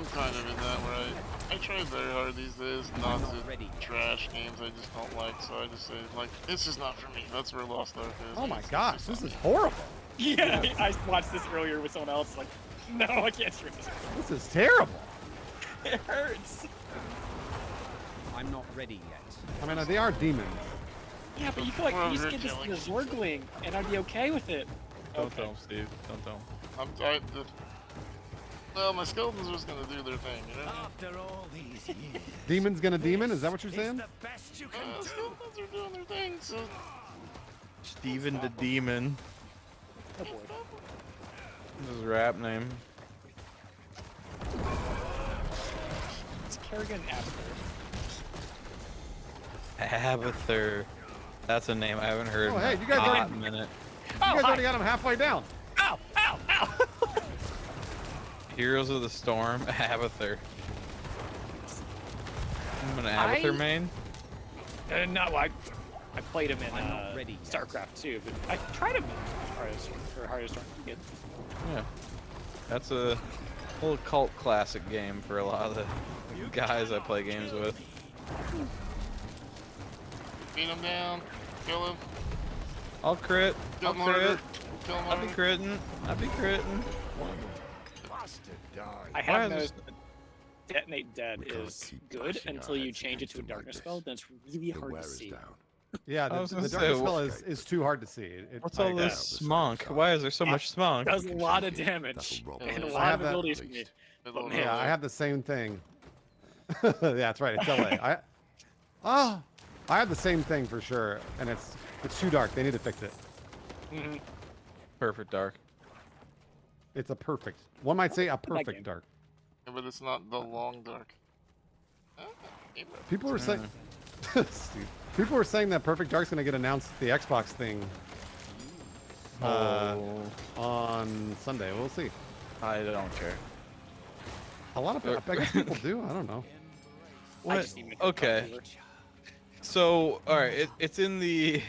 kind of in that where I try very hard these days not to trash games I just don't like, so I just say like it's just not for me. That's where Lost Ark is. Oh my gosh, this is horrible. Yeah, I watched this earlier with someone else. Like, no, I can't stream this. This is terrible. It hurts. I'm not ready yet. I mean, they are demons. Yeah, but you feel like Well, you just you're get this killing the Zorgling, and I'd be okay with it. Don't Okay. tell him, Steve. Don't tell him. Well, my skeletons are just gonna do their thing, you know? After all these years, Demon's gonna demon? Is that what you're saying? the best you can do. Skeletons are doing their thing, so Steven the Demon. Oh boy. This is his rap name. It's Kerrigan Abathur. Abathur. That's a name I haven't heard Oh, in hey, a you guys hot already- minute. You guys already got him halfway down. Ow! Ow! Ow! Heroes of the Storm, Abathur. I'm an Abathur main. No, I played him in I'm not ready yet. StarCraft too, but I tried him in Hardest Storm. Good. Yeah. That's a little cult classic game for a lot of the guys I play games with. beat him down, kill him, I'll crit. kill I'll him crit. harder, kill him I'll be harder. critting. I'll be critting. Bastard. I have noticed that Detonate Dead is good until you change it to a darkness spell. Then it's really hard to see. Yeah, the darkness spell is too hard to see. What's all this smonk? Why is there so much smonk? It does a lot of damage and a lot of abilities for me. Yeah, I have the same thing. Yeah, that's right. It's LA. I have the same thing for sure, and it's too dark. They need to fix it. Perfect dark. It's a perfect. One might say a perfect dark. Yeah, but it's not the long dark. People were saying. People were saying that Perfect Dark's gonna get announced at the Xbox thing on Sunday. We'll see. I don't care. A lot of I guess people do. I don't know. What? Okay. So, all right, it's in the.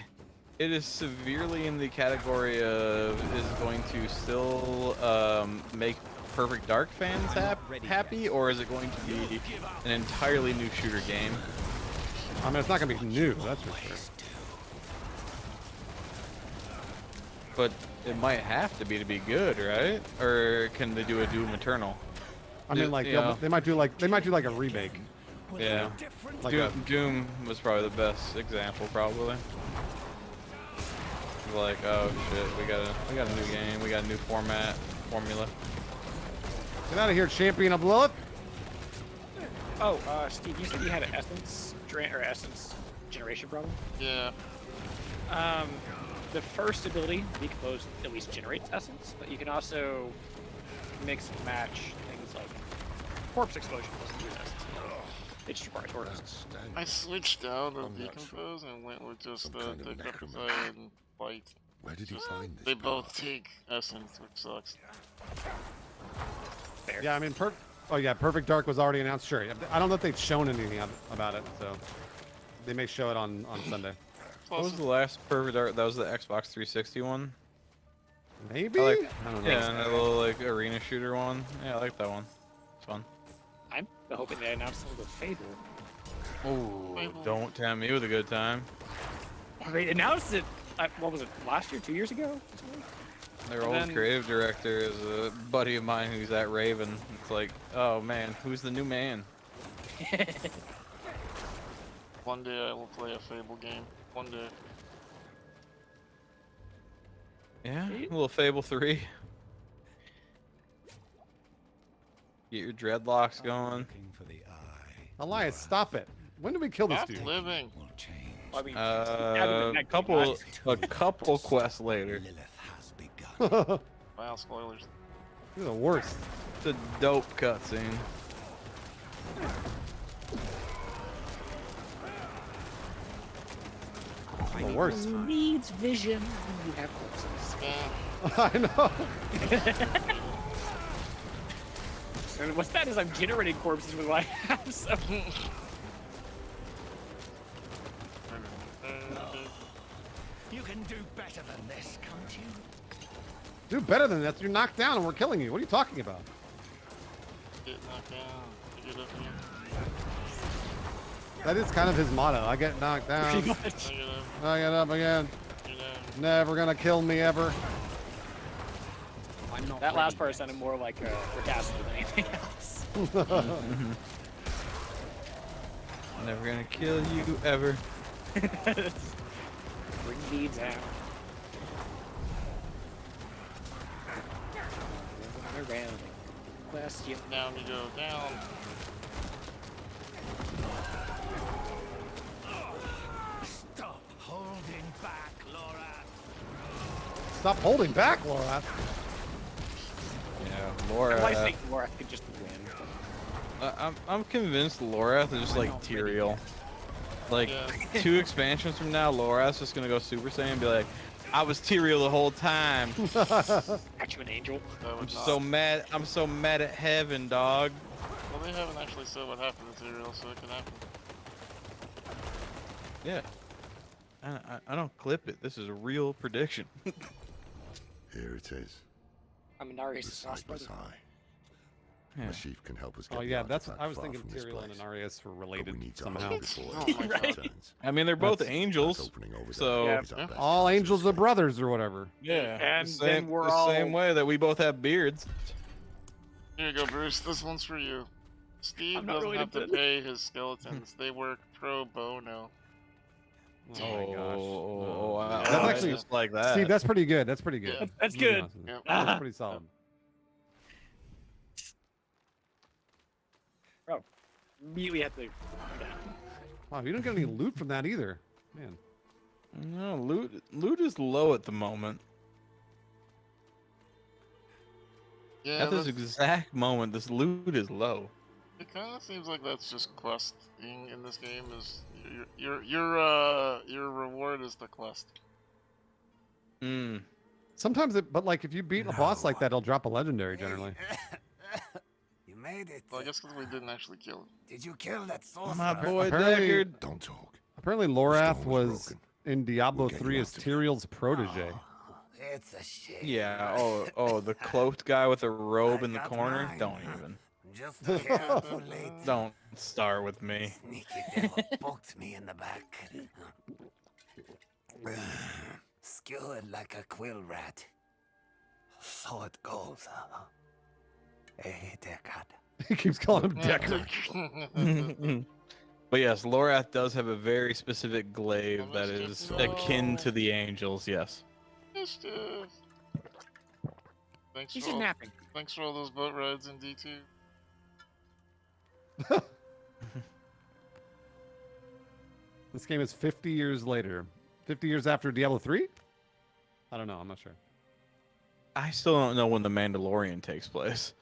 It is severely in the category of is going to still make Perfect Dark fans happy, or is it going to be an entirely new shooter game? I mean, it's not going to be new, that's for sure. But it might have to be good, right? Or can they do a Doom Eternal? I mean, like they might do like a remake. Yeah, like Doom was probably the best example, probably. Like, oh shit, we got a new game, we got a new formula. Get out of here, champion of Lilith. Oh, Steve, you said you had an essence generation problem. Yeah. The first ability, Decompose, at least generates essence, but you can also mix and match things like corpse explosion doesn't use essence. It just requires corpse. I switched down to Decompose and went with just the Decrepify and Bite. Where did you find this? They both take essence, which sucks. Fair. Yeah, I mean, Perfect Dark was already announced. Sure, I don't know if they've shown anything about it, so they may show it on Sunday. What was the last Perfect Dark? That was the Xbox 360 one. Maybe. I don't know. Yeah, and that little like arena shooter one. Yeah, I like that one. It's fun. I'm hoping they announce the Fable. Oh, don't tempt me with a good time. They announced it. What was it? Last year? 2 years ago? Their old creative director is a buddy of mine who's at Raven. It's like, oh man, who's the new man? One day I will play a Fable game. One day. Yeah, a little Fable 3. Get your dreadlocks going. Elias, stop it. When did we kill this dude? Living. I mean, a couple quests later. Wow, spoilers. You're the worst. It's a dope cutscene. The worst. Who needs vision? You have corpses. I know. And what's bad is I'm generating corpses with what I have, so. You can do better than this, can't you? Do better than that. You're knocked down and we're killing you. What are you talking about? Get knocked down. Get up again. That is kind of his motto. I get knocked down. I get up again. Never gonna kill me ever. That last part sounded more like a Ricasso than anything else. Never gonna kill you ever. Bring me down. Around. Quest you. Down you go, down. Stop holding back, Laura. Stop holding back, Laura. Yeah, Laura. I think Laura could just win. I'm convinced Lorath is just like Tyrael. Like 2 expansions from now, Lorath's just gonna go Super Saiyan and be like, I was Tyrael the whole time. Got you an angel. I'm so mad. I'm so mad at heaven, dog. Well, they haven't actually said what happened to Tyrael, so it can happen. Yeah. I don't clip it. This is a real prediction. Here it is. I'm an Arius' lost brother. Yeah. Chief can help us get Oh the yeah, that's. artifact I was far thinking from this Tyrael and place. Arius were related need to somehow. hurry before it Right? returns. I mean, they're both That's- angels, so Yeah. All angels are brothers or whatever. yeah. And the then same, we're the all same way that we both have beards. Here you go, Bruce. This one's for you. Steve I'm not doesn't really have to into pay his skeletons. They work pro bono. Oh my gosh. Oh, Yeah, That's actually just like that. Steve, that's pretty good. That's pretty good. That's I'm gonna be good. honest with you. Yep. That's pretty solid. Bro, immediately have to. Wow, you don't get any loot from that either, man. No, loot is low at the moment. Yeah, At this that's- exact moment, this loot is low. It kind of seems like that's just questing in this game. Is your reward is the quest. Hmm. Sometimes but like if you beat a boss like that, it'll drop a legendary generally. You made it. Well, I guess because we didn't actually kill him. Did you kill that sorcerer? My boy Apparently- Deckard. Don't talk. Apparently, Lorath was in Diablo 3 as Tyrael's protege. It's a shame. Yeah. Oh, the cloaked guy with a robe in the corner. Don't even. Just a hair too late. Don't start with me. Sneaky devil poked me in the back. Skewered like a quill rat. So it goes. Hey, Deckard. He keeps calling him Deckard. But yes, Lorath does have a very specific glaive that is akin to the angels. Yes. Mischief. Thanks He's for just all, napping. Thanks for all those boat rides in D2. This game is 50 years later. 50 years after Diablo 3? I don't know. I'm not sure. I still don't know when the Mandalorian takes place.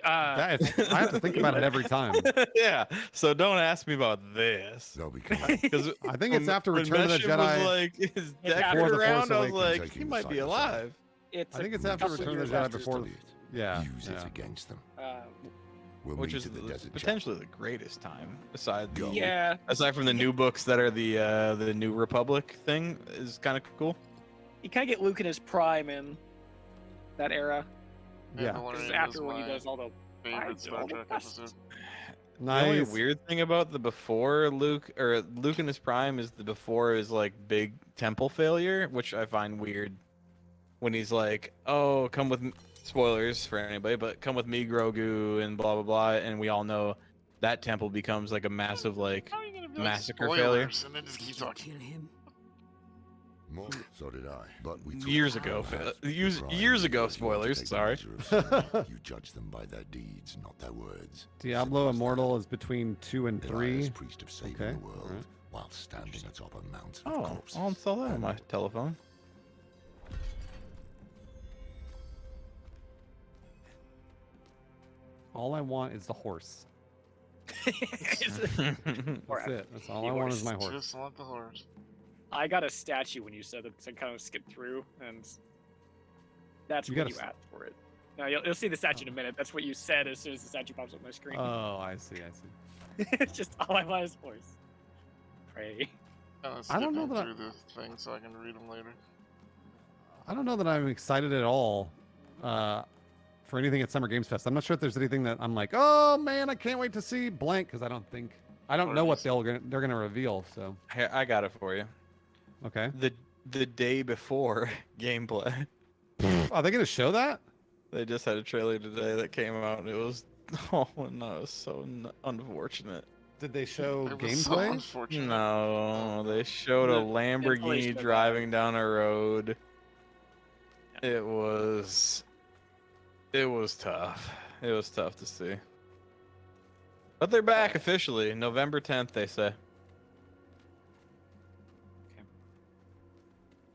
I have to think about it every time. Yeah, so don't ask me about this. They'll be coming. Because I think it's after when Return of the Meshin Jedi. was like, is Before Deckard The around? Force I was Awakens. like, he might be alive. It's I think it's a after couple Return of years the Jedi after before. Study it. Yeah. Use it against them. We'll Which meet is at the desert potentially the greatest time, aside from the new books that are the New Republic thing, is kind of cool. You kind of get Luke in his prime in that era. Yeah. This is Mandalorian after is when he my does all the favorite Star Trek episode. The only Nice. weird thing about the before Luke in his prime is the before his like big temple failure, which I find weird. When he's like, "Oh, come with me." Spoilers for anybody, but come with me, Grogu, and blah blah blah, and we all know that temple becomes like a massive like massacre failure. And then just keep talking. More, so did I. But we took Years ago, years ago. Spoilers. Sorry. You judge them by their deeds, not their words. Diablo Immortal is between 2 and 3. Elias, priest of saving Okay. the world, Alright. while standing atop a mountain of Oh, corpses. I'll install that on my telephone. All I want is the horse. That's it. That's all I want is my horse. Just want the horse. I got a statue when you said that, so I kind of skipped through, and that's You what got you a asked for it. No, you'll see the statue in a minute. That's what you said as soon as the statue pops up on my screen. Oh, I see. I see. It's just all I want is horse. Pray. I don't know that through the thing so I can read them later. I don't know that I'm excited at all for anything at Summer Games Fest. I'm not sure if there's anything that I'm like, oh man, I can't wait to see blank, because I don't know what they're gonna reveal. So Here, I got it for you. Okay. The day before gameplay. Are they gonna show that? They just had a trailer today that came out, and it was no, it was so unfortunate. Did they show It was so gameplay? unfortunate. No, they showed a The gameplay Lamborghini showed that. driving down a road. It was tough. It was tough to see. But they're back officially, November 10th, they say.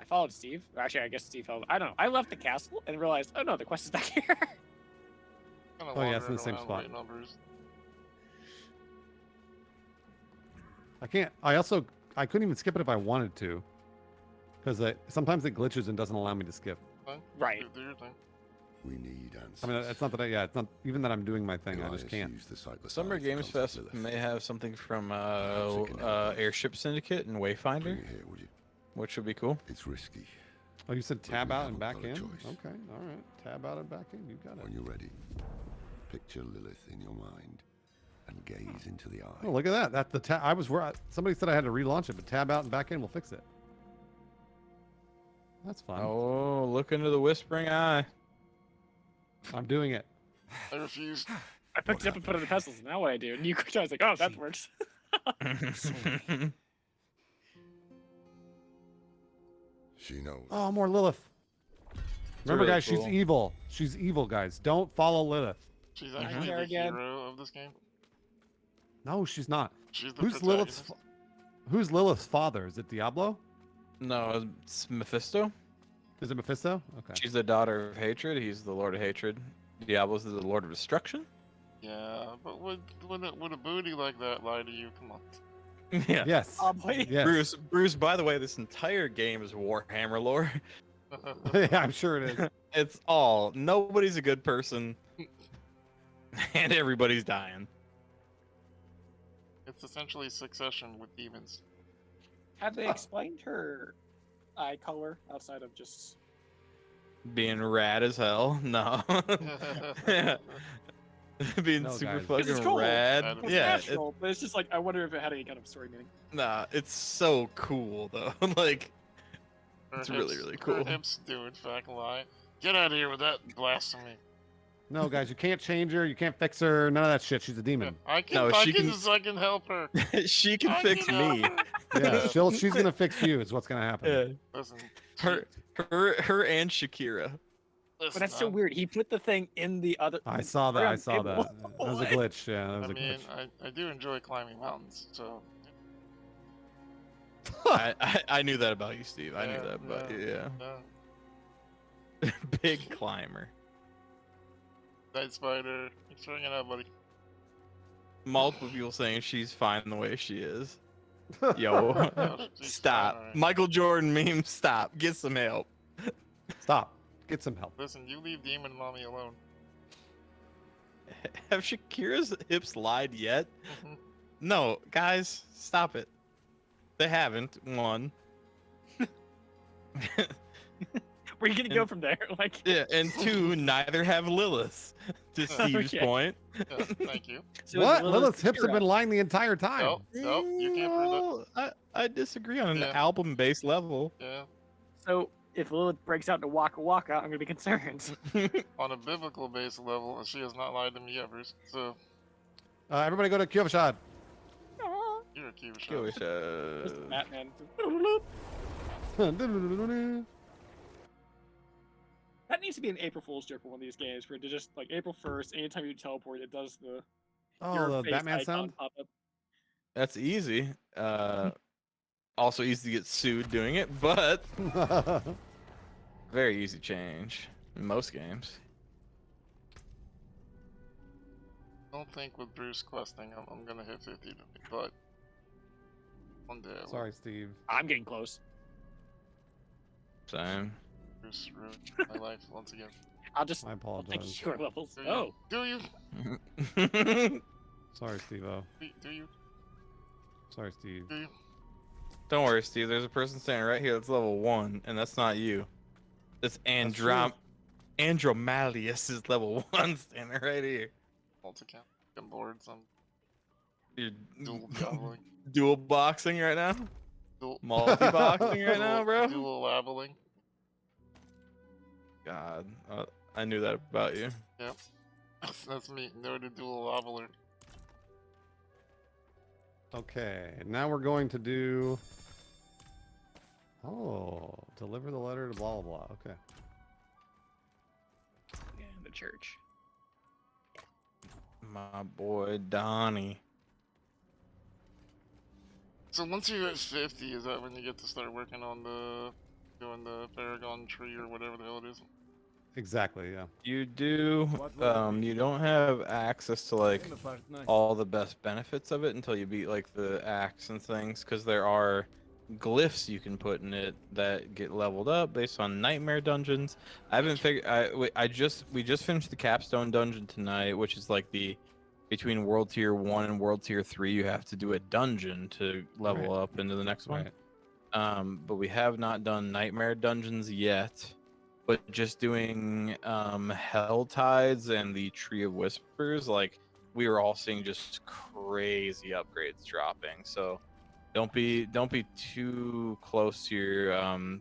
I followed Steve. Actually, I guess Steve followed. I don't know. I left the castle and realized, oh no, the quest is back here. Oh yeah, it's in the same spot. I couldn't even skip it if I wanted to, because sometimes it glitches and doesn't allow me to skip. Right. Do your thing. We need answers. I mean, it's not that it's not even that I'm doing my thing. I just can't. Summer Games Fest may have something from Airship Syndicate and Wayfinder, which would be cool. It's risky. Oh, you said tab out and back in? choice. Okay, all right. Tab out and back in. You got it. When you're ready, picture Lilith in your mind and gaze into the eye. Oh, look at that. That's the tab. Somebody said I had to relaunch it, but tab out and back in will fix it. That's fine. Oh, look into the Whispering Eye. I'm doing it. I refused. I picked it up and put it in the pencils. And now what I do? And you I was like, oh, that works. She knows. Oh, more Lilith. Remember, really guys, cool. she's evil. She's evil, guys. Don't follow Lilith. She's actually the hero of this game. No, she's not. She's the Who's Lilith's? protagonist. Who's Lilith's father? Is it Diablo? No, it's Mephisto. Is it Mephisto? Okay. She's the daughter of hatred. He's the lord of hatred. Diablo's the lord of destruction. Yeah, but would a booty like that lie to you? Come on. Yeah. Yes. Yes. Bruce. By the way, this entire game is Warhammer lore. Yeah, I'm sure it is. It's all. Nobody's a good person, and everybody's dying. It's essentially Succession with demons. Have they explained her eye color outside of just? Being rad as hell. No. Being No, super guys. It's fucking cool. rad. It's Yeah. natural, but it's just like I wonder if it had any kind of story meaning. Nah, it's so cool though. Like, it's really, really cool. Her hips do in fact lie. Get out of here with that blasphemy. No, guys, you can't change her. You can't fix her. None of that shit. She's a demon. I can. No, I she can. can- I can help her. She can I fix can me. help her. Yeah, she's gonna fix you. Is what's gonna happen. Yeah. Listen, Her and Shakira. But that's so weird. He put the thing in the other. I saw that. I saw table. that. That was a glitch. Yeah, that was I a mean, glitch. I do enjoy climbing mountains, so. I knew that about you, Steve. I knew that about you. Yeah. Big climber. Night Spider, thanks for hanging out, buddy. Multiple people saying she's fine the way she is. Yo, she's stop. fine, alright. Michael Jordan meme, stop. Get some help. Stop. Get some help. Listen, you leave Demon Mommy alone. Have Shakira's hips lied yet? Mhm. No, guys, stop it. They haven't. One. Where are you gonna go from there? Like. Yeah, and two, neither have Lilith. To Steve's Okay. point. Yeah, thank you. So What? Lilith Lilith's hips have Shakira. been lying the entire time. Nope, nope, you can't prove that. I disagree on an Yeah. album-based level. Yeah. So if Lilith breaks out into Waka Waka, I'm gonna be concerned. On a biblical based level, she has not lied to me ever. So Everybody go to Kehjistan. you're a cute Go shot. with, Mr. Batman. That needs to be an April Fool's joke for one of these games, where to just like April 1st, anytime you teleport, it does the Oh, your the face Batman icon sound? pop up. That's easy. Also easy to get sued doing it, but very easy change in most games. I don't think with Bruce questing, I'm gonna hit 50 today, but one day I will. Sorry, Steve. I'm getting close. Same. Bruce ruined my life once again. I'll just I take apologize. your levels. Do you? Oh, Do you? Sorry, Steve-O. Do you? Sorry, Steve. Do you? Don't worry, Steve. There's a person standing right here that's level 1, and that's not you. It's true. Andromalius is level 1 standing right here. Multicam. I'm bored. So You're dual leveling. dual boxing right now? Dual. Multi-boxing right now, bro? Dual leveling. God, I knew that about you. Yep. That's me. No to dual leveler. Okay, now we're going to do. Oh, deliver the letter to blah blah blah. Okay. yeah, in the church. My boy Donnie. So once you're at 50, is that when you get to start working on doing the Paragon tree or whatever the hell it is? Exactly. Yeah. You do. You don't have access to like all the best benefits of it until you beat like the axe and things, because there are glyphs you can put in it that get leveled up based on nightmare dungeons. I haven't figured. We just finished the capstone dungeon tonight, which is like the between world tier 1 and world tier 3. You have to do a dungeon to level up into the next one. But we have not done nightmare dungeons yet. But just doing Hell Tides and the Tree of Whispers, like we were all seeing just crazy upgrades dropping. So Don't be too close to your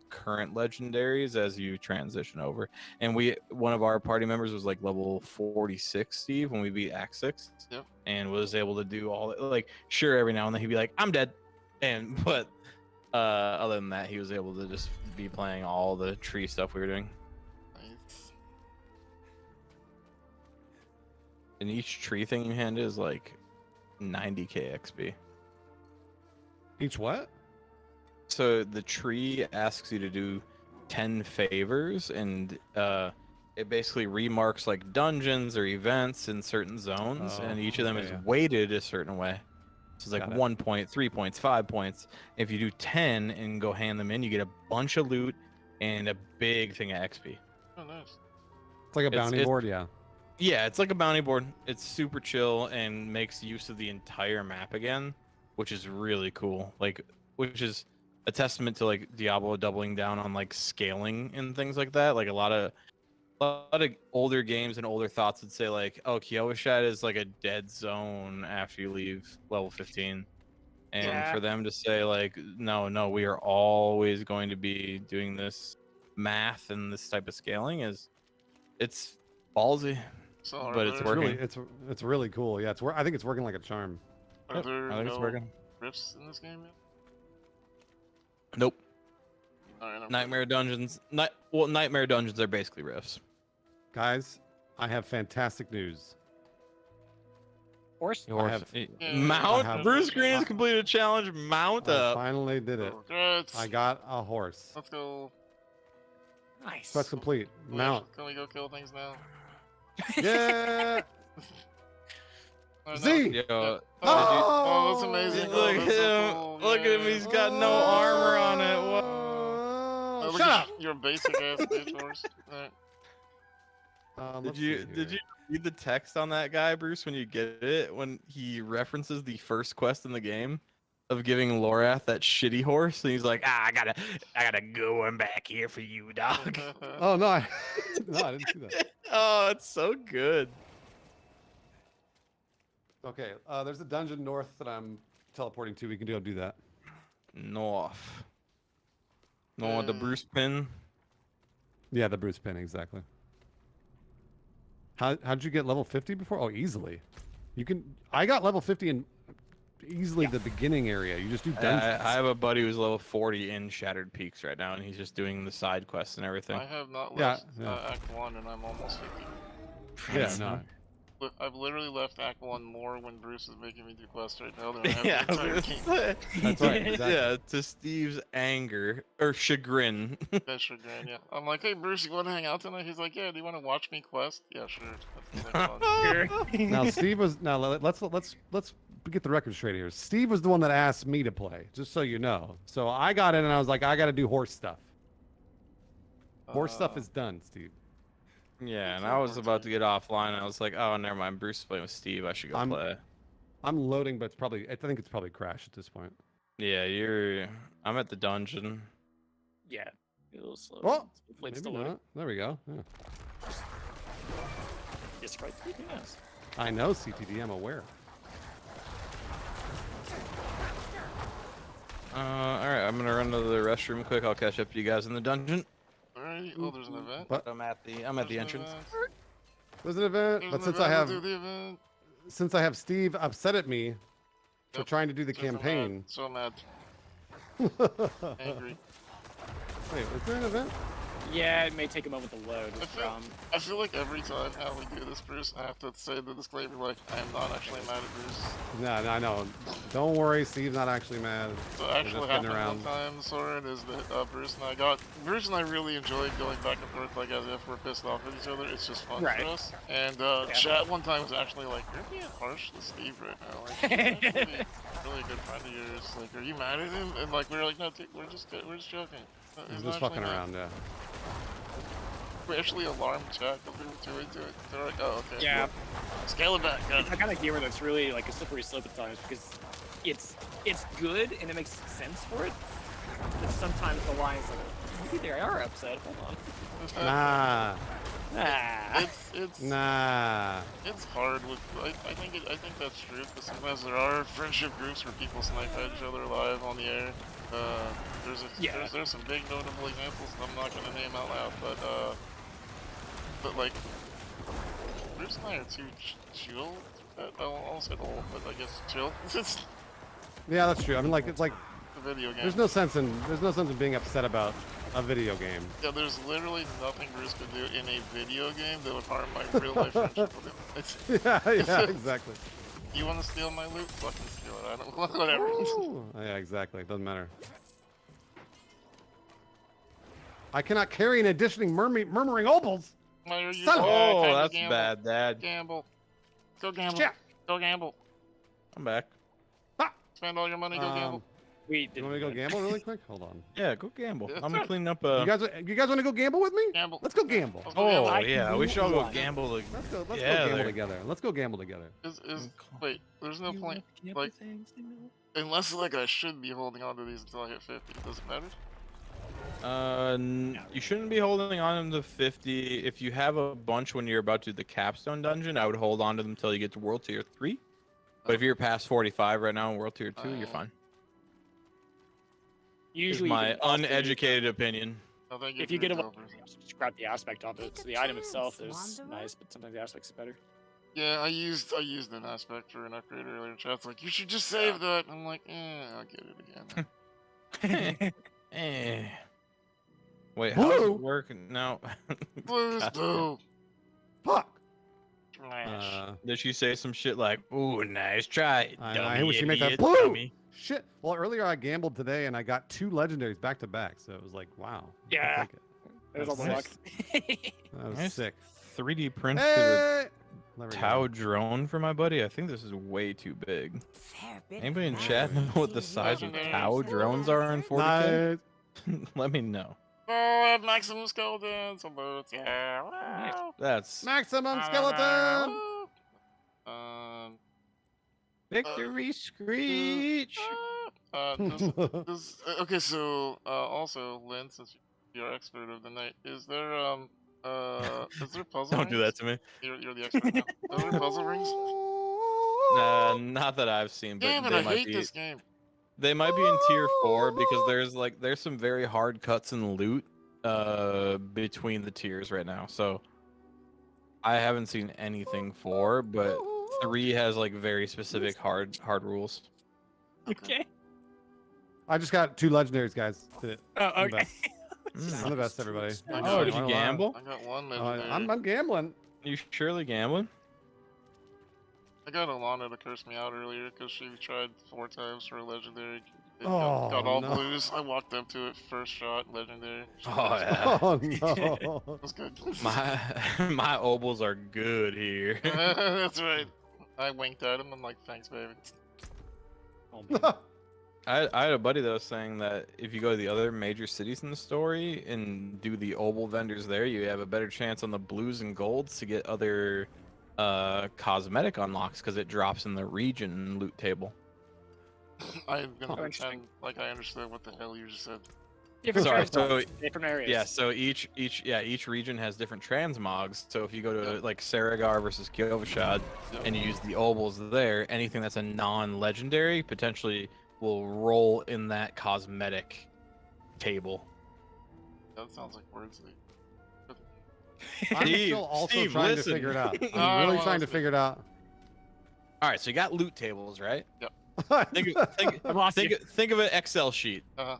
current legendaries as you transition over. And one of our party members was like level 46, Steve, when we beat Act 6. Yep. And was able to do all like sure every now and then he'd be like, I'm dead. But other than that, he was able to just be playing all the tree stuff we were doing. Nice. And each tree thing you hand is like 90k XP. Each what? So the tree asks you to do 10 favors, and it basically remarks like dungeons or events in certain zones, and each of them is weighted a certain way. So it's like 1 point, 3 points, 5 points. If you do 10 and go hand them in, you get a bunch of loot and a big thing of XP. Oh, nice. It's like a bounty board, yeah. Yeah, it's like a bounty board. It's super chill and makes use of the entire map again, which is really cool. Like, which is a testament to like Diablo doubling down on like scaling and things like that. Like a lot of older games and older thoughts would say like, oh, Kehjistan is like a dead zone after you leave level 15. And for them to say like, no, we are always going to be doing this math and this type of scaling it's ballsy. So but it's working. It's really cool. Yeah, I think it's working like a charm. Are there I think it's working. rifts in this game yet? Nope. Alright, Nightmare dungeons. Nightmare dungeons are basically rifts. Guys, I have fantastic news. Horse? Mount. Bruce Green has completed a challenge. Mount up. I finally did it. Congrats. I got a horse. Let's go. Nice. Quest complete. Mount. Can we go kill things now? Yeah. Oh, no. Z. Yo, Oh, that's amazing. Look at him. So cool. Look at him. He's got no armor on it. What? Oh, Shut up. You're a basic ass bitch horse. Alright. Did you read the text on that guy, Bruce, when you get it? When he references the first quest in the game of giving Lorath that shitty horse, and he's like, I gotta go one back here for you, dog. Oh no, I didn't see that. Oh, it's so good. Okay, there's a dungeon north that I'm teleporting to. We can go do that. North. No, the Bruce pin. Yeah, the Bruce pin, exactly. How'd you get level 50 before? Oh, easily. I got level 50 in easily the beginning area. You just do dungeons. I have a buddy who's level 40 in Shattered Peaks right now, and he's just doing the side quests and everything. I have not left Act 1, and I'm almost 50. Yeah, no. I've literally left Act 1 more when Bruce is making me do quests right now than I have the entire game. That's right, exactly. Yeah, to Steve's anger, or chagrin. That's chagrin, yeah. I'm like, hey Bruce, you want to hang out tonight? He's like, yeah, do you want to watch me quest? Yeah, sure. That's Now, Steve was... Now, let's get the record straight here. Steve was the one that asked me to play, just so you know. So I got in and I was like, I got to do horse stuff. Horse stuff is done, Steve. Yeah, and I was about to get offline. I was like, oh, never mind. Bruce is playing with Steve. I should go play. I'm loading, but I think it's probably crashed at this point. Yeah, I'm at the dungeon. Yeah, a little slow. Oh, maybe not. There we go. Yeah. Just right through the mess. I know CTD. I'm aware. All right, I'm gonna run to the restroom quick. I'll catch up to you guys in the dungeon. Alright, oh, there's an event. But I'm at the entrance. There's an event, but since I have Steve upset at me for trying to do the campaign. So mad. Angry. Wait, is there an event? Yeah, it may take a moment to load. I feel like every time how we do this, Bruce, I have to say the disclaimer, like, I am not actually mad at Bruce. No, no. Don't worry, Steve's not actually mad. So actually happened one time, Soren, is that Bruce and I really enjoyed going back and forth, like, as if we're pissed off at each other. It's just fun for us. And chat one time was actually like, you're being harsh to Steve right now. Like, he's actually really a good friend of yours. Like, are you mad at him? And like, we were like, no, dude, we're just joking. He's just fucking around, yeah. We actually alarmed chat because we were too into it. They're like, oh, okay. Yeah. Scale it back. It's that kind of gamer that's really like a slippery slope at times because it's good and it makes sense for it. But sometimes the line's like, maybe they are upset. Hold on. Nah. It's Nah. It's hard with. I think that's true. Because sometimes there are friendship groups where people snipe at each other live on the air. There's some big notable examples that I'm not gonna name out loud, but like Bruce and I are too chill. I almost said old, but I guess chill. Yeah, that's true. I mean, like it's like a video game. there's no sense in being upset about a video game. Yeah, there's literally nothing Bruce could do in a video game that would harm my real life friendship with him. Yeah, exactly. You want to steal my loot? Fucking steal it. I don't. Whatever. Yeah, exactly. It doesn't matter. I cannot carry an additioning murmuring opals. Oh, that's bad, Dad. Gamble. Go gamble. Shit. Go gamble. I'm back. Spend all your money. Go gamble. We You want me to go gamble really quick? Hold on. Yeah, go gamble. Yeah, I'm sure. cleaning up. You guys want to go gamble with me? Gamble. Let's go gamble. Oh yeah, we should all go gamble. Let's go yeah, gamble together. Let's go gamble together. Wait, there's no point. Like, unless like I should be holding on to these until I hit 50. Does it matter? You shouldn't be holding on to 50. If you have a bunch when you're about to do the capstone dungeon, I would hold on to them until you get to World Tier 3. But if you're past 45 right now in World Tier 2, you're fine. Usually, is my uneducated opinion. If you get a scrap the aspect off it, so the item itself is nice, but sometimes the aspect's better. Yeah, I used an aspect for an upgrade earlier. Chat's like, you should just save that. I'm like, I'll get it again. Wait, how does it work now? Blues, boo. Fuck. Did she say some shit like, "Ooh, nice try"? I hate when she makes that blue. Dummy. Shit. Well, earlier I gambled today and I got 2 legendaries back to back, so it was like, wow. Yeah. I'll take it. There's all the luck. That was Nice sick. 3D print to There the we Tau drone for my buddy. I think this is way too big. Anybody in chat know what the size of Tau drones are in 40K? Let me know. Oh, I have maximum skeletons. Yeah. That's maximum skeleton. Victory screech. Okay, so also, Lynn, since you're expert of the night, is there puzzle? Don't do that to me. You're the expert now. Are there puzzle rings? Not that I've seen, but Damn it, they I might hate be. this game. They might be in tier 4 because there's some very hard cuts in loot between the tiers right now. So I haven't seen anything 4, but 3 has like very specific hard rules. Okay. I just got 2 legendaries, guys. Did it. Oh, I'm the okay. best. I'm the best, everybody. Oh, did you gamble? I got one legendary. I'm gambling. You surely gambling? I got Alana to curse me out earlier because she tried 4 times for a legendary. It Oh, got all no. blues. I walked up to it first shot, legendary. Oh yeah. Oh no. That's good. My obols are good here. That's right. I winked at him. I'm like, thanks, baby. I had a buddy that was saying that if you go to the other major cities in the story and do the obol vendors there, you have a better chance on the blues and golds to get other cosmetic unlocks because it drops in the region loot table. I'm gonna pretend like I understood what the hell you just said. Different Sorry, transmogs, so different areas. yeah, so each region has different transmogs. So if you go to like Saragar versus Kehjistan and you use the obols there, anything that's a non-legendary potentially will roll in that cosmetic table. That sounds like words. I'm still also trying to figure it out. I'm really trying to figure it out. All right, so you got loot tables, right? Yep. Think of an Excel sheet. Yeah.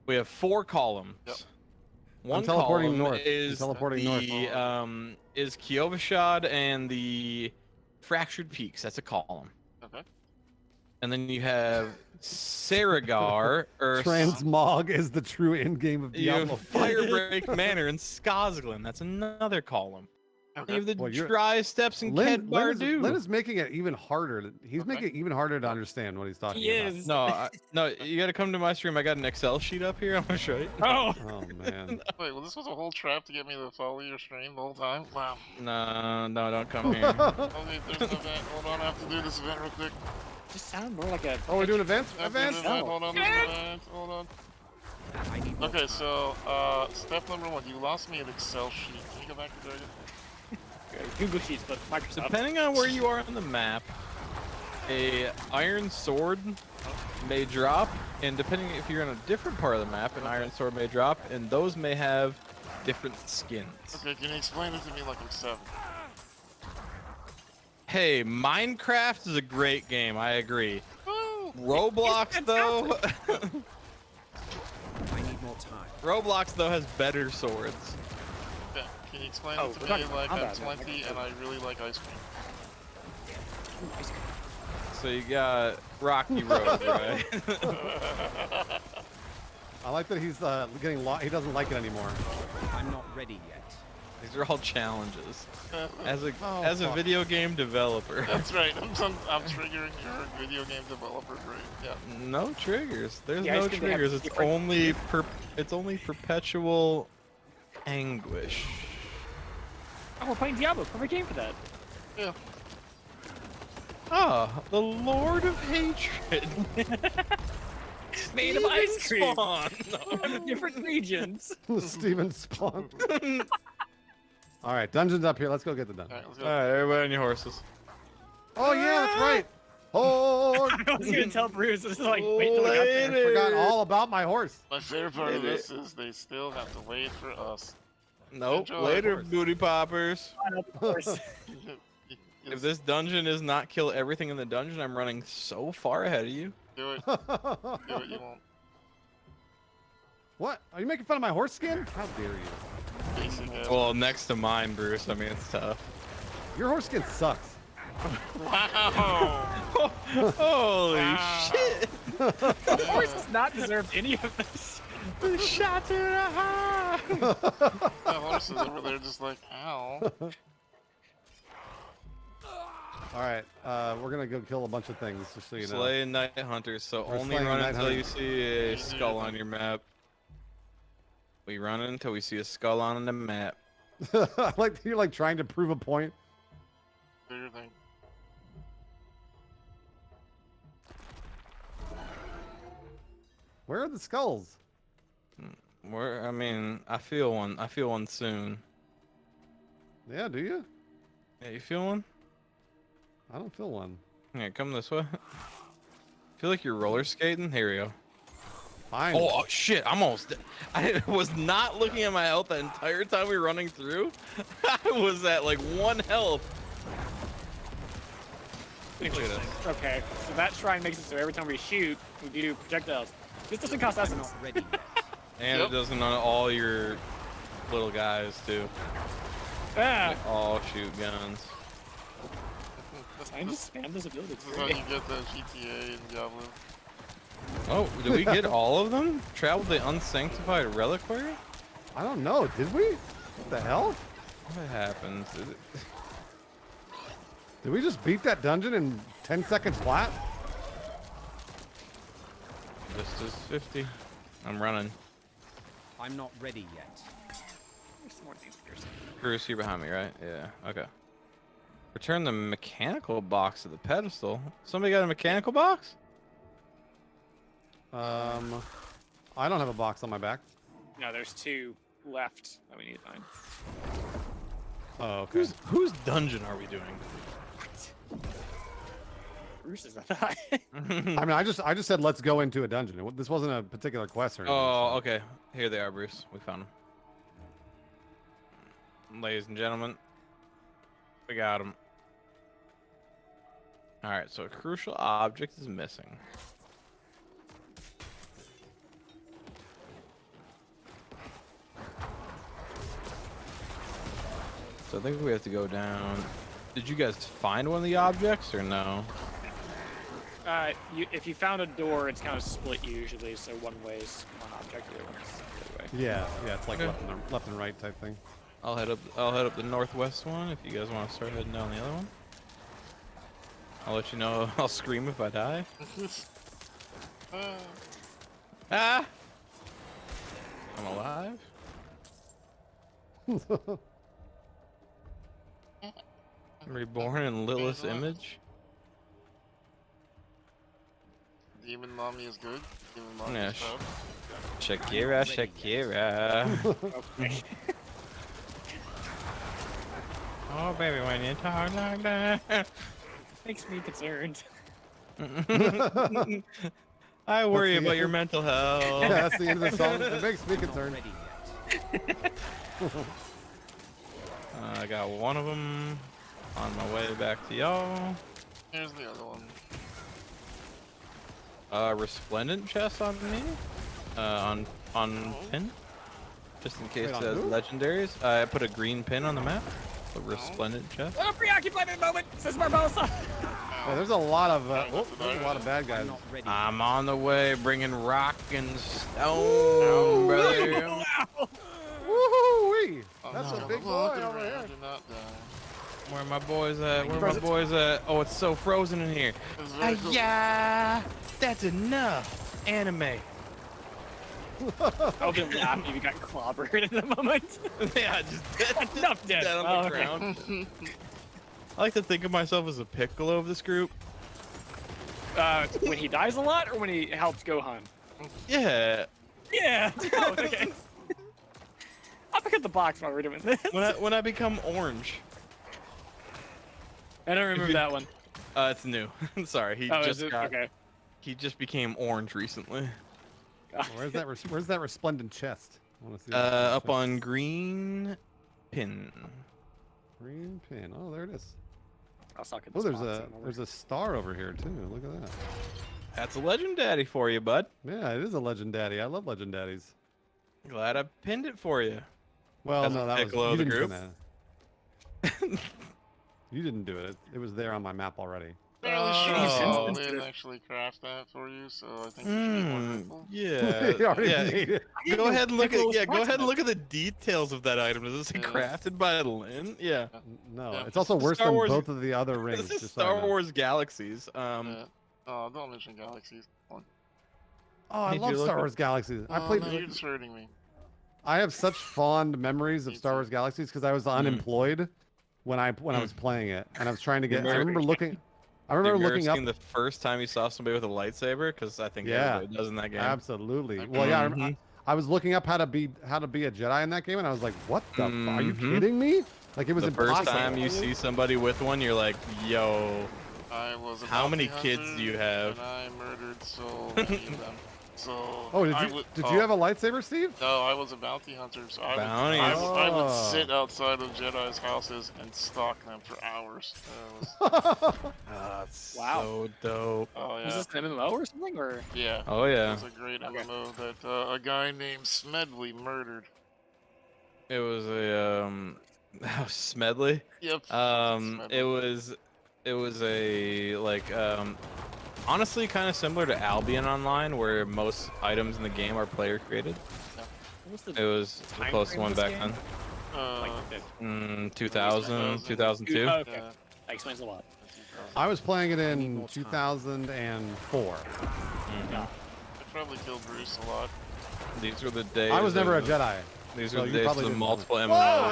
We have 4 columns. Yep. One I'm teleporting column north. is I'm teleporting north. Is Kehjistan and the Fractured Peaks. That's a column. Okay. And then you have Saragar or Transmog is the true end game of you Diablo. have Firebreak Manor and Scosglen. That's another column. Okay. You have the Well, you're- dry steps and Lynn Kedbardu. is making it even harder. He's making it even harder to understand what he's talking He about. is. No, you gotta come to my stream. I got an Excel sheet up here. I'm gonna show you. Oh. Oh man. Wait, well, this was a whole trap to get me to follow your stream the whole time? Wow. No, don't come here. Oh, wait, there's an event. Hold on, I have to do this event real quick. Just sound more like a. Oh, we're doing events? I have to do Events? an event. Hold on, there's an event. Hold on. I need more Okay, time. so step number 1, you lost me an Excel sheet. Can you go back to Dragon? Google Sheets, but Microsoft. Depending on where you are on the map, a iron sword may drop, and depending if you're in a different part of the map, an iron sword may drop, and those may have different skins. Okay, can you explain it to me like I'm 7? Hey, Minecraft is a great game, I agree. Roblox though, I need more time. Roblox though has better swords. Okay, can you explain it to me like I'm 20 and I really like ice cream? So you got Rocky Road, right? I like that he's getting lost. He doesn't like it anymore. I'm not ready yet. These are all challenges. As a fuck. video game developer. That's right. I'm triggering your video game developer brain. Yeah. No triggers. There's Yeah, no it's gonna have triggers. It's different- only perpetual anguish. Oh, we're playing Diablo. Perfect game for that. Yeah. Ah, the Lord of Hatred. Made of ice cream. SteveInSpawn. From different regions. SteveInSpawn. All right, dungeon's up here. Let's go get the dungeon. Alright, let's go. Alright, everybody on your horses. Oh yeah, that's right. Oh, I was gonna tell Bruce. This is like, wait till we got there. I forgot all about my horse. My favorite part of this is they still have to wait for us. Nope. Enjoy. Later, booty poppers. Of course. If this dungeon is not kill everything in the dungeon, I'm running so far ahead of you. Do it. Do it, you won't. What? Are you making fun of my horse skin? How dare you? Basic ass. Well, next to mine, Bruce. I mean, it's tough. Your horse skin sucks. Wow! Holy Wow. shit! The horse does not deserve any of this. Shot to the heart. The horse is over there just like, ow. All right, we're gonna go kill a bunch of things, just so you know. Slaying night hunters, so We're only slaying run night until you hunters. see a skull on your map. We run until we see a skull on the map. I like that you're like trying to prove a point. Do your thing. Where are the skulls? Where? I mean, I feel one. I feel one soon. Yeah, do you? Yeah, you feel one? I don't feel one. Yeah, come this way. Feel like you're roller skating? Here we go. Fine. Oh shit! I'm almost. I was not looking at my health the entire time we were running through. I was at like 1 health. Look at Interesting. this. Okay, so that shrine makes it so every time we shoot, we do projectiles. This doesn't cost I'm essence. not ready yet. And Yep. it doesn't on all your little guys too. Ah, They all shoot guns. I just spam this ability. This is how you get the GTA in Diablo. Oh, did we get all of them? Travel the unsanctified reliquary? I don't know. Did we? What the hell? What happens? Did we just beat that dungeon in 10 seconds flat? This is 50. I'm running. I'm not ready yet. There's some more things here. Bruce, you're behind me, right? Yeah. Okay. Return the mechanical box to the pedestal. Somebody got a mechanical box? I don't have a box on my back. No, there's 2 left that we need to find. Oh, okay. Whose dungeon are we doing? Bruce is not that. I mean, I just said let's go into a dungeon. This wasn't a particular quest or anything. Oh, okay. Here they are, Bruce. We found them. Ladies and gentlemen, we got them. All right, so a crucial object is missing. So I think we have to go down. Did you guys find one of the objects or no? If you found a door, it's kind of split usually. So one way is one object, the other one's the other way. Yeah, it's like Okay. left and right type thing. I'll head up the northwest one if you guys want to start heading down the other one. I'll let you know. I'll scream if I die. Ah! I'm alive. Reborn in Lilith's image. Demon Mommy is good. Demon Mommy Yeah, is tough. Shakira. Okay. Oh, baby, when you talk like that. Makes me concerned. I worry about your mental health. Yeah, that's the end of the song. It makes me concerned. I got one of them on my way back to y'all. Here's the other one. Resplendent chest on me. On pin. Just in case Wait, it on has who? legendaries. I put a green pin on the map. A resplendent chest. Oh, preoccupied at the moment, says Barbosa. Yeah, there's a lot of there's a lot of bad guys. I'm on the way, bringing rock and stone, brother. Woohoo! That's a big boy over here. Where my boys at? Where my boys at? Oh, it's so frozen in here. Yeah, that's enough. Anime. I'll be laughing if you got clobbered in the moment. Yeah, just enough dead. dead on the ground. I like to think of myself as a Piccolo of this group. When he dies a lot, or when he helps Gohan? Yeah. Yeah. Oh, okay. I'll pick up the box while we're doing this. When I become orange. I don't remember that one. It's new. Sorry, he okay. He just became orange recently. Where's that resplendent chest? I want to see. Up on green pin. Green pin. Oh, there it is. I'll suck at Oh, this there's a star over here too. Look at that. That's a legend daddy for you, bud. Yeah, it is a legend daddy. I love legend daddies. Glad I pinned it for you. Well, As no, a that was Piccolo you of the didn't group. pin that. You didn't do it. It was there on my map already. Fairly sure I didn't actually craft that for you, so I think you should be more grateful. Yeah. He already made it. Go ahead and look at go ahead and look at the details of that item. Does it say crafted by Lynn? Yeah. No, Yeah. it's also worse Star than Wars- both of the other rings. This is just so you Star know. Wars Galaxies. Oh, don't mention Galaxies. Come on. Oh, I Did love you look Star at- Wars Galaxies. I Oh, played. no, you're just hurting me. I have such fond memories of Star Wars Galaxies because I was unemployed when I was playing it, and I was trying to get. I remember looking. I remember looking up the first time you saw somebody with a lightsaber, because I think Yeah, everybody does in that game. absolutely. Well, yeah, I was looking up how to be a Jedi in that game, and I was like, "What the? Are you kidding me?" Like it was the impossible. first time you see somebody with one, you're like, "Yo, I was a how many bounty kids hunter, do you have?" And I murdered so many of them. So Oh, did I you would, you have a lightsaber, Steve? No, I was a bounty hunter, so I Bounties. would sit outside of Jedi's houses and stalk them for hours. That's Wow. so dope. Oh yeah. Was this an MMO or something, or? Yeah. Oh, yeah. It was a great MMO that a guy named Smedley murdered. It was a Smedley. Yep. It was a like honestly kind of similar to Albion Online, where most items in the game are player created. It was the time closest frame one of this back game? then. 2000, 2002. Okay. That explains a lot. I was playing it in 2004. I probably killed Bruce a lot. These were the days. I was never a of- Jedi. These so were you the days probably of the didn't multiple know. MMOs. Whoa!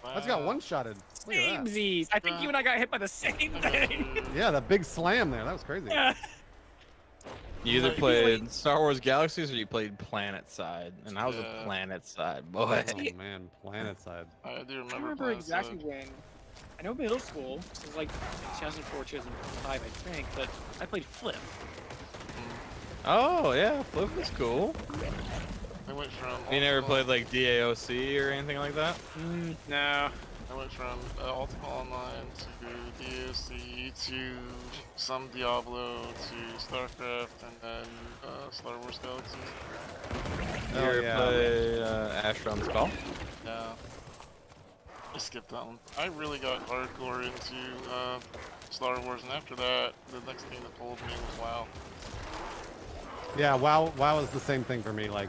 I just got one-shotted. Look at that. Samesies. I think you and I got hit by the same thing. Yeah, that big slam there. That was crazy. Yeah. You either played Star Wars Galaxies or you played Planet Side, and I was a Planet Side boy. Oh man, Planet Side. I do I remember exactly when. I know middle school. This was like 2004, 2005, I think. But I played Flip. Oh yeah, Flip was cool. I went from. You never played like DAOC or anything like that? No. I went from Ultima Online to DOC to some Diablo to StarCraft and then Star Wars Galaxies. You ever play Astron's Call? Yeah. I skipped that one. I really got hardcore into Star Wars, and after that, the next thing that pulled me was WoW. Yeah, WoW was the same thing for me. Like,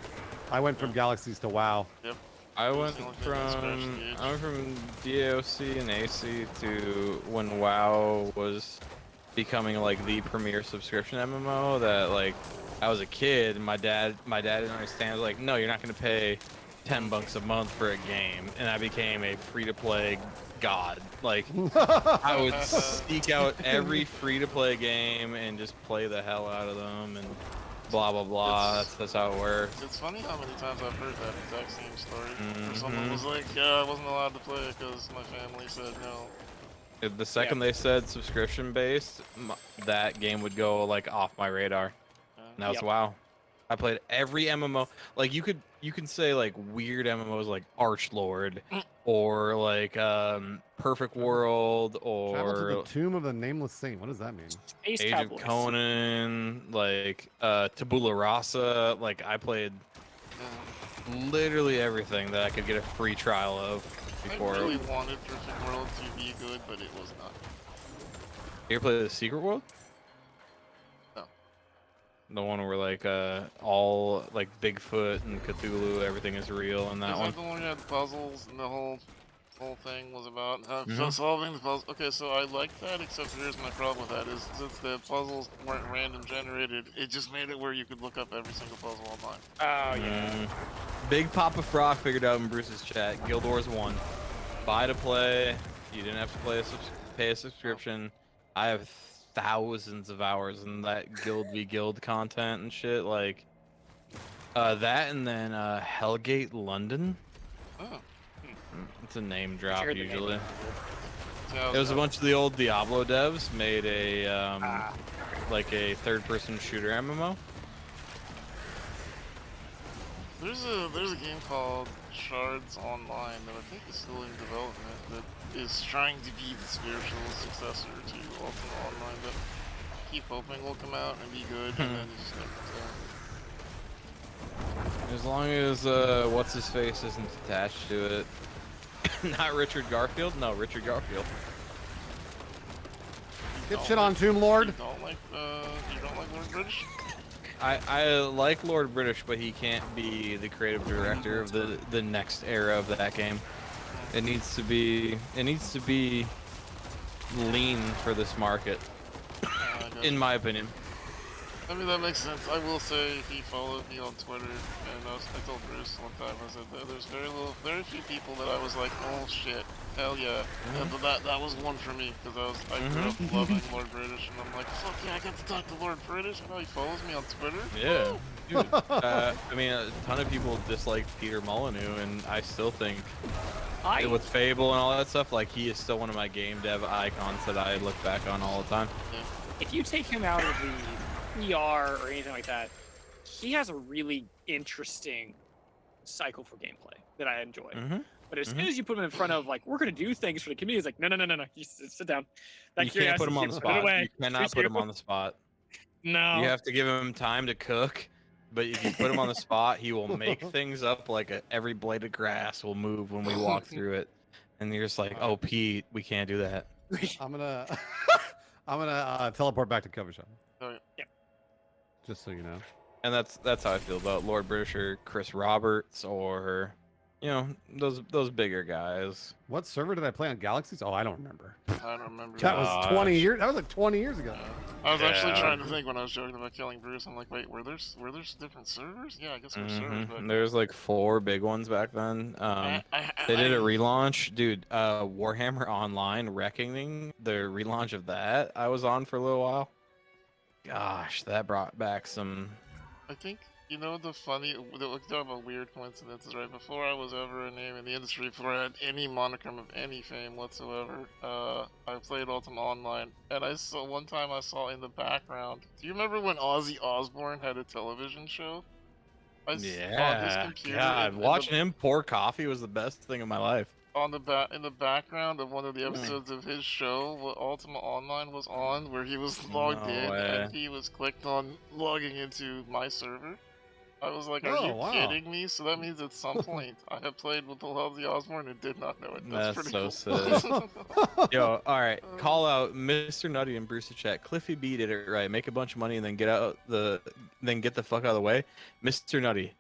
I went from Galaxies to WoW. Yep. I went from DAOC and AC to when WoW was becoming like the premier subscription MMO. That like I was a kid and my dad didn't understand. I was like, no, you're not gonna pay $10 a month for a game, and I became a free-to-play god. Like, I would seek out every free-to-play game and just play the hell out of them and blah blah blah. That's how it works. It's funny how many times I've heard that exact same story. Where someone was like, "Yeah, I wasn't allowed to play it because my family said no." The second they said subscription-based, that game would go like off my radar. And that was WoW. I played every MMO. Like you can say like weird MMOs like Archlord or like Perfect World Travel to or the Tomb of the Nameless Saint. What does that mean? Age of Conan, like Tabula Rasa. Like I played literally everything that I could get a free trial of before. I really wanted Perfect World to be good, but it was not. You ever play the Secret World? No. The one where like all like Bigfoot and Cthulhu, everything is real in that one. Is that the one that had puzzles and the whole thing was about solving the puzzle? Okay, so I like that, except here's my problem with that is since the puzzles weren't random generated, it just made it where you could look up every single puzzle online. Oh yeah. Big Papa Frog figured out in Bruce's chat. Guild Wars 1. Buy to play. You didn't have to pay a subscription. I have thousands of hours in that Guild v Guild content and shit. Like that, and then Hellgate London. Oh. It's a name drop Sure, usually. Yeah, It was a bunch of the old Diablo devs made a like a third-person shooter MMO. There's a game called Shards Online that I think is still in development that is trying to be the spiritual successor to Ultima Online, but keep hoping will come out and be good, and then it just never comes out. As long as what's his face isn't attached to it. Not Richard Garfield? No, Richard Garfield. Get shit on, Tomb Lord. You don't like Lord British? I like Lord British, but he can't be the creative director of the next era of that game. It needs to be lean for this market, in my opinion. I mean, that makes sense. I will say he followed me on Twitter, and I told Bruce one time, I said that there's very few people that I was like, oh shit, hell yeah. But that was one for me, because I grew up loving Lord British, and I'm like, fuck yeah, I got to talk to Lord British, and now he follows me on Twitter. Yeah. Dude, I mean, a ton of people dislike Peter Molyneux, and I still think with Fable and all that stuff, like he is still one of my game dev icons that I look back on all the time. Yeah. If you take him out of the PR or anything like that, he has a really interesting cycle for gameplay that I enjoy. But as soon as you put him in front of like, we're gonna do things for the community, it's like, no, you sit down. That You can't put him on the spot. Away. You cannot put him on the spot. No. You have to give him time to cook. But if you put him on the spot, he will make things up like every blade of grass will move when we walk through it. And you're just like, oh, Pete, we can't do that. I'm gonna teleport back to cover shop. Oh, yeah. Just so you know. And that's how I feel about Lord British or Chris Roberts or, you know, those bigger guys. What server did I play on Galaxies? Oh, I don't remember. I don't remember. That was 20 years. That was like 20 years ago. I was actually trying to think when I was joking about killing Bruce. I'm like, wait, were there different servers? Yeah, I guess there were servers. But There's like 4 big ones back then. They did a relaunch, dude. Warhammer Online Reckoning, the relaunch of that, I was on for a little while. Gosh, that brought back some. I think, you know, the funny, talk about weird coincidences, right? Before I was ever a name in the industry, before I had any monicum of any fame whatsoever, I played Ultima Online, and one time I saw in the background, do you remember when Ozzy Osbourne had a television show? On his computer. God, watching him pour coffee was the best thing in my life. In the background of one of the episodes of his show, what Ultima Online was on, where he was logged in and he was clicked on logging into my server. I was like, are you kidding me? So that means at some point I have played with the Ozzy Osbourne and did not know it. That's pretty so cool. sick. Yo, all right, call out Mr. Nutty and Bruce chat. Cliffy B did it right. Make a bunch of money and then get the fuck out of the way. Mr. Nutty,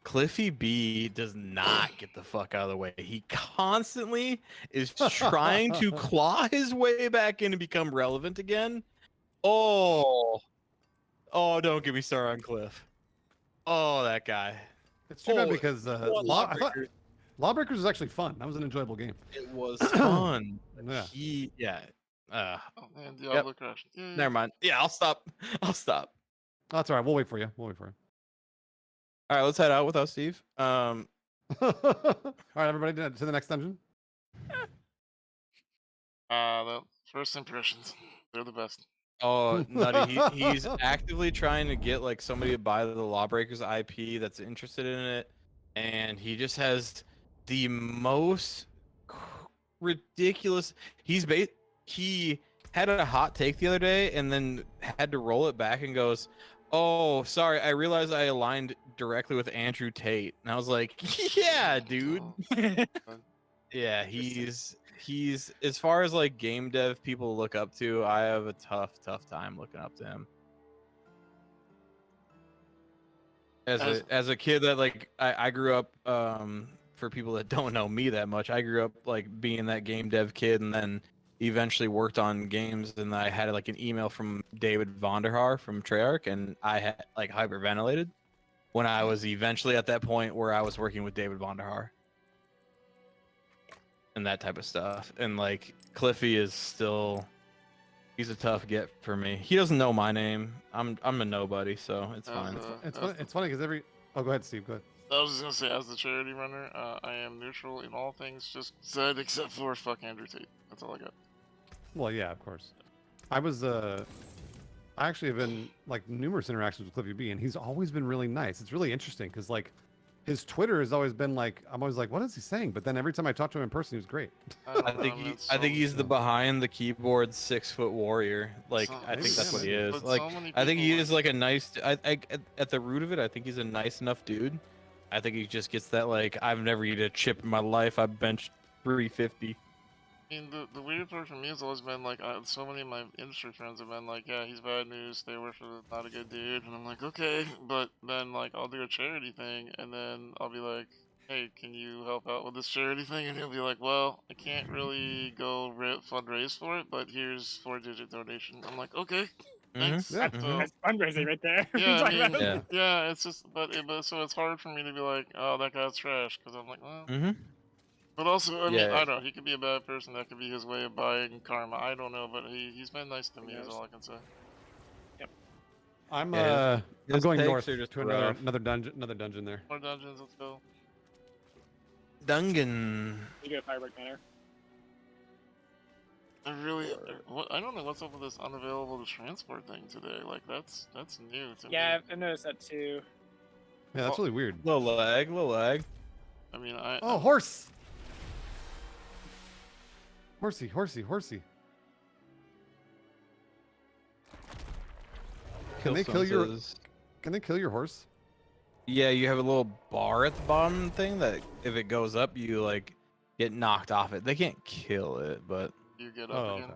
Cliffy B does not get the fuck out of the way. He constantly is trying to claw his way back in and become relevant again. Oh, don't get me started on Cliff. Oh, that guy. It's too bad because Lawbreakers was actually fun. That was an enjoyable game. It was fun. Yeah. Oh man, Diablo crashed. Never mind. Yeah, I'll stop. That's all right. We'll wait for you. All right, let's head out without Steve. right, everybody, to the next dungeon. The first impressions, they're the best. Oh, Nutty, he's actively trying to get like somebody to buy the Lawbreakers IP that's interested in it, and he just has the most ridiculous. He had a hot take the other day, and then had to roll it back and goes, "Oh, sorry, I realized I aligned directly with Andrew Tate," and I was like, "Yeah, dude." Yeah, he's as far as like game dev people look up to, I have a tough time looking up to him. As a kid that like I grew up, for people that don't know me that much, I grew up like being that game dev kid, and then eventually worked on games, and I had like an email from David Vonderhaar from Treyarch, and I had like hyperventilated when I was eventually at that point where I was working with David Vonderhaar. And that type of stuff. And like Cliffy is still, he's a tough get for me. He doesn't know my name. I'm a nobody, so it's fine. It's funny because go ahead, Steve. Go ahead. I was just gonna say, as the charity runner, I am neutral in all things just said, except for fuck Andrew Tate. That's all I got. Well, yeah, of course. I actually have been like numerous interactions with Cliffy B, and he's always been really nice. It's really interesting because like his Twitter has always been like, I'm always like, what is he saying? But then every time I talk to him in person, he was great. I think he's the behind the keyboard 6-foot warrior. Like I think that's what he is. Like I think he is like a nice. At the root of it, I think he's a nice enough dude. I think he just gets that like, I've never eaten a chip in my life. I benched 350. I mean, the weird part for me has always been like, so many of my industry friends have been like, yeah, he's bad news, stay away from it, not a good dude, and I'm like, okay, but then like I'll do a charity thing, and then I'll be like, hey, can you help out with this charity thing? And he'll be like, well, I can't really go fundraise for it, but here's 4-digit donation. I'm like, okay, thanks. That's fundraising right there. Yeah, I mean, yeah, it's just, but so it's hard for me to be like, oh, that guy's trash, because I'm like, well. But also, I mean, I don't know. He could be a bad person. That could be his way of buying karma. I don't know, but he's been nice to me. Is all I can say. Yep. I'm going north to another dungeon there. More dungeons. Let's go. Dungeon. You go to Firebreak Manor. I don't know what's up with this unavailable to transport thing today. Like that's new to me. Yeah, I noticed that too. Yeah, that's really weird. Little lag. I mean, Oh, horse. Horsey. Can they kill your horse? Yeah, you have a little bar at the bottom thing that if it goes up, you like get knocked off it. They can't kill it, but you get up again. Okay.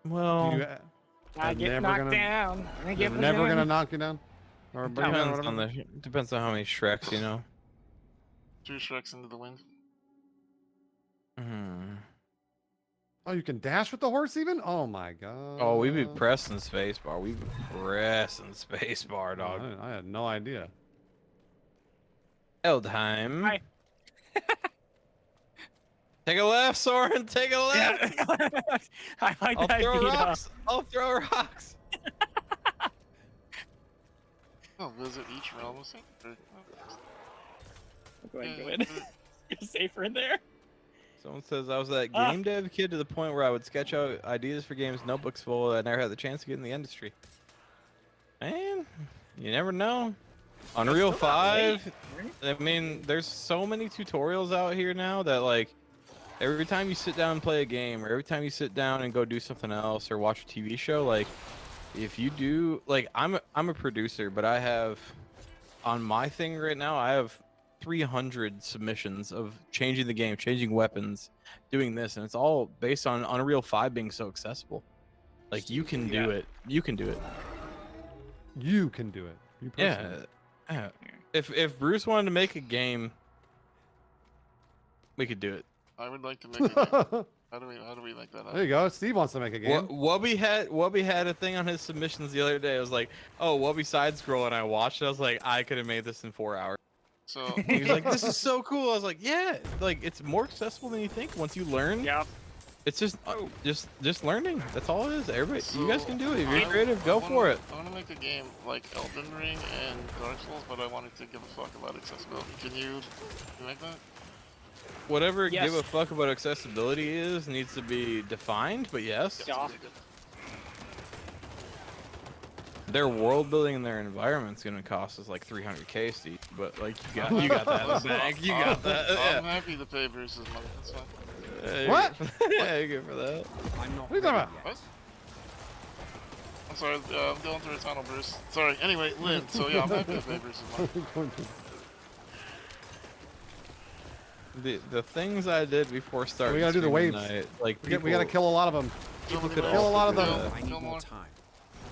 Well, I get knocked down. They're never gonna knock you down. Or depends on how many Shreks, you know. 2 Shreks into the wind. Oh, you can dash with the horse even? Oh my god. Oh, we be pressing spacebar. We be pressing spacebar, dog. I had no idea. Eldheim. Hi. Take a left, Soren. Take a left. Yeah. I like I'll that throw idea. rocks. I'll throw rocks. Oh, visit each realm of sanctuary. Go ahead. You're safer in there. Someone says I was that game dev kid to the point where I would sketch out ideas for games, notebooks full. I never had the chance to get in the industry. Man, you never know. Unreal 5. I mean, there's so many tutorials out here now that like every time you sit down and play a game, or every time you sit down and go do something else or watch a TV show, like if you do, like I'm a producer, but I have on my thing right now, I have 300 submissions of changing the game, changing weapons, doing this, and it's all based on Unreal 5 being so accessible. Like you can do it. You can do it. You can do it. You personally. Yeah. If Bruce wanted to make a game, we could do it. I would like to make a game. How do we like that? There you go. Steve wants to make a game. Wubby had a thing on his submissions the other day. It was like, oh, Wubby side scroll, and I watched it. I was like, I could have made this in 4 hours. So he's like, "This is so cool." I was like, "Yeah, like it's more accessible than you think once you learn." Yeah. It's just learning. That's all it is. Everybody, you guys can do it. If you're I creative, go for it. I want to make a game like Elden Ring and Dark Souls, but I wanted to give a fuck about accessibility. Can you make that? Whatever Yes. give a fuck about accessibility is needs to be defined, but yes. Yeah. Their world building and their environment's gonna cost us like 300K, Steve. But like you got that in the bank. You got that. I'm happy to pay Bruce's money. That's fine. What? Yeah, you're good for that. I'm not What are you talking about? What? I'm sorry, I'm going through a tunnel, Bruce. Sorry. Anyway, Lynn. So yeah, I'm happy to pay Bruce's money. The things I did before starting. We gotta do the streaming waves. tonight, like We gotta kill a lot of them. People could Kill a lot of them. I need more time.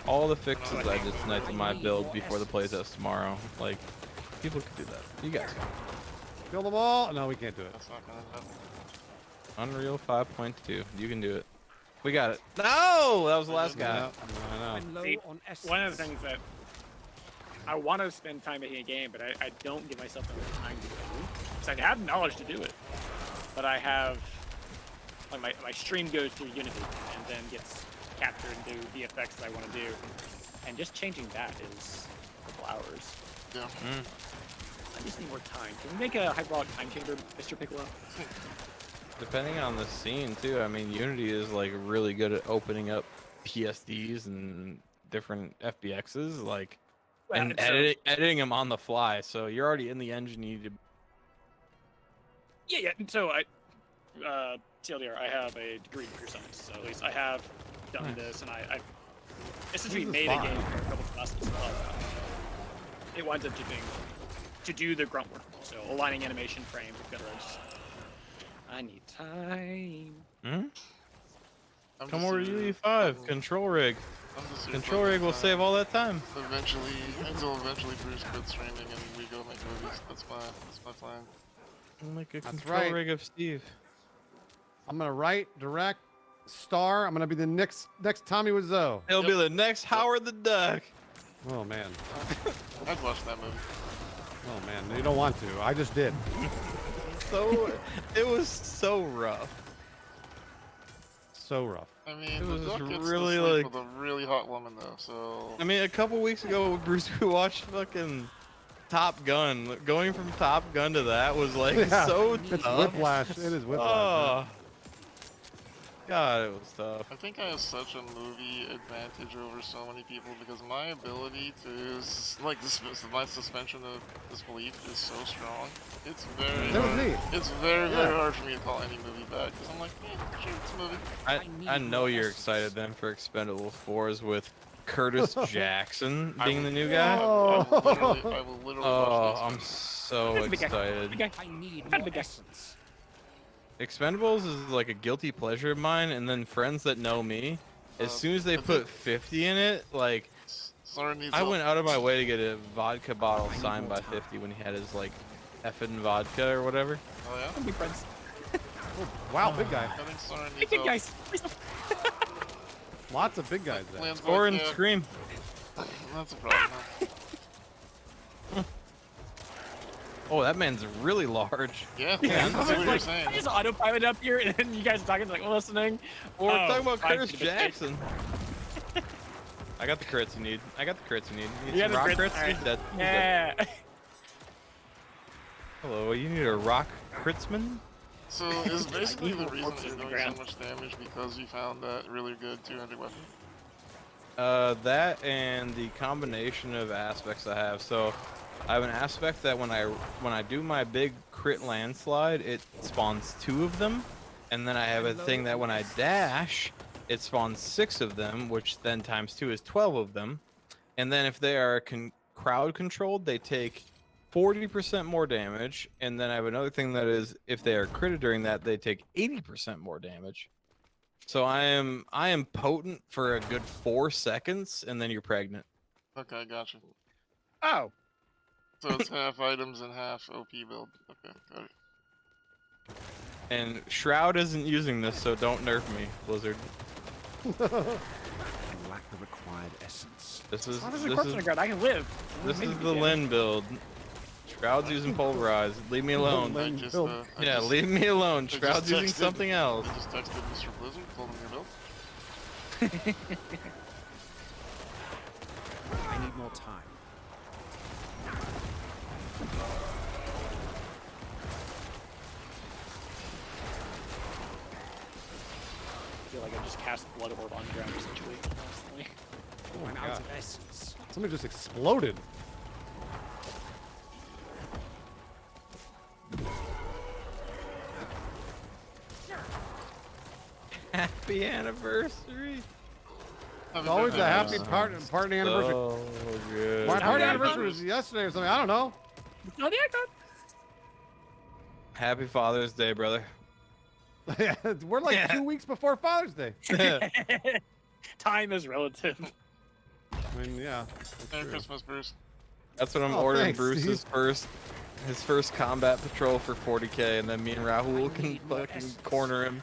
All the fixes I did tonight to my build before the playtest tomorrow. Like, people could do that. You guys can. Kill them all. No, we can't do it. That's not gonna happen. Unreal 5.2. You can do it. We got it. No! That was the last guy. No, I know. I'm low See, on essence. one of the things that I want to spend time making a game, but I don't give myself enough time to do. Because I have knowledge to do it, but I have like my stream goes through Unity and then gets captured and do the effects that I want to do, and just changing that is a couple hours. Yeah. I just need more time. Can we make a hydraulic time chamber, Mr. Piccolo? Depending on the scene too. I mean, Unity is like really good at opening up PSDs and different FBXs, like, Well, and so- editing them on the fly. So you're already in the engine. You need to. Yeah. So TLDR, I have a degree in computer science, so at least I have done this, and I've essentially This is made fine. a game for a couple of classes. It winds up to do the grunt work, so aligning animation frames, etc. I need time. Come over to UE5. Control rig. Control rig will save all that time. Eventually, until eventually Bruce quits streaming and we go make movies. That's my plan. I'll make a That's control right. rig of Steve. I'm gonna write, direct, star. I'm gonna be the next Tommy Wiseau. He'll be the next Howard the Duck. Oh man. I'd watch that movie. Oh man. You don't want to. I just did. It was so rough. So rough. I mean, It the was duck gets really, to sleep like- with a really hot woman though, so. I mean, a couple weeks ago, Bruce, we watched fucking Top Gun. Going from Top Gun to that was like Yeah, so it's tough. whiplash. It is whiplash. Oh, God, it was tough. I think I have such a movie advantage over so many people because my ability to, like, my suspension of disbelief is so strong. It's very That was hard. neat. It's very, very Yeah. hard for me to call any movie back because I'm like, sure, it's a movie. I know you're excited then for Expendables 4s with Curtis Jackson being the new guy. I will literally Oh, watch I'm so Big guy. excited. Big guy. I need Big more guy. essence. Expendables is like a guilty pleasure of mine, and then friends that know me, as soon as they put 50 in it, like, I went out of my way to get a vodka bottle signed by 50 when he had his, like, effing vodka or whatever. Oh yeah? We'll be friends. Wow, big guy. I think Soren Big needs big help. guys. Lots of big guys there. Lan's Score like, and yeah, scream. That's a problem. Oh, that man's really large. Yeah, Yeah, that's what you're saying. I just autopilot up here, and then you guys are talking like listening. Well, we're talking about fine, Curtis it's a mistake. Jackson. I got the crits you need. I got the crits you need. You need You some got rock the crits? crits? Alright. He's dead. He's dead. Yeah. Hello, you need a rock critsman? So is basically the Evil reason corpses you're in the doing ground. so much damage because you found that really good 200 weapon? That and the combination of aspects I have. So I have an aspect that when I do my big crit landslide, it spawns 2 of them, and then I have a thing that when I dash, it spawns 6 of them, which then times 2 is 12 of them, and then if they are crowd controlled, they take 40% more damage, and then I have another thing that is if they are critted during that, they take 80% more damage. So I am potent for a good 4 seconds, and then you're pregnant. Okay, gotcha. Oh. So it's half items and half OP build. Okay, got it. And Shroud isn't using this, so don't nerf me, Blizzard. I lack the required essence. This is How does the corpse on the ground? I can live. this Maybe is we the can. Lin build. Shroud's using pulverize. Leave me alone. Leave me alone. Shroud's using something else. I just texted Mr. Blizzard, told him your build. I need more time. I feel like I just cast Blood Orb on the ground essentially constantly. Oh, I'm out of essence. Something just exploded. Happy anniversary. It's always a happy party anniversary. So good. My party anniversary was yesterday or something. I don't know. No, the icon. Happy Father's Day, brother. We're like 2 weeks before Father's Day. Time is relative. I mean, yeah. Merry Christmas, Bruce. That's what I'm ordering Bruce's first combat patrol for 40k, and then me and Rahul can fucking corner him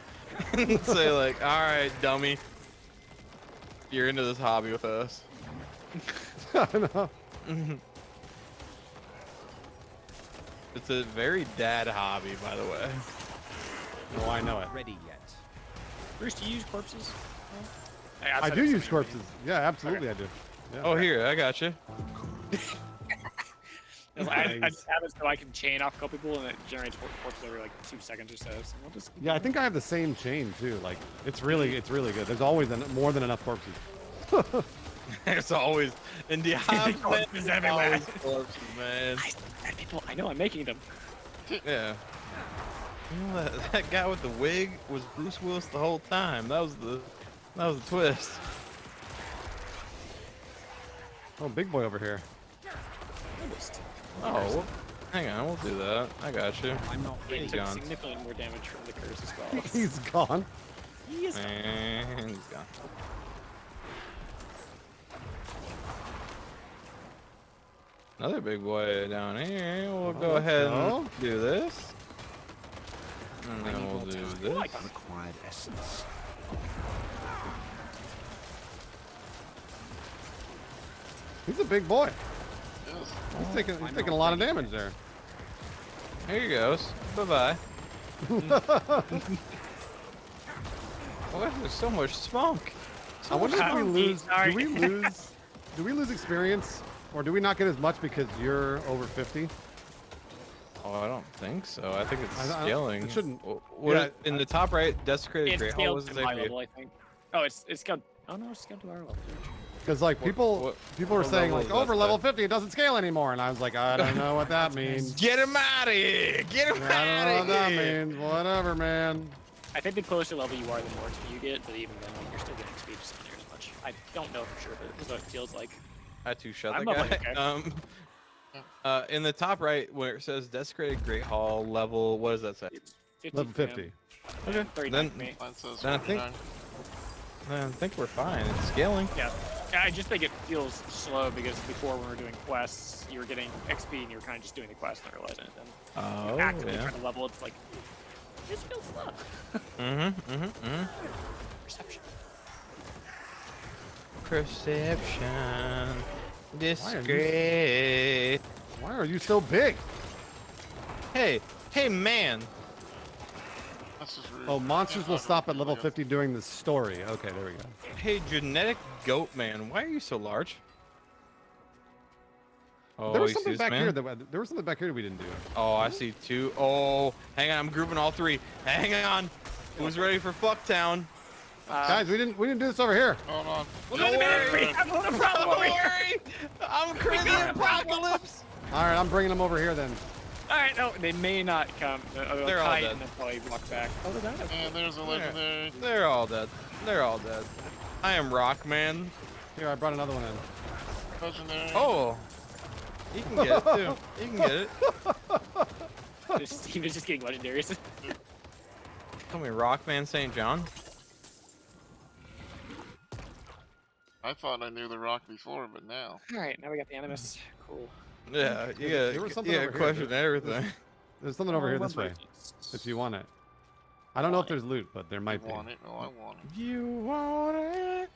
and say like, "All right, dummy, you're into this hobby with us." I know. It's a very dad hobby, by the way. Oh, I know it. Ready yet? Bruce, do you use corpses? I do use corpses. Yeah, absolutely, I do. Yeah. Oh, here, I got you. I have it so I can chain off a couple people and it generates corpses every like 2 seconds or so. So we'll just Yeah, I think I have the same chain too. Like, it's really good. There's always more than enough corpses. There's always in Diablo. Corpses everywhere. Corpses, man. I know I'm making them. Yeah. You know, that guy with the wig was Bruce Willis the whole time. That was the twist. Oh, big boy over here. Oh, well, hang on, we'll do that. I got you. I'm not He ready. took significantly more damage from the curse as well. He's gone. He is gone. And he's gone. Another big boy down here. We'll go ahead and do this. And then we'll do this. Required essence. He's a big boy. He's taking a lot of damage there. Here he goes. Bye-bye. Why is there so much smoke? I wonder if we lose. Do we lose experience, or do we not get as much because you're over 50? Oh, I don't think so. I think it's scaling. It shouldn't. What in the top right, desecrated It's great hall scaled was to the my level, I think. Oh, it's scaled. Oh no, it's scaled to our level. Because like people were saying like over level 50 it doesn't scale anymore, and I was like, I don't know what that means. Get him out of here! Get him out of here! I don't know what that means. Whatever, man. I think the closer level you are, the more XP you get, but even then, like, you're still getting XP just not near as much. I don't know for sure, but it's what it feels like. I had to shut I'm that level guy. In the top right, where it says desecrated great hall level, what does that say? 50, Level 50. Okay. Then I think we're fine. It's scaling. Yeah. I just think it feels slow because before when we were doing quests, you were getting XP and you were kind of just doing the quest and realizing it. Then actively trying to level, it's like, this feels slow. Perception. Discreet. Why are you so big? Hey, man. Oh, monsters will stop at level 50 during the story. Okay, there we go. Hey, genetic goat man, why are you so large? Oh, There was something back here that we didn't do. Oh, I see two. Oh, hang on, I'm grouping all three. Hang on. Who's ready for Fucktown? Guys, we didn't do this over here. Hold on. Don't worry. Don't worry. I'm crazy apocalypse. All right, I'm bringing them over here then. All right, no, they may not come. They're all dead. And then probably walk back. Oh, they're dead. And there's a legendary. They're all dead. They're all dead. I am Rockman. Here, I brought another one in. Legendary. Oh. You can get it too. You can get it. Steve is just getting legendaries. Call me Rockman St. John. I thought I knew the rock before, but now. All right, now we got the Animus. Cool. Yeah, you got question everything. There's something over here this way, if you want it. I don't know if there's loot, but there might be. I want it. Oh, I want it. You want it?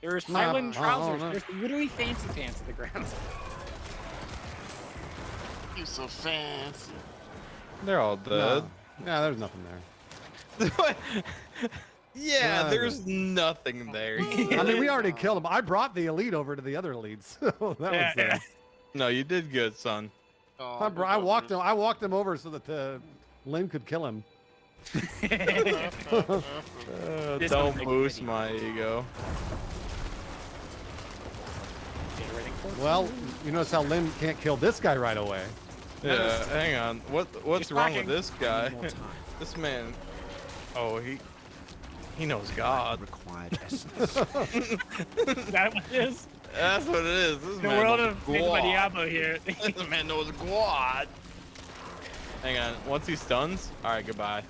There's Highland trousers. There's literally fancy pants at the ground. You so fancy. They're all dead. No. Yeah, there's nothing there. Yeah, No, there's nothing there. I mean, we already killed him. I brought the elite over to the other elites. So that was there. No, you did good, son. Oh, I walked him. I walked him over so that Lynn could kill him. Don't boost my ego. Well, you notice how Lynn can't kill this guy right away. Yeah, hang on. What's wrong with this guy? This man. Oh, he knows God. Required Is that what it is? That's what it is. This The man world knows of Made by God. Diablo here. This man knows God. Hang on. Once he stuns, all right, goodbye.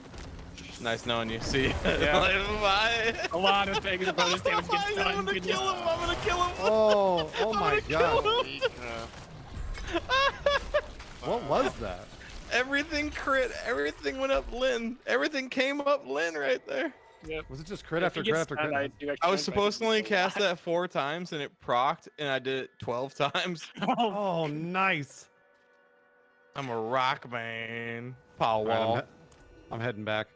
Nice knowing you. See you. Yeah. Bye. A lot of Vegas bonus damage gets done. I'm gonna kill him. I'm gonna kill him. Oh my God. Uh, What was that? Everything crit. Everything went up Lynn. Everything came up Lynn right there. Yep. Was it just crit after crit after crit? I was supposed to only cast that 4 times and it procced, and I did it 12 times. Oh, nice. I'm a rock man. Pow All right, wall. I'm heading back.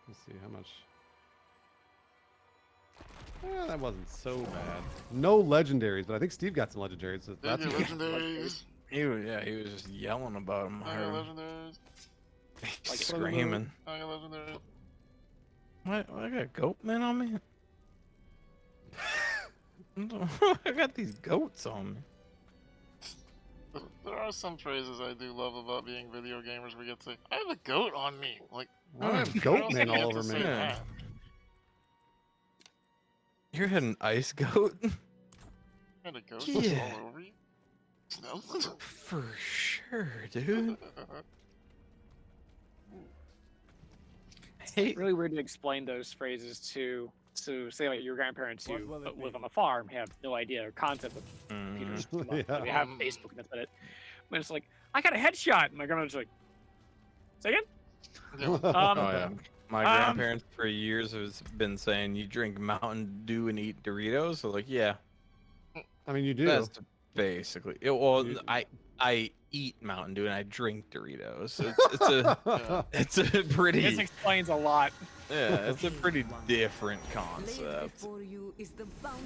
Let's see how much. That wasn't so bad. No legendaries, but I think Steve got some legendaries. So that's good. legendaries. He was just yelling about him. I got legendaries. He's screaming. I got legendaries. What? I got goat men on me? I got these goats on me. There are some phrases I do love about being video gamers. We get to say, I have a goat on me. Like, I have goat men all over me. Yeah. You had an ice goat? Had a goat Yeah. all over you? No? For sure, dude. It's really weird to explain those phrases to say like your grandparents who live on a farm have no idea or concept of computers. Yeah. They have Facebook and that's about it. But it's like, I got a headshot. And my grandmother's like, say again? Oh yeah. My grandparents for years has been saying you drink Mountain Dew and eat Doritos. So like, yeah. I mean, you do. That's basically it. Well, I eat Mountain Dew and I drink Doritos. It's a pretty. This explains a lot. Yeah, it's a pretty different concept. All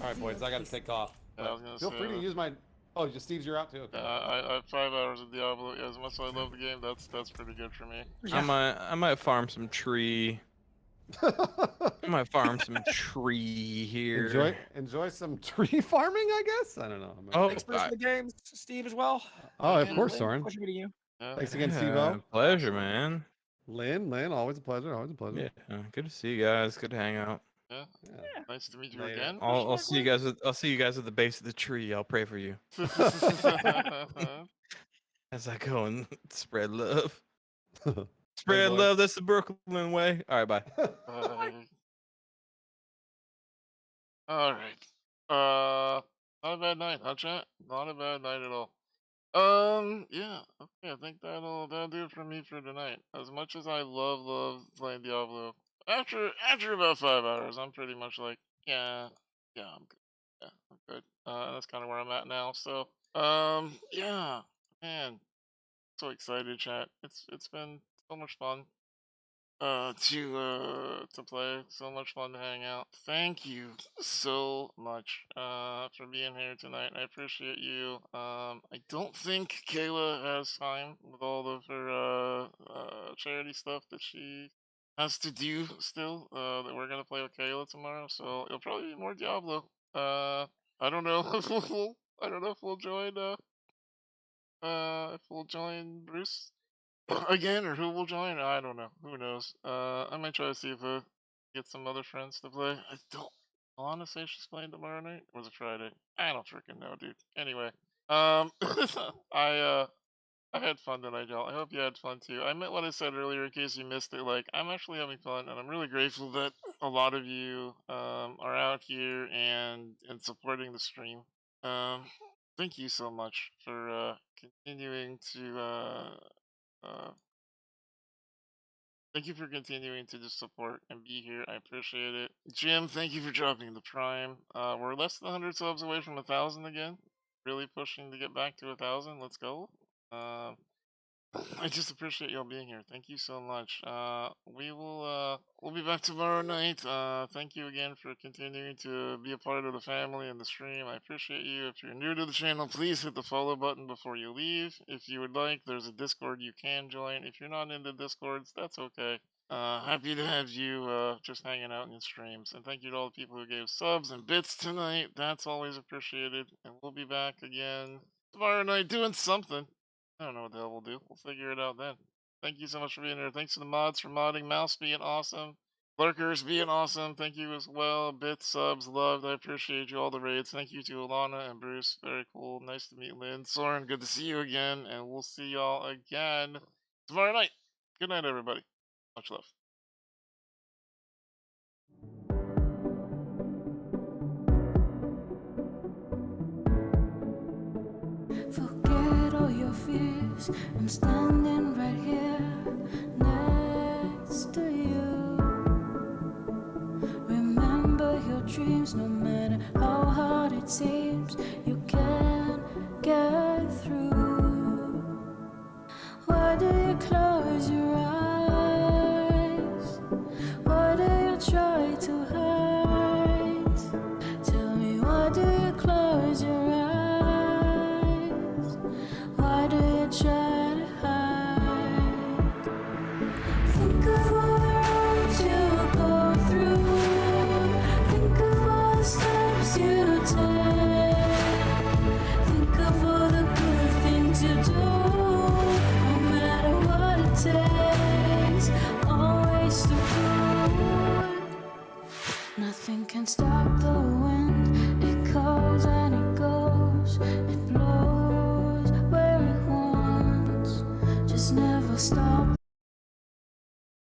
right, boys, I got to take off. Yeah, I was gonna Feel say free to that. use my. Oh, just Steve's, you're out too. Okay. I have 5 hours of Diablo. Yeah, as much as I love the game, that's pretty good for me. I might farm some tree. I might farm some tree here. Enjoy some tree farming, I guess. I don't know. Oh, Thanks for the games, Steve, as well. Oh, of course, Soren. Pleasure meeting you. Thanks again, Yeah, Steve-O. pleasure, man. Lynn, always a pleasure. Always a pleasure. Yeah, good to see you guys. Good to hang out. Yeah. Nice to meet you Later. again. I'll see you guys. I'll see you guys at the base of the tree. I'll pray for you as I go and spread love. Spread boys. love. That's the Brooklyn way. All right, bye. All right. Not a bad night, huh, chat? Not a bad night at all. Yeah. Okay, I think that'll do it for me for tonight. As much as I love playing Diablo, after about 5 hours, I'm pretty much like, yeah, I'm good. Yeah, I'm good. That's kind of where I'm at now. So, yeah, man, so excited, chat. It's been so much fun. To play. So much fun to hang out. Thank you so much for being here tonight. I appreciate you. I don't think Kayla has time with all of her charity stuff that she has to do still. That we're gonna play with Kayla tomorrow, so it'll probably be more Diablo. I don't know if we'll join Bruce again, or who will join? I don't know. Who knows? I might try to see if I get some other friends to play. I don't want to say she's playing tomorrow night. Or was it Friday? I don't freaking know, dude. Anyway, I had fun tonight, y'all. I hope you had fun too. I meant what I said earlier in case you missed it. Like, I'm actually having fun, and I'm really grateful that a lot of you are out here and supporting the stream. Thank you so much for continuing to Thank you for continuing to just support and be here. I appreciate it. Jim, thank you for dropping the Prime. We're less than 100 subs away from 1,000 again. Really pushing to get back to 1,000. Let's go. I just appreciate y'all being here. Thank you so much. We'll be back tomorrow night. Thank you again for continuing to be a part of the family and the stream. I appreciate you. If you're new to the channel, please hit the follow button before you leave. If you would like, there's a Discord you can join. If you're not into Discords, that's okay. Happy to have you just hanging out in the streams. And thank you to all the people who gave subs and bits tonight. That's always appreciated. And we'll be back again tomorrow night doing something. I don't know what the hell we'll do. We'll figure it out then. Thank you so much for being here. Thanks to the mods for modding. Mouse being awesome. Lurkers being awesome. Thank you as well. Bits, subs, loved. I appreciate you. All the raids. Thank you to Alana and Bruce. Very cool. Nice to meet Lynn. Soren, good to see you again. And we'll see y'all again tomorrow night. Good night, everybody. Much love. Forget all your fears. I'm standing right here next to you. Remember your dreams, no matter how hard it seems, you can get through. Why do you close your eyes? Why do you try to hide? Tell me, why do you close your eyes? Why do you try to hide? Think of all the roads you go through. Think of all the steps you take. Think of all the good things you do. No matter what it takes, always the good. Nothing can stop the wind. It comes and it goes. It blows where it wants. Just never stop